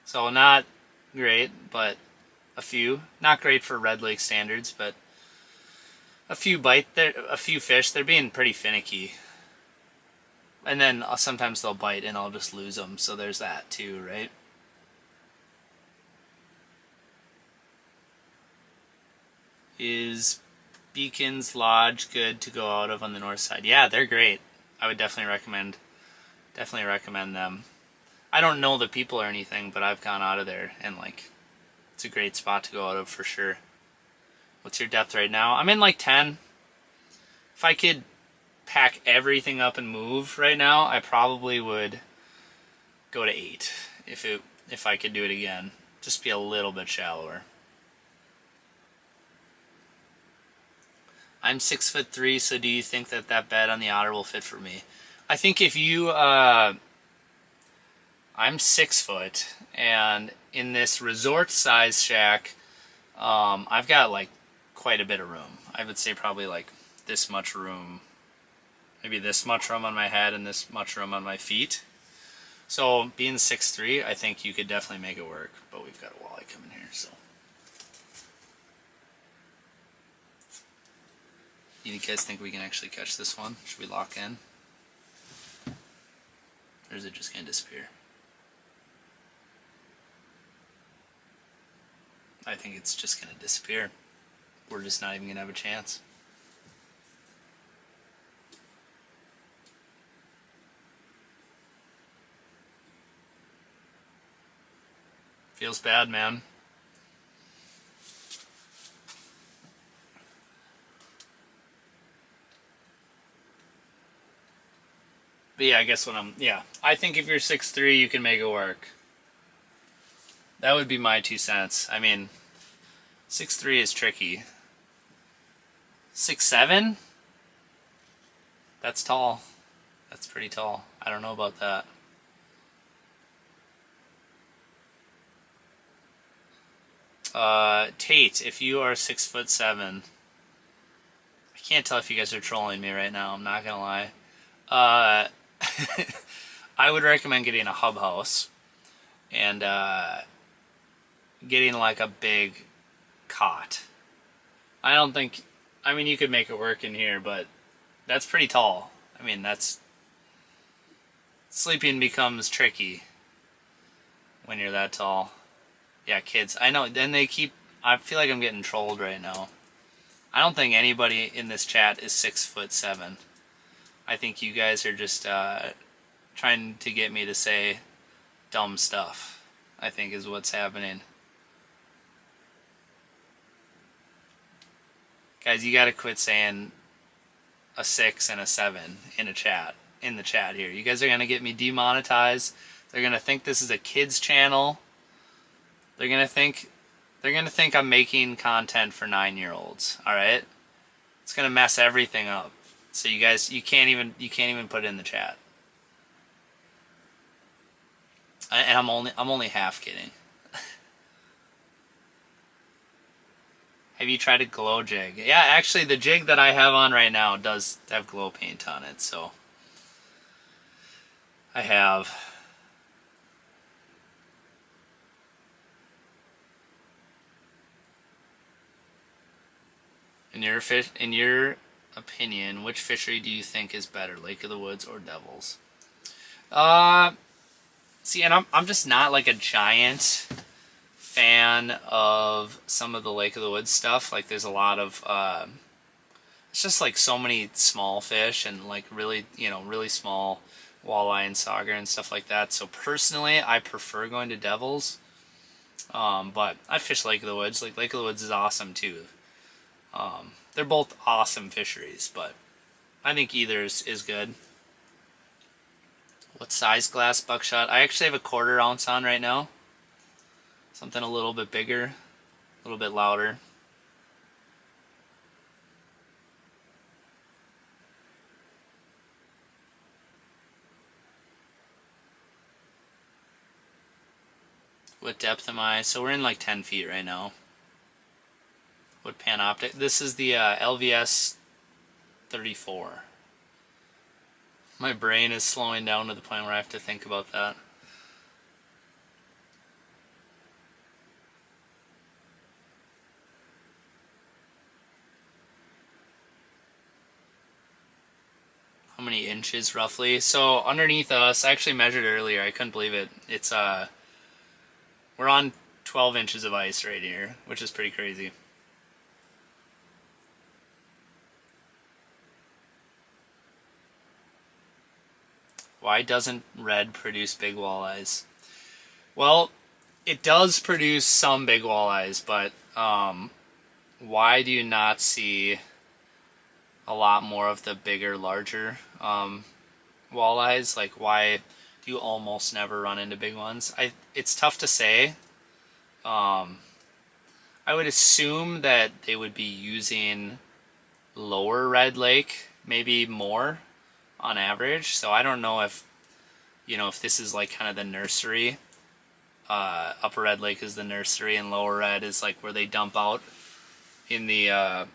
so not great, but a few. Not great for Red Lake standards, but a few fish. They're being pretty finicky. And then sometimes they'll bite and I'll just lose them, so there's that too, right? Is Beacon's Lodge good to go out of on the north side? Yeah, they're great. I would definitely recommend them. I don't know the people or anything, but I've gone out of there, and like, it's a great spot to go out of for sure. What's your depth right now? I'm in like 10. If I could pack everything up and move right now, I probably would go to 8 if I could do it again. Just be a little bit shallower. I'm 6'3", so do you think that bed on the Otter will fit for me? I think if you, I'm 6 foot, and in this resort size shack, I've got like quite a bit of room. I would say probably like this much room, maybe this much room on my head and this much room on my feet. So being 6'3", I think you could definitely make it work, but we've got a walleye coming here, so. You guys think we can actually catch this one? Should we lock in? Or is it just going to disappear? I think it's just going to disappear. We're just not even going to have a chance. Feels bad, man. But yeah, I guess I think if you're 6'3", you can make it work. That would be my 2 cents. I mean, 6'3" is tricky. 6'7"? That's tall. That's pretty tall. I don't know about that. Tate, if you are 6'7", I can't tell if you guys are trolling me right now, I'm not gonna lie. I would recommend getting a hub house and getting like a big cot. I mean, you could make it work in here, but that's pretty tall. I mean, sleeping becomes tricky when you're that tall. Yeah, kids. I know. Then I feel like I'm getting trolled right now. I don't think anybody in this chat is 6'7". I think you guys are just trying to get me to say dumb stuff, I think is what's happening. Guys, you gotta quit saying a 6 and a 7 in the chat here. You guys are gonna get me demonetized. They're gonna think this is a kids channel. They're gonna think I'm making content for 9-year-olds. All right, it's gonna mess everything up. So you guys, you can't even put it in the chat. And I'm only half kidding. Have you tried a glow jig? Yeah, actually, the jig that I have on right now does have glow paint on it, so I have. In your opinion, which fishery do you think is better, Lake of the Woods or Devils? See, and I'm just not like a giant fan of some of the Lake of the Woods stuff. Like, there's a lot of it's just like so many small fish and like really small walleye and sauger and stuff like that. So personally, I prefer going to Devils. But I fish Lake of the Woods. Like, Lake of the Woods is awesome too. They're both awesome fisheries, but I think either is good. What size glass buckshot? I actually have a 1/4 ounce on right now. Something a little bit bigger, a little bit louder. What depth am I? So we're in like 10 feet right now. What panoptic? This is the LVS 34. My brain is slowing down to the point where I have to think about that. How many inches roughly? So underneath us, I actually measured earlier. I couldn't believe it. It's we're on 12 inches of ice right here, which is pretty crazy. Why doesn't red produce big walleyes? Well, it does produce some big walleyes, but why do you not see a lot more of the bigger, larger walleyes? Like, why do you almost never run into big ones? It's tough to say. I would assume that they would be using lower Red Lake, maybe more on average. So I don't know if, if this is like kind of the nursery. Upper Red Lake is the nursery, and Lower Red is like where they dump out in the,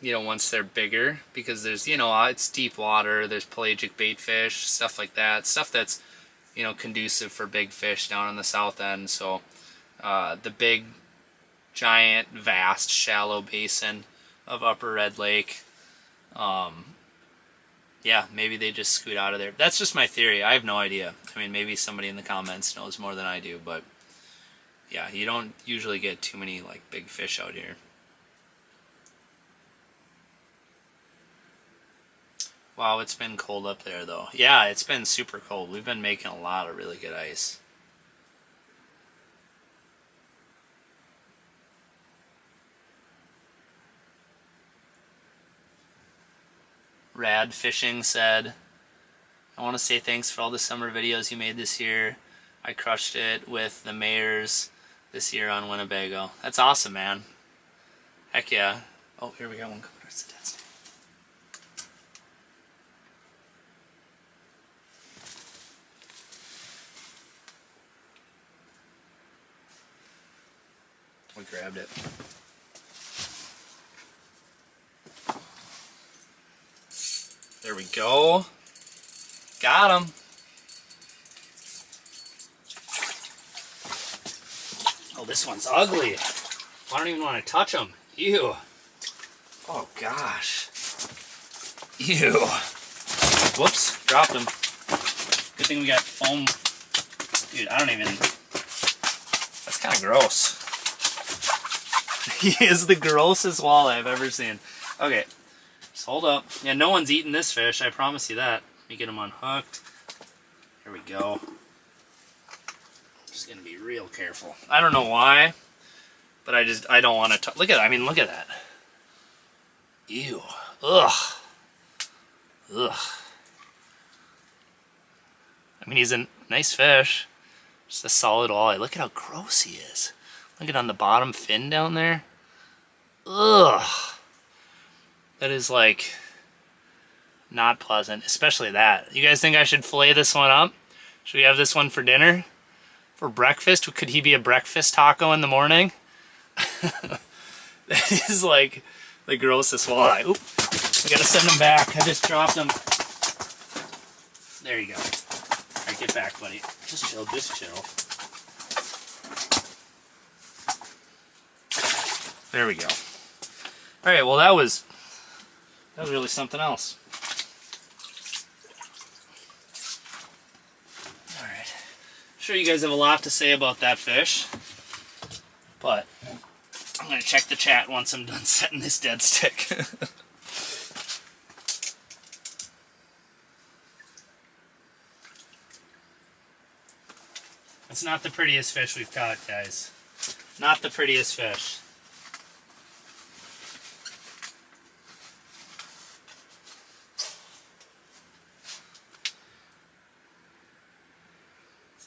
once they're bigger, because there's, it's deep water, there's pelagic bait fish, stuff like that, stuff that's, conducive for big fish down in the south end. So the big, giant, vast, shallow basin of Upper Red Lake, yeah, maybe they just scoot out of there. That's just my theory. I have no idea. I mean, maybe somebody in the comments knows more than I do, but yeah, you don't usually get too many like big fish out here. Wow, it's been cold up there though. Yeah, it's been super cold. We've been making a lot of really good ice. Rad Fishing said, I want to say thanks for all the summer videos you made this year. I crushed it with the Mayors this year on Winnebago. That's awesome, man. Heck yeah. Oh, here we got one coming. Where's the dead snake? We grabbed it. There we go. Got him. Oh, this one's ugly. I don't even want to touch him. Ew. Oh, gosh. Ew. Whoops. Dropped him. Good thing we got foam. Dude, I don't even... That's kind of gross. He is the grossest walleye I've ever seen. Okay. Just hold up. Yeah, no one's eating this fish. I promise you that. Let me get him unhooked. Here we go. Just gonna be real careful. I don't know why, but I don't want to. Look at. I mean, look at that. Ew. Ugh. Ugh. I mean, he's a nice fish. Just a solid walleye. Look at how gross he is. Look at on the bottom fin down there. Ugh. That is like not pleasant, especially that. You guys think I should fillet this one up? Should we have this one for dinner? For breakfast? Could he be a breakfast taco in the morning? That is like the grossest walleye. Oop. We gotta send him back. I just dropped him. There you go. Alright, get back, buddy. Just chill, just chill. There we go. Alright, well that was really something else. Alright. I'm sure you guys have a lot to say about that fish. But I'm going to check the chat once I'm done setting this dead stick. It's not the prettiest fish we've caught, guys. Not the prettiest fish.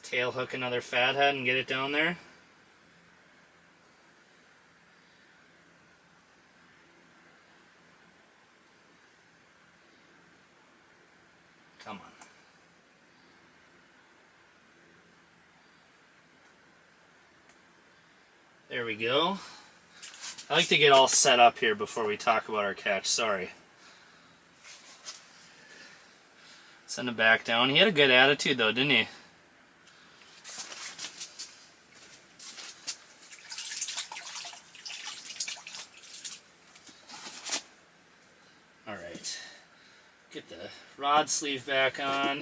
Tail hook another fathead and get it down there. Come on. There we go. I like to get all set up here before we talk about our catch. Sorry. Send him back down. He had a good attitude though, didn't he? Alright. Get the rod sleeve back on.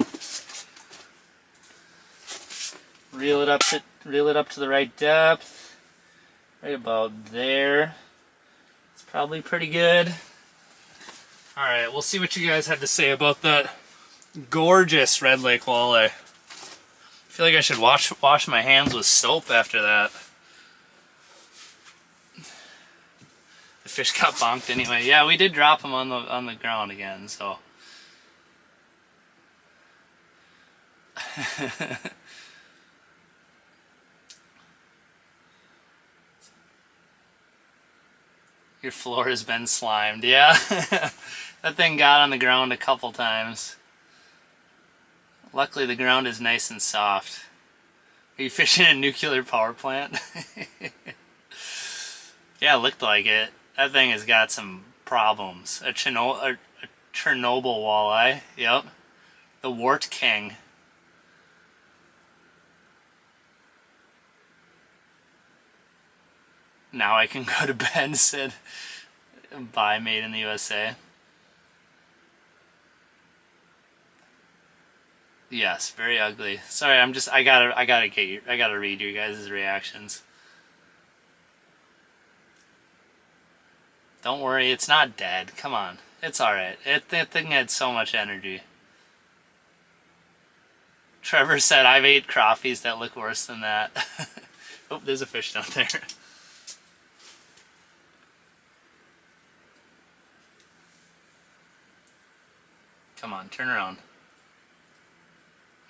Reel it up to the right depth. Right about there. It's probably pretty good. Alright, we'll see what you guys have to say about that Gorgeous Red Lake walleye. I feel like I should wash my hands with soap after that. The fish got bonked anyway. Yeah, we did drop them on the ground again, so. Your floor has been slimed. Yeah. That thing got on the ground a couple times. Luckily the ground is nice and soft. Are you fishing a nuclear power plant? Yeah, it looked like it. That thing has got some problems. A Chernobyl walleye. Yep. The Wart King. Now I can go to bed, said bye made in the USA. Yes, very ugly. Sorry, I gotta read your guys' reactions. Don't worry, it's not dead. Come on. It's alright. That thing had so much energy. Trevor said, I've ate crappies that look worse than that. Oh, there's a fish down there. Come on, turn around.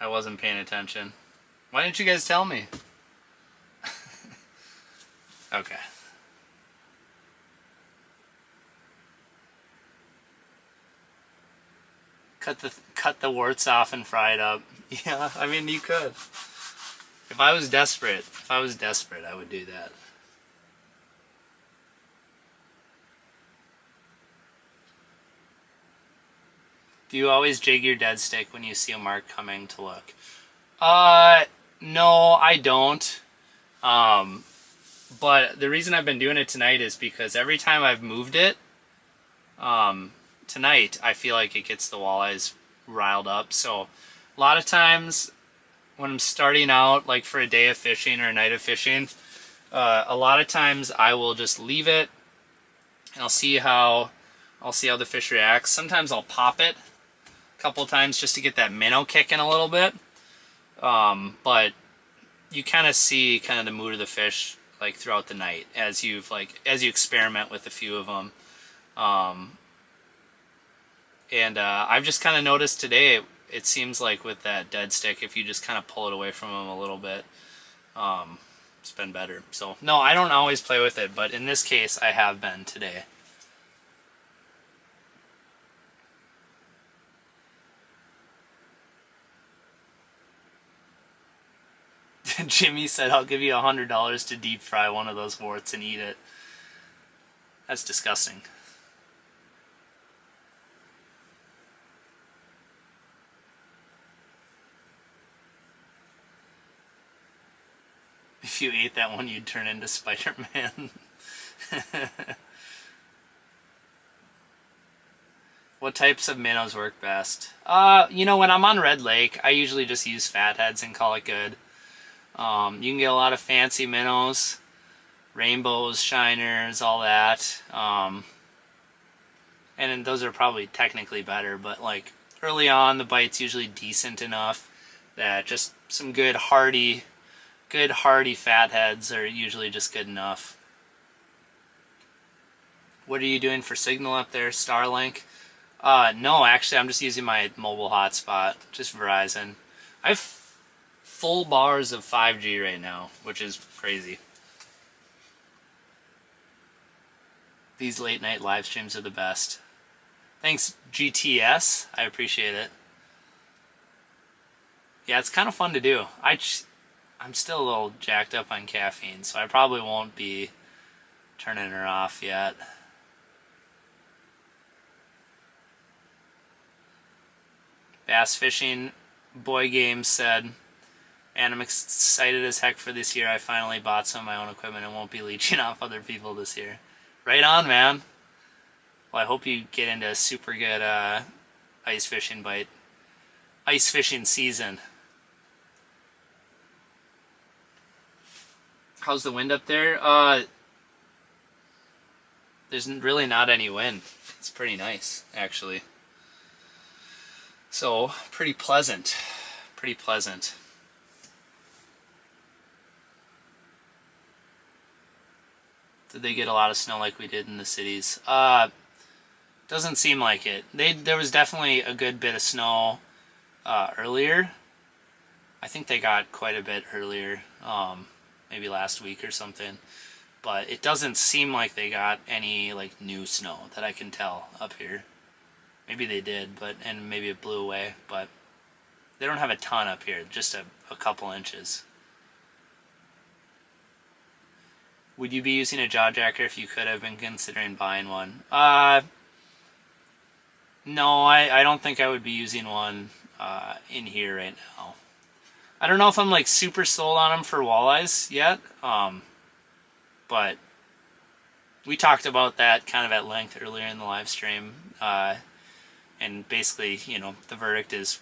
I wasn't paying attention. Why didn't you guys tell me? Okay. Cut the warts off and fry it up. Yeah, I mean you could. If I was desperate, I would do that. Do you always jig your dead stick when you see a mark coming to look? No, I don't. But the reason I've been doing it tonight is because every time I've moved it, tonight, I feel like it gets the walleyes riled up. So a lot of times when I'm starting out, like for a day of fishing or a night of fishing, a lot of times I will just leave it and I'll see how the fish reacts. Sometimes I'll pop it a couple times just to get that minnow kicking a little bit. But you kind of see kind of the mood of the fish like throughout the night as you experiment with a few of them. I've just kind of noticed today, it seems like with that dead stick, if you just kind of pull it away from them a little bit, it's been better. So, no, I don't always play with it, but in this case, I have been today. Jimmy said, I'll give you $100 to deep fry one of those warts and eat it. That's disgusting. If you ate that one, you'd turn into Spider-Man. What types of minnows work best? You know, when I'm on Red Lake, I usually just use fatheads and call it good. You can get a lot of fancy minnows, rainbows, shiners, all that. And then those are probably technically better, but like early on, the bite's usually decent enough that just some good hardy fatheads are usually just good enough. What are you doing for signal up there, Starlink? No, actually, I'm just using my mobile hotspot, just Verizon. I have full bars of 5G right now, which is crazy. These late night live streams are the best. Thanks, GTS. I appreciate it. Yeah, it's kind of fun to do. I'm still a little jacked up on caffeine, so I probably won't be turning her off yet. Bass Fishing Boy Games said, and I'm excited as heck for this year. I finally bought some of my own equipment and won't be leeching off other people this year. Right on, man. Well, I hope you get into a super good ice fishing season. How's the wind up there? There's really not any wind. It's pretty nice, actually. So pretty pleasant, pretty pleasant. Did they get a lot of snow like we did in the cities? Doesn't seem like it. There was definitely a good bit of snow earlier. I think they got quite a bit earlier, maybe last week or something. But it doesn't seem like they got any like new snow that I can tell up here. Maybe they did, and maybe it blew away. But they don't have a ton up here, just a couple inches. Would you be using a jaw jacker if you could have been considering buying one? No, I don't think I would be using one in here right now. I don't know if I'm like super sold on them for walleyes yet, but we talked about that kind of at length earlier in the live stream, and basically, you know, the verdict is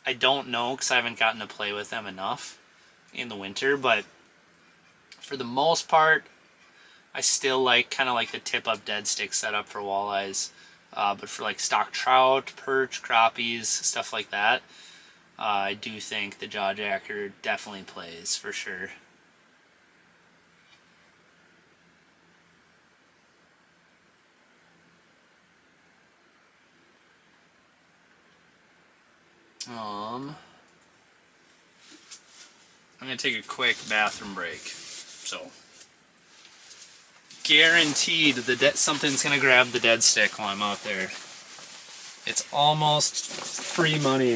I don't know because I haven't gotten to play with them enough in the winter, but for the most part, I still kind of like the tip-up dead stick setup for walleyes. But for like stock trout, perch, crappies, stuff like that, I do think the jaw jacker definitely plays for sure. I'm gonna take a quick bathroom break, so guaranteed something's gonna grab the dead stick while I'm out there. It's almost free money.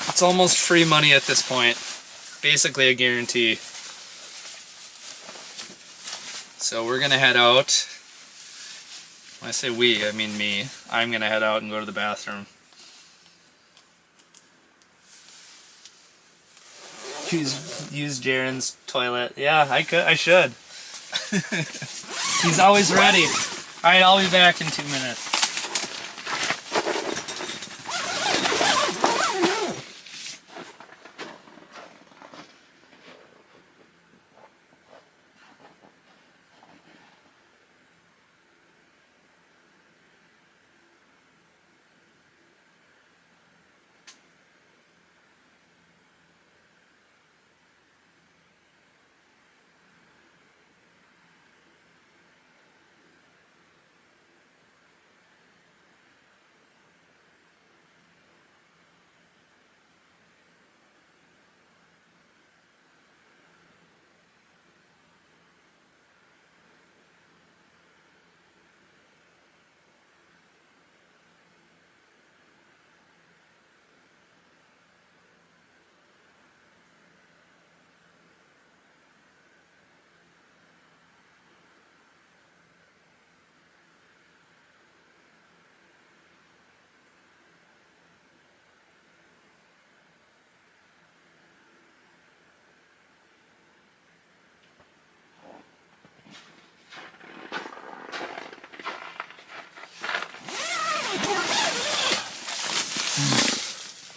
It's almost free money at this point. Basically a guarantee. So we're gonna head out. When I say we, I mean me. I'm gonna head out and go to the bathroom. Use Jaren's toilet. Yeah, I should. He's always ready. Alright, I'll be back in 2 minutes.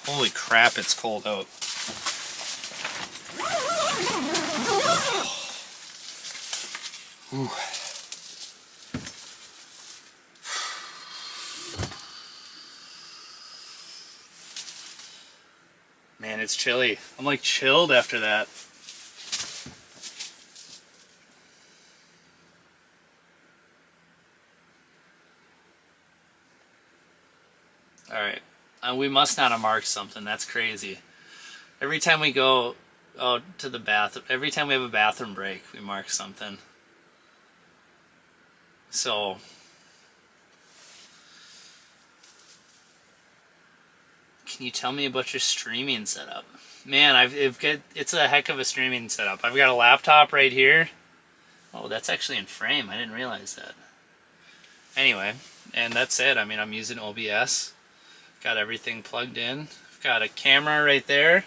Holy crap, it's cold out. Ooh. Man, it's chilly. I'm like chilled after that. Alright. We must not have marked something. That's crazy. Every time we go out to the bathroom, every time we have a bathroom break, we mark something. So, can you tell me about your streaming setup? Man, it's a heck of a streaming setup. I've got a laptop right here. Oh, that's actually in frame. I didn't realize that. Anyway, and that's it. I mean, I'm using OBS. Got everything plugged in. Got a camera right there.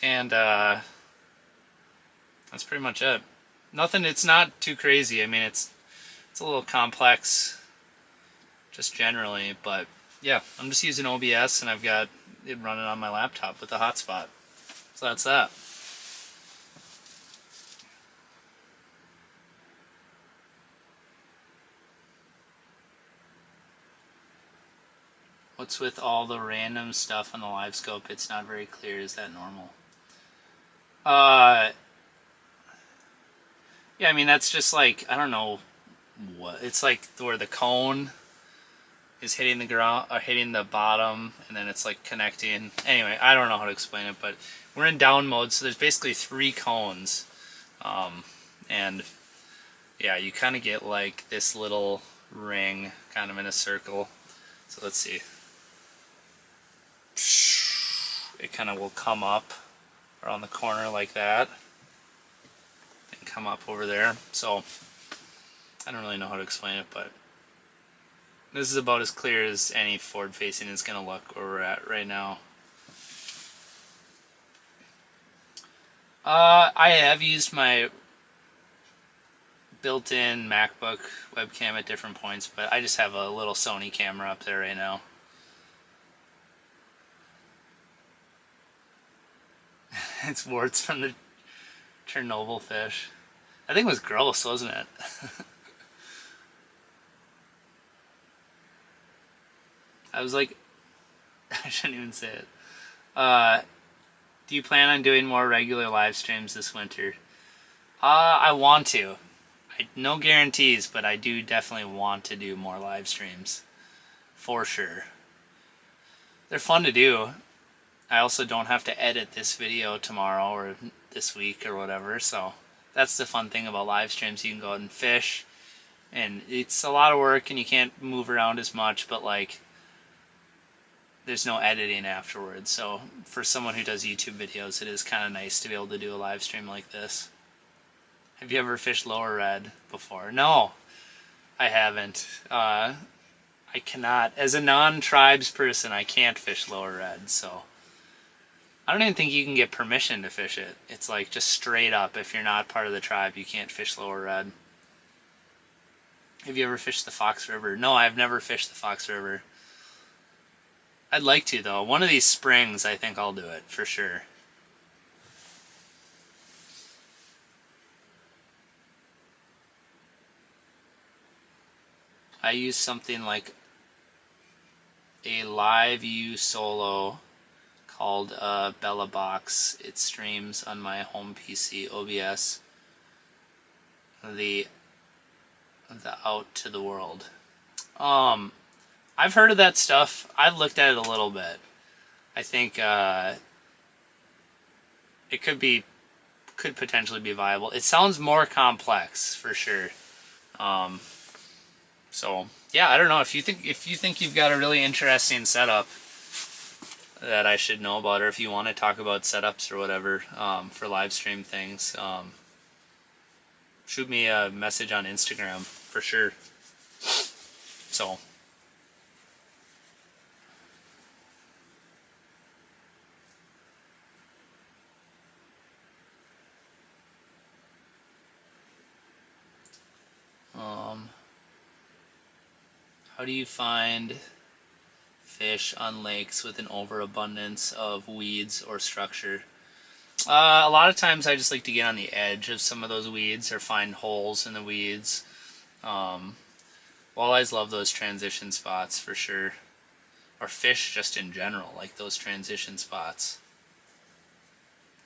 And that's pretty much it. Nothing, it's not too crazy. I mean, it's a little complex just generally, but yeah, I'm just using OBS and I've got it running on my laptop with a hotspot. So that's that. What's with all the random stuff on the live scope? It's not very clear. Is that normal? Yeah, I mean, that's just like, I don't know what. It's like where the cone is hitting the ground, or hitting the bottom, and then it's like connecting. Anyway, I don't know how to explain it, but we're in down mode, so there's basically 3 cones. And yeah, you kind of get like this little ring kind of in a circle. So let's see. It kind of will come up around the corner like that and come up over there. So I don't really know how to explain it, but this is about as clear as any forward facing is going to look where we're at right now. I have used my built-in MacBook webcam at different points, but I just have a little Sony camera up there right now. It's warts from the Chernobyl fish. That thing was gross, wasn't it? I was like, I shouldn't even say it. Do you plan on doing more regular live streams this winter? I want to. No guarantees, but I do definitely want to do more live streams. For sure. They're fun to do. I also don't have to edit this video tomorrow or this week or whatever, so that's the fun thing about live streams. You can go out and fish, and it's a lot of work and you can't move around as much, but like there's no editing afterwards. So for someone who does YouTube videos, it is kind of nice to be able to do a live stream like this. Have you ever fished lower red before? No, I haven't. I cannot. As a non-tribes person, I can't fish lower red, so I don't even think you can get permission to fish it. It's like just straight up, if you're not part of the tribe, you can't fish lower red. Have you ever fished the Fox River? No, I've never fished the Fox River. I'd like to, though. One of these springs, I think I'll do it, for sure. I use something like a Live U Solo called Bella Box. It streams on my home PC OBS the Out to the World. I've heard of that stuff. I've looked at it a little bit. I think it could potentially be viable. It sounds more complex for sure. So yeah, I don't know if you think you've got a really interesting setup that I should know about, or if you want to talk about setups or whatever for live stream things, shoot me a message on Instagram for sure. So how do you find fish on lakes with an overabundance of weeds or structure? A lot of times I just like to get on the edge of some of those weeds or find holes in the weeds. Walleyes love those transition spots for sure. Or fish just in general, like those transition spots.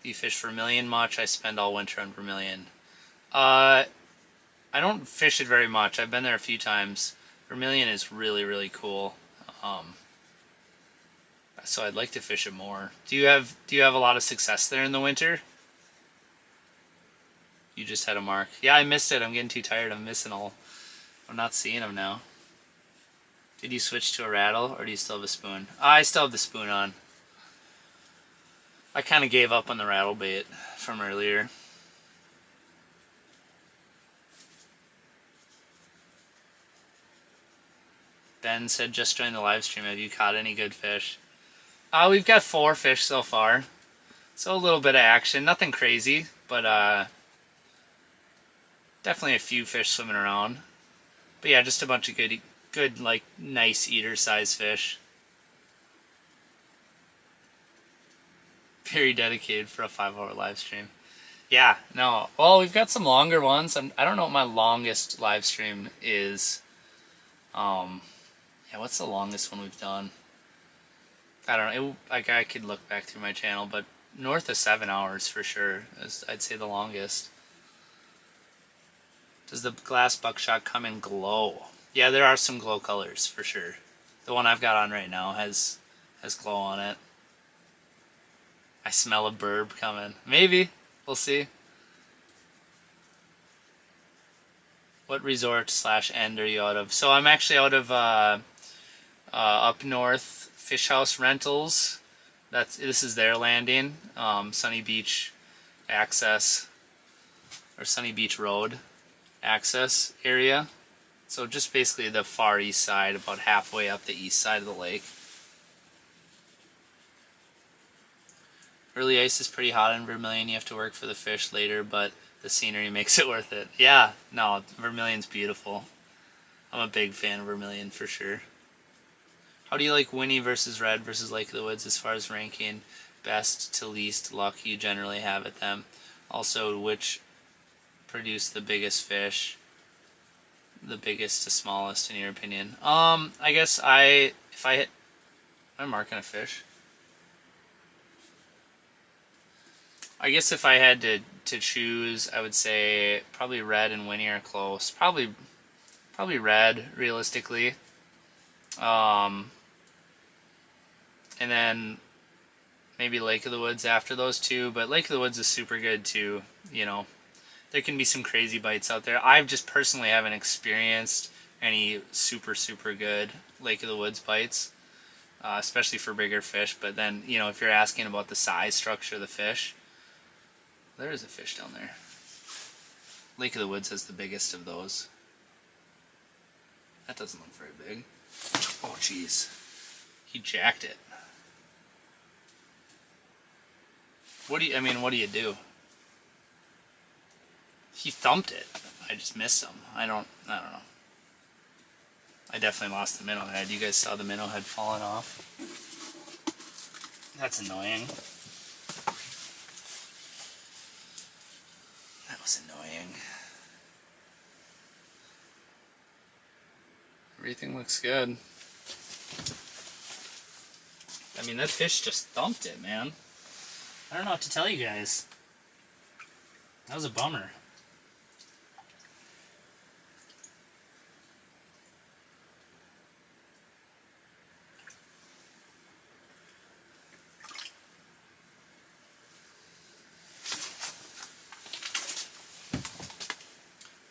Do you fish vermilion much? I spend all winter on vermilion. I don't fish it very much. I've been there a few times. Vermilion is really, really cool. So I'd like to fish it more. Do you have a lot of success there in the winter? You just had a mark. Yeah, I missed it. I'm getting too tired. I'm not seeing them now. Did you switch to a rattle, or do you still have a spoon? I still have the spoon on. I kind of gave up on the rattle bait from earlier. Ben said, just join the live stream. Have you caught any good fish? We've got 4 fish so far. So a little bit of action. Nothing crazy, but definitely a few fish swimming around. But yeah, just a bunch of good like nice eater size fish. Very dedicated for a 5-hour live stream. Yeah, no. Well, we've got some longer ones. I don't know what my longest live stream is. Yeah, what's the longest one we've done? I don't know. Like I could look back through my channel, but north of 7 hours for sure is, I'd say, the longest. Does the glass buckshot come in glow? Yeah, there are some glow colors for sure. The one I've got on right now has glow on it. I smell a burb coming. Maybe. We'll see. What resort / end are you out of? So I'm actually out of up north Fish House Rentals. This is their landing. Sunny Beach access, or Sunny Beach Road access area. So just basically the far east side, about halfway up the east side of the lake. Early ice is pretty hot in Vermilion. You have to work for the fish later, but the scenery makes it worth it. Yeah, no, Vermilion's beautiful. I'm a big fan of Vermilion for sure. How do you like Winnie versus Red versus Lake of the Woods as far as ranking best to least luck you generally have at them? Also, which produce the biggest fish? The biggest to smallest in your opinion? I guess if I hit, am I marking a fish? I guess if I had to choose, I would say probably Red and Winnie are close. Probably Red, realistically. And then maybe Lake of the Woods after those two, but Lake of the Woods is super good too, you know. There can be some crazy bites out there. I've just personally haven't experienced any super good Lake of the Woods bites, especially for bigger fish. But then, you know, if you're asking about the size structure of the fish, there is a fish down there. Lake of the Woods has the biggest of those. That doesn't look very big. Oh, jeez. He jacked it. What do you do? He thumped it. I just missed him. I don't know. I definitely lost the minnow head. You guys saw the minnow head falling off. That's annoying. That was annoying. Everything looks good. I mean, that fish just thumped it, man. I don't know what to tell you guys. That was a bummer.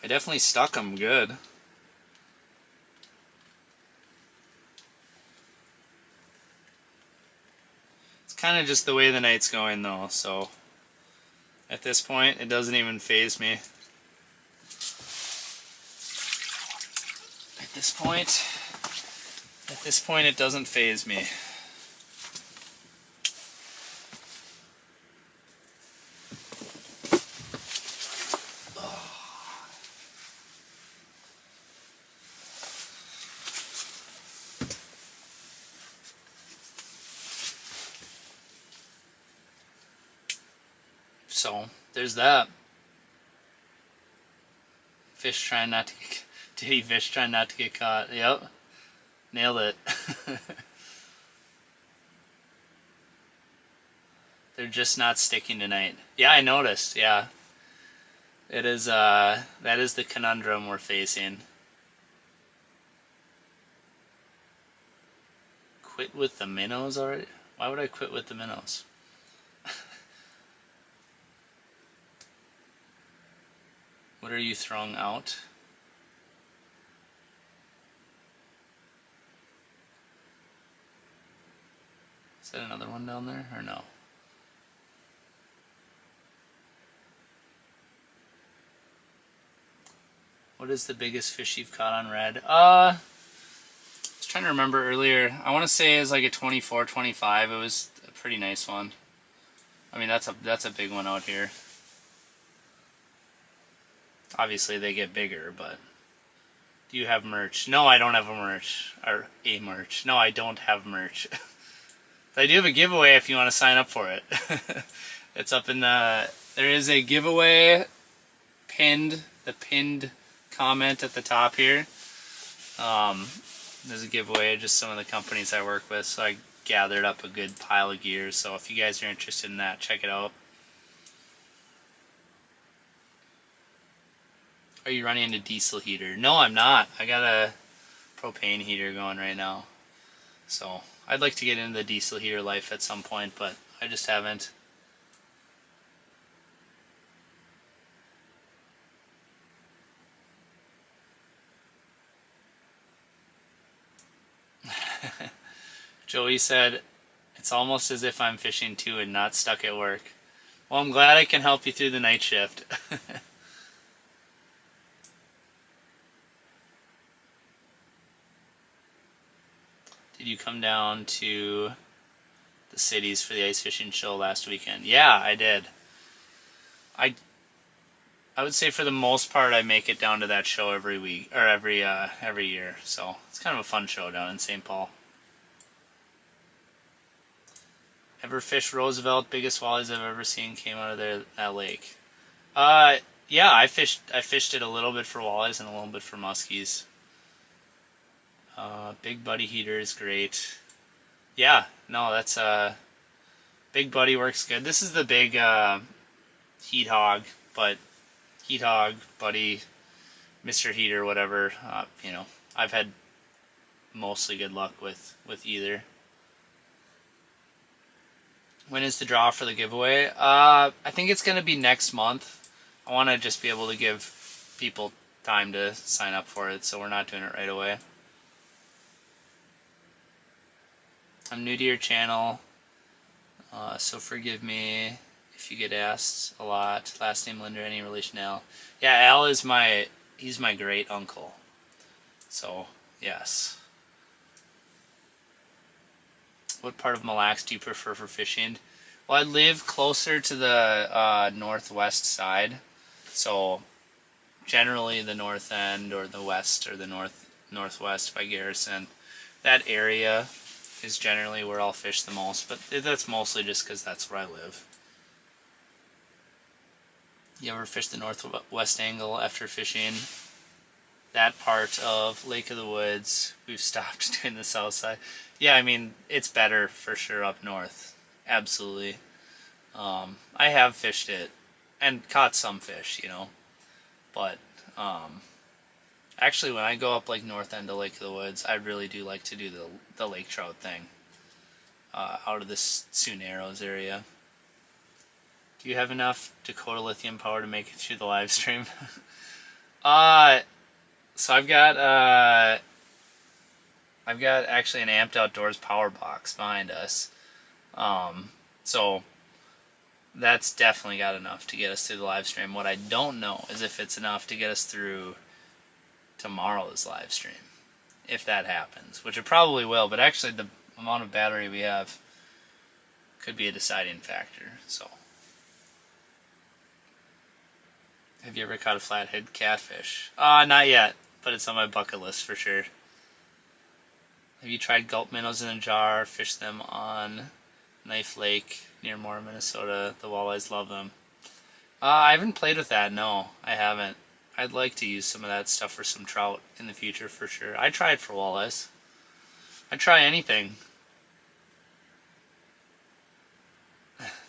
I definitely stuck him good. It's kind of just the way the night's going though, so at this point it doesn't even faze me. At this point it doesn't faze me. So, there's that. Fish trying not to get... Diddy fish trying not to get caught. Yep. Nailed it. They're just not sticking tonight. Yeah, I noticed. Yeah. It is, that is the conundrum we're facing. Quit with the minnows already? Why would I quit with the minnows? What are you throwing out? Is that another one down there, or no? What is the biggest fish you've caught on red? I was trying to remember earlier. I want to say it was like a 24, 25. It was a pretty nice one. I mean, that's a big one out here. Obviously they get bigger, but do you have merch? No, I don't have a merch. Or a merch. No, I don't have merch. But I do have a giveaway if you want to sign up for it. It's up in the... There is a giveaway pinned, the pinned comment at the top here. There's a giveaway of just some of the companies I work with. So I gathered up a good pile of gear, so if you guys are interested in that, check it out. Are you running a diesel heater? No, I'm not. I got a propane heater going right now. So I'd like to get into the diesel heater life at some point, but I just haven't. Joey said, it's almost as if I'm fishing too and not stuck at work. Well, I'm glad I can help you through the night shift. Did you come down to the cities for the ice fishing show last weekend? Yeah, I did. I would say for the most part I make it down to that show every week or every year. So it's kind of a fun show down in St. Paul. Ever fish Roosevelt? Biggest walleyes I've ever seen came out of that lake. Yeah, I fished it a little bit for walleyes and a little bit for muskies. Big Buddy heater is great. Yeah, no, that's Big Buddy works good. This is the big heat hog, but heat hog, Buddy, Mr. Heater, whatever. You know, I've had mostly good luck with either. When is the draw for the giveaway? I think it's going to be next month. I want to just be able to give people time to sign up for it, so we're not doing it right away. I'm new to your channel, so forgive me if you get asked a lot. Last name Lindner, any relation to Al? Yeah, Al is he's my great uncle. So, yes. What part of Mille Lacs do you prefer for fishing? Well, I live closer to the northwest side, so generally the north end or the west or the northwest by Garrison. That area is generally where I'll fish the most, but that's mostly just because that's where I live. You ever fish the northwest angle after fishing that part of Lake of the Woods? We've stopped doing the south side. Yeah, I mean, it's better for sure up north. Absolutely. I have fished it and caught some fish, you know, but actually, when I go up like north end of Lake of the Woods, I really do like to do the lake trout thing out of this Sioux Narrows area. Do you have enough Dakota lithium power to make it through the live stream? So I've got actually an Amped Outdoors power box behind us. So that's definitely got enough to get us through the live stream. What I don't know is if it's enough to get us through tomorrow's live stream, if that happens, which it probably will, but actually the amount of battery we have could be a deciding factor. So, have you ever caught a flathead catfish? Not yet, but it's on my bucket list for sure. Have you tried gulp minnows in a jar? Fish them on Knife Lake near Moore, Minnesota. The walleyes love them. I haven't played with that, no, I haven't. I'd like to use some of that stuff for some trout in the future for sure. I tried for walleyes. I'd try anything.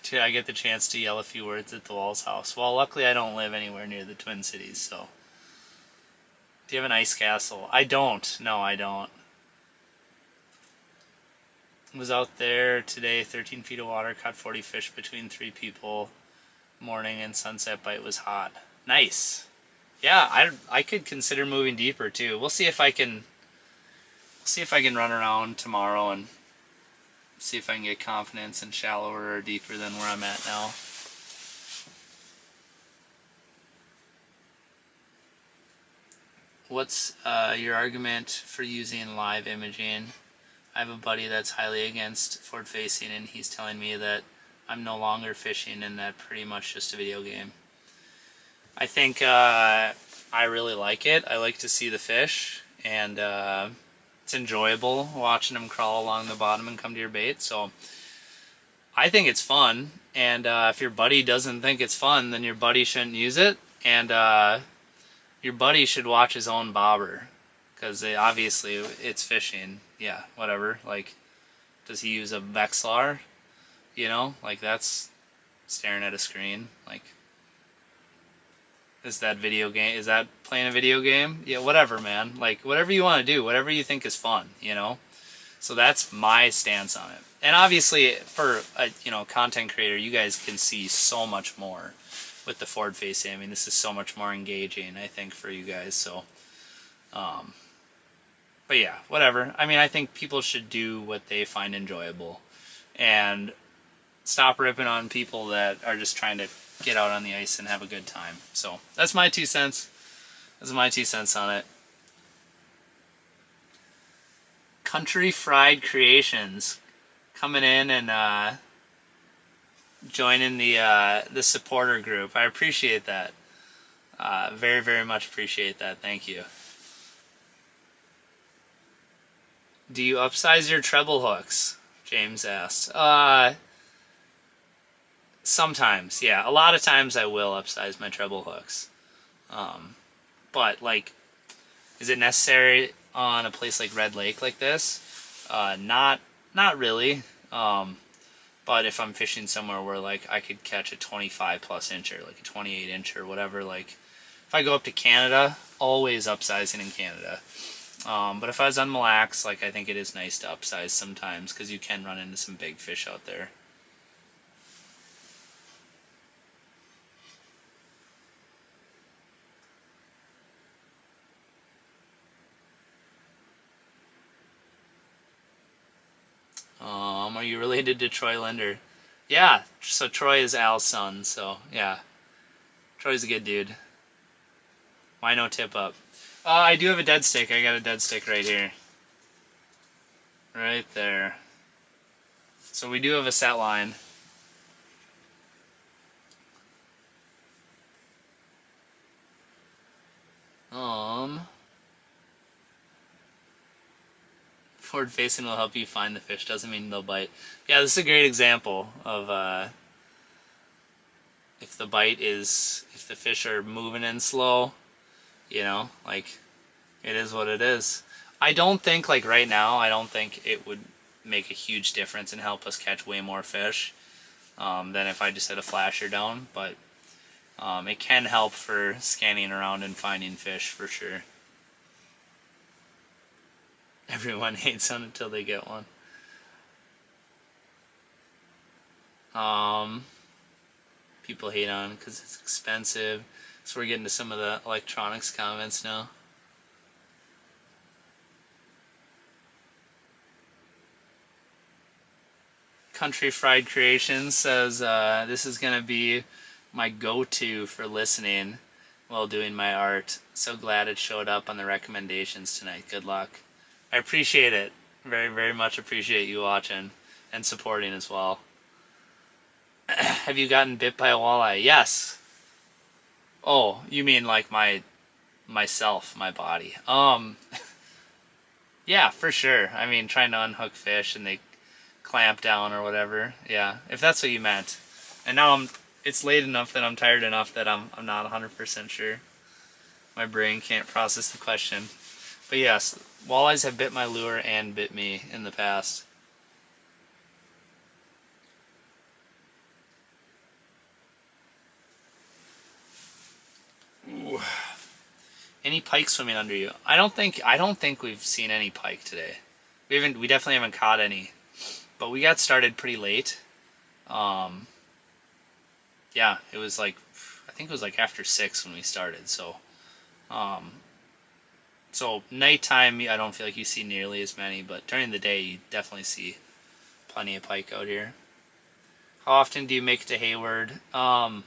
Dude, I get the chance to yell a few words at the Wall's house. Well, luckily I don't live anywhere near the Twin Cities, so. Do you have an ice castle? I don't. No, I don't. Was out there today, 13 feet of water, caught 40 fish between 3 people. Morning and sunset bite was hot. Nice. Yeah, I could consider moving deeper too. We'll see if I can run around tomorrow and see if I can get confidence and shallower or deeper than where I'm at now. What's your argument for using live imaging? I have a buddy that's highly against forward facing, and he's telling me that I'm no longer fishing and that pretty much just a video game. I think I really like it. I like to see the fish, and it's enjoyable watching them crawl along the bottom and come to your bait. So I think it's fun, and if your buddy doesn't think it's fun, then your buddy shouldn't use it, and your buddy should watch his own bobber, because obviously it's fishing. Yeah, whatever. Like, Does he use a Vexlar? You know, like that's staring at a screen. Like, is that video game? Is that playing a video game? Yeah, whatever, man. Like, whatever you want to do, whatever you think is fun, you know? So that's my stance on it. And obviously, for a content creator, you guys can see so much more with the forward facing. I mean, this is so much more engaging, I think, for you guys. So, but yeah, whatever. I mean, I think people should do what they find enjoyable, and stop ripping on people that are just trying to get out on the ice and have a good time. So that's my 2 cents. That's my 2 cents on it. Country Fried Creations coming in and joining the supporter group. I appreciate that. Very, very much appreciate that. Thank you. Do you upsize your treble hooks? James asked. Sometimes, yeah. A lot of times I will upsize my treble hooks. But, like, is it necessary on a place like Red Lake like this? Not really. But if I'm fishing somewhere where, like, I could catch a 25 plus incher, like a 28 inch or whatever, like, if I go up to Canada, always upsizing in Canada. But if I was on Mille Lacs, like, I think it is nice to upsize sometimes because you can run into some big fish out there. Are you related to Troy Lindner? Yeah, so Troy is Al's son, so yeah. Troy's a good dude. Why no tip up? I do have a dead stick. I got a dead stick right here. Right there. So we do have a set line. Forward facing will help you find the fish. Doesn't mean they'll bite. Yeah, this is a great example of if the bite is, if the fish are moving in slow, you know, like, it is what it is. I don't think, like, right now, I don't think it would make a huge difference and help us catch way more fish than if I just had a flasher down, but it can help for scanning around and finding fish for sure. Everyone hates one until they get one. People hate on because it's expensive. So we're getting to some of the electronics comments now. Country Fried Creations says, this is going to be my go-to for listening while doing my art. So glad it showed up on the recommendations tonight. Good luck. I appreciate it. Very, very much appreciate you watching and supporting as well. Have you gotten bit by a walleye? Yes. Oh, you mean like myself, my body. Yeah, for sure. I mean, trying to unhook fish and they clamp down or whatever. Yeah, if that's what you meant. And now it's late enough that I'm tired enough that I'm not 100% sure. My brain can't process the question. But yes, walleyes have bit my lure and bit me in the past. Ooh. Any pike swimming under you? I don't think we've seen any pike today. We definitely haven't caught any. But we got started pretty late. Yeah, it was like, I think it was like after 6 when we started, so so nighttime I don't feel like you see nearly as many, but during the day you definitely see plenty of pike out here. How often do you make it to Hayward? My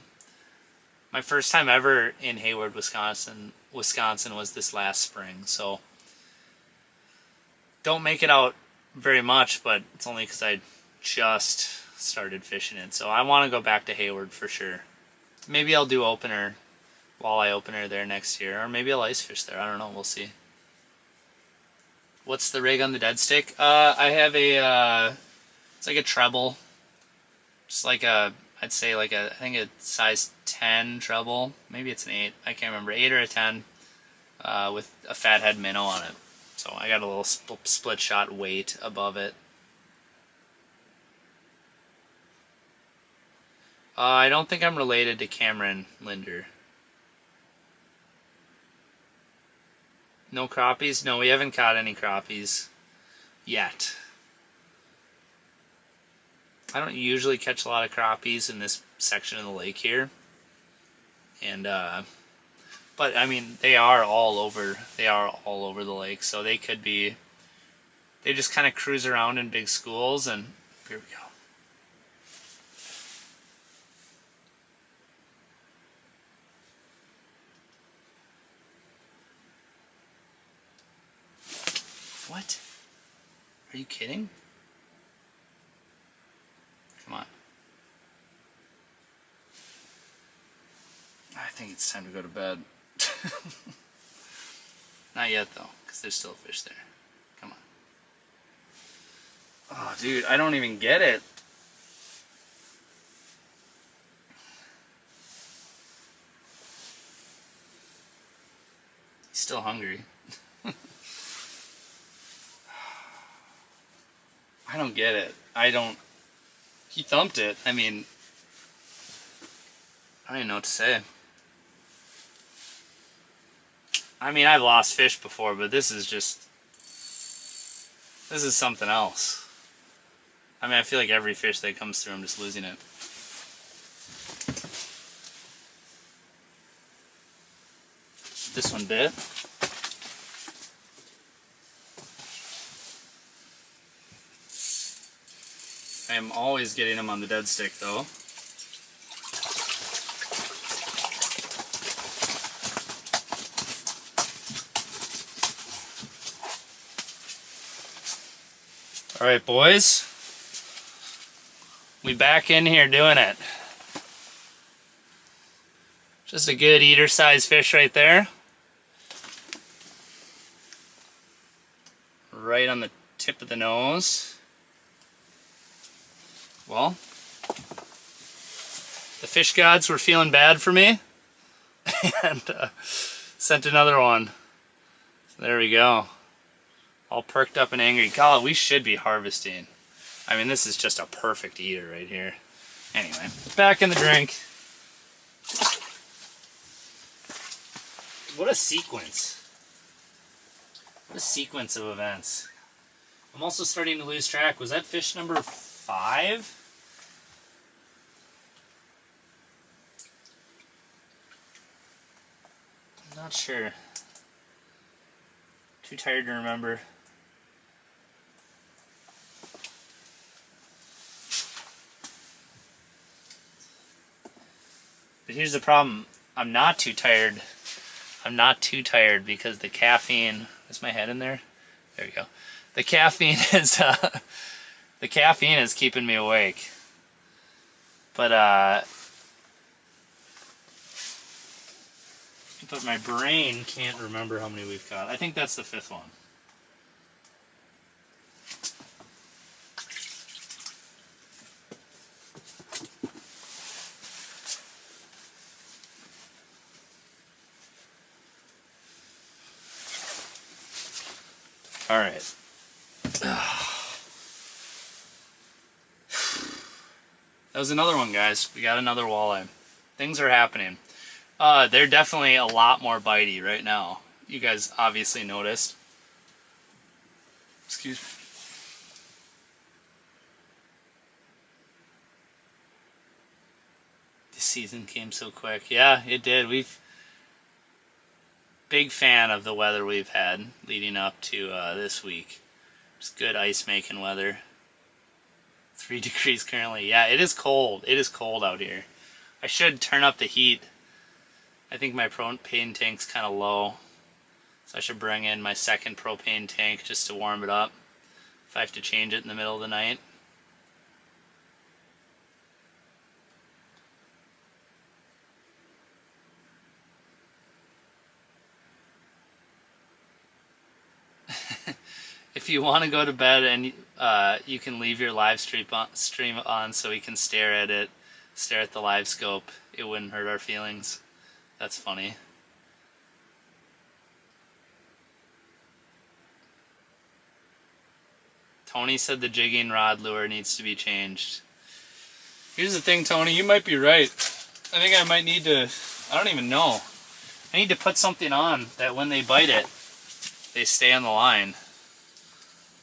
first time ever in Hayward, Wisconsin was this last spring, so don't make it out very much, but it's only because I just started fishing it, so I want to go back to Hayward for sure. Maybe I'll do walleye opener there next year, or maybe I'll ice fish there. I don't know, we'll see. What's the rig on the dead stick? I have it's like a treble, just like I'd say like I think a size 10 treble, maybe it's an 8, I can't remember, 8 or a 10, with a fathead minnow on it. So I got a little split shot weight above it. I don't think I'm related to Cameron Lindner. No crappies? No, we haven't caught any crappies yet. I don't usually catch a lot of crappies in this section of the lake here. And, but I mean, they are all over. They are all over the lake, so they could be. They just kind of cruise around in big schools, and here we go. What? Are you kidding? Come on. I think it's time to go to bed. Not yet, though, because there's still a fish there. Come on. Oh, dude, I don't even get it. He's still hungry. I don't get it. I don't... He thumped it. I mean... I don't even know what to say. I mean, I've lost fish before, but this is just... This is something else. I mean, I feel like every fish that comes through, I'm just losing it. This one bit. I am always getting them on the dead stick, though. All right, boys. We back in here doing it. Just a good eater-sized fish right there. Right on the tip of the nose. Well, the fish gods were feeling bad for me and sent another one. So there we go. All perked up and angry. God, we should be harvesting. I mean, this is just a perfect eater right here. Anyway, back in the drink. What a sequence. What a sequence of events. I'm also starting to lose track. Was that fish number 5? I'm not sure. Too tired to remember. But here's the problem. I'm not too tired. I'm not too tired because the caffeine... Is my head in there? There we go. The caffeine is... the caffeine is keeping me awake. But my brain can't remember how many we've caught. I think that's the 5th one. All right. That was another one, guys. We got another walleye. Things are happening. They're definitely a lot more bitey right now. You guys obviously noticed. Excuse me. This season came so quick. Yeah, it did. Big fan of the weather we've had leading up to this week. Just good ice making weather. 3 degrees currently. Yeah, it is cold. It is cold out here. I should turn up the heat. I think my propane tank's kind of low. So I should bring in my second propane tank just to warm it up if I have to change it in the middle of the night. If you want to go to bed and you can leave your live stream on so we can stare at it, stare at the live scope. It wouldn't hurt our feelings. That's funny. Tony said the jigging rod lure needs to be changed. Here's the thing, Tony, you might be right. I think I might need to, I don't even know. I need to put something on that when they bite it, they stay on the line.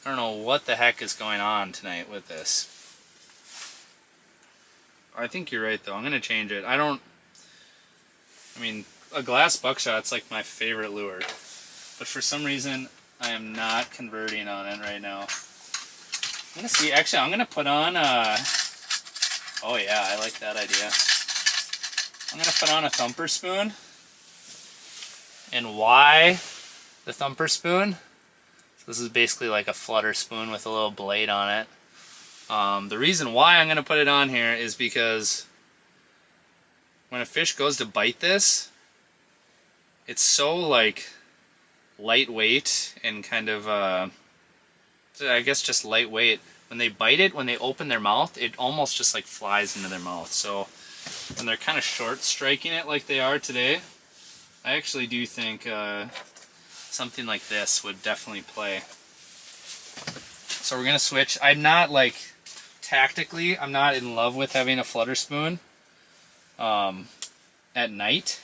I don't know what the heck is going on tonight with this. I think you're right though, I'm going to change it. I mean, a glass buckshot's like my favorite lure. But for some reason, I am not converting on it right now. I'm going to see, actually I'm going to put on, oh yeah, I like that idea. I'm going to put on a thumper spoon. And why the thumper spoon? So this is basically like a flutter spoon with a little blade on it. The reason why I'm going to put it on here is because when a fish goes to bite this, it's so like lightweight and kind of, I guess just lightweight. When they bite it, when they open their mouth, it almost just like flies into their mouth. So when they're kind of short striking it like they are today, I actually do think something like this would definitely play. So we're going to switch. I'm not like, tactically, I'm not in love with having a flutter spoon at night.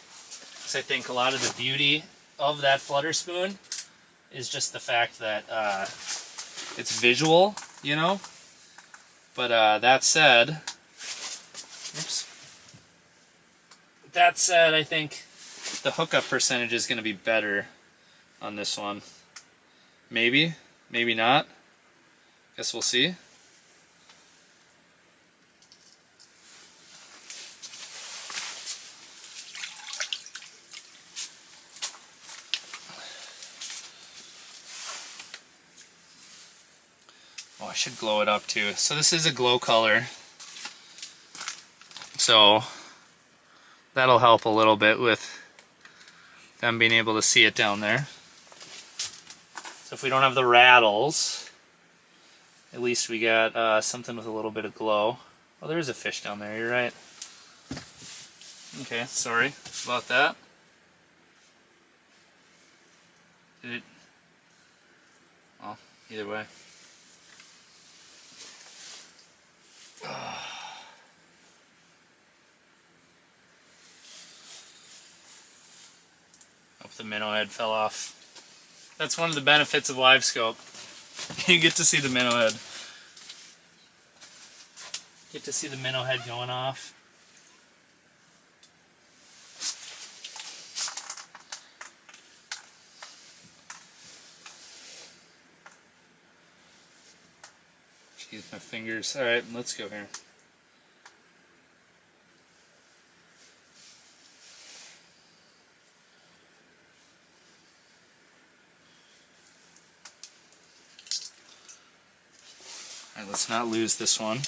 Because I think a lot of the beauty of that flutter spoon is just the fact that it's visual, you know? But that said, oops. That said, I think the hookup percentage is going to be better on this one. Maybe, maybe not. Guess we'll see. Oh, I should glow it up too. So this is a glow color. So that'll help a little bit with them being able to see it down there. So if we don't have the rattles, at least we got something with a little bit of glow. Oh, there is a fish down there, you're right. Okay, sorry about that. Did it? Well, either way. Hope the minnow head fell off. That's one of the benefits of live scope. You get to see the minnow head. Get to see the minnow head going off. Jeez, my fingers. Alright, let's go here. Alright, let's not lose this one.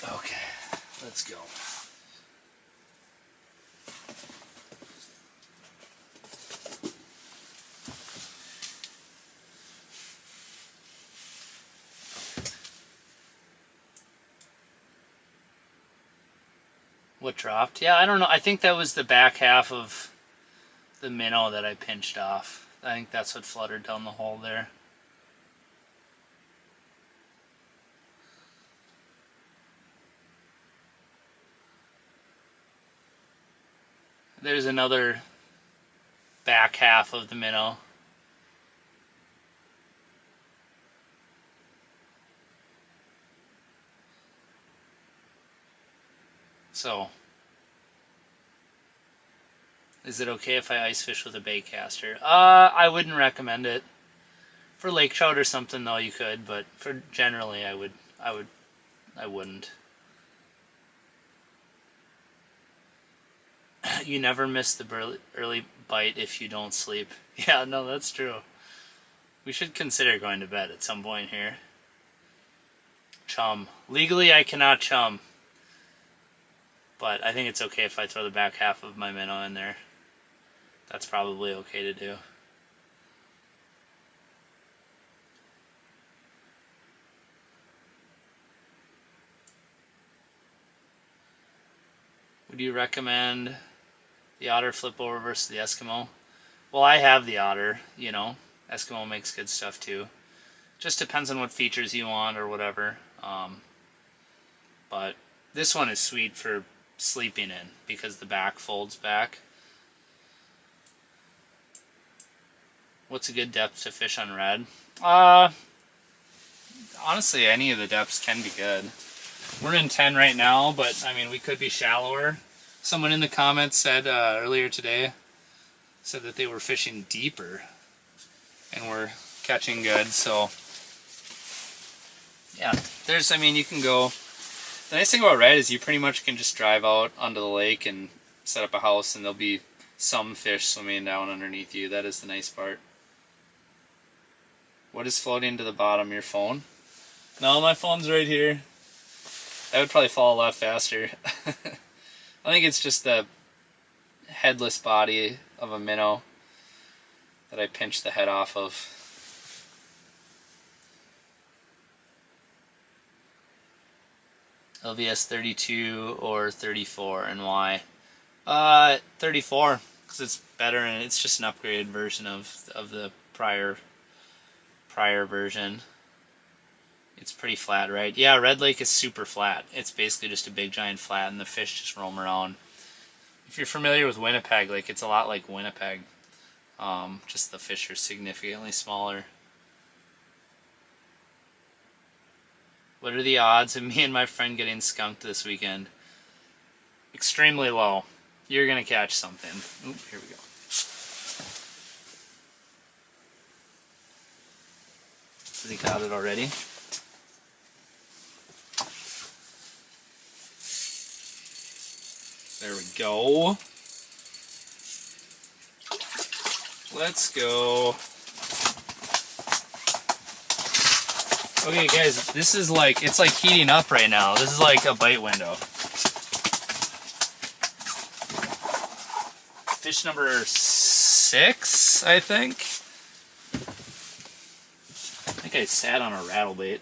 Okay, let's go. What dropped? Yeah, I don't know. I think that was the back half of the minnow that I pinched off. I think that's what fluttered down the hole there. There's another back half of the minnow. So, is it okay if I ice fish with a bait caster? I wouldn't recommend it. For lake trout or something though you could, but for generally I wouldn't. You never miss the early bite if you don't sleep. Yeah, no, that's true. We should consider going to bed at some point here. Chum. Legally I cannot chum. But I think it's okay if I throw the back half of my minnow in there. That's probably okay to do. Would you recommend the Otter flip over versus the Eskimo? Well, I have the Otter, you know. Eskimo makes good stuff too. Just depends on what features you want or whatever. But this one is sweet for sleeping in because the back folds back. What's a good depth to fish on red? Honestly, any of the depths can be good. We're in 10 right now, but I mean, we could be shallower. Someone in the comments said earlier today, said that they were fishing deeper and we're catching good. So yeah, there's, I mean, you can go. The nice thing about red is you pretty much can just drive out onto the lake and set up a house and there'll be some fish swimming down underneath you. That is the nice part. What is floating to the bottom? Your phone? No, my phone's right here. That would probably fall a lot faster. I think it's just the headless body of a minnow that I pinched the head off of. LVS 32 or 34, and why? 34, because it's better and it's just an upgraded version of the prior version. It's pretty flat, right? Yeah, Red Lake is super flat. It's basically just a big giant flat and the fish just roam around. If you're familiar with Winnipeg, like it's a lot like Winnipeg. Just the fish are significantly smaller. What are the odds of me and my friend getting skunked this weekend? Extremely low. You're gonna catch something. Oop, here we go. Has he caught it already? There we go. Let's go. Okay guys, this is like, it's like heating up right now. This is like a bite window. Fish number 6, I think. I think I sat on a rattle bait.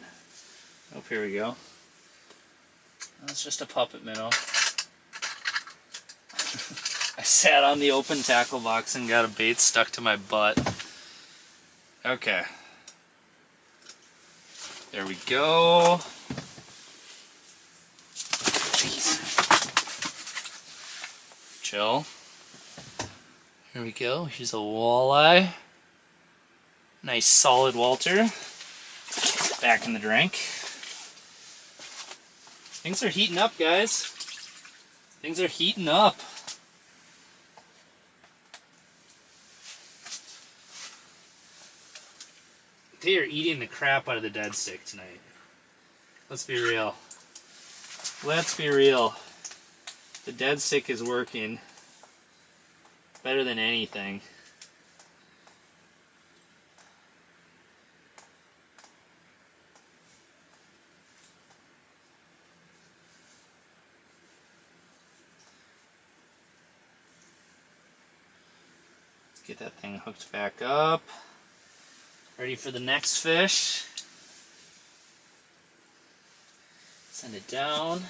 Oh, here we go. That's just a puppet minnow. I sat on the open tackle box and got a bait stuck to my butt. Okay. There we go. Jeez. Chill. Here we go. Here's a walleye. Nice solid Walter. Back in the drink. Things are heating up, guys. Things are heating up. They are eating the crap out of the dead stick tonight. Let's be real. Let's be real. The dead stick is working better than anything. Let's get that thing hooked back up. Ready for the next fish. Send it down.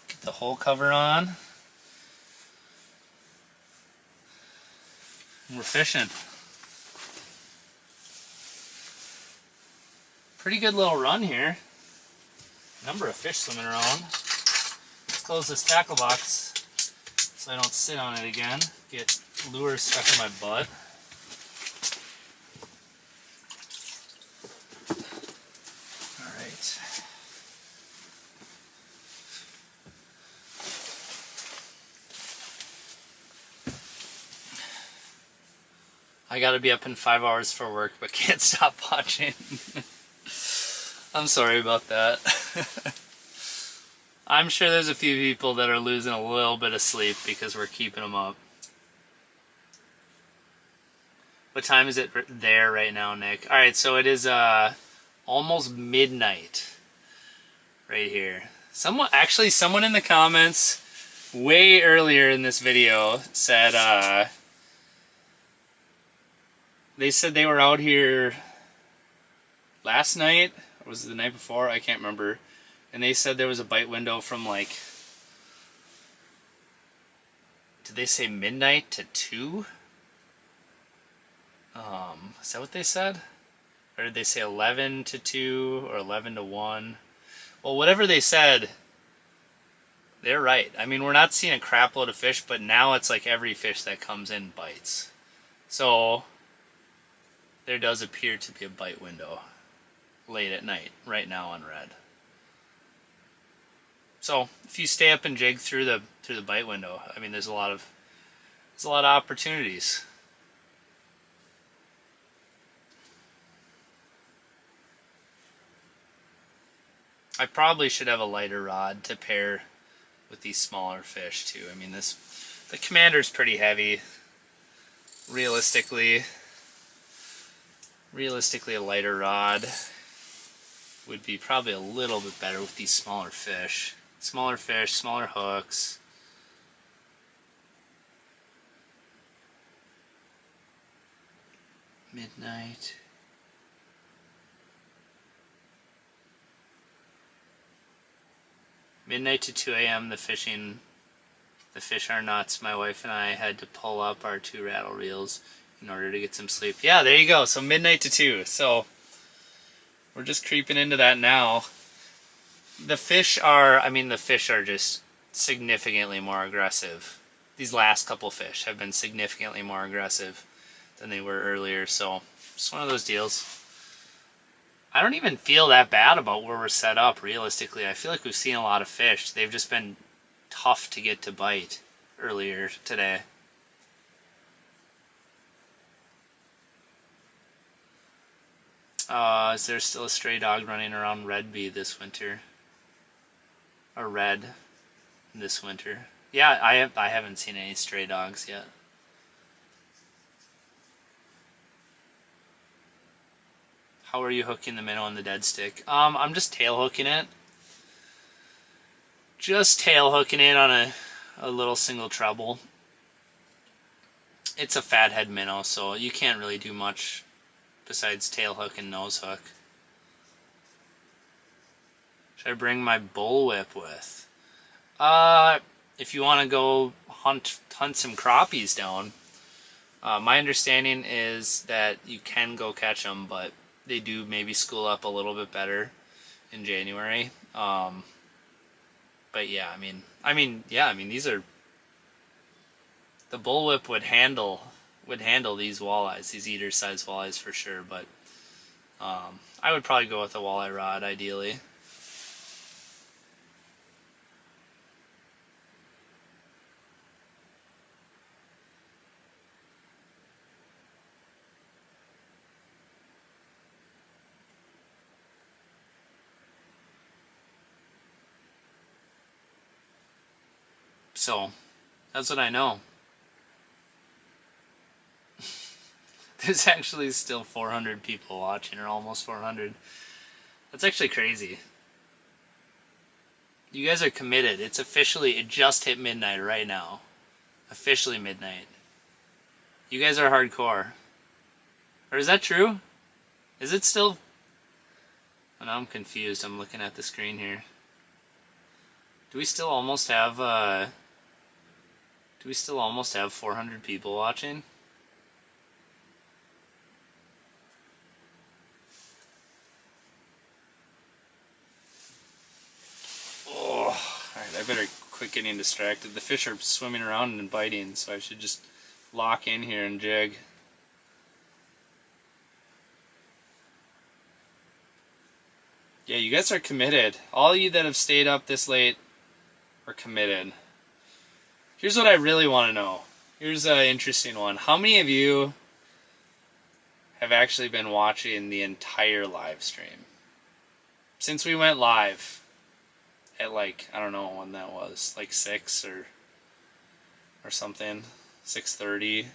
Get the hole cover on. And we're fishing. Pretty good little run here. Number of fish swimming around. Let's close this tackle box so I don't sit on it again. Get lure stuck in my butt. Alright. I gotta be up in 5 hours for work, but can't stop watching. I'm sorry about that. I'm sure there's a few people that are losing a little bit of sleep because we're keeping them up. What time is it there right now, Nick? Alright, so it is almost midnight right here. Someone in the comments way earlier in this video said they said they were out here last night Or was it the night before? I can't remember. And they said there was a bite window from like, did they say midnight to 2? Is that what they said? Or did they say 11 to 2 or 11 to 1? Well, whatever they said, they're right. I mean, we're not seeing a crap load of fish, but now it's like every fish that comes in bites. So there does appear to be a bite window late at night right now on red. So if you stay up and jig through the bite window, I mean, there's a lot of opportunities. I probably should have a lighter rod to pair with these smaller fish too. I mean, the Commander's pretty heavy. Realistically, a lighter rod would be probably a little bit better with these smaller fish. Smaller fish, smaller hooks. Midnight. Midnight to 2 a.m. the fish are nuts. My wife and I had to pull up our 2 rattle reels in order to get some sleep. Yeah, there you go. So midnight to 2. So we're just creeping into that now. The fish are just significantly more aggressive. These last couple fish have been significantly more aggressive than they were earlier. So just one of those deals. I don't even feel that bad about where we're set up, realistically. I feel like we've seen a lot of fish. They've just been tough to get to bite earlier today. Is there still a stray dog running around Red Bee this winter? Or Red this winter? Yeah, I haven't seen any stray dogs yet. How are you hooking the minnow on the dead stick? I'm just tail hooking it. Just tail hooking it on a little single treble. It's a fathead minnow, so you can't really do much besides tail hook and nose hook. Should I bring my bullwhip with? If you want to go hunt some crappies down, my understanding is that you can go catch them, but they do maybe school up a little bit better in January. But yeah, I mean, these are, the bullwhip would handle these walleyes, these eater-sized walleyes for sure. But I would probably go with a walleye rod ideally. So, that's what I know. There's actually still 400 people watching, or almost 400. That's actually crazy. You guys are committed. It just hit midnight right now. Officially midnight. You guys are hardcore. Or is that true? Is it still... Oh, now I'm confused. I'm looking at the screen here. Do we still almost have 400 people watching? Oh, alright, I better quit getting distracted. The fish are swimming around and biting, so I should just lock in here and jig. Yeah, you guys are committed. All of you that have stayed up this late are committed. Here's what I really want to know. Here's an interesting one. How many of you have actually been watching the entire live stream? Since we went live at like, I don't know when that was, like 6 or something, 6:30,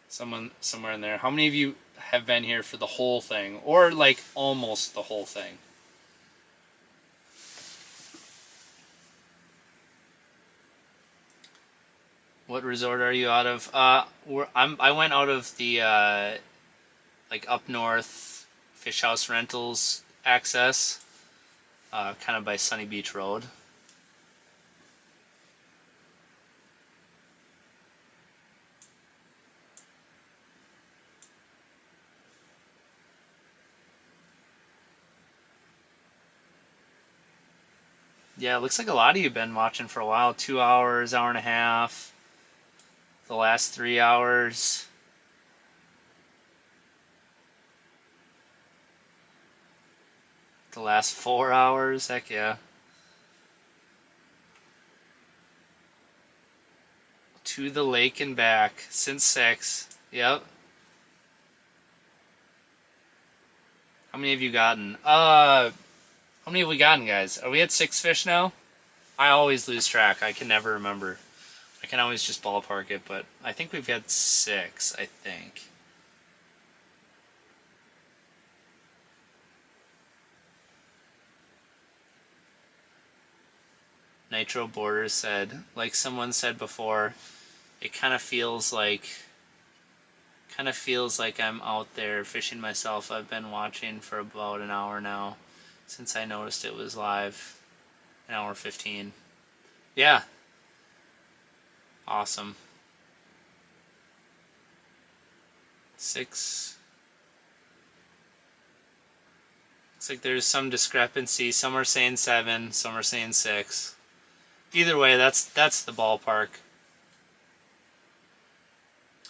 somewhere in there. How many of you have been here for the whole thing, or like almost the whole thing? What resort are you out of? I went out of the like up north fish house rentals access, kind of by Sunny Beach Road. Yeah, it looks like a lot of you have been watching for a while. 2 hours, hour and a half. The last 3 hours. The last 4 hours. Heck yeah. To the lake and back. Since 6. Yep. How many have you gotten? How many have we gotten, guys? Are we at 6 fish now? I always lose track. I can never remember. I can always just ballpark it, but I think we've got 6, I think. Nitro Borders said, like someone said before, it kind of feels like I'm out there fishing myself. I've been watching for about an hour now since I noticed it was live. An hour 15. Yeah. Awesome. 6. Looks like there's some discrepancy. Some are saying 7, some are saying 6. Either way, that's the ballpark.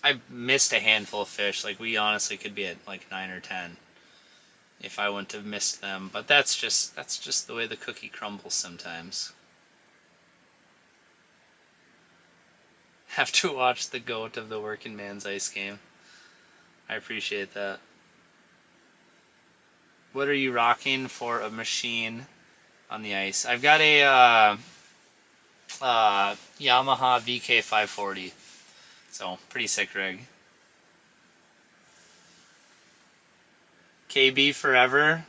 I've missed a handful of fish. Like, we honestly could be at like 9 or 10 if I wouldn't have missed them. But that's just the way the cookie crumbles sometimes. Have to watch the GOAT of the working man's ice game. I appreciate that. What are you rocking for a machine on the ice? I've got a Yamaha VK540. So, pretty sick rig. KB Forever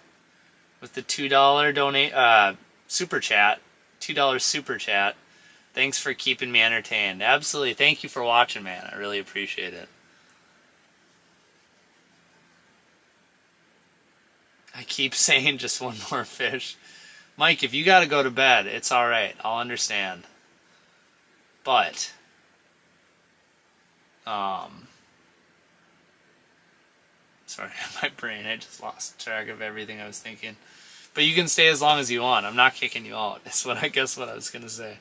with the $2 donate super chat. $2 super chat. Thanks for keeping me entertained. Absolutely. Thank you for watching, man. I really appreciate it. I keep saying just one more fish. Mike, if you got to go to bed, it's all right. I'll understand. But sorry, my brain, I just lost track of everything I was thinking. But you can stay as long as you want. I'm not kicking you out. That's what I was going to say.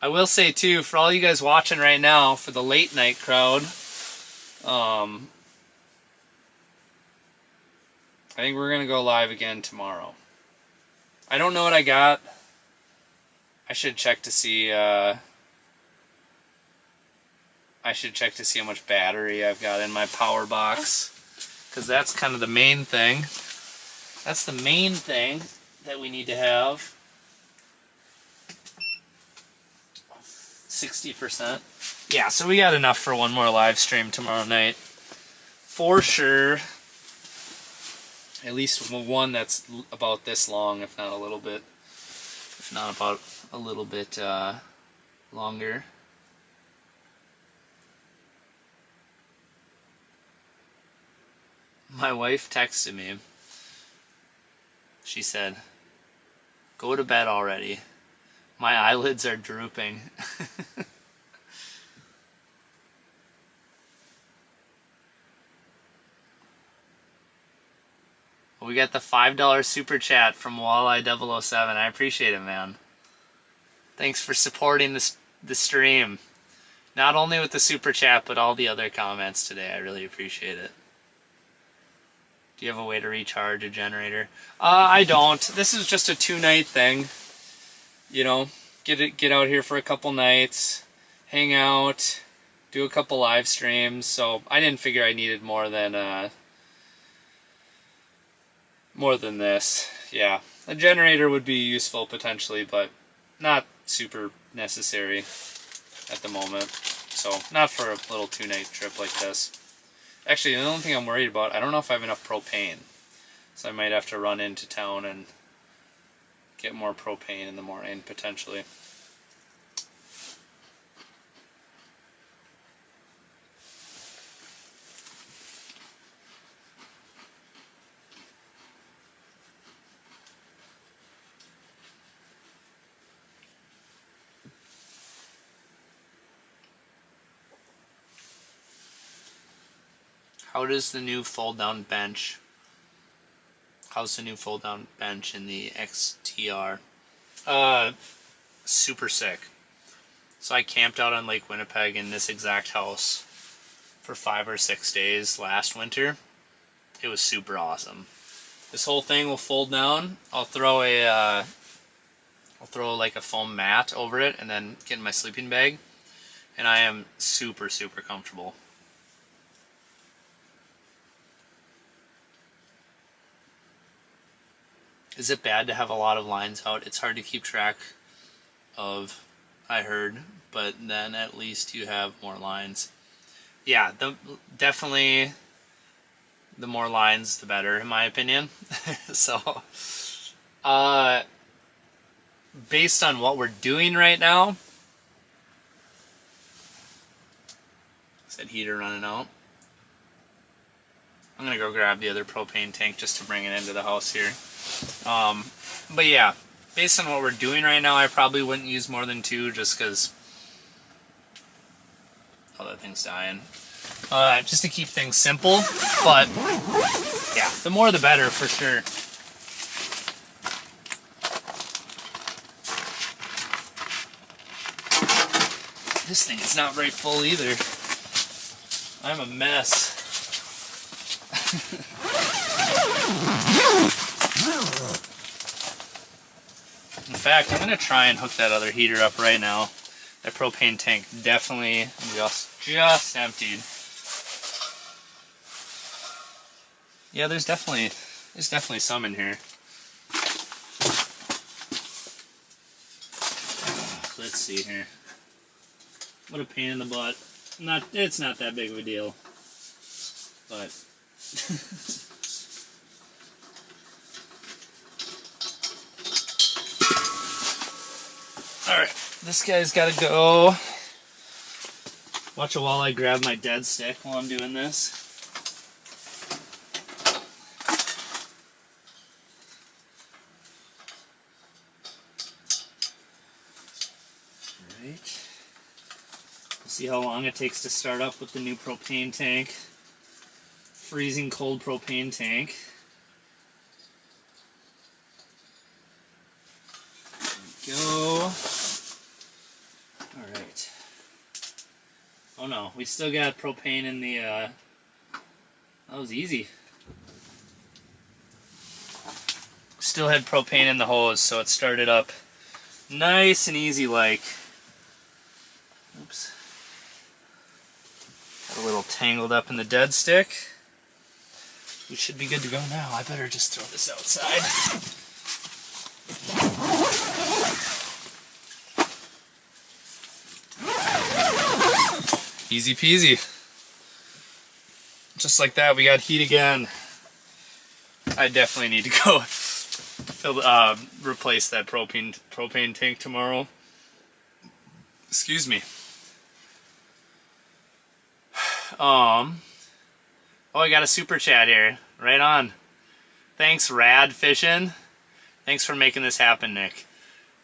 I will say, too, for all you guys watching right now, for the late night crowd, I think we're going to go live again tomorrow. I don't know what I got. I should check to see how much battery I've got in my power box, because that's kind of the main thing. That's the main thing that we need to have. 60%. Yeah, so we got enough for one more live stream tomorrow night. For sure. At least one that's about this long, if not a little bit. If not about a little bit longer. My wife texted me. She said, "Go to bed already. My eyelids are drooping." We got the $5 super chat from Walleye 007. I appreciate it, man. Thanks for supporting the stream. Not only with the super chat, but all the other comments today. I really appreciate it. Do you have a way to recharge a generator? I don't. This is just a 2-night thing. You know, get out here for a couple nights, hang out, do a couple live streams. So I didn't figure I needed more than this. Yeah, a generator would be useful potentially, but not super necessary at the moment. So not for a little 2-night trip like this. Actually, the only thing I'm worried about, I don't know if I have enough propane. So I might have to run into town and get more propane in the morning, potentially. How does the new fold-down bench? How's the new fold-down bench in the XTR? Super sick. So I camped out on Lake Winnipeg in this exact house for 5 or 6 days last winter. It was super awesome. This whole thing will fold down. I'll throw like a foam mat over it and then get in my sleeping bag. And I am super, super comfortable. Is it bad to have a lot of lines out? It's hard to keep track of, I heard, but then at least you have more lines. Yeah, definitely the more lines, the better, in my opinion. So, based on what we're doing right now, is that heater running out? I'm gonna go grab the other propane tank just to bring it into the house here. But yeah, based on what we're doing right now, I probably wouldn't use more than 2 just because... Oh, that thing's dying. Just to keep things simple, but yeah, the more the better for sure. This thing is not very full either. I'm a mess. In fact, I'm going to try and hook that other heater up right now. That propane tank definitely just emptied. Yeah, there's definitely some in here. Let's see here. What a pain in the butt. It's not that big of a deal. But alright, this guy's gotta go. Watch a walleye grab my dead stick while I'm doing this. Alright. We'll see how long it takes to start up with the new propane tank. Freezing cold propane tank. There we go. Alright. Oh no, we still got propane in the, that was easy. Still had propane in the hose, so it started up nice and easy like. Oops. Got a little tangled up in the dead stick. We should be good to go now. I better just throw this outside. Easy peasy. Just like that, we got heat again. I definitely need to go replace that propane tank tomorrow. Excuse me. Oh, I got a super chat here. Right on. Thanks, Rad Fishin'. Thanks for making this happen, Nick.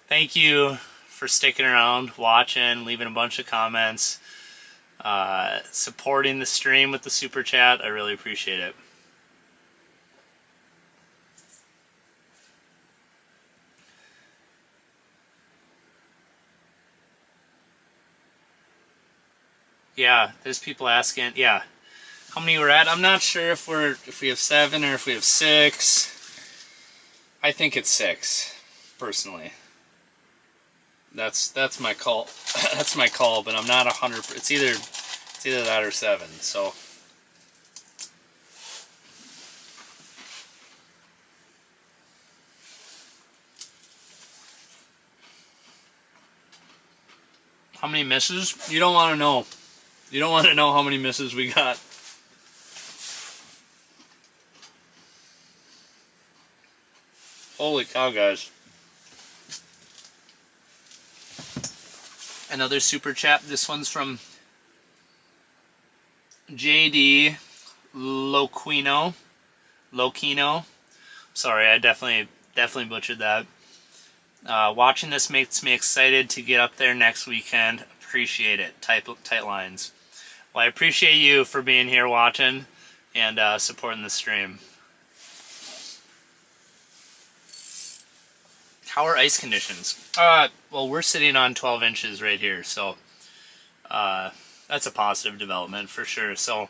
Thank you for sticking around, watching, leaving a bunch of comments, supporting the stream with the super chat. I really appreciate it. Yeah, there's people asking. Yeah. How many we're at? I'm not sure if we have 7 or if we have 6. I think it's 6, personally. That's my call. That's my call, but I'm not 100%. It's either that or 7. So how many misses? You don't want to know. You don't want to know how many misses we got. Holy cow, guys. Another super chat. This one's from JD Loquino. Sorry, I definitely butchered that. Watching this makes me excited to get up there next weekend. Appreciate it. Tight lines. Well, I appreciate you for being here watching. and supporting the stream. How are ice conditions? Well, we're sitting on 12 inches right here, so that's a positive development for sure. So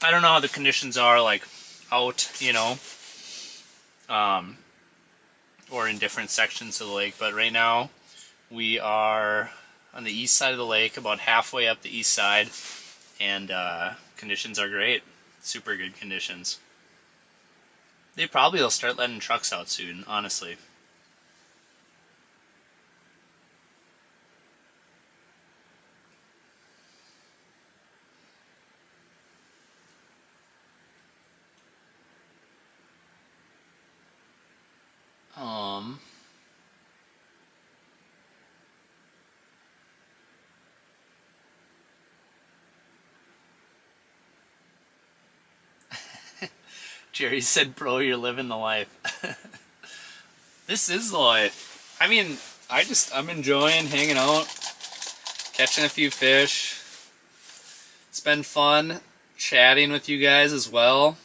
I don't know how the conditions are like out, you know, or in different sections of the lake, but right now we are on the east side of the lake, about halfway up the east side, and conditions are great. Super good conditions. They probably will start letting trucks out soon, honestly. Jerry said, bro, you're living the life. This is the life. I mean, I'm enjoying hanging out, catching a few fish. It's been fun chatting with you guys as well.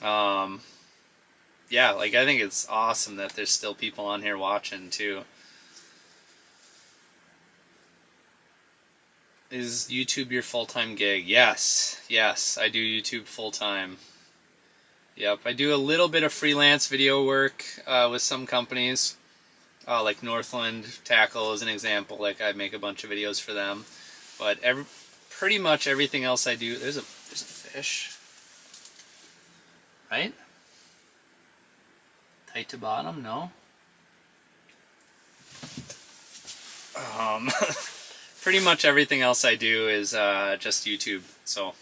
Yeah, like I think it's awesome that there's still people on here watching too. Is YouTube your full-time gig? Yes, I do YouTube full-time. Yep, I do a little bit of freelance video work with some companies, like Northland Tackle is an example. Like I make a bunch of videos for them, but pretty much everything else I do. There's a fish, right? Tight to bottom, no. Pretty much everything else I do is just YouTube. So.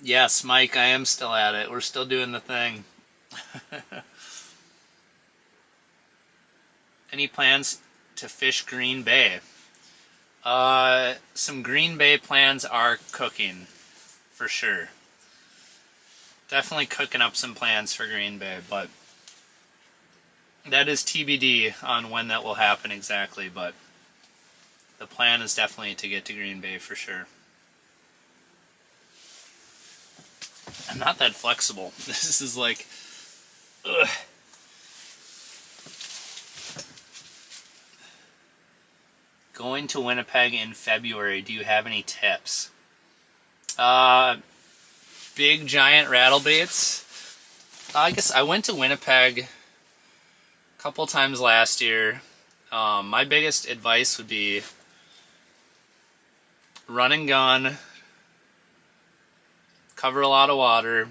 Yes, Mike, I am still at it. We're still doing the thing. Any plans to fish Green Bay? Some Green Bay plans are cooking, for sure. Definitely cooking up some plans for Green Bay, but that is TBD on when that will happen exactly, but the plan is definitely to get to Green Bay for sure. I'm not that flexible. This is like, ugh. Going to Winnipeg in February, do you have any tips? Big giant rattle baits. I guess I went to Winnipeg a couple times last year. My biggest advice would be run and gun, cover a lot of water,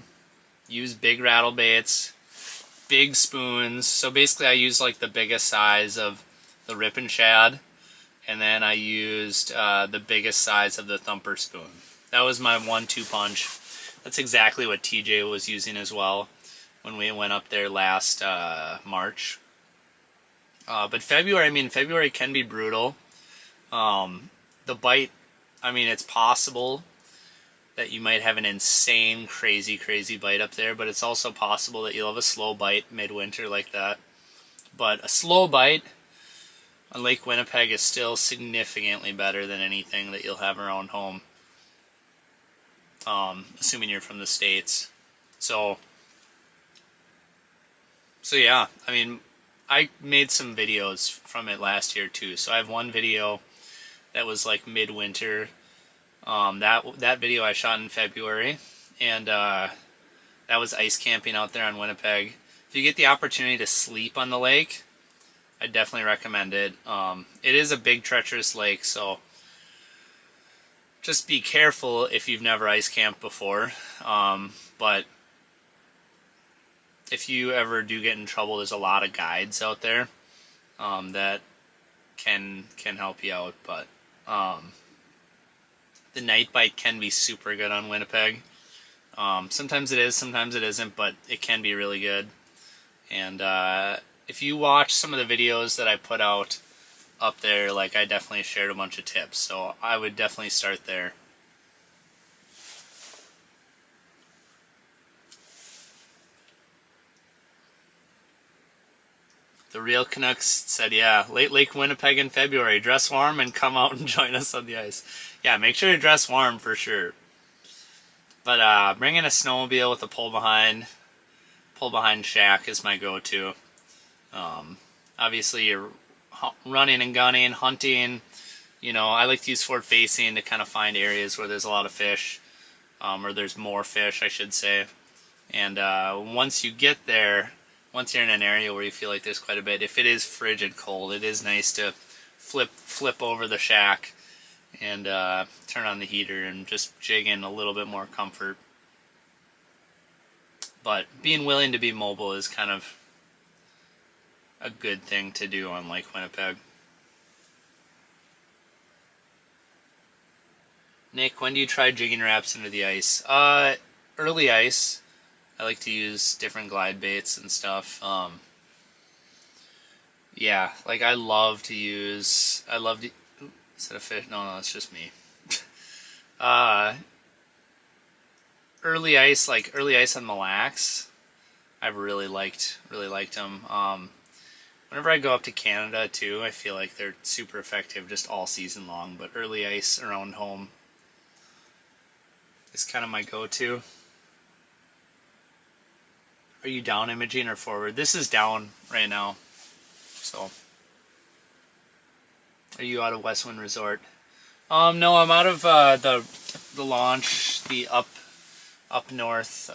use big rattle baits, big spoons. So basically I used like the biggest size of the Rip and Shad, and then I used the biggest size of the Thumper spoon. That was my 1-2 punch. That's exactly what TJ was using as well when we went up there last March. But February can be brutal. The bite, it's possible that you might have an insane, crazy bite up there, but it's also possible that you'll have a slow bite midwinter like that. But a slow bite on Lake Winnipeg is still significantly better than anything that you'll have around home, assuming you're from the States. So yeah, I made some videos from it last year too. So I have one video that was like midwinter. That video I shot in February, and that was ice camping out there on Winnipeg. If you get the opportunity to sleep on the lake, I definitely recommend it. It is a big treacherous lake, so just be careful if you've never ice camped before. But if you ever do get in trouble, there's a lot of guides out there that can help you out. But the night bite can be super good on Winnipeg. Sometimes it is, sometimes it isn't, but it can be really good. And if you watch some of the videos that I put out up there, like I definitely shared a bunch of tips, so I would definitely start there. The Real Canucks said, yeah, late Lake Winnipeg in February. Dress warm and come out and join us on the ice. Yeah, make sure you dress warm for sure. But bringing a snowmobile with a pull behind shack is my go-to. Obviously, you're running and gunning, hunting. You know, I like to use forward facing to kind of find areas where there's a lot of fish, or there's more fish, I should say. And once you get there, once you're in an area where you feel like there's quite a bit, if it is frigid cold, it is nice to flip over the shack and turn on the heater and just jig in a little bit more comfort. But being willing to be mobile is kind of a good thing to do on Lake Winnipeg. Nick, when do you try jigging wraps into the ice? Early ice. I like to use different glide baits and stuff. Yeah, like I love to use. Is that a fish? No, it's just me. Early ice, like early ice on Mille Lacs, I've really liked them. Whenever I go up to Canada too, I feel like they're super effective just all season long. But early ice around home is kind of my go-to. Are you down imaging or forward? This is down right now. So, are you out of Westwind Resort? No, I'm out of the launch, the up north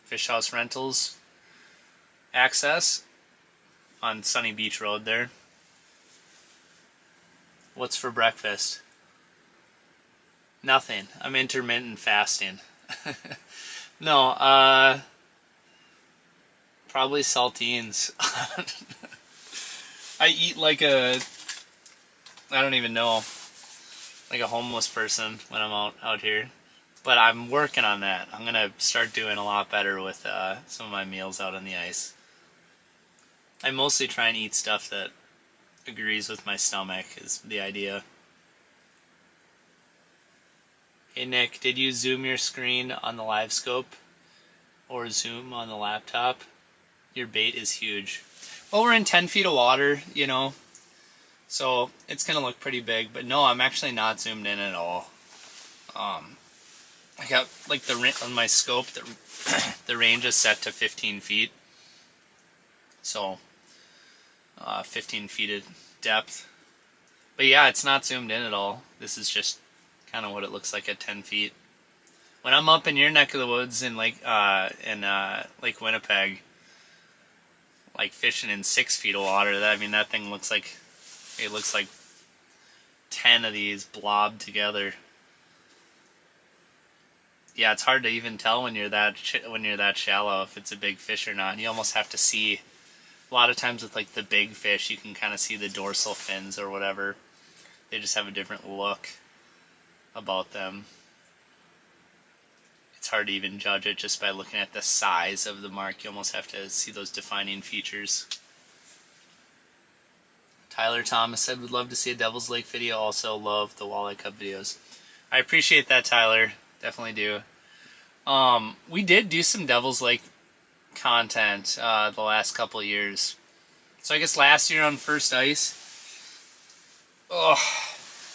Fish House Rentals access on Sunny Beach Road there. What's for breakfast? Nothing. I'm intermittent fasting. No, probably saltines. I eat like I don't even know, like a homeless person when I'm out here. But I'm working on that. I'm going to start doing a lot better with some of my meals out on the ice. I mostly try and eat stuff that agrees with my stomach is the idea. Hey Nick, did you zoom your screen on the live scope or zoom on the laptop? Your bait is huge. Well, we're in 10 feet of water, you know, so it's going to look pretty big. But no, I'm actually not zoomed in at all. I got, like, on my scope, the range is set to 15 feet. So, 15 feet of depth. But yeah, it's not zoomed in at all. This is just kind of what it looks like at 10 feet. When I'm up in your neck of the woods in Lake Winnipeg, like fishing in 6 feet of water, that thing looks like, it looks like 10 of these blobbed together. Yeah, it's hard to even tell when you're that shallow if it's a big fish or not. You almost have to see. A lot of times with like the big fish, you can kind of see the dorsal fins or whatever. They just have a different look about them. It's hard to even judge it just by looking at the size of the mark. You almost have to see those defining features. Tyler Thomas said, would love to see a Devil's Lake video. Also love the Walleye Cup videos. I appreciate that, Tyler. Definitely do. We did do some Devil's Lake content the last couple of years. So I guess last year on First Ice,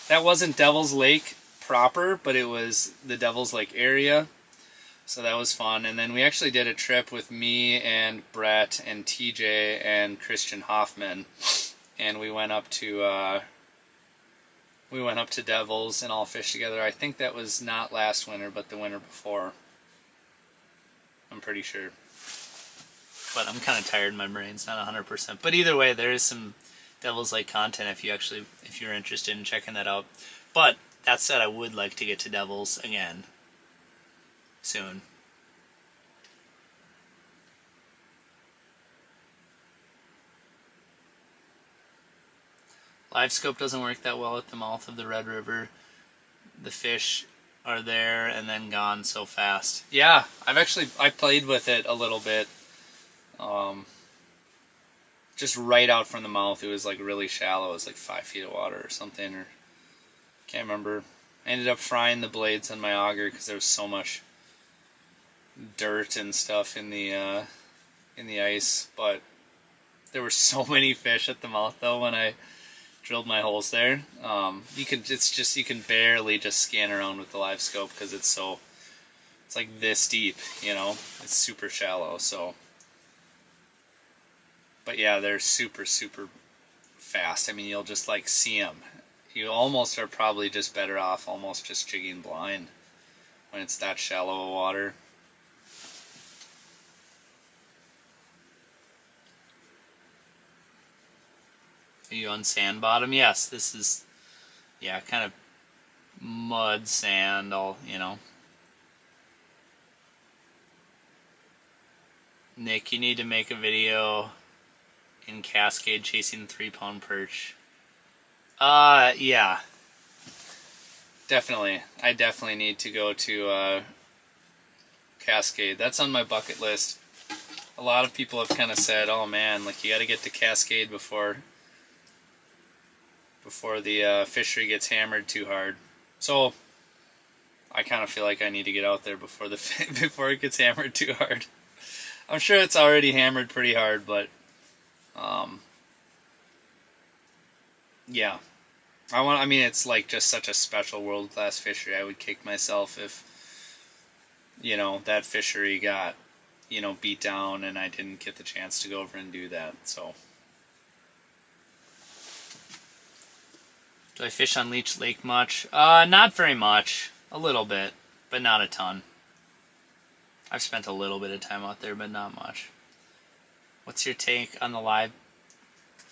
that wasn't Devil's Lake proper, but it was the Devil's Lake area. So that was fun. And then we actually did a trip with me and Brett and TJ and Christian Hoffman. And we went up to Devils and all fished together. I think that was not last winter, but the winter before. I'm pretty sure. But I'm kind of tired. My brain's not 100%. But either way, there is some Devil's Lake content if you're interested in checking that out. But that said, I would like to get to Devils again soon. Live scope doesn't work that well at the mouth of the Red River. The fish are there and then gone so fast. Yeah, I played with it a little bit. just right out from the mouth. It was like really shallow. It was like 5 feet of water or something, or can't remember. I ended up frying the blades on my auger because there was so much dirt and stuff in the ice. But there were so many fish at the mouth though when I drilled my holes there. You can barely just scan around with the live scope because it's like this deep, you know. It's super shallow. So, but yeah, they're super fast. I mean, you'll just like see them. You almost are probably just better off almost just jigging blind when it's that shallow of water. Are you on sand bottom? Yes, this is, yeah, kind of mud, sand, all, you know. Nick, you need to make a video in Cascade chasing 3-pound perch. Yeah. Definitely. I definitely need to go to Cascade. That's on my bucket list. A lot of people have kind of said, oh man, like you got to get to Cascade before the fishery gets hammered too hard. So I kind of feel like I need to get out there before before it gets hammered too hard. I'm sure it's already hammered pretty hard, but yeah. I mean, it's like just such a special world-class fishery. I would kick myself if, you know, that fishery got, you know, beat down and I didn't get the chance to go over and do that. So, do I fish on Leech Lake much? Not very much. A little bit, but not a ton. I've spent a little bit of time out there, but not much. What's your take on the live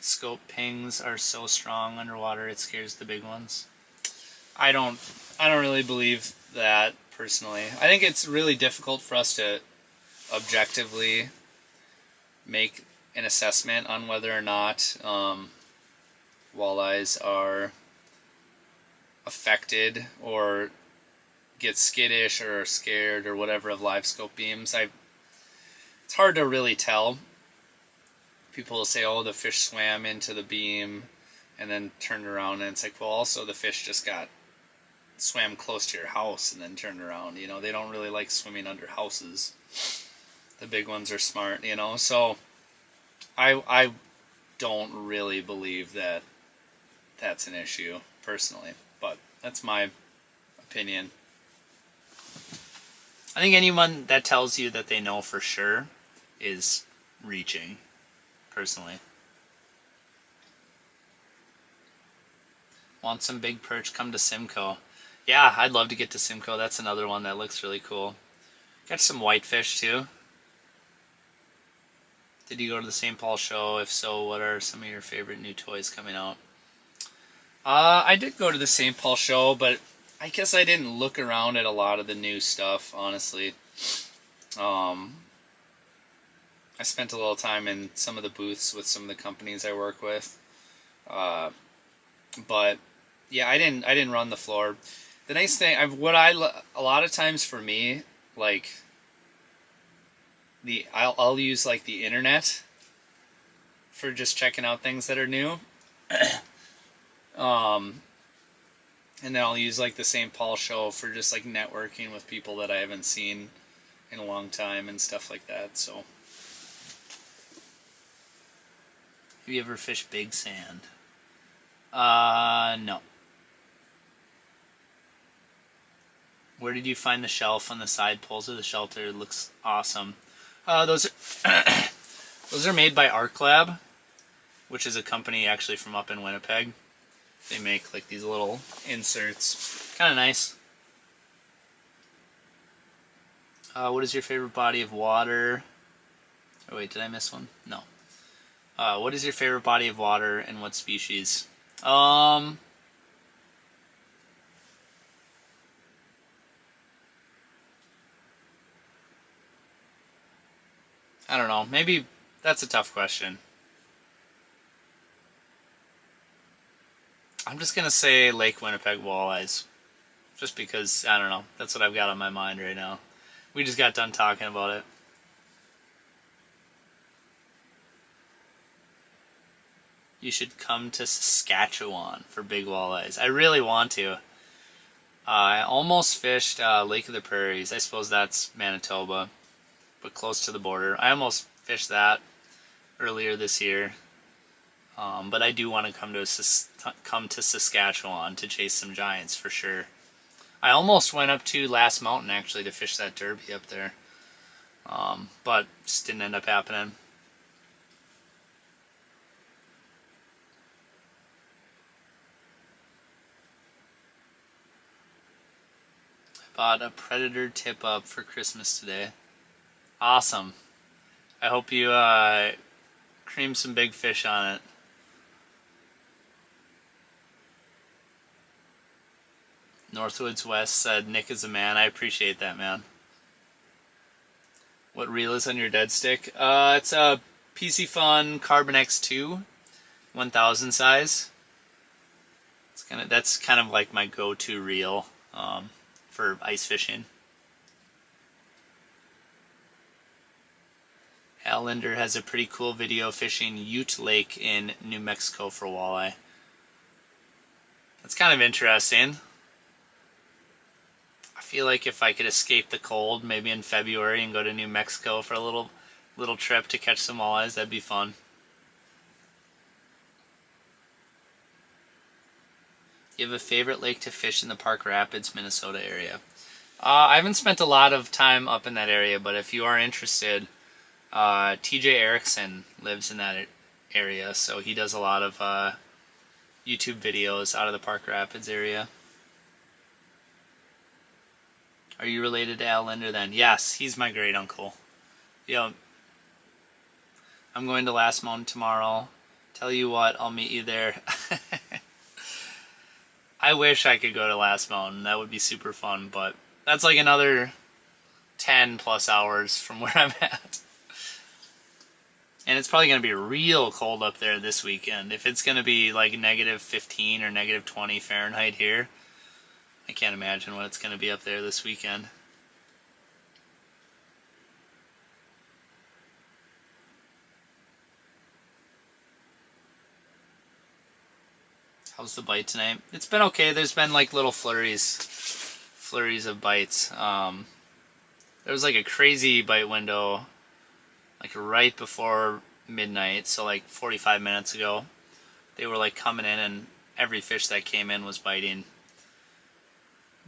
scope pings are so strong underwater it scares the big ones? I don't really believe that personally. I think it's really difficult for us to objectively make an assessment on whether or not walleyes are affected or get skittish or scared or whatever of live scope beams. It's hard to really tell. People will say, oh, the fish swam into the beam and then turned around, and it's like, well, also the fish just swam close to your house and then turned around. You know, they don't really like swimming under houses. The big ones are smart, you know. So I don't really believe that that's an issue personally, but that's my opinion. I think anyone that tells you that they know for sure is reaching, personally. Want some big perch? Come to Simcoe. Yeah, I'd love to get to Simcoe. That's another one that looks really cool. Got some whitefish too. Did you go to the St. Paul show? If so, what are some of your favorite new toys coming out? I did go to the St. Paul show, but I guess I didn't look around at a lot of the new stuff, honestly. I spent a little time in some of the booths with some of the companies I work with. But yeah, I didn't run the floor. The nice thing, a lot of times for me, like I'll use like the internet for just checking out things that are new. And then I'll use like the St. Paul show for just like networking with people that I haven't seen in a long time and stuff like that. So, have you ever fished big sand? No. Where did you find the shelf on the side poles of the shelter? It looks awesome. Those are made by Arc Lab, which is a company actually from up in Winnipeg. They make like these little inserts. Kind of nice. What is your favorite body of water? Oh wait, did I miss one? No. What is your favorite body of water and what species? I don't know. Maybe that's a tough question. I'm just going to say Lake Winnipeg walleyes. Just because, I don't know, that's what I've got on my mind right now. We just got done talking about it. You should come to Saskatchewan for big walleyes. I really want to. I almost fished Lake of the Prairies. I suppose that's Manitoba, but close to the border. I almost fished that earlier this year. But I do want to come to Saskatchewan to chase some giants for sure. I almost went up to Last Mountain actually to fish that derby up there, but just didn't end up happening. I bought a Predator tip up for Christmas today. Awesome. I hope you cream some big fish on it. Northwoods West said, Nick is a man. I appreciate that, man. What reel is on your dead stick? It's a PC Fun Carbon X2, 1000 size. That's kind of like my go-to reel for ice fishing. Lindner has a pretty cool video fishing Ute Lake in New Mexico for walleye. That's kind of interesting. I feel like if I could escape the cold, maybe in February, and go to New Mexico for a little trip to catch some walleyes, that'd be fun. You have a favorite lake to fish in the Park Rapids, Minnesota area? I haven't spent a lot of time up in that area, but if you are interested, TJ Erickson lives in that area, so he does a lot of YouTube videos out of the Park Rapids area. Are you related to Al Lindner then? Yes, he's my great uncle. Yo, I'm going to Last Mountain tomorrow. Tell you what, I'll meet you there. I wish I could go to Last Mountain. That would be super fun, but that's like another 10 plus hours from where I'm at. And it's probably going to be real cold up there this weekend. If it's going to be like negative 15 or negative 20 Fahrenheit here, I can't imagine what it's going to be up there this weekend. How's the bite tonight? It's been okay. There's been like little flurries of bites. There was like a crazy bite window like right before midnight, so like 45 minutes ago. They were like coming in, and every fish that came in was biting.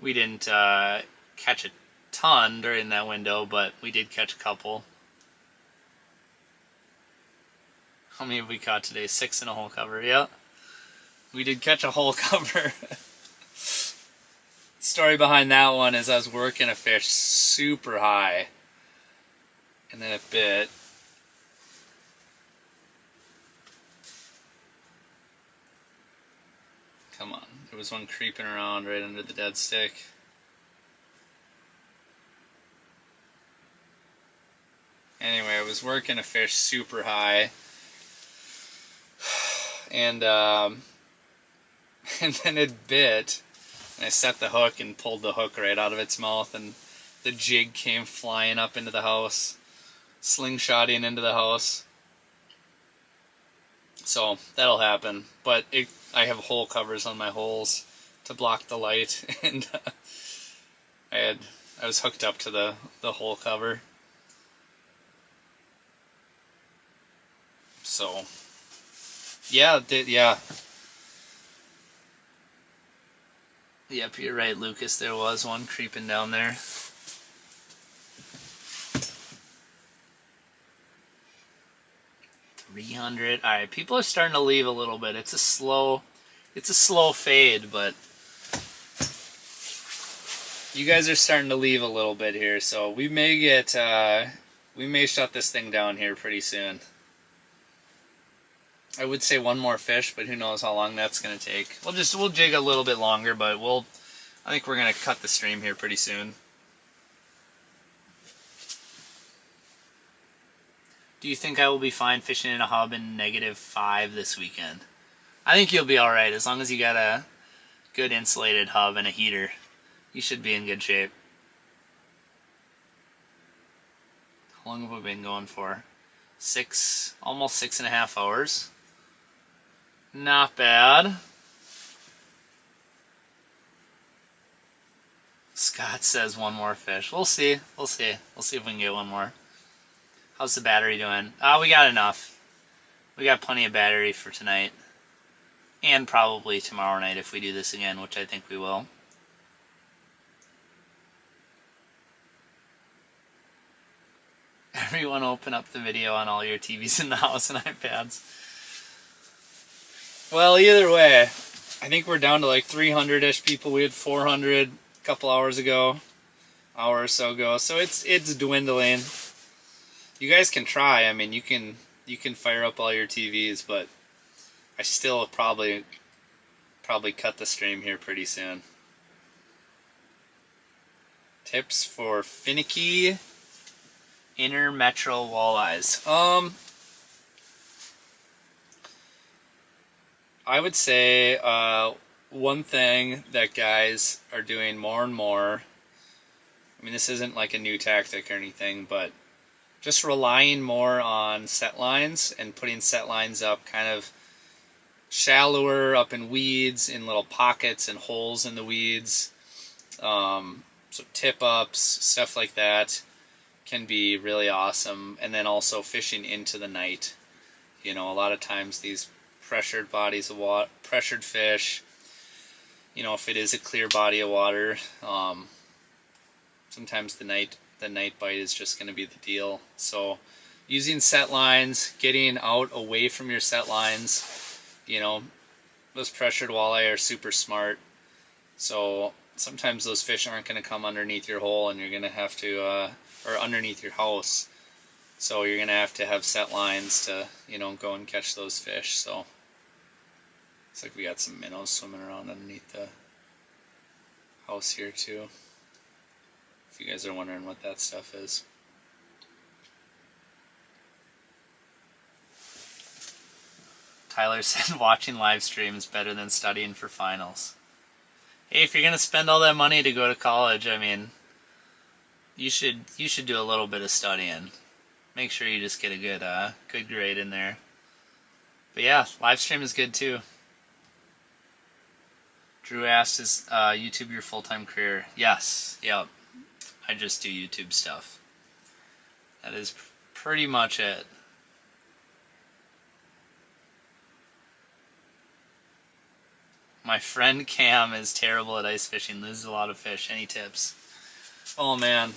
We didn't catch a ton during that window, but we did catch a couple. How many have we caught today? 6 in a whole cover. Yep. We did catch a whole cover. Story behind that one is I was working a fish super high, and then it bit. Come on. There was one creeping around right under the dead stick. Anyway, I was working a fish super high, and then it bit, and I set the hook and pulled the hook right out of its mouth, and the jig came flying up into the house, slingshotting into the house. So that'll happen, but I have hole covers on my holes to block the light, and I was hooked up to the hole cover. So yeah. Yep, you're right, Lucas. There was one creeping down there. $300. All right, people are starting to leave a little bit. It's a slow fade, but you guys are starting to leave a little bit here. So we may shut this thing down here pretty soon. I would say one more fish, but who knows how long that's going to take. We'll jig a little bit longer, but I think we're going to cut the stream here pretty soon. Do you think I will be fine fishing in a hub in -5 this weekend? I think you'll be alright as long as you got a good insulated hub and a heater. You should be in good shape. How long have we been going for? Almost 6.5 hours. Not bad. Scott says one more fish. We'll see. We'll see. We'll see if we can get one more. How's the battery doing? We got enough. We got plenty of battery for tonight. And probably tomorrow night if we do this again, which I think we will. Everyone open up the video on all your TVs in the house and iPads. Well, either way, I think we're down to like 300-ish people. We had 400 a couple hours ago, hour or so ago. So it's dwindling. You guys can try. I mean, you can fire up all your TVs, but I still probably cut the stream here pretty soon. Tips for finicky intermetro walleyes. I would say one thing that guys are doing more and more, I mean, this isn't like a new tactic or anything, but just relying more on set lines and putting set lines up kind of shallower, up in weeds, in little pockets and holes in the weeds. So tip ups, stuff like that can be really awesome. And then also fishing into the night. You know, a lot of times these pressured bodies of water, pressured fish, you know, if it is a clear body of water, sometimes the night bite is just going to be the deal. So using set lines, getting out away from your set lines, you know, those pressured walleye are super smart. So sometimes those fish aren't going to come underneath your hole, and you're going to have to, or underneath your house. So you're going to have set lines to, you know, go and catch those fish. So looks like we got some minnows swimming around underneath the house here too. If you guys are wondering what that stuff is. Tyler said watching live stream is better than studying for finals. Hey, if you're going to spend all that money to go to college, I mean, you should do a little bit of studying. Make sure you just get a good grade in there. But yeah, live stream is good too. Drew asked, is YouTube your full-time career? Yes, yep. I just do YouTube stuff. That is pretty much it. My friend Cam is terrible at ice fishing, loses a lot of fish. Any tips? Oh man.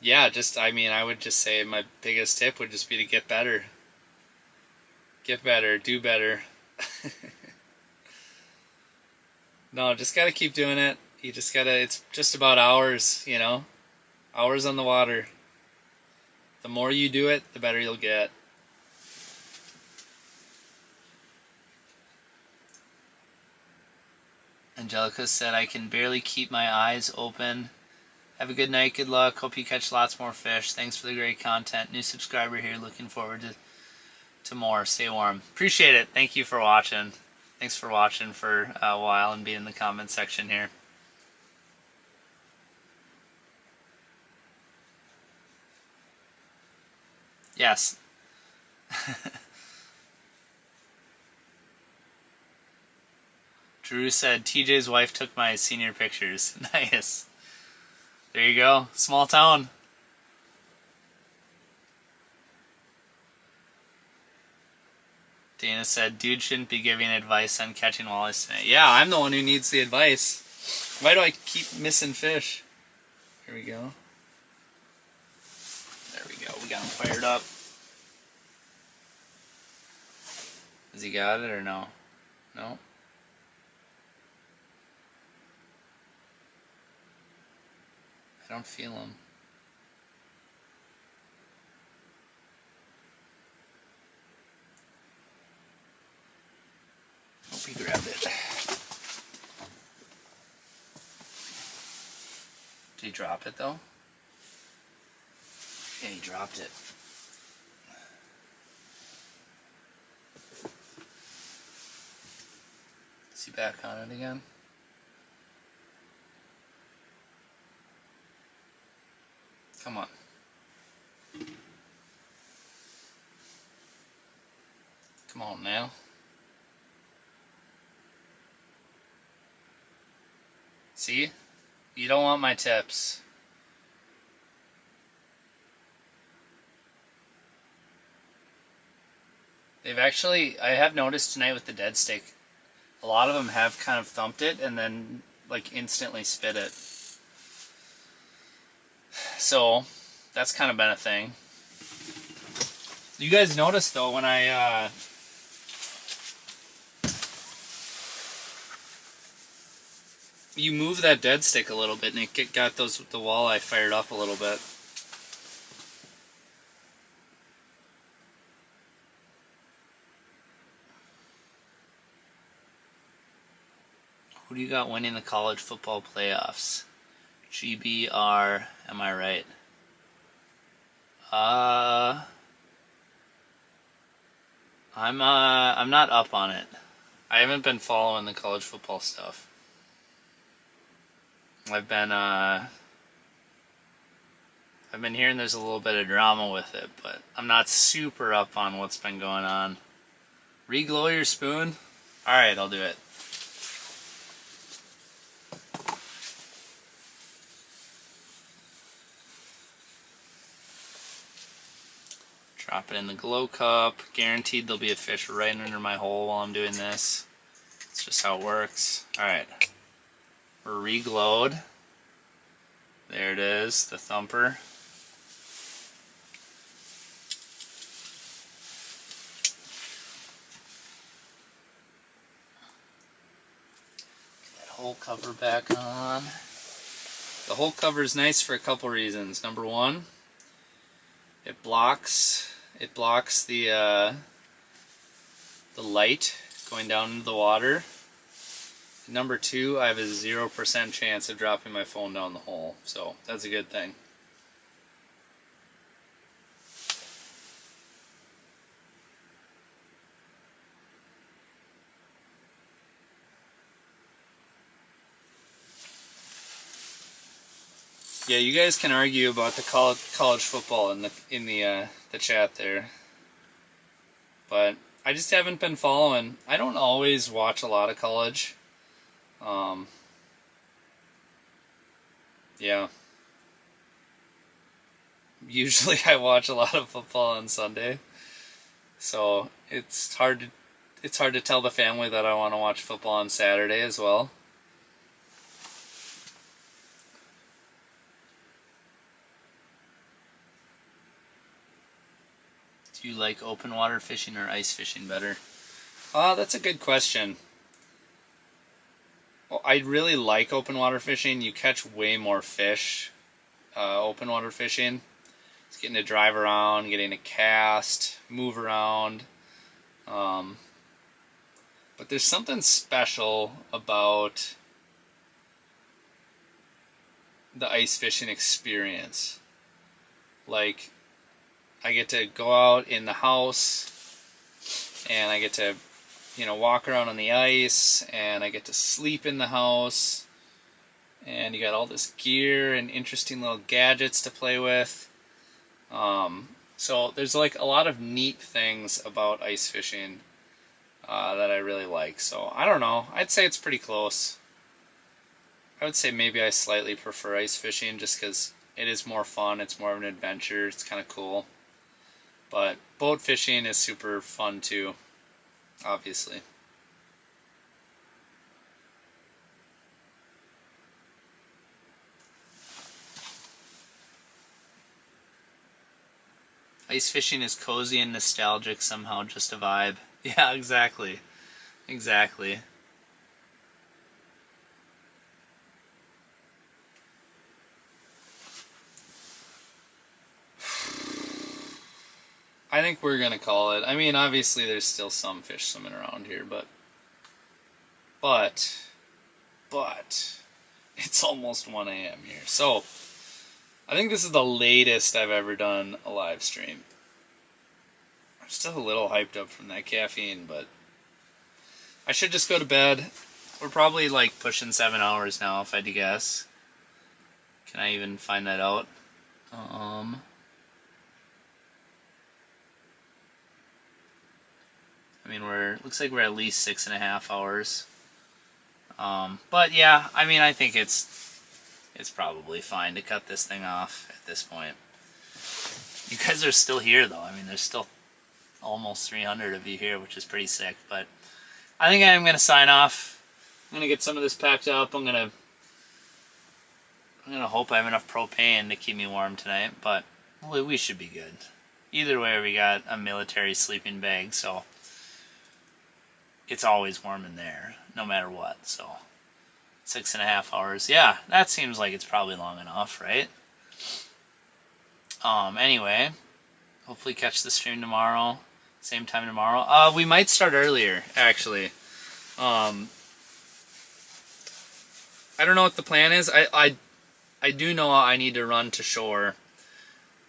Yeah, I would just say my biggest tip would just be to get better. Get better, do better. No, just gotta keep doing it. You just gotta, it's just about hours, you know? Hours on the water. The more you do it, the better you'll get. Angelica said, I can barely keep my eyes open. Have a good night, good luck. Hope you catch lots more fish. Thanks for the great content. New subscriber here. Looking forward to more. Stay warm. Appreciate it. Thank you for watching. Thanks for watching for a while and being in the comment section here. Yes. Drew said, TJ's wife took my senior pictures. Nice. There you go. Small town. Dana said, dude shouldn't be giving advice on catching walleyes tonight. Yeah, I'm the one who needs the advice. Why do I keep missing fish? Here we go. There we go. We got him fired up. Has he got it or no? No? I don't feel him. Hope he grabbed it. Did he drop it though? Yeah, he dropped it. Is he back on it again? Come on. on now. See? You don't want my tips. They've actually, I have noticed tonight with the dead stick, a lot of them have kind of thumped it and then like instantly spit it. So that's kind of been a thing. You guys noticed though when I you move that dead stick a little bit and it got the walleye fired up a little bit. Who do you got winning the college football playoffs? GBR, am I right? I'm not up on it. I haven't been following the college football stuff. I've been hearing there's a little bit of drama with it, but I'm not super up on what's been going on. Re-glow your spoon? Alright, I'll do it. Drop it in the glow cup. Guaranteed there'll be a fish right under my hole while I'm doing this. It's just how it works. Alright. We're re-glowed. There it is, the thumper. Get that hole cover back on. The hole cover is nice for a couple reasons. Number one, it blocks the light going down into the water. Number two, I have a 0% chance of dropping my phone down the hole, so that's a good thing. Yeah, you guys can argue about the college football in the chat there, but I just haven't been following. I don't always watch a lot of college. Yeah. Usually I watch a lot of football on Sunday, so it's hard to tell the family that I want to watch football on Saturday as well. Do you like open water fishing or ice fishing better? That's a good question. Well, I really like open water fishing. You catch way more fish open water fishing. It's getting to drive around, getting to cast, move around. But there's something special about the ice fishing experience. Like, I get to go out in the house and I get to, walk around on the ice, and I get to sleep in the house, and you got all this gear and interesting little gadgets to play with. So there's like a lot of neat things about ice fishing that I really like. So I don't know, I'd say it's pretty close. I would say maybe I slightly prefer ice fishing just because it is more fun, it's more of an adventure, it's kind of cool. But boat fishing is super fun too, obviously. Ice fishing is cozy and nostalgic somehow, just a vibe. Yeah, exactly. Exactly. I think we're gonna call it. I mean, obviously there's still some fish swimming around here, but it's almost 1 a.m. here. So, I think this is the latest I've ever done a live stream. I'm still a little hyped up from that caffeine, but I should just go to bed. We're probably like pushing 7 hours now, if I had to guess. Can I even find that out? I mean, looks like we're at least 6.5 hours. But yeah, I mean, I think it's probably fine to cut this thing off at this point. You guys are still here though. I mean, there's still almost 300 of you here, which is pretty sick. But I think I'm gonna sign off. I'm gonna get some of this packed up. I'm gonna hope I have enough propane to keep me warm tonight, but we should be good. Either way, we got a military sleeping bag, so it's always warm in there, no matter what. So 6.5 hours. Yeah, that seems like it's probably long enough, right? Anyway, hopefully catch the stream tomorrow, same time tomorrow. We might start earlier, actually. I don't know what the plan is. I do know I need to run to shore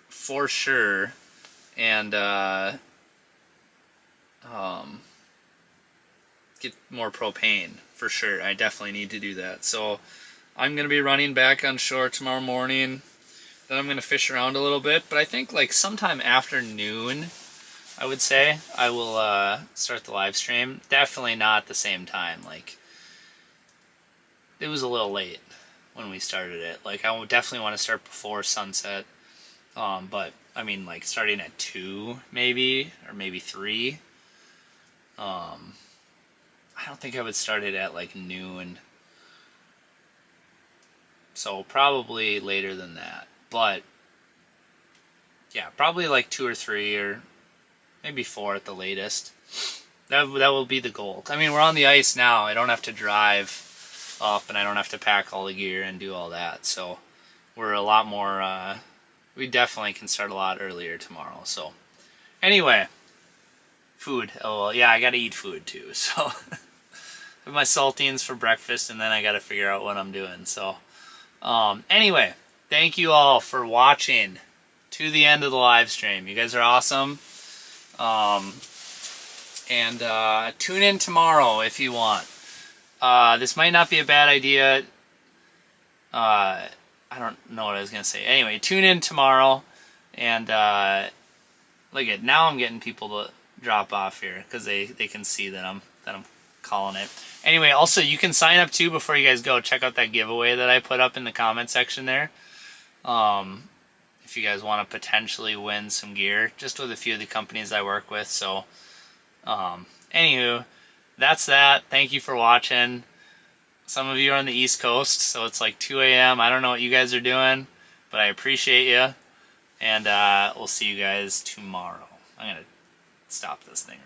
for sure, and get more propane for sure. I definitely need to do that. So I'm gonna be running back on shore tomorrow morning. Then I'm gonna fish around a little bit, but I think like sometime after noon, I would say I will start the live stream. Definitely not at the same time. Like, it was a little late when we started it. Like, I would definitely want to start before sunset. But I mean, like starting at 2 maybe, or maybe 3. I don't think I would start it at like noon. So probably later than that. But yeah, probably like 2 or 3 or maybe 4 at the latest. That will be the goal. I mean, we're on the ice now. I don't have to drive up, and I don't have to pack all the gear and do all that. So we're a lot more. We definitely can start a lot earlier tomorrow. So anyway, food. Oh well, yeah, I got to eat food too. So I have my saltines for breakfast, and then I got to figure out what I'm doing. So anyway, thank you all for watching to the end of the live stream. You guys are awesome. And tune in tomorrow if you want. This might not be a bad idea. I don't know what I was gonna say. Anyway, tune in tomorrow, and look at now I'm getting people to drop off here because they can see that I'm calling it. Anyway, also you can sign up too before you guys go. Check out that giveaway that I put up in the comment section there. If you guys want to potentially win some gear, just with a few of the companies I work with. So, anywho, that's that. Thank you for watching. Some of you are on the East Coast, so it's like 2 a.m. I don't know what you guys are doing, but I appreciate you. And we'll see you guys tomorrow. I'm going to stop this thing right